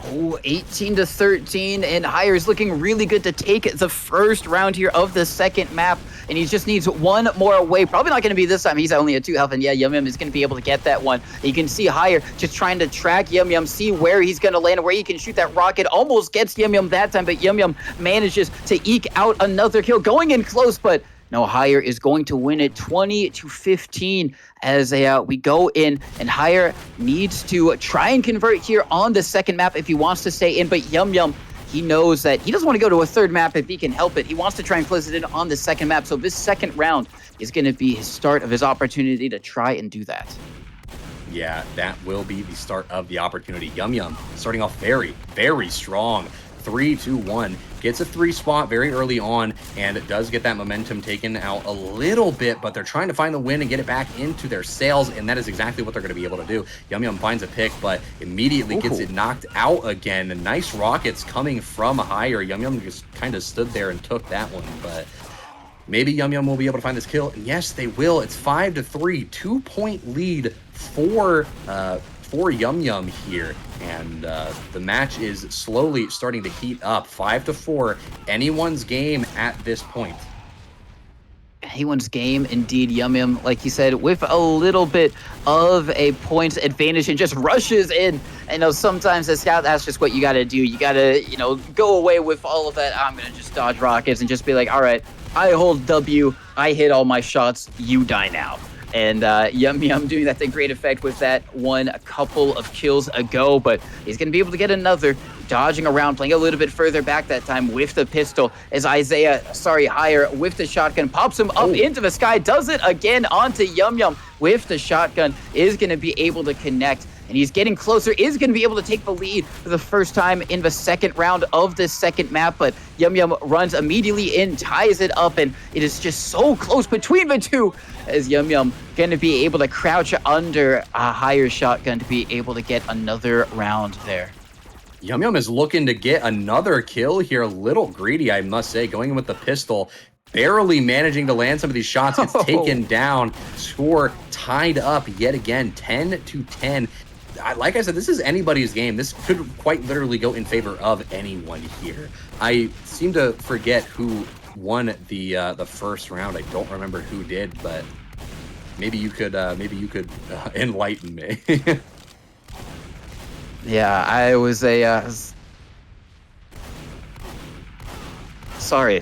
Oh, 18-13, and Hire's looking really good to take the first round here of the second map, and he just needs one more away. Probably not going to be this time. He's only at 2 health, and yeah, Yum Yum is going to be able to get that one. You can see Hire just trying to track Yum Yum, see where he's going to land, where he can shoot that rocket. Almost gets Yum Yum that time, but Yum Yum manages to eke out another kill, going in close, but no, Hire is going to win it 20-15 as we go in, and Hire needs to try and convert here on the second map if he wants to stay in, but Yum Yum, he knows that he doesn't want to go to a third map if he can help it. He wants to try and close it in on the second map, so this second round is going to be his start of his opportunity to try and do that. Yeah, that will be the start of the opportunity. Yum Yum starting off very, very strong. 3-2-1, gets a 3 spot very early on, and it does get that momentum taken out a little bit, but they're trying to find the win and get it back into their sails, and that is exactly what they're going to be able to do. Yum Yum finds a pick, but immediately gets it knocked out again. And nice rockets coming from Hire. Yum Yum just kind of stood there and took that one, but maybe Yum Yum will be able to find this kill, and yes, they will. It's 5-3, 2-point lead for Yum Yum here, and the match is slowly starting to heat up. 5-4, anyone's game at this point. Anyone's game, indeed. Yum Yum, like you said, with a little bit of a points advantage and just rushes in. I know sometimes as scout, that's just what you got to do. You got to, you know, go away with all of that. I'm going to just dodge rockets and just be like, all right, I hold W, I hit all my shots, you die now. And Yum Yum doing that to great effect with that one a couple of kills ago, but he's going to be able to get another, dodging around, playing a little bit further back that time with the pistol as Hire with the shotgun, pops him up into the sky, does it again onto Yum Yum with the shotgun, is going to be able to connect. And he's getting closer, is going to be able to take the lead for the first time in the second round of this second map. But Yum Yum runs immediately in, ties it up, and it is just so close between the two as Yum Yum going to be able to crouch under a Hire shotgun to be able to get another round there. Yum Yum is looking to get another kill here. A little greedy, I must say, going in with the pistol. Barely managing to land some of these shots. Gets taken down. Score tied up yet again, 10-10. Like I said, this is anybody's game. This could quite literally go in favor of anyone here. I seem to forget who won the first round. I don't remember who did, but maybe you could enlighten me. Yeah, I was sorry.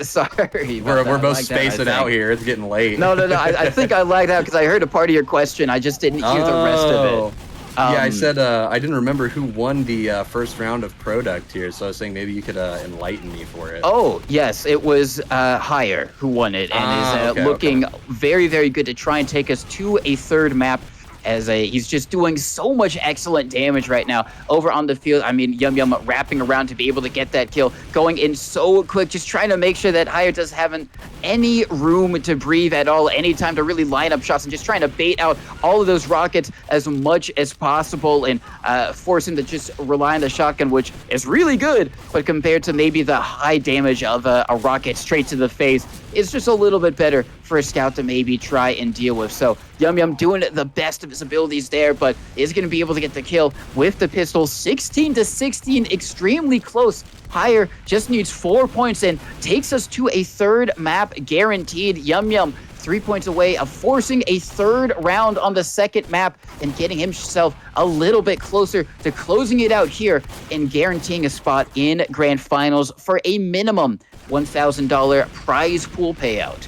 Sorry. We're both spacing out here. It's getting late. No. I think I lagged out because I heard a part of your question. I just didn't hear the rest of it. Yeah, I said I didn't remember who won the first round of product here, so I was saying maybe you could enlighten me for it. Oh, yes, it was Hire who won it and is looking very, very good to try and take us to a third map. He's just doing so much excellent damage right now over on the field. I mean, Yum Yum wrapping around to be able to get that kill, going in so quick, just trying to make sure that Hire doesn't have any room to breathe at all, any time to really line up shots, and just trying to bait out all of those rockets as much as possible and force him to just rely on the shotgun, which is really good, but compared to maybe the high damage of a rocket straight to the face, it's just a little bit better for a scout to maybe try and deal with. So Yum Yum doing the best of his abilities there, but is going to be able to get the kill with the pistol. 16-16, extremely close. Hire just needs 4 points and takes us to a third map guaranteed. Yum Yum 3 points away of forcing a third round on the second map and getting himself a little bit closer to closing it out here and guaranteeing a spot in grand finals for a minimum $1,000 prize pool payout.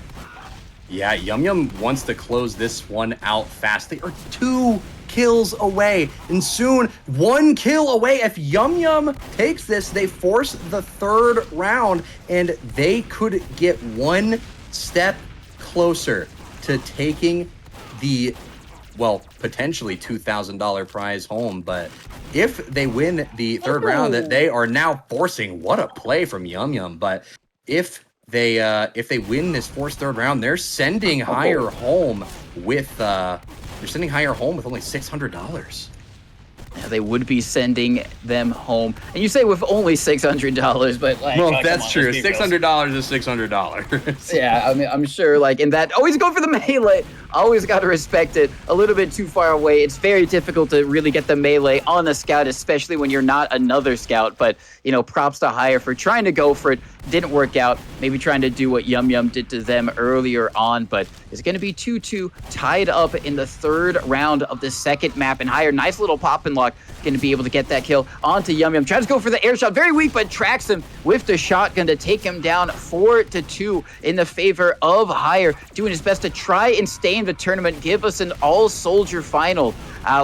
Yeah, Yum Yum wants to close this one out fast. They are 2 kills away, and soon 1 kill away. If Yum Yum takes this, they force the third round, and they could get 1 step closer to taking the, well, potentially $2,000 prize home. But if they win the third round, that they are now forcing, what a play from Yum Yum. But if they win this forced third round, they're sending higher home with only $600. Yeah, they would be sending them home. And you say with only $600, but like, well, that's true. $600 is $600. Yeah, I mean, I'm sure, like, in that, always go for the melee. Always got to respect it. A little bit too far away. It's very difficult to really get the melee on a scout, especially when you're not another scout. But, you know, props to Hire for trying to go for it. Didn't work out. Maybe trying to do what Yum Yum did to them earlier on. But it's going to be 2-2, tied up in the third round of the second map. And Hire, nice little pop and lock, going to be able to get that kill onto Yum Yum. Tries to go for the air shot. Very weak, but tracks him with the shotgun to take him down 4-2 in the favor of Hire. Doing his best to try and stay in the tournament, give us an all-soldier final,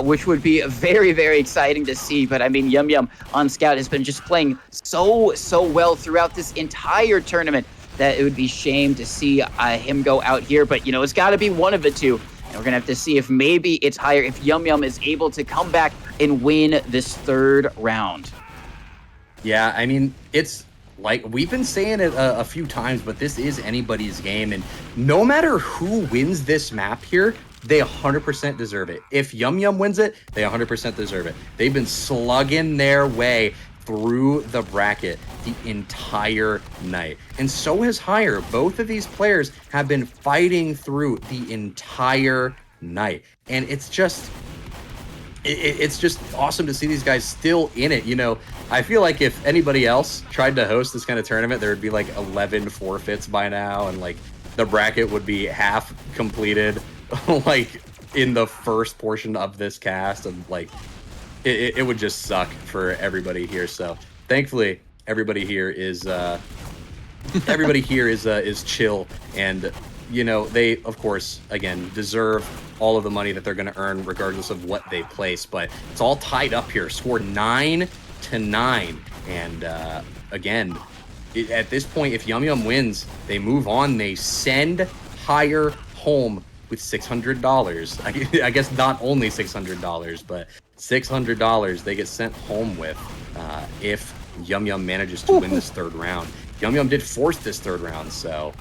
which would be very, very exciting to see. But I mean, Yum Yum on Scout has been just playing so well throughout this entire tournament that it would be shame to see him go out here. But, you know, it's got to be one of the two. And we're going to have to see if maybe it's Hire, if Yum Yum is able to come back and win this third round. Yeah, I mean, it's like we've been saying it a few times, but this is anybody's game. And no matter who wins this map here, they 100% deserve it. If Yum Yum wins it, they 100% deserve it. They've been slugging their way through the bracket the entire night. And so has Hire. Both of these players have been fighting through the entire night. And it's just awesome to see these guys still in it. You know, I feel like if anybody else tried to host this kind of tournament, there would be like 11 forfeits by now, and like the bracket would be half completed like in the first portion of this cast, and like it would just suck for everybody here. So thankfully everybody here is chill, and you know, they of course again deserve all of the money that they're going to earn regardless of what they place. But it's all tied up here, score 9-9, and again, at this point, if Yum Yum wins, they move on. They send Hire home with $600. I guess not only $600, but $600 they get sent home with if Yum Yum manages to win this third round. Yum Yum did force this third round, so.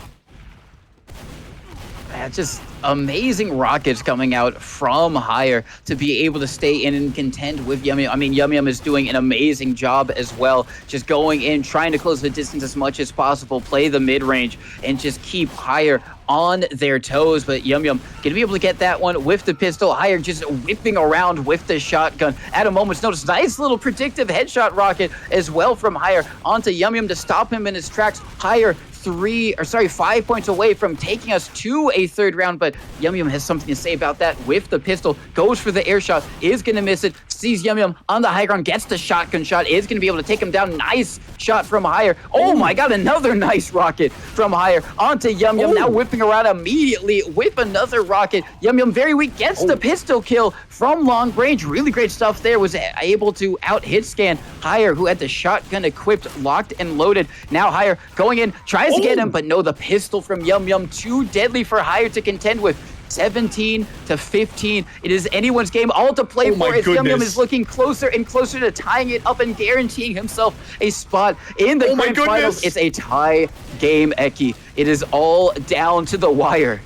Just amazing rockets coming out from Hire to be able to stay in and contend with Yum Yum. I mean, Yum Yum is doing an amazing job as well, just going in, trying to close the distance as much as possible, play the mid-range, and just keep Hire on their toes. But Yum Yum gonna be able to get that one with the pistol. Hire just whipping around with the shotgun at a moment's notice. Nice little predictive headshot rocket as well from Hire onto Yum Yum to stop him in his tracks. Hire 5 points away from taking us to a third round, but Yum Yum has something to say about that with the pistol. Goes for the air shot, is going to miss it, sees Yum Yum on the high ground, gets the shotgun shot, is going to be able to take him down. Nice shot from Hire. Oh my god, another nice rocket from Hire onto Yum Yum. Now whipping around immediately with another rocket. Yum Yum very weak, gets the pistol kill from long range. Really great stuff there, was able to out hit scan Hire, who had the shotgun equipped, locked and loaded. Now Hire going in, tries to get him, but no, the pistol from Yum Yum too deadly for Hire to contend with. 17-15. It is anyone's game, all to play for as Yum Yum is looking closer and closer to tying it up and guaranteeing himself a spot in the grand finals. It's a tie game, Eki. It is all down to the wire.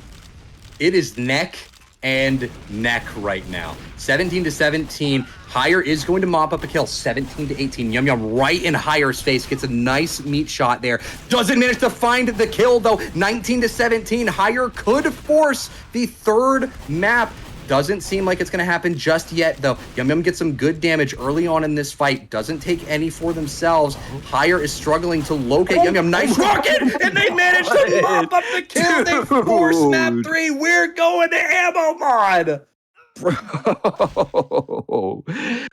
It is neck and neck right now. 17-17. Hire is going to mop up a kill. 17-18. Yum Yum right in Hire's face. Gets a nice meat shot there. Doesn't manage to find the kill though. 19-17. Hire could force the third map Doesn't seem like it's going to happen just yet, though. Yum Yum gets some good damage early on in this fight. Doesn't take any for themselves. Higher is struggling to locate Yum Yum. Nice rocket! And they managed to mop up the kill. They force map 3. We're going to ammo mod. Bro,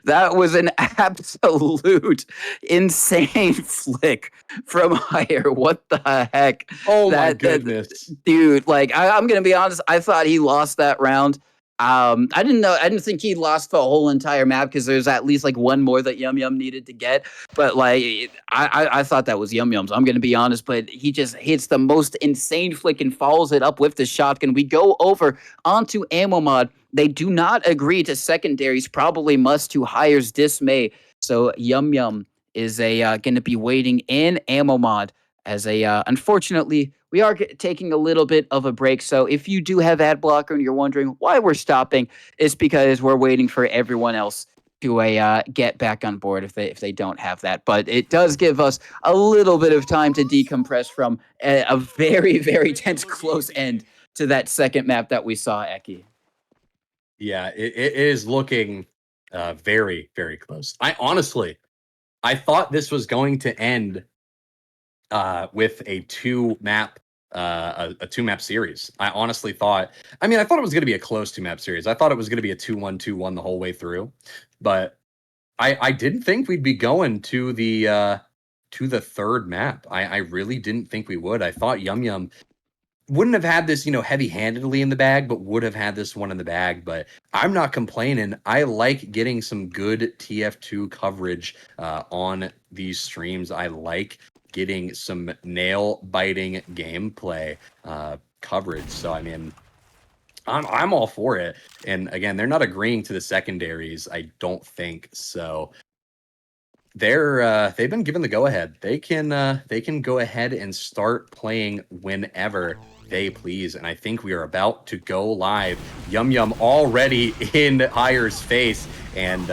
that was an absolute insane flick from Higher. What the heck? Oh my goodness. Dude, like I'm gonna be honest, I thought he lost that round. I didn't think he lost the whole entire map because there's at least like one more that Yum Yum needed to get. But like I thought that was Yum Yum's. I'm gonna be honest, but he just hits the most insane flick and follows it up with the shotgun. We go over onto ammo mod. They do not agree to secondaries, probably must to Higher's dismay. So Yum Yum is going to be waiting in ammo mod as unfortunately, we are taking a little bit of a break. So if you do have ad blocker and you're wondering why we're stopping, it's because we're waiting for everyone else to get back on board if they don't have that. But it does give us a little bit of time to decompress from a very, very tense close end to that second map that we saw, Eki. Yeah, it is looking very, very close. I thought this was going to end with a two-map series. I honestly thought, I thought it was going to be a close 2-map series. I thought it was going to be a 2-1, 2-1 the whole way through. But I didn't think we'd be going to the third map. I really didn't think we would. I thought Yum Yum wouldn't have had this, heavy-handedly in the bag, but would have had this one in the bag. But I'm not complaining. I like getting some good TF2 coverage on these streams. I like getting some nail-biting gameplay coverage. So, I'm all for it. And again, they're not agreeing to the secondaries, I don't think. So they've been given the go-ahead. They can go ahead and start playing whenever they please. And I think we are about to go live. Yum Yum already in Higher's face and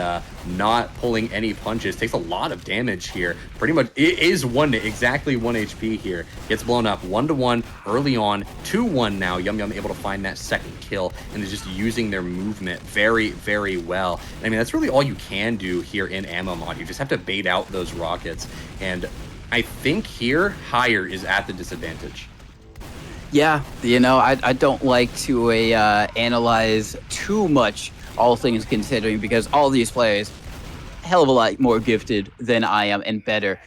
not pulling any punches. Takes a lot of damage here. Pretty much it is exactly 1 HP here. Gets blown up 1-1 early on. 2-1 now. Yum Yum able to find that second kill and is just using their movement very, very well. That's really all you can do here in ammo mod. You just have to bait out those rockets. And I think here Higher is at the disadvantage. Yeah, I don't like to analyze too much, all things considering, because all these players, hell of a lot more gifted than I am and better.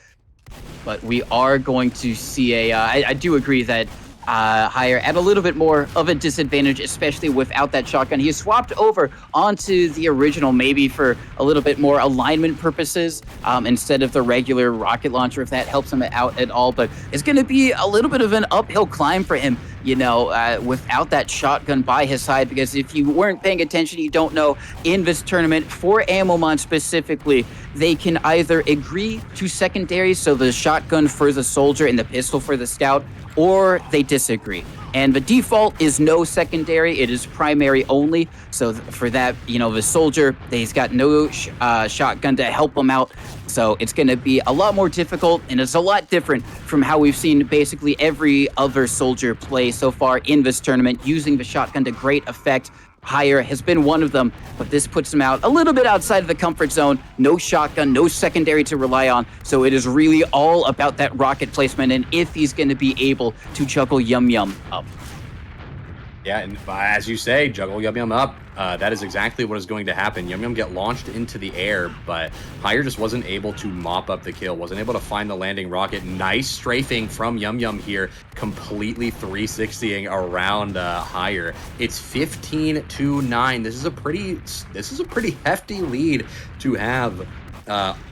But we are going to see I do agree that Higher at a little bit more of a disadvantage, especially without that shotgun. He swapped over onto the original, maybe for a little bit more alignment purposes, instead of the regular rocket launcher, if that helps him out at all. But it's going to be a little bit of an uphill climb for him, without that shotgun by his side, because if you weren't paying attention, you don't know, in this tournament, for Ammomon specifically, they can either agree to secondaries, so the shotgun for the soldier and the pistol for the scout, or they disagree. And the default is no secondary, it is primary only. So for that, the soldier, he's got no shotgun to help him out. So it's going to be a lot more difficult, and it's a lot different from how we've seen basically every other soldier play so far in this tournament, using the shotgun to great effect. Higher has been one of them, but this puts him out a little bit outside of the comfort zone. No shotgun, no secondary to rely on, so it is really all about that rocket placement and if he's going to be able to juggle Yum Yum up. Yeah, and as you say, juggle Yum Yum up. That is exactly what is going to happen. Yum Yum get launched into the air, but Higher just wasn't able to mop up the kill, wasn't able to find the landing rocket. Nice strafing from Yum Yum here, completely 360ing around Higher. It's 15-9. This is a pretty hefty lead to have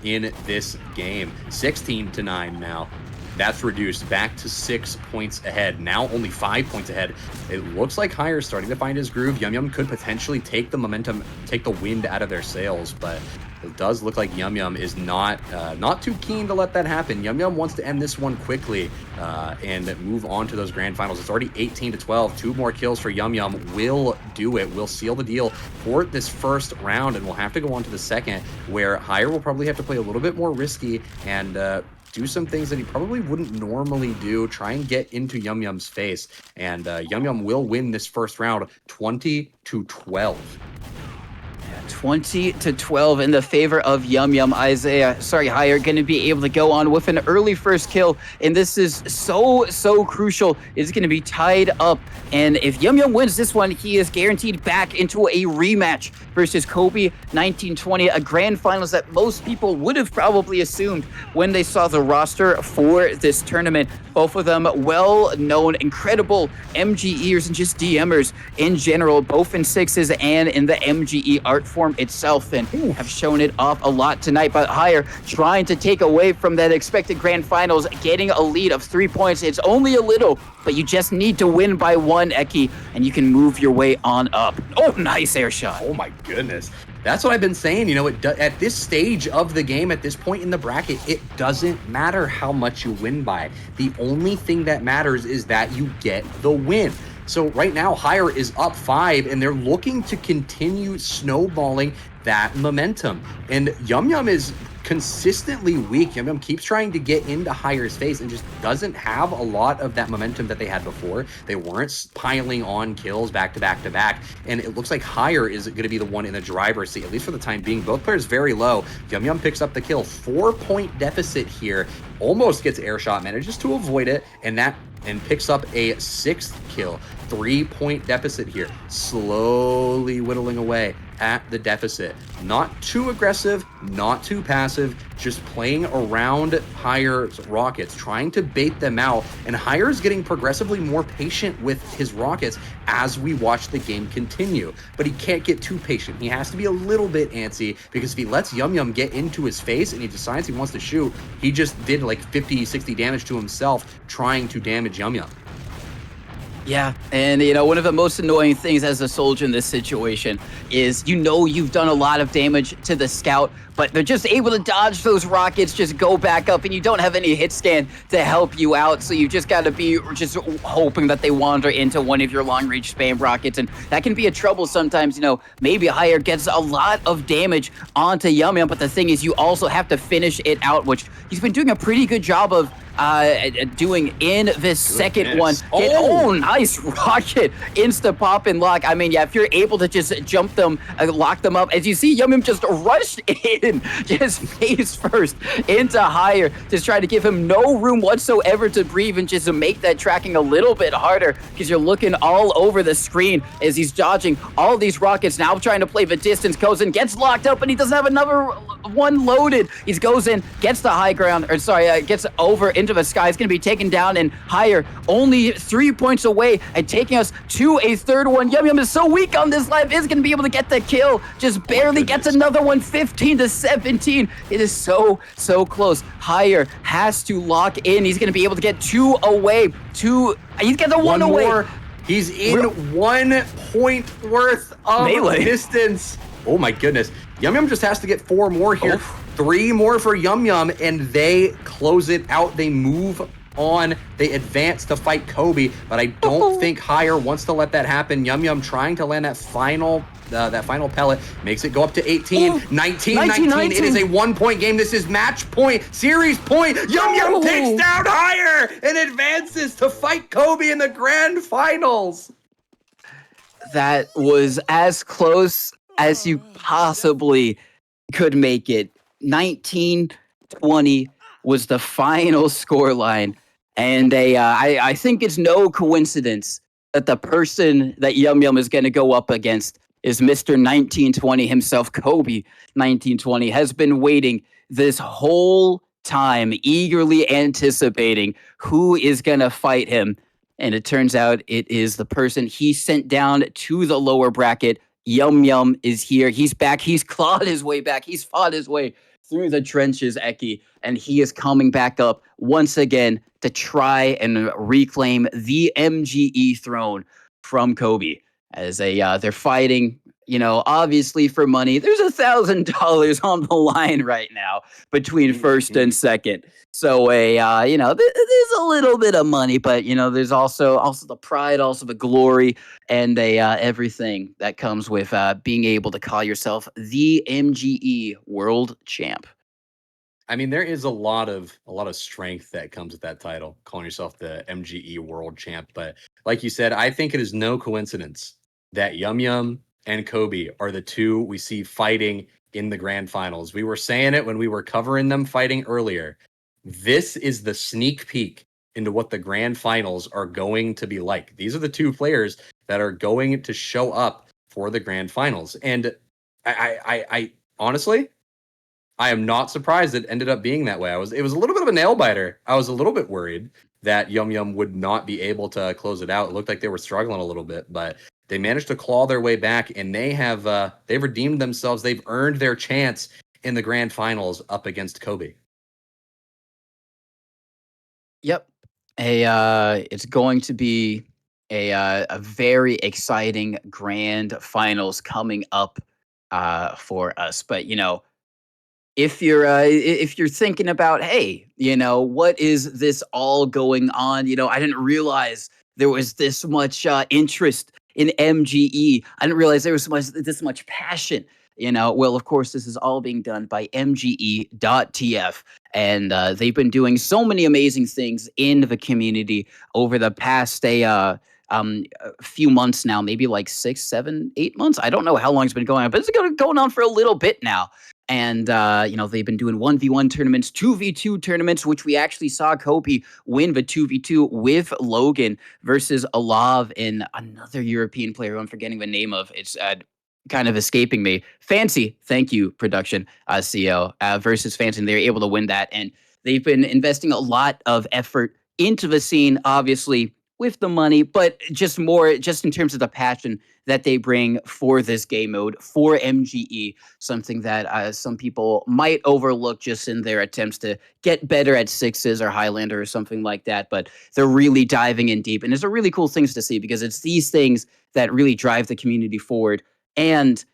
in this game. 16-9 now. That's reduced back to 6 points ahead. Now only 5 points ahead. It looks like Higher is starting to find his groove. Yum Yum could potentially take the momentum, take the wind out of their sails, but it does look like Yum Yum is not too keen to let that happen. Yum Yum wants to end this one quickly and move on to those grand finals. It's already 18-12. 2 more kills for Yum Yum will do it. Will seal the deal for this first round, and we'll have to go on to the second, where Higher will probably have to play a little bit more risky and do some things that he probably wouldn't normally do, try and get into Yum Yum's face. And Yum Yum will win this first round 20-12. 20-12 in the favor of Yum Yum. Higher going to be able to go on with an early first kill, and this is so crucial. It's going to be tied up, and if Yum Yum wins this one, he is guaranteed back into a rematch versus Kobe 1920, a grand finals that most people would have probably assumed when they saw the roster for this tournament. Both of them well-known, incredible MGEers and just DMers in general, both in sixes and in the MGE art form itself, and have shown it off a lot tonight. But Higher trying to take away from that expected grand finals, getting a lead of 3 points. It's only a little, but you just need to win by one, Eki, and you can move your way on up. Oh, nice air shot. Oh my goodness. That's what I've been saying. You know, at this stage of the game, at this point in the bracket, it doesn't matter how much you win by. The only thing that matters is that you get the win. So right now, Higher is up 5, and they're looking to continue snowballing that momentum. And Yum Yum is consistently weak. Yum Yum keeps trying to get into Higher's face and just doesn't have a lot of that momentum that they had before. They weren't piling on kills back to back to back, and it looks like Higher is going to be the one in the driver's seat, at least for the time being. Both players very low. Yum Yum picks up the kill. 4-point deficit here. Almost gets air shot, manages to avoid it, and picks up a 6th kill. 3-point deficit here. Slowly whittling away at the deficit. Not too aggressive, not too passive, just playing around Higher's rockets, trying to bait them out. And Higher's getting progressively more patient with his rockets as we watch the game continue. But he can't get too patient. He has to be a little bit antsy, because if he lets Yum Yum get into his face and he decides he wants to shoot, he just did like 50, 60 damage to himself trying to damage Yum Yum. Yeah, and one of the most annoying things as a soldier in this situation is you've done a lot of damage to the scout, but they're just able to dodge those rockets, just go back up, and you don't have any hit scan to help you out, so you just got to be just hoping that they wander into one of your long-range spam rockets, and that can be a trouble sometimes. Maybe Higher gets a lot of damage onto Yum Yum, but the thing is you also have to finish it out, which he's been doing a pretty good job of doing in this second one. Nice rocket, insta pop and lock. I mean, yeah, if you're able to just jump them, lock them up, as you see, Yum Yum just rushed in, just face first into Higher, just trying to give him no room whatsoever to breathe and just to make that tracking a little bit harder, because you're looking all over the screen as he's dodging all these rockets. Now trying to play the distance, goes in, gets locked up, and he doesn't have another one loaded. He goes in, gets the high ground, gets over into the sky. He's going to be taken down, and Higher only 3 points away and taking us to a third one. Yum Yum is so weak on this life, is going to be able to get the kill. Just barely gets another one, 15-17. It is so close. Higher has to lock in. He's going to be able to get 2 away. He's got the one away. More. He's in 1 point worth of melee distance. Oh my goodness. Yum Yum just has to get 4 more here. 3 more for Yum Yum, and they close it out. They move on. They advance to fight Kobe, but I don't think Higher wants to let that happen. Yum Yum trying to land that final pellet, makes it go up to 18. 19. It is a 1-point game. This is match point, series point. Yum Yum takes down Higher and advances to fight Kobe in the grand finals. That was as close as you possibly could make it. 19-20 was the final scoreline. And I think it's no coincidence that the person that Yum Yum is going to go up against is Mr. 1920 himself. Kobe 1920 has been waiting this whole time, eagerly anticipating who is going to fight him. And it turns out it is the person he sent down to the lower bracket. Yum Yum is here. He's back. He's clawed his way back. He's fought his way through the trenches, Eki, and he is coming back up once again to try and reclaim the MGE throne from Kobe. As they're fighting, obviously for money. There's $1,000 on the line right now between first and second. So there's a little bit of money, but there's also the pride, also the glory, and everything that comes with being able to call yourself the MGE World Champ. I mean, there is a lot of strength that comes with that title, calling yourself the MGE World Champ. But like you said, I think it is no coincidence that Yum Yum and Kobe are the two we see fighting in the grand finals. We were saying it when we were covering them fighting earlier. This is the sneak peek into what the grand finals are going to be like. These are the two players that are going to show up for the grand finals. And I honestly, I am not surprised it ended up being that way. It was a little bit of a nail biter. I was a little bit worried that Yum Yum would not be able to close it out. It looked like they were struggling a little bit, but they managed to claw their way back, and they've redeemed themselves. They've earned their chance in the grand finals up against Kobe. Yep. It's going to be a very exciting grand finals coming up for us. But if you're thinking about, hey, what is this all going on? I didn't realize there was this much interest in MGE. I didn't realize there was this much passion. Well, of course, this is all being done by MGE.TF. And they've been doing so many amazing things in the community over the past few months now, maybe like 6, 7, 8 months. I don't know how long it's been going on, but it's going on for a little bit now. And they've been doing 1v1 tournaments, 2v2 tournaments, which we actually saw Kobe win the 2v2 with Logan versus Alav and another European player who I'm forgetting the name of. It's kind of escaping me. Fancy, thank you, production CEO, versus Fancy. And they were able to win that. And they've been investing a lot of effort into the scene, obviously, with the money, but just in terms of the passion that they bring for this game mode, for MGE, something that some people might overlook just in their attempts to get better at Sixes or Highlander or something like that. But they're really diving in deep. And it's a really cool things to see because it's these things that really drive the community forward. And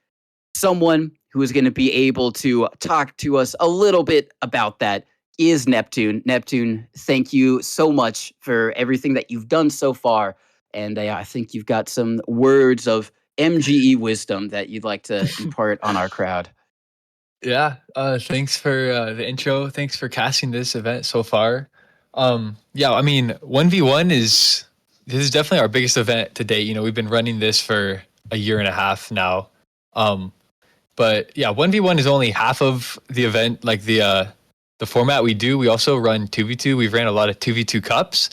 someone who is going to be able to talk to us a little bit about that is Neptune. Neptune, thank you so much for everything that you've done so far. And I think you've got some words of MGE wisdom that you'd like to impart on our crowd. Yeah, thanks for the intro. Thanks for casting this event so far. Yeah, I mean, 1v1 this is definitely our biggest event to date. We've been running this for a year and a half now. But yeah, 1v1 is only half of the event, like the format we do. We also run 2v2. We've ran a lot of 2v2 cups.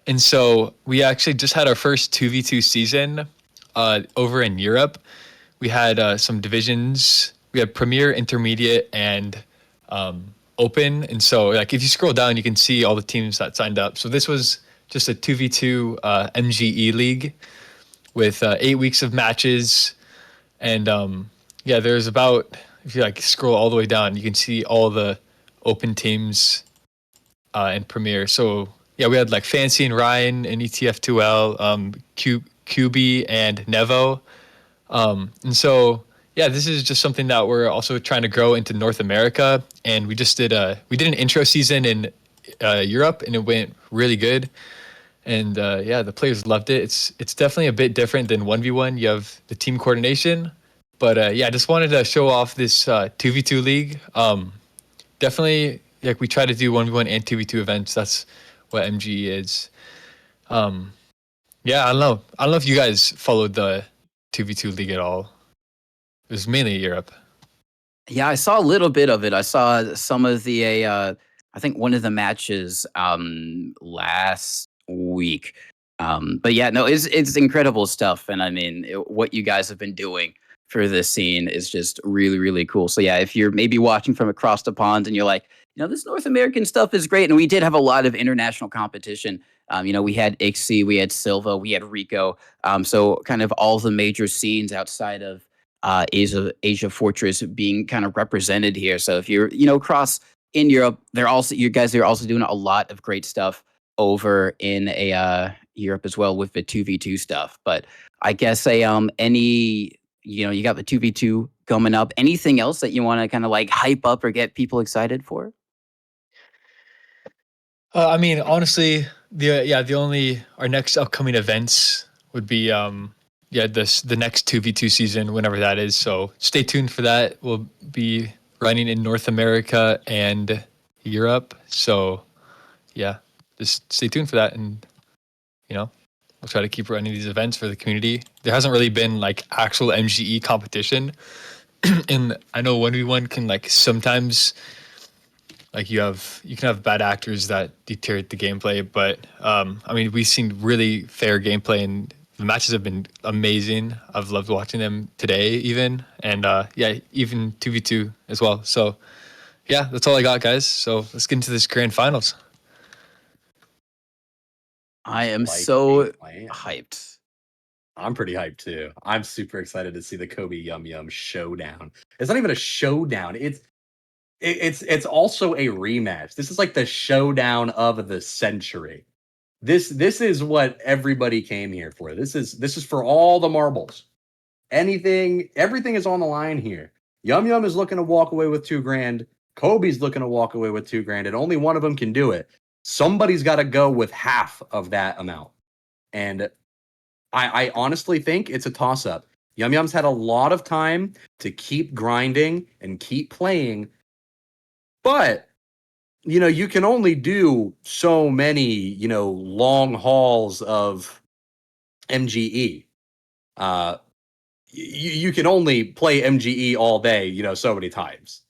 And so we actually just had our first 2v2 season over in Europe. We had some divisions. We had Premier, Intermediate, and Open. And so like if you scroll down, you can see all the teams that signed up. So this was just a 2v2 MGE league with 8 weeks of matches. And yeah, there's about, if you like scroll all the way down, you can see all the open teams in Premier. So yeah, we had like Fancy and Ryan and ETF2L, QB and Nevo. And so yeah, this is just something that we're also trying to grow into North America. And we just did an intro season in Europe, and it went really good. And yeah, the players loved it. It's definitely a bit different than 1v1. You have the team coordination. But yeah, I just wanted to show off this 2v2 league. Definitely, like we try to do 1v1 and 2v2 events. That's what MGE is. Yeah, I don't know. I don't know if you guys followed the 2v2 league at all. It was mainly Europe. Yeah, I saw a little bit of it. I saw some of the I think one of the matches last week. But yeah, no, it's incredible stuff. And I mean, what you guys have been doing for this scene is just really, really cool. So yeah, if you're maybe watching from across the pond and you're like, this North American stuff is great. And we did have a lot of international competition. We had Ixie, we had Silva, we had Rico. So kind of all the major scenes outside of Asia Fortress being kind of represented here. So if you're, across in Europe, you guys are also doing a lot of great stuff over in Europe as well with the 2v2 stuff. But I guess you got the 2v2 coming up. Anything else that you want to kind of like hype up or get people excited for? I mean, honestly, our next upcoming events would be the next 2v2 season, whenever that is. So stay tuned for that. We'll be running in North America and Europe. So yeah, just stay tuned for that, and we'll try to keep running these events for the community. There hasn't really been like actual MGE competition, and I know 1v1 can like sometimes like you can have bad actors that deteriorate the gameplay, but I mean we've seen really fair gameplay and the matches have been amazing. I've loved watching them today even, and yeah, even 2v2 as well. So yeah, that's all I got, guys. So let's get into this grand finals. I am Like so a plan. hyped. I'm pretty hyped too. I'm super excited to see the Kobe Yum Yum showdown. It's not even a showdown. It's also a rematch. This is like the showdown of the century. This is what everybody came here for. This is for all the marbles. Everything is on the line here. Yum Yum is looking to walk away with $2,000. Kobe's looking to walk away with $2,000, and only one of them can do it. Somebody's got to go with half of that amount. And I honestly think it's a toss-up. Yum Yum's had a lot of time to keep grinding and keep playing, but you can only do so many, long hauls of MGE. You can only play MGE all day, so many times.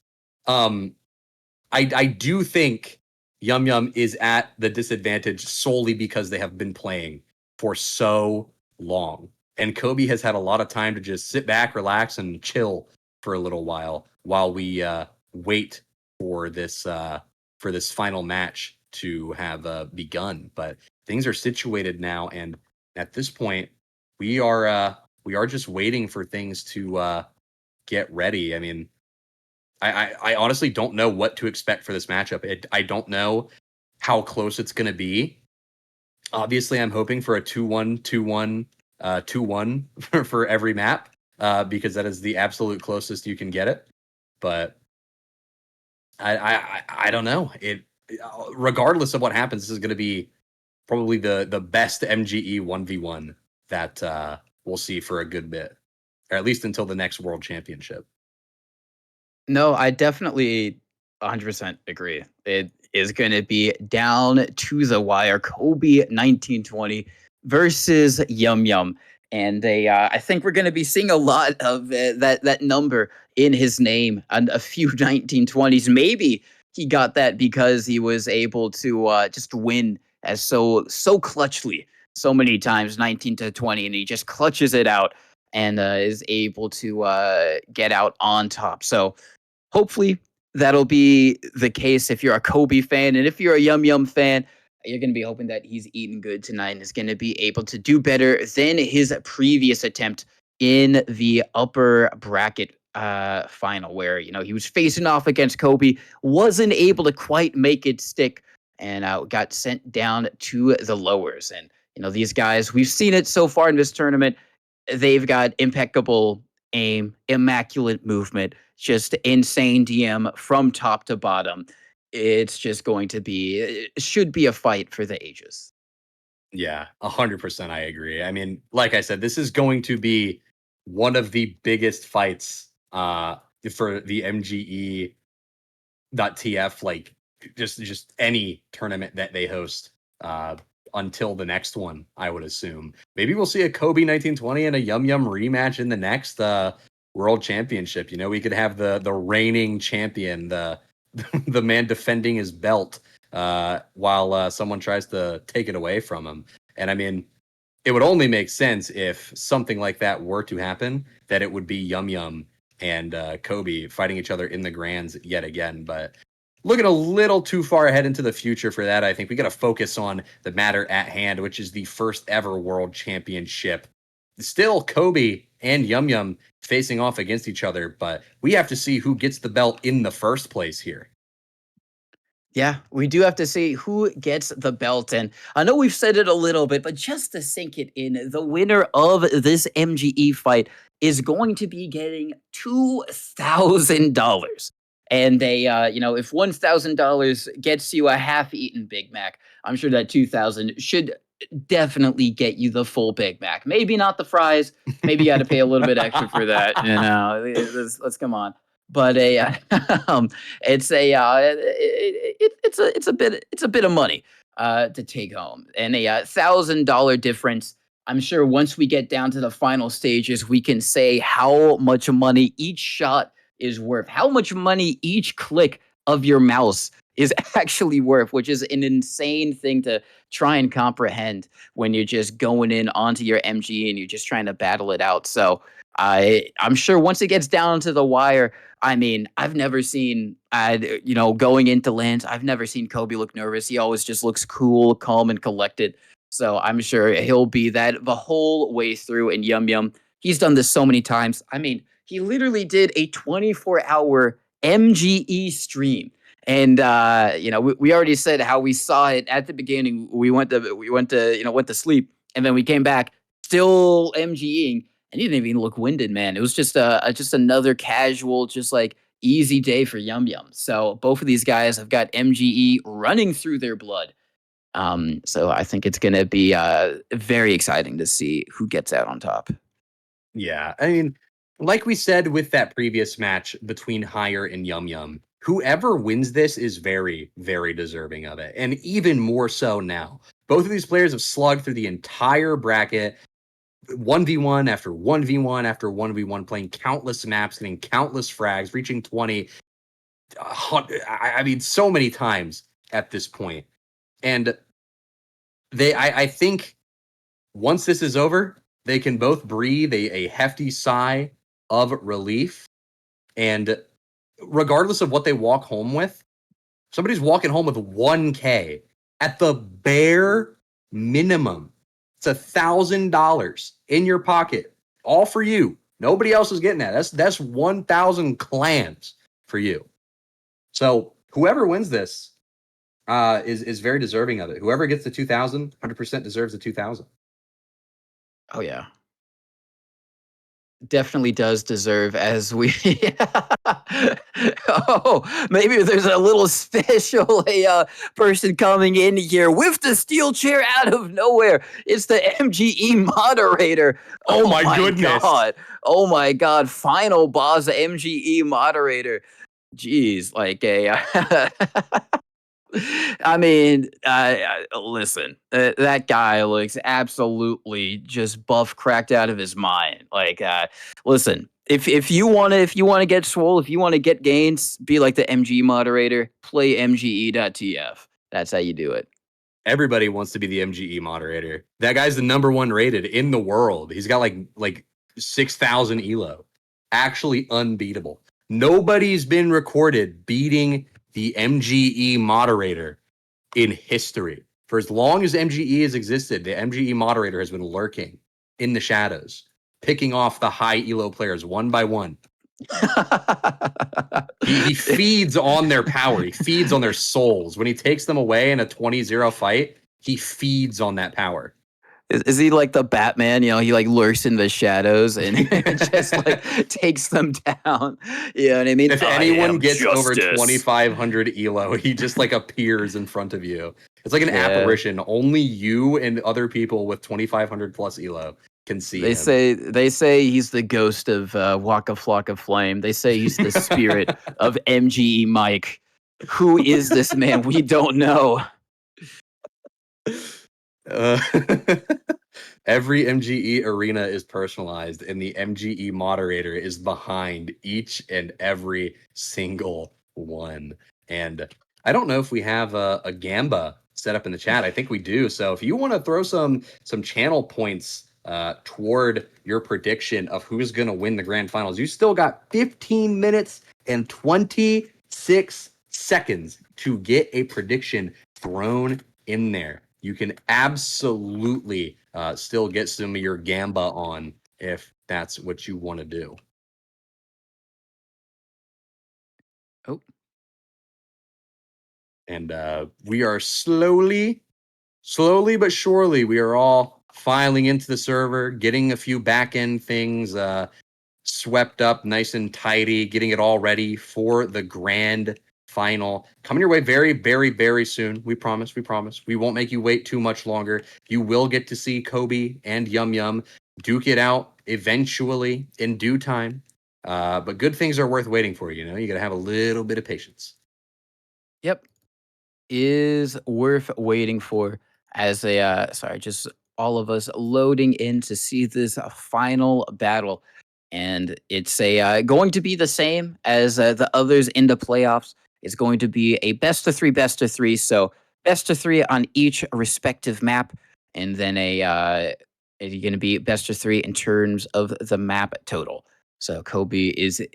I do think Yum Yum is at the disadvantage solely because they have been playing for so long. And Kobe has had a lot of time to just sit back, relax, and chill for a little while we wait for this final match to have begun. But things are situated now, and at this point, we are just waiting for things to get ready. I mean, I honestly don't know what to expect for this matchup. I don't know how close it's going to be. Obviously, I'm hoping for a 2-1, 2-1, 2-1 for every map because that is the absolute closest you can get it. But I don't know. Regardless of what happens, this is going to be probably the best MGE 1v1 that we'll see for a good bit, or at least until the next World Championship. No, I definitely 100% agree. It is going to be down to the wire. Kobe 1920 versus Yum Yum. And I think we're going to be seeing a lot of that number in his name and a few 1920s. Maybe he got that because he was able to just win as so clutchly so many times, 19-20, and he just clutches it out and is able to get out on top. So hopefully that'll be the case if you're a Kobe fan. And if you're a Yum Yum fan, you're going to be hoping that he's eating good tonight and is going to be able to do better than his previous attempt in the upper bracket final, where he was facing off against Kobe, wasn't able to quite make it stick, and got sent down to the lowers. And these guys, we've seen it so far in this tournament. They've got impeccable aim, immaculate movement, just insane DM from top to bottom. It's just going to be, it should be a fight for the ages. Yeah, 100% I agree. I mean, like I said, this is going to be one of the biggest fights for the MGE.TF, like just any tournament that they host until the next one, I would assume. Maybe we'll see a Kobe 1920 and a Yum Yum rematch in the next World Championship. We could have the reigning champion, the the man defending his belt while someone tries to take it away from him. And I mean, it would only make sense if something like that were to happen, that it would be Yum Yum and Kobe fighting each other in the grands yet again. But looking a little too far ahead into the future for that, I think we got to focus on the matter at hand, which is the first ever World Championship. Still Kobe and Yum Yum facing off against each other, but we have to see who gets the belt in the first place here. Yeah, we do have to see who gets the belt. And I know we've said it a little bit, but just to sink it in, the winner of this MGE fight is going to be getting $2,000. And if $1,000 gets you a half-eaten Big Mac, I'm sure that 2,000 should definitely get you the full Big Mac. Maybe not the fries. Maybe you got to pay a little bit extra for that. Let's come on. but it's it's a bit of money to take home, and a $1,000 difference. I'm sure once we get down to the final stages, we can say how much money each shot is worth, how much money each click of your mouse is actually worth, which is an insane thing to try and comprehend when you're just going in onto your MG and you're just trying to battle it out. So I'm sure once it gets down to the wire, I mean, I've never seen, going into lands, I've never seen Kobe look nervous. He always just looks cool, calm, and collected. So I'm sure he'll be that the whole way through. And Yum Yum, he's done this so many times. I mean, he literally did a 24-hour MGE stream. And we already said how we saw it at the beginning. Went to sleep, and then we came back still MGing, and he didn't even look winded, man. It was just another casual, just like easy day for Yum Yum. So both of these guys have got MGE running through their blood. So I think it's gonna be very exciting to see who gets out on top. Yeah, I mean, like we said with that previous match between Higher and Yum Yum, whoever wins this is very, very deserving of it. And even more so now. Both of these players have slugged through the entire bracket, 1v1 after 1v1 after 1v1, playing countless maps, getting countless frags, reaching 20. I mean, so many times at this point. And I think once this is over, they can both breathe a hefty sigh of relief. And regardless of what they walk home with, somebody's walking home with 1K at the bare minimum. It's $1,000 in your pocket, all for you. Nobody else is getting that. That's 1,000 clams for you. So whoever wins this is very deserving of it. Whoever gets the 2,000, 100% deserves the 2,000. Oh yeah. Definitely does deserve, as we oh, maybe there's a little special person coming in here with the steel chair out of nowhere. It's the MGE moderator. Oh my goodness. God. Oh my god, final boss MGE moderator. Jeez, like I mean, listen, that guy looks absolutely just buff cracked out of his mind. Like, listen, if you want to get swole, if you want to get gains, be like the MG moderator, play MGE.tf. That's how you do it. Everybody wants to be the MGE moderator. That guy's the #1 rated in the world. He's got like 6,000 elo. Actually unbeatable. Nobody's been recorded beating the MGE moderator in history. For as long as MGE has existed, the MGE moderator has been lurking in the shadows, picking off the high elo players one by one. He feeds on their power. He feeds on their souls. When he takes them away in a 20-0 fight, he feeds on that power. Is he like the Batman? You know, he like lurks in the shadows and just like takes them down. You know what I mean? If anyone gets over 2,500 elo, he just like appears in front of you. It's like an apparition. Only you and other people with 2,500 plus elo can see him. They say he's the ghost of Waka Flocka Flame. They say he's the spirit of MGE Mike. Who is this man? We don't know. Every MGE arena is personalized, and the MGE moderator is behind each and every single one. And I don't know if we have a Gamba set up in the chat. I think we do. So if you want to throw some channel points toward your prediction of who's going to win the grand finals, you still got 15 minutes and 26 seconds to get a prediction thrown in there. You can absolutely still get some of your Gamba on if that's what you want to do. Oh. And we are slowly but surely, we are all filing into the server, getting a few back-end things swept up nice and tidy, getting it all ready for the grand final coming your way very, very, very soon. We promise. We won't make you wait too much longer. You will get to see Kobe and Yum Yum duke it out eventually in due time. But good things are worth waiting for. You know, you got to have a little bit of patience. Yep. Is worth waiting for as a sorry, just all of us loading in to see this final battle. And it's a going to be the same as the others in the playoffs. It's going to be a best of three. So best of three on each respective map, and then it's going to be best of three in terms of the map total. So Kobe is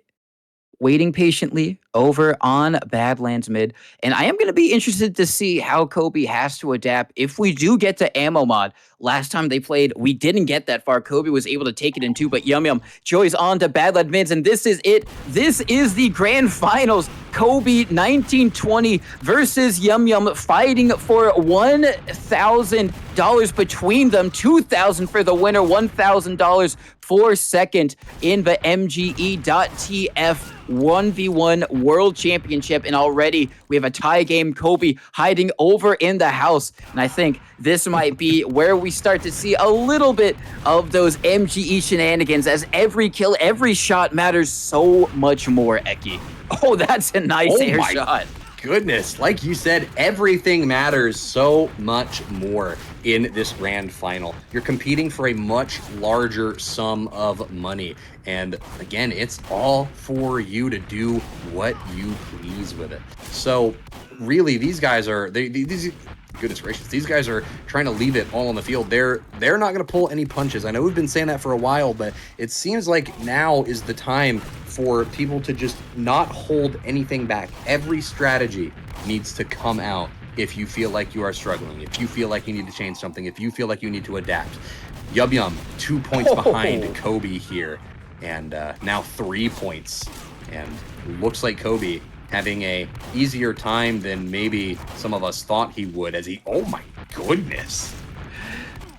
waiting patiently over on Badlands mid. And I am going to be interested to see how Kobe has to adapt if we do get to ammo mod. Last time they played, we didn't get that far. Kobe was able to take it in two, but Yum Yum joys on to Badlands mids, and this is it. This is the grand finals. Kobe 1920 versus Yum Yum, fighting for $1,000 between them, $2,000 for the winner, $1,000 for second in the MGE.TF 1v1 World Championship. And already we have a tie game, Kobe hiding over in the house. And I think this might be where we start to see a little bit of those MGE shenanigans, as every kill, every shot matters so much more, Eki. Oh, that's a nice air shot. Goodness, like you said, everything matters so much more in this grand final. You're competing for a much larger sum of money. And again, it's all for you to do what you please with it. So really, these guys are, goodness gracious, these guys are trying to leave it all on the field. They're not going to pull any punches. I know we've been saying that for a while, but it seems like now is the time for people to just not hold anything back. Every strategy needs to come out if you feel like you are struggling, if you feel like you need to change something, if you feel like you need to adapt. Yum Yum, 2 points behind Kobe here, and now 3 points. And looks like Kobe having a easier time than maybe some of us thought he would, as he, oh my goodness.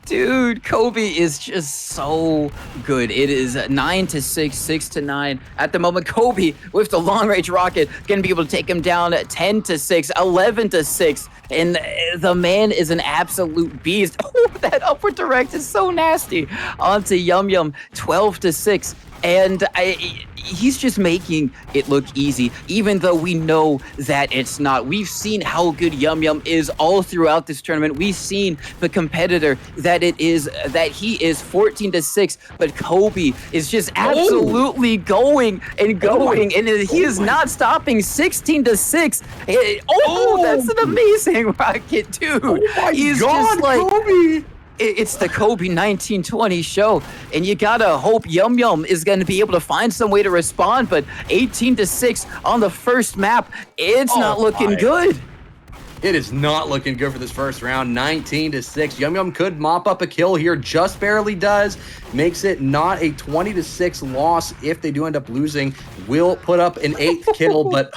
Dude, Kobe is just so good. It is 9-6, 6-9 at the moment. Kobe with the long range rocket gonna be able to take him down 10-6, 11-6, and the man is an absolute beast. Oh, that upward direct is so nasty. Onto Yum Yum, 12-6. And he's just making it look easy, even though we know that it's not. We've seen how good Yum Yum is all throughout this tournament. We've seen the competitor that he is 14-6, but Kobe is just absolutely going and going, and he is not stopping. 16-6. That's an amazing rocket, dude. Oh my He's God, just like Kobe! It's the Kobe 1920 show, and you gotta hope Yum Yum is gonna be able to find some way to respond. But 18-6 on the first map, it's not looking good. It is not looking good for this first round. 19-6. Yum Yum could mop up a kill here, just barely does. Makes it not a 20-6 loss if they do end up losing. Will put up an 8th kill, but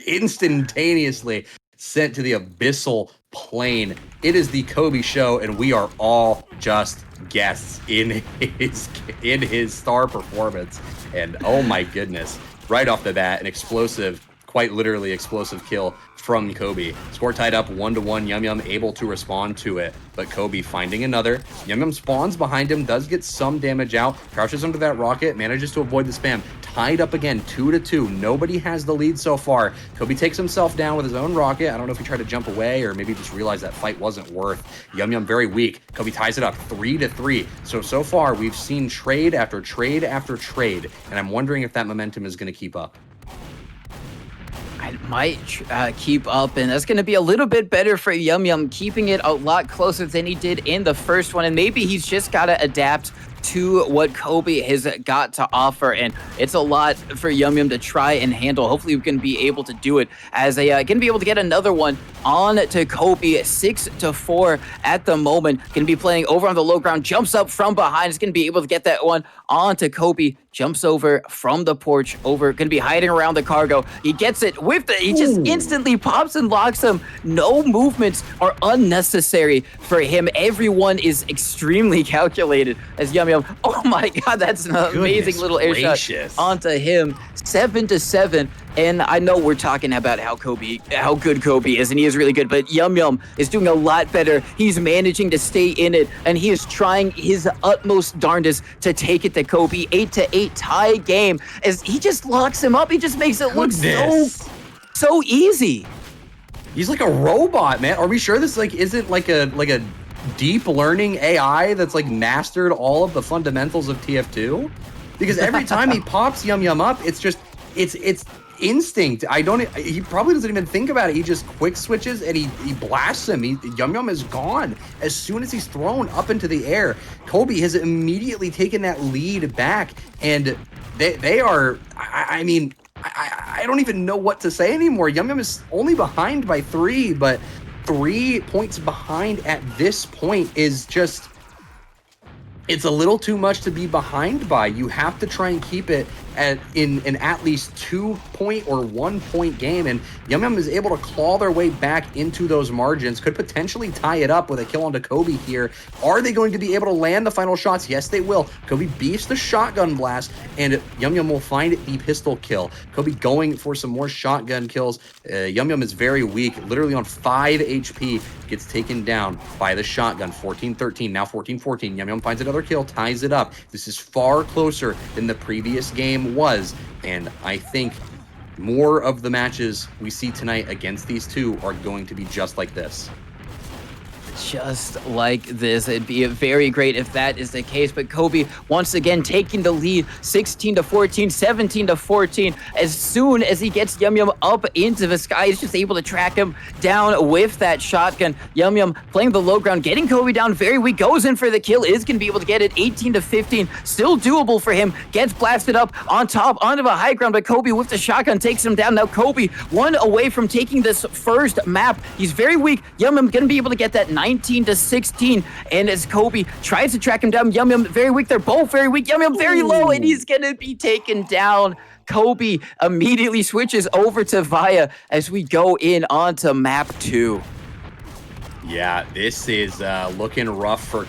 instantaneously sent to the abyssal plane. It is the Kobe show, and we are all just guests in his star performance. And oh my goodness, right off the bat, an explosive, quite literally explosive kill from Kobe. Score tied up 1-1. Yum Yum able to respond to it, but Kobe finding another. Yum Yum spawns behind him, does get some damage out, crouches under that rocket, manages to avoid the spam. Tied up again, 2-2. Nobody has the lead so far. Kobe takes himself down with his own rocket. I don't know if he tried to jump away or maybe just realized that fight wasn't worth. Yum Yum very weak. Kobe ties it up 3-3. So far we've seen trade after trade after trade, and I'm wondering if that momentum is going to keep up. It might keep up, and that's going to be a little bit better for Yum Yum, keeping it a lot closer than he did in the first one. And maybe he's just got to adapt to what Kobe has got to offer, and it's a lot for Yum Yum to try and handle. Hopefully we can be able to do it, as they can be able to get another one on to Kobe. 6-4 at the moment. Gonna be playing over on the low ground, jumps up from behind, is gonna be able to get that one on to Kobe. Jumps over from the porch, gonna be hiding around the cargo. He gets it with he just instantly pops and locks him. No movements are unnecessary for him. Everyone is extremely calculated as Yum Yum. Oh my God, that's an amazing little air shot onto him. 7-7. And I know we're talking about how good Kobe is, and he is really good, but Yum Yum is doing a lot better. He's managing to stay in it, and he is trying his utmost darndest to take it to Kobe. 8-8 tie game as he just locks him up. He just makes it look so easy. He's like a robot, man. Are we sure this like isn't like a deep learning AI that's like mastered all of the fundamentals of TF2? Because every time he pops Yum Yum up, it's instinct. He probably doesn't even think about it. He just quick switches and he blasts him. Yum Yum is gone as soon as he's thrown up into the air. Kobe has immediately taken that lead back, and they are. I don't even know what to say anymore. Yum Yum is only behind by 3, but 3 points behind at this point is just. It's a little too much to be behind by. You have to try and keep it in an at least 2-point or 1-point game, and Yum Yum is able to claw their way back into those margins, could potentially tie it up with a kill onto Kobe here. Are they going to be able to land the final shots? Yes, they will. Kobe beefs the shotgun blast, and Yum Yum will find the pistol kill. Kobe going for some more shotgun kills. Yum Yum is very weak, literally on 5 HP, gets taken down by the shotgun. 14-13, now 14-14. Yum Yum finds another kill, ties it up. This is far closer than the previous game was, and I think more of the matches we see tonight against these two are going to be just like this. Just like this. It'd be very great if that is the case, but Kobe once again taking the lead 16-14, 17-14. As soon as he gets Yum Yum up into the sky, he's just able to track him down with that shotgun. Yum Yum playing the low ground, getting Kobe down very weak, goes in for the kill, is going to be able to get it 18-15, still doable for him, gets blasted up on top onto the high ground, but Kobe with the shotgun takes him down. Now Kobe one away from taking this first map. He's very weak. Yum Yum going to be able to get that 19-16, and as Kobe tries to track him down, Yum Yum very weak. They're both very weak. Yum Yum very low, and he's gonna be taken down. Kobe immediately switches over to Via as we go in onto map 2. Yeah, this is looking rough for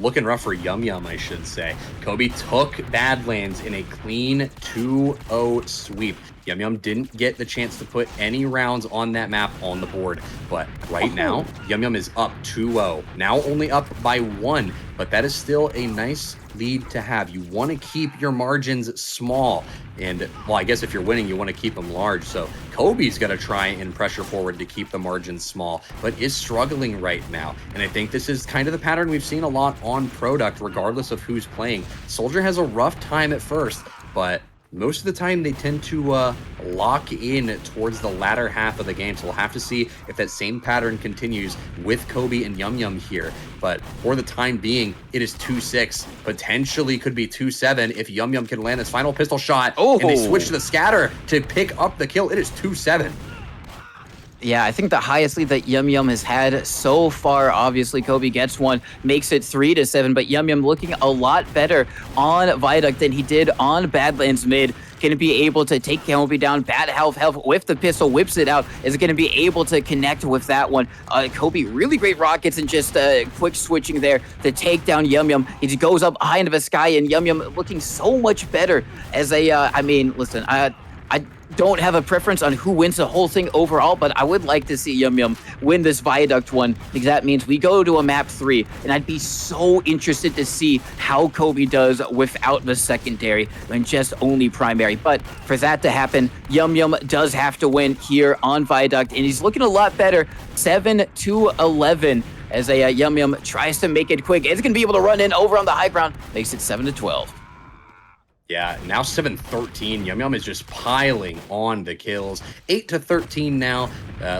looking rough for Yum Yum, I should say. Kobe took Badlands in a clean 2-0 sweep. Yum Yum didn't get the chance to put any rounds on that map on the board, but right now, Yum Yum is up 2-0. Now only up by 1, but that is still a nice lead to have. You want to keep your margins small, and well, I guess if you're winning, you want to keep them large. So Kobe's going to try and pressure forward to keep the margins small, but is struggling right now. And I think this is kind of the pattern we've seen a lot on Product, regardless of who's playing. Soldier has a rough time at first, but most of the time they tend to lock in towards the latter half of the game. So we'll have to see if that same pattern continues with Kobe and Yum Yum here. But for the time being, it is 2-6, potentially could be 2-7 if Yum Yum can land this final pistol shot. And they switch to the scatter to pick up the kill. It is 2-7. Yeah, I think the highest lead that Yum Yum has had so far, obviously Kobe gets one, makes it 3-7, but Yum Yum looking a lot better on Viaduct than he did on Badlands mid. Going to be able to take Kobe down, bad health with the pistol, whips it out, is going to be able to connect with that one. Kobe, really great rockets and just quick switching there to take down Yum Yum. He goes up high into the sky, and Yum Yum looking so much better as a, I mean, listen, I don't have a preference on who wins the whole thing overall, but I would like to see Yum Yum win this Viaduct one, because that means we go to a map 3, and I'd be so interested to see how Kobe does without the secondary and just only primary. But for that to happen, Yum Yum does have to win here on Viaduct, and he's looking a lot better, 7-11, as a Yum Yum tries to make it quick. It's going to be able to run in over on the high ground, makes it 7-12. Yeah, now 7-13. Yum Yum is just piling on the kills. 8-13 now.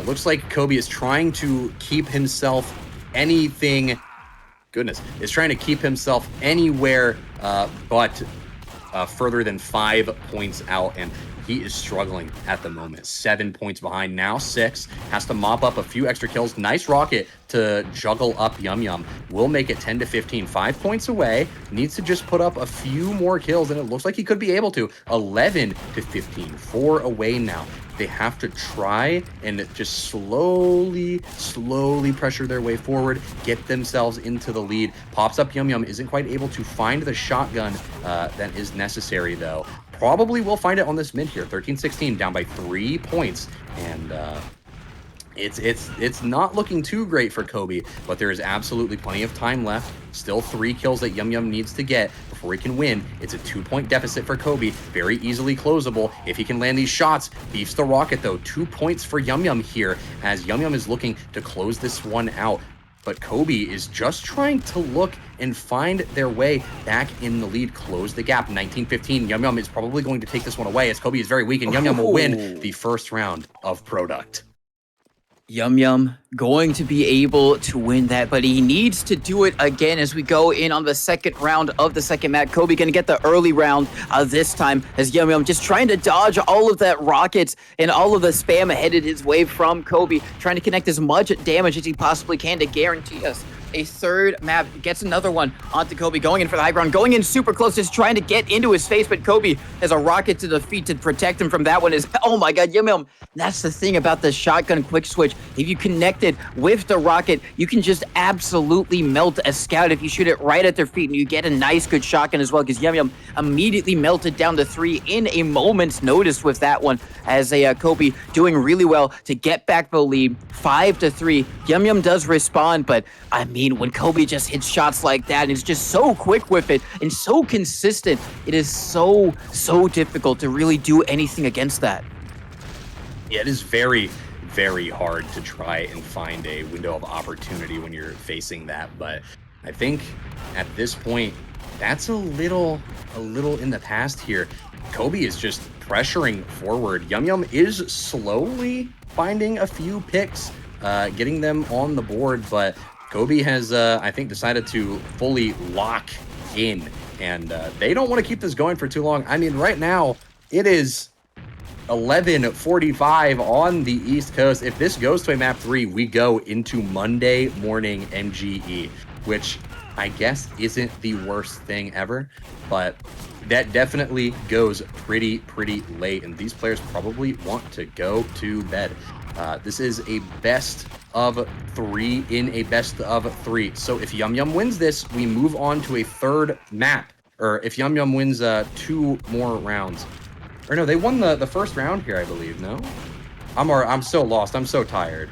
Looks like Kobe is trying to keep himself is trying to keep himself anywhere but further than 5 points out, and he is struggling at the moment. 7 points behind, now 6. Has to mop up a few extra kills. Nice rocket to juggle up Yum Yum. Will make it 10-15. 5 points away. Needs to just put up a few more kills, and it looks like he could be able to. 11-15. 4 away now. They have to try and just slowly pressure their way forward, get themselves into the lead. Pops up Yum Yum, isn't quite able to find the shotgun that is necessary, though. probably will find it on this mid here. 13-16, down by 3 points. And it's not looking too great for Kobe, but there is absolutely plenty of time left. Still 3 kills that Yum Yum needs to get before he can win. It's a 2-point deficit for Kobe, very easily closable. If he can land these shots, beefs the rocket though. 2 points for Yum Yum here, as Yum Yum is looking to close this one out. But Kobe is just trying to look and find their way back in the lead, close the gap. 19-15, Yum Yum is probably going to take this one away, as Kobe is very weak, and Yum Yum will win the first round of Product. Yum Yum going to be able to win that, but he needs to do it again as we go in on the second round of the second map. Kobe going to get the early round this time, as Yum Yum just trying to dodge all of that rockets and all of the spam headed his way from Kobe, trying to connect as much damage as he possibly can to guarantee us a third map. Gets another one onto Kobe, going in for the high ground, going in super close, just trying to get into his face, but Kobe has a rocket to the feet to protect him from that one. Oh my god, Yum Yum. That's the thing about the shotgun quick switch. If you connect it with the rocket, you can just absolutely melt a scout if you shoot it right at their feet, and you get a nice good shotgun as well, because Yum Yum immediately melted down to 3 in a moment's notice with that one, as Kobe doing really well to get back the lead. 5-3. Yum Yum does respond, but I mean, when Kobe just hits shots like that and is just so quick with it and so consistent, it is so difficult to really do anything against that. Yeah, it is very, very hard to try and find a window of opportunity when you're facing that. But I think at this point, that's a little in the past here. Kobe is just pressuring forward. Yum Yum is slowly finding a few picks, getting them on the board, but Kobe has, I think, decided to fully lock in, and they don't want to keep this going for too long. I mean, right now, it is 11:45 on the East Coast. If this goes to a map 3, we go into Monday morning MGE, which I guess isn't the worst thing ever, but that definitely goes pretty late, and these players probably want to go to bed. This is a best of 3 in a best of 3. So if Yum Yum wins this, we move on to a third map. Or if Yum Yum wins 2 more rounds. Or no, they won the first round here, I believe, no? I'm so lost. I'm so tired.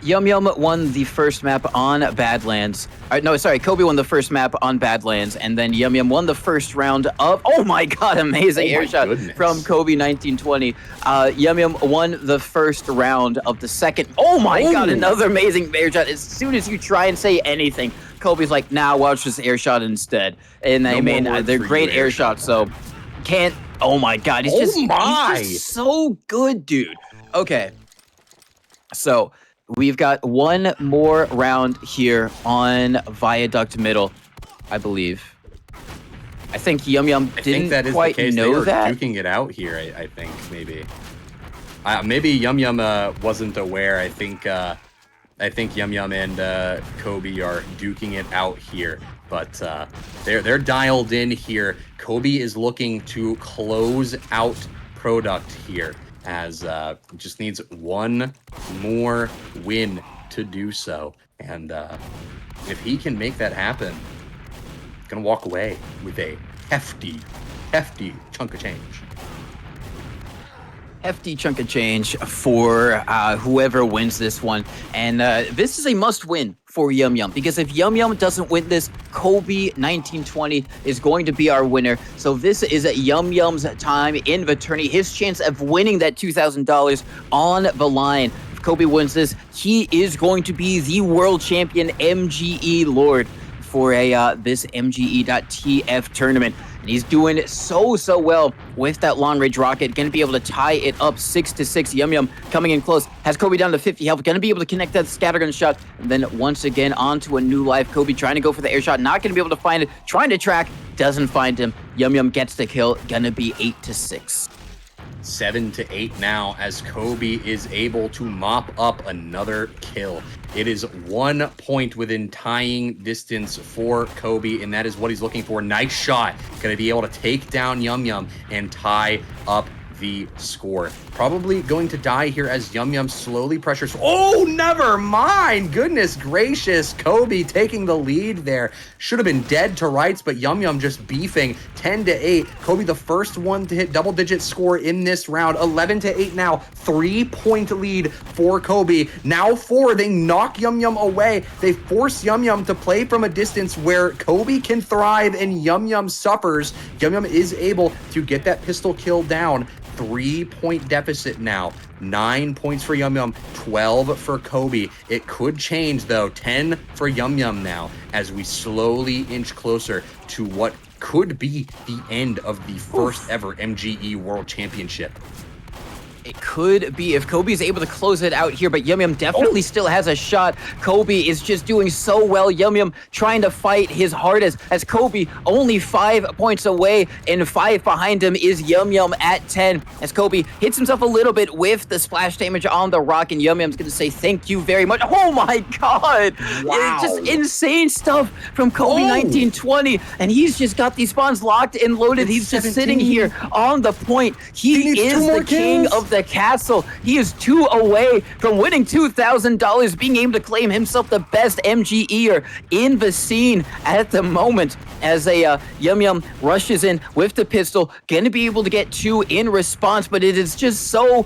Yum Yum won the first map on Badlands. Kobe won the first map on Badlands, and then Yum Yum won the first round of... Oh my god, amazing air shot from Kobe 1920. Yum Yum won the first round of the second... Oh my god, another amazing air shot. As soon as you try and say anything, Kobe's like, nah, watch this air shot instead. And they're great air shots, so can't... Oh my god, he's just so good, dude. Okay, so... we've got one more round here on Viaduct Middle, I believe. I think Yum Yum didn't quite know that. Duking it out here, I think, maybe. Maybe Yum Yum wasn't aware. I think Yum Yum and Kobe are duking it out here. But they're dialed in here. Kobe is looking to close out Product here, as just needs one more win to do so. And if he can make that happen, he's going to walk away with a hefty chunk of change. Hefty chunk of change for whoever wins this one. And this is a must-win for Yum Yum, because if Yum Yum doesn't win this, Kobe 1920 is going to be our winner. So this is Yum Yum's time in the tourney, his chance of winning that $2,000 on the line. If Kobe wins this, he is going to be the world champion MGE Lord for this MGE.TF tournament. And he's doing so well with that long-range rocket. Going to be able to tie it up 6-6. Yum Yum coming in close. Has Kobe down to 50 health. Going to be able to connect that scattergun shot. And then once again onto a new life. Kobe trying to go for the air shot. Not going to be able to find it. Trying to track. Doesn't find him. Yum Yum gets the kill. Going to be 8-6. 7-8 now, as Kobe is able to mop up another kill. It is 1 point within tying distance for Kobe, and that is what he's looking for. Nice shot. Going to be able to take down Yum Yum and tie up the score. Probably going to die here as Yum Yum slowly pressures. Oh, never mind. Goodness gracious. Kobe taking the lead there. Should have been dead to rights, but Yum Yum just beefing 10-8. Kobe, the first one to hit double-digit score in this round. 11-8 now. 3-point lead for Kobe. Now 4. They knock Yum Yum away. They force Yum Yum to play from a distance where Kobe can thrive and Yum Yum suffers. Yum Yum is able to get that pistol kill down. 3-point deficit now. 9 points for Yum Yum, 12 for Kobe. It could change though. 10 for Yum Yum now as we slowly inch closer to what could be the end of the first ever MGE World Championship. It could be if Kobe's able to close it out here, but Yum Yum definitely still has a shot. Kobe is just doing so well. Yum Yum trying to fight his hardest as Kobe only 5 points away and 5 behind him is Yum Yum at 10. As Kobe hits himself a little bit with the splash damage on the rock, and Yum Yum's going to say thank you very much. Oh my God. Wow. It's just insane stuff from Kobe 1920, and he's just got these spawns locked and loaded. He's just sitting here on the point. He is the king of the castle. He is 2 away from winning $2,000, being able to claim himself the best MGEer in the scene at the moment. As a Yum Yum rushes in with the pistol, gonna be able to get 2 in response, but it is just so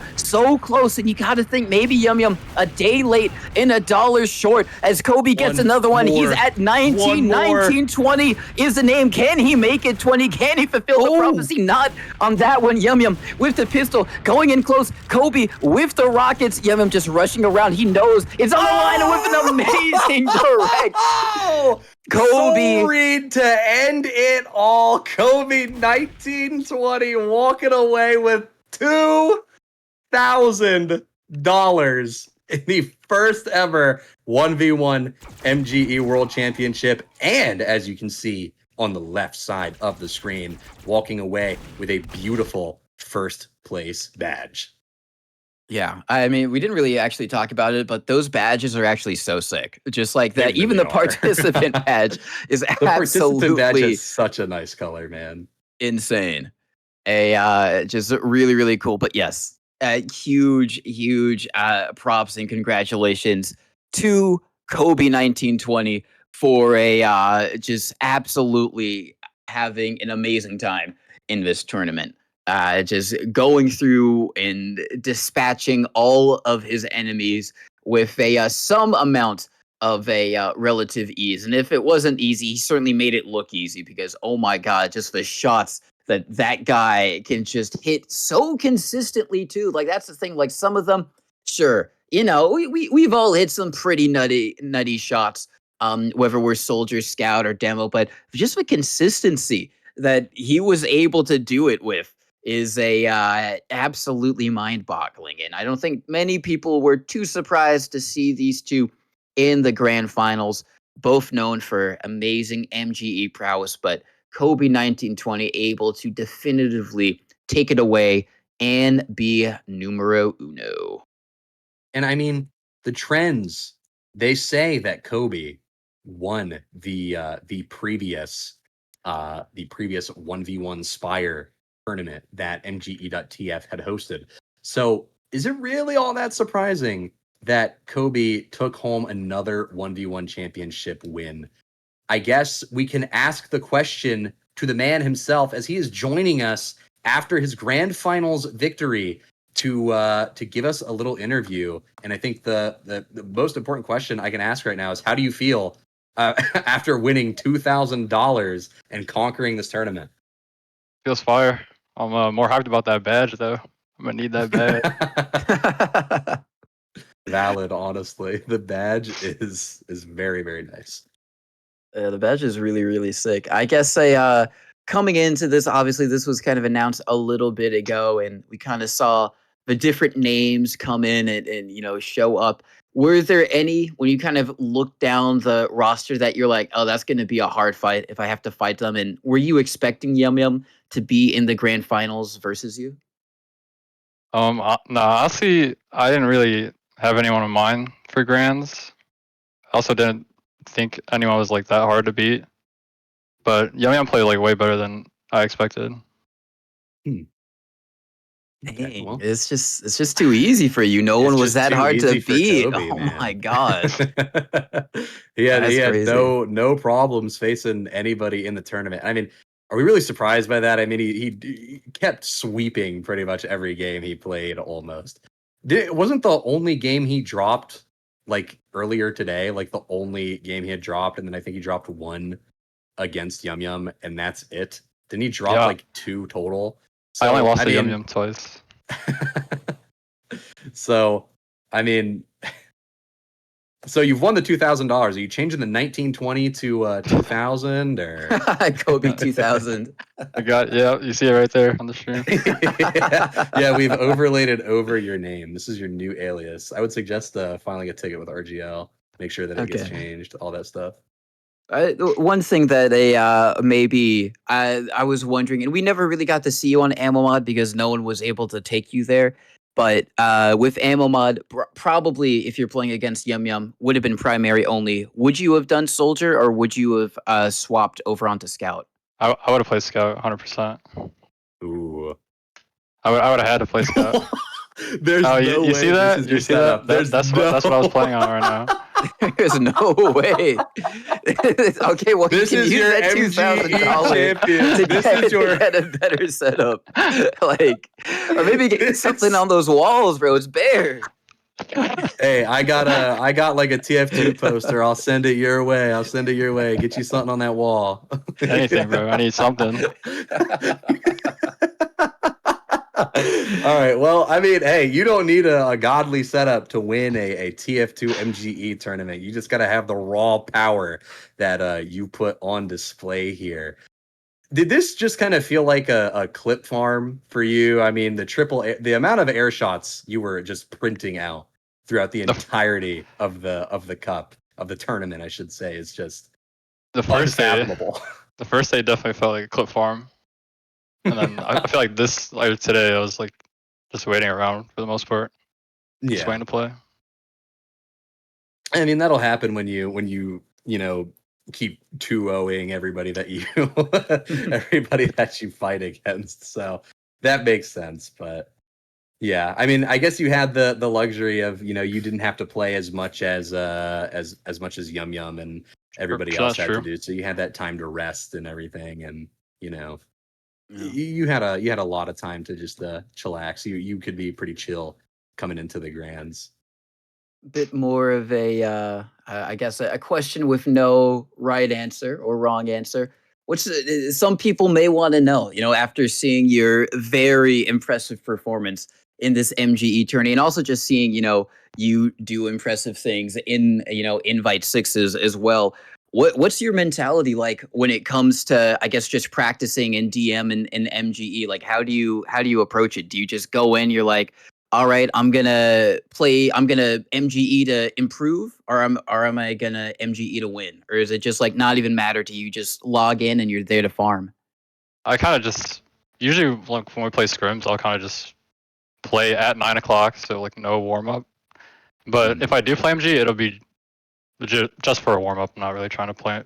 close, and you gotta think maybe Yum Yum a day late and $1 short as Kobe gets another one. He's at 19, 20 is the name. Can he make it 20? Can he fulfill the prophecy? Not on that one. Yum Yum with the pistol going in close. Kobe with the rockets. Yum Yum just rushing around. He knows it's on the line with an amazing direct. Kobe. Soul Reed to end it all. Kobe 1920 walking away with $2,000 in the first ever 1v1 MGE World Championship. And as you can see on the left side of the screen, walking away with a beautiful first place badge. Yeah, I mean, we didn't really actually talk about it, but those badges are actually so sick. Just like that, They even really the are. participant badge is The participant badge absolutely is such a nice color, man. insane. Just really, really cool. But yes, huge props and congratulations to Kobe 1920 for a just absolutely having an amazing time in this tournament. Just going through and dispatching all of his enemies with a some amount of a relative ease. And if it wasn't easy, he certainly made it look easy because, oh my God, just the shots that guy can just hit so consistently too. Like that's the thing. Like some of them, sure, you know, we've all hit some pretty nutty shots. Whether we're soldier, scout, or demo, but just the consistency that he was able to do it with is a absolutely mind-boggling, and I don't think many people were too surprised to see these two in the grand finals, both known for amazing MGE prowess, but Kobe 1920 able to definitively take it away and be numero uno. And I mean, the trends, they say that Kobe won the previous 1v1 Spire tournament that MGE.TF had hosted. So is it really all that surprising that Kobe took home another 1v1 championship win? I guess we can ask the question to the man himself as he is joining us after his grand finals victory to give us a little interview. And I think the most important question I can ask right now is, how do you feel after winning $2,000 and conquering this tournament? Feels fire. I'm more hyped about that badge though. I'm gonna need that badge. Valid, honestly. The badge is very, very nice. The badge is really, really sick. I guess coming into this, obviously this was kind of announced a little bit ago, and we kind of saw the different names come in and you know show up. Were there any when you kind of looked down the roster that you're like, oh, that's going to be a hard fight if I have to fight them? And were you expecting Yum Yum to be in the grand finals versus you? No, honestly, I didn't really have anyone in mind for grands. I also didn't think anyone was like that hard to beat. But Yum Yum played like way better than I expected. Okay, Dang, well, it's just too easy for you. No it's one was just that too hard easy to for beat. Toby, Oh my man. gosh, he that's had crazy. no problems facing anybody in the tournament. I mean, are we really surprised by that? I mean, he kept sweeping pretty much every game he played almost. Wasn't the only game he dropped like earlier today, like the only game he had dropped, and then I think he dropped one against Yum Yum, and that's it. Didn't he drop Yeah, like two total? I only So lost I to Yum mean, Yum twice. so I mean, so you've won the $2,000. Are you changing the 1920 to 2000 or? Kobe 2000. I got yeah. You see it right there on the stream. Yeah, we've overlaid it over your name. This is your new alias. I would suggest filing a ticket with RGL. Make sure that it gets Okay. changed. All that stuff. One thing that maybe I was wondering, and we never really got to see you on Ammo Mod because no one was able to take you there. But with Ammo Mod, probably if you're playing against Yum Yum, would have been primary only. Would you have done Soldier or would you have swapped over onto Scout? I would have played Scout 100%. Ooh. I would have had to play Scout. There's Oh, no you way see this that? is You your see setup. that? There's That's what I was playing on right now. There's no way. Okay, well, This you can is use your that $2,000 champion. to This get, is your. get a better setup, like, or maybe get This something is- on those walls, bro. It's bare. Hey, I got like a TF2 poster. I'll send it your way. I'll send it your way. Get you something on that wall. Anything, bro. I need something. All right. Well, I mean, hey, you don't need a godly setup to win a TF2 MGE tournament. You just got to have the raw power that you put on display here. Did this just kind of feel like a clip farm for you? I mean, the amount of air shots you were just printing out throughout the entirety of the cup of the tournament, I should say, is just The first day, unfathomable. the first day definitely felt like a clip farm, and then I feel like this, like today, I was like just waiting around for the most part, just Yeah. waiting to play. I mean, that'll happen when you keep 2-0ing everybody that you everybody that you fight against. So that makes sense. But yeah, I mean, I guess you had the luxury of you didn't have to play as much as much as Yum Yum and everybody else That's had to true. do. So you had that time to rest and everything, and Yeah. you had a lot of time to just chillax. You could be pretty chill coming into the grands. Bit more of I guess a question with no right answer or wrong answer, which some people may want to know, after seeing your very impressive performance in this MGE tourney, and also just seeing, you do impressive things in, invite sixes as well. What's your mentality like when it comes to, I guess, just practicing in DM and MGE? Like, how do you approach it? Do you just go in, you're like, all right, I'm gonna MGE to improve, or am I gonna MGE to win? Or is it just like not even matter to you, just log in and you're there to farm? I kind of just usually like when we play scrims, I'll kind of just play at 9 o'clock, so like no warm up. But if I do play MG, it'll be legit just for a warm up. I'm not really trying to play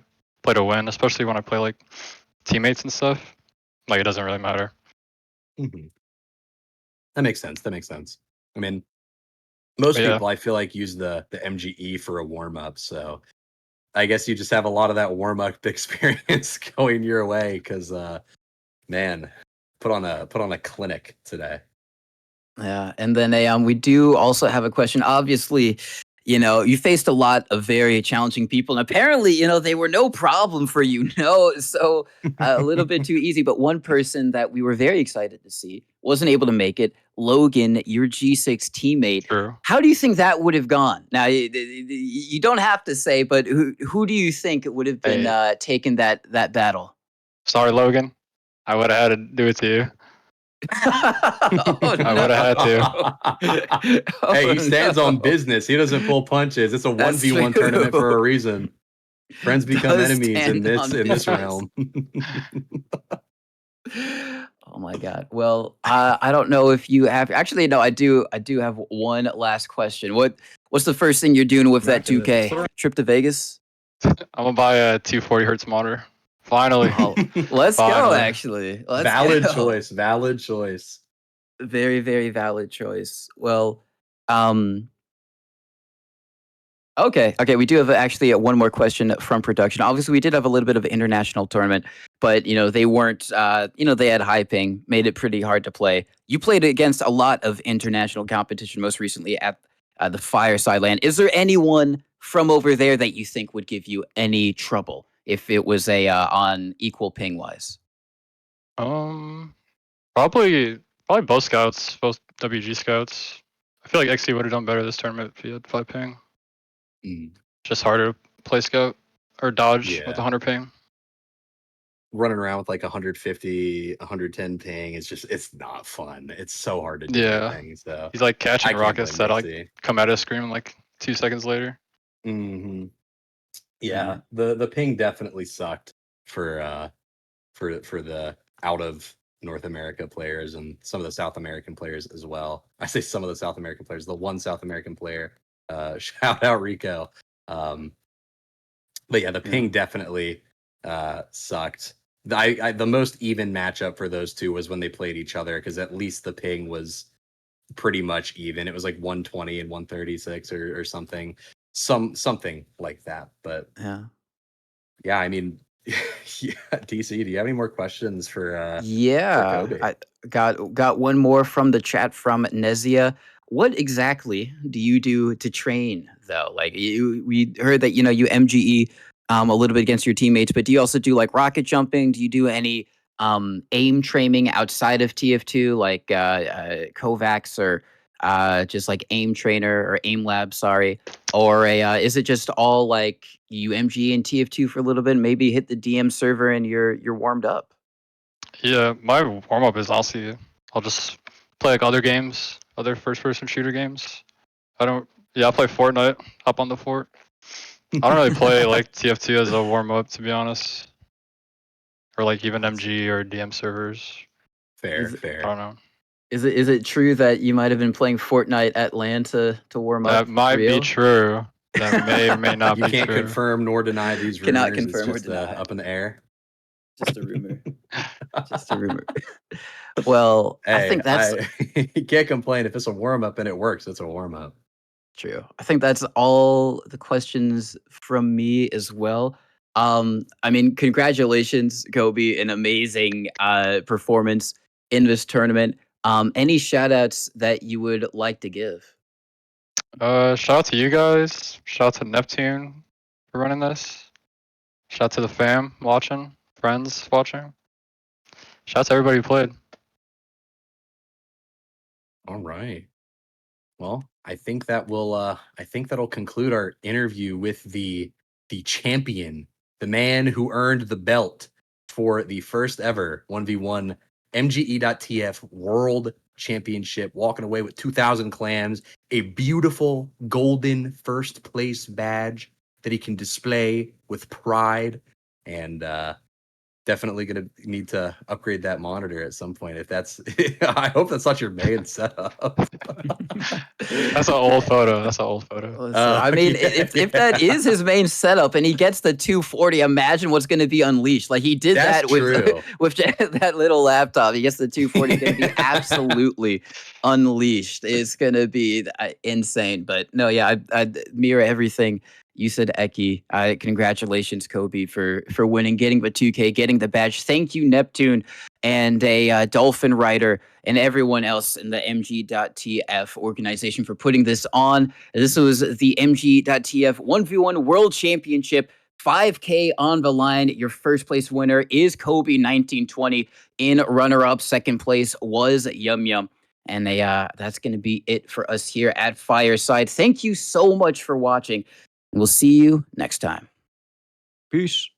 to win, especially when I play like teammates and stuff. Like it doesn't really matter. Mhm. That makes sense. That makes sense. I mean, most But yeah, people I feel like use the MGE for a warm up. So I guess you just have a lot of that warm up experience going your way because man, put on a clinic today. Yeah, and then we do also have a question. Obviously, you faced a lot of very challenging people, and apparently, they were no problem for you. No, so a little bit too easy. But one person that we were very excited to see wasn't able to make it. Logan, your G6 teammate. true. How do you think that would have gone? Now, you don't have to say, but who do you think would have been Hey. taking that battle? Sorry, Logan. I would have had to do it to you. Oh, I would have had to. Hey, he stands on business. He doesn't pull punches. It's a That's 1v1 tournament for a true. reason. Friends become Does enemies in stand this on in this business. realm. Oh my god. Well, I don't know if you have. Actually, no. I do have one last question. What's the first thing you're doing with that 2K trip to Vegas? I'm gonna buy a 240 hertz monitor. Finally. Oh, let's go. Finally. Actually, let's Valid go. choice. Valid choice. Very, very valid choice. Well, um, okay. We do have actually one more question from production. Obviously, we did have a little bit of an international tournament, but they weren't. They had high ping, made it pretty hard to play. You played against a lot of international competition, most recently at the Fireside Land. Is there anyone from over there that you think would give you any trouble if it was a on equal ping wise? Um, probably both scouts, both WG scouts. I feel like XC would have done better this tournament if he had 5 ping. Mm. Just harder to play scout or dodge Yeah. with 100 ping. Running around with like 150, 110 ping, it's not fun. It's so hard to do Yeah. anything. So He's like I catching can't rockets blame that like DC. come out of screen like 2 seconds later. Mm-hmm. Yeah, the ping definitely sucked for the out of North America players and some of the South American players as well. I say some of the South American players. The one South American player, shout out Rico. But yeah, the ping definitely sucked. The most even matchup for those two was when they played each other, because at least the ping was pretty much even. It was like 120 and 136 or something, something like that. But yeah, I mean, yeah, DC, do you have any more questions for Kobe? I got one more from the chat from Nezia. What exactly do you do to train though? Like we heard that you MGE a little bit against your teammates, but do you also do like rocket jumping? Do you do any aim training outside of TF2 like Kovacs or just like aim trainer or aim lab, sorry? Or is it just all like you MGE and TF2 for a little bit, maybe hit the DM server and you're warmed up? Yeah, my warm up is honestly I'll just play like other games, other first person shooter games. I'll play Fortnite, hop on the fort. I don't really play like TF2 as a warm up, to be honest. Or like even MG or DM servers. Fair. I don't know. Is it true that you might have been playing Fortnite at LAN to warm up? That might be true. That may or may not You be can't true. confirm nor deny these rumors. Cannot confirm or it's just deny. up in the air. Just a rumor. Just a rumor. Well, I think that's you can't complain if it's a warm up and it works. It's a warm up. true. I think that's all the questions from me as well. I mean, congratulations, Kobe, an amazing performance in this tournament. Any shout outs that you would like to give? Shout out to you guys. Shout out to Neptune for running this. Shout out to the fam watching, friends watching. Shout out to everybody who played. All right. Well, I think that'll conclude our interview with the champion, the man who earned the belt for the first ever 1v1 MGE.TF World Championship, walking away with 2,000 clams, a beautiful golden first place badge that he can display with pride, and definitely gonna need to upgrade that monitor at some point. If that's, I hope that's not your main setup. That's an old photo. I mean, yeah. if that is his main setup and he gets the 240, imagine what's going to be unleashed. Like he did That's that with true. with that little laptop. He gets the 240, going to be absolutely unleashed. It's going to be insane. But no, yeah, I mirror everything you said, Eki. Congratulations, Kobe, for winning, getting the 2K, getting the badge. Thank you, Neptune, and a Dolphin Rider, and everyone else in the MG.TF organization for putting this on. This was the MG.TF 1v1 World Championship. 5K on the line. Your first place winner is Kobe 1920. In runner-up, second place was Yum Yum. And that's going to be it for us here at Fireside. Thank you so much for watching. We'll see you next time. Peace.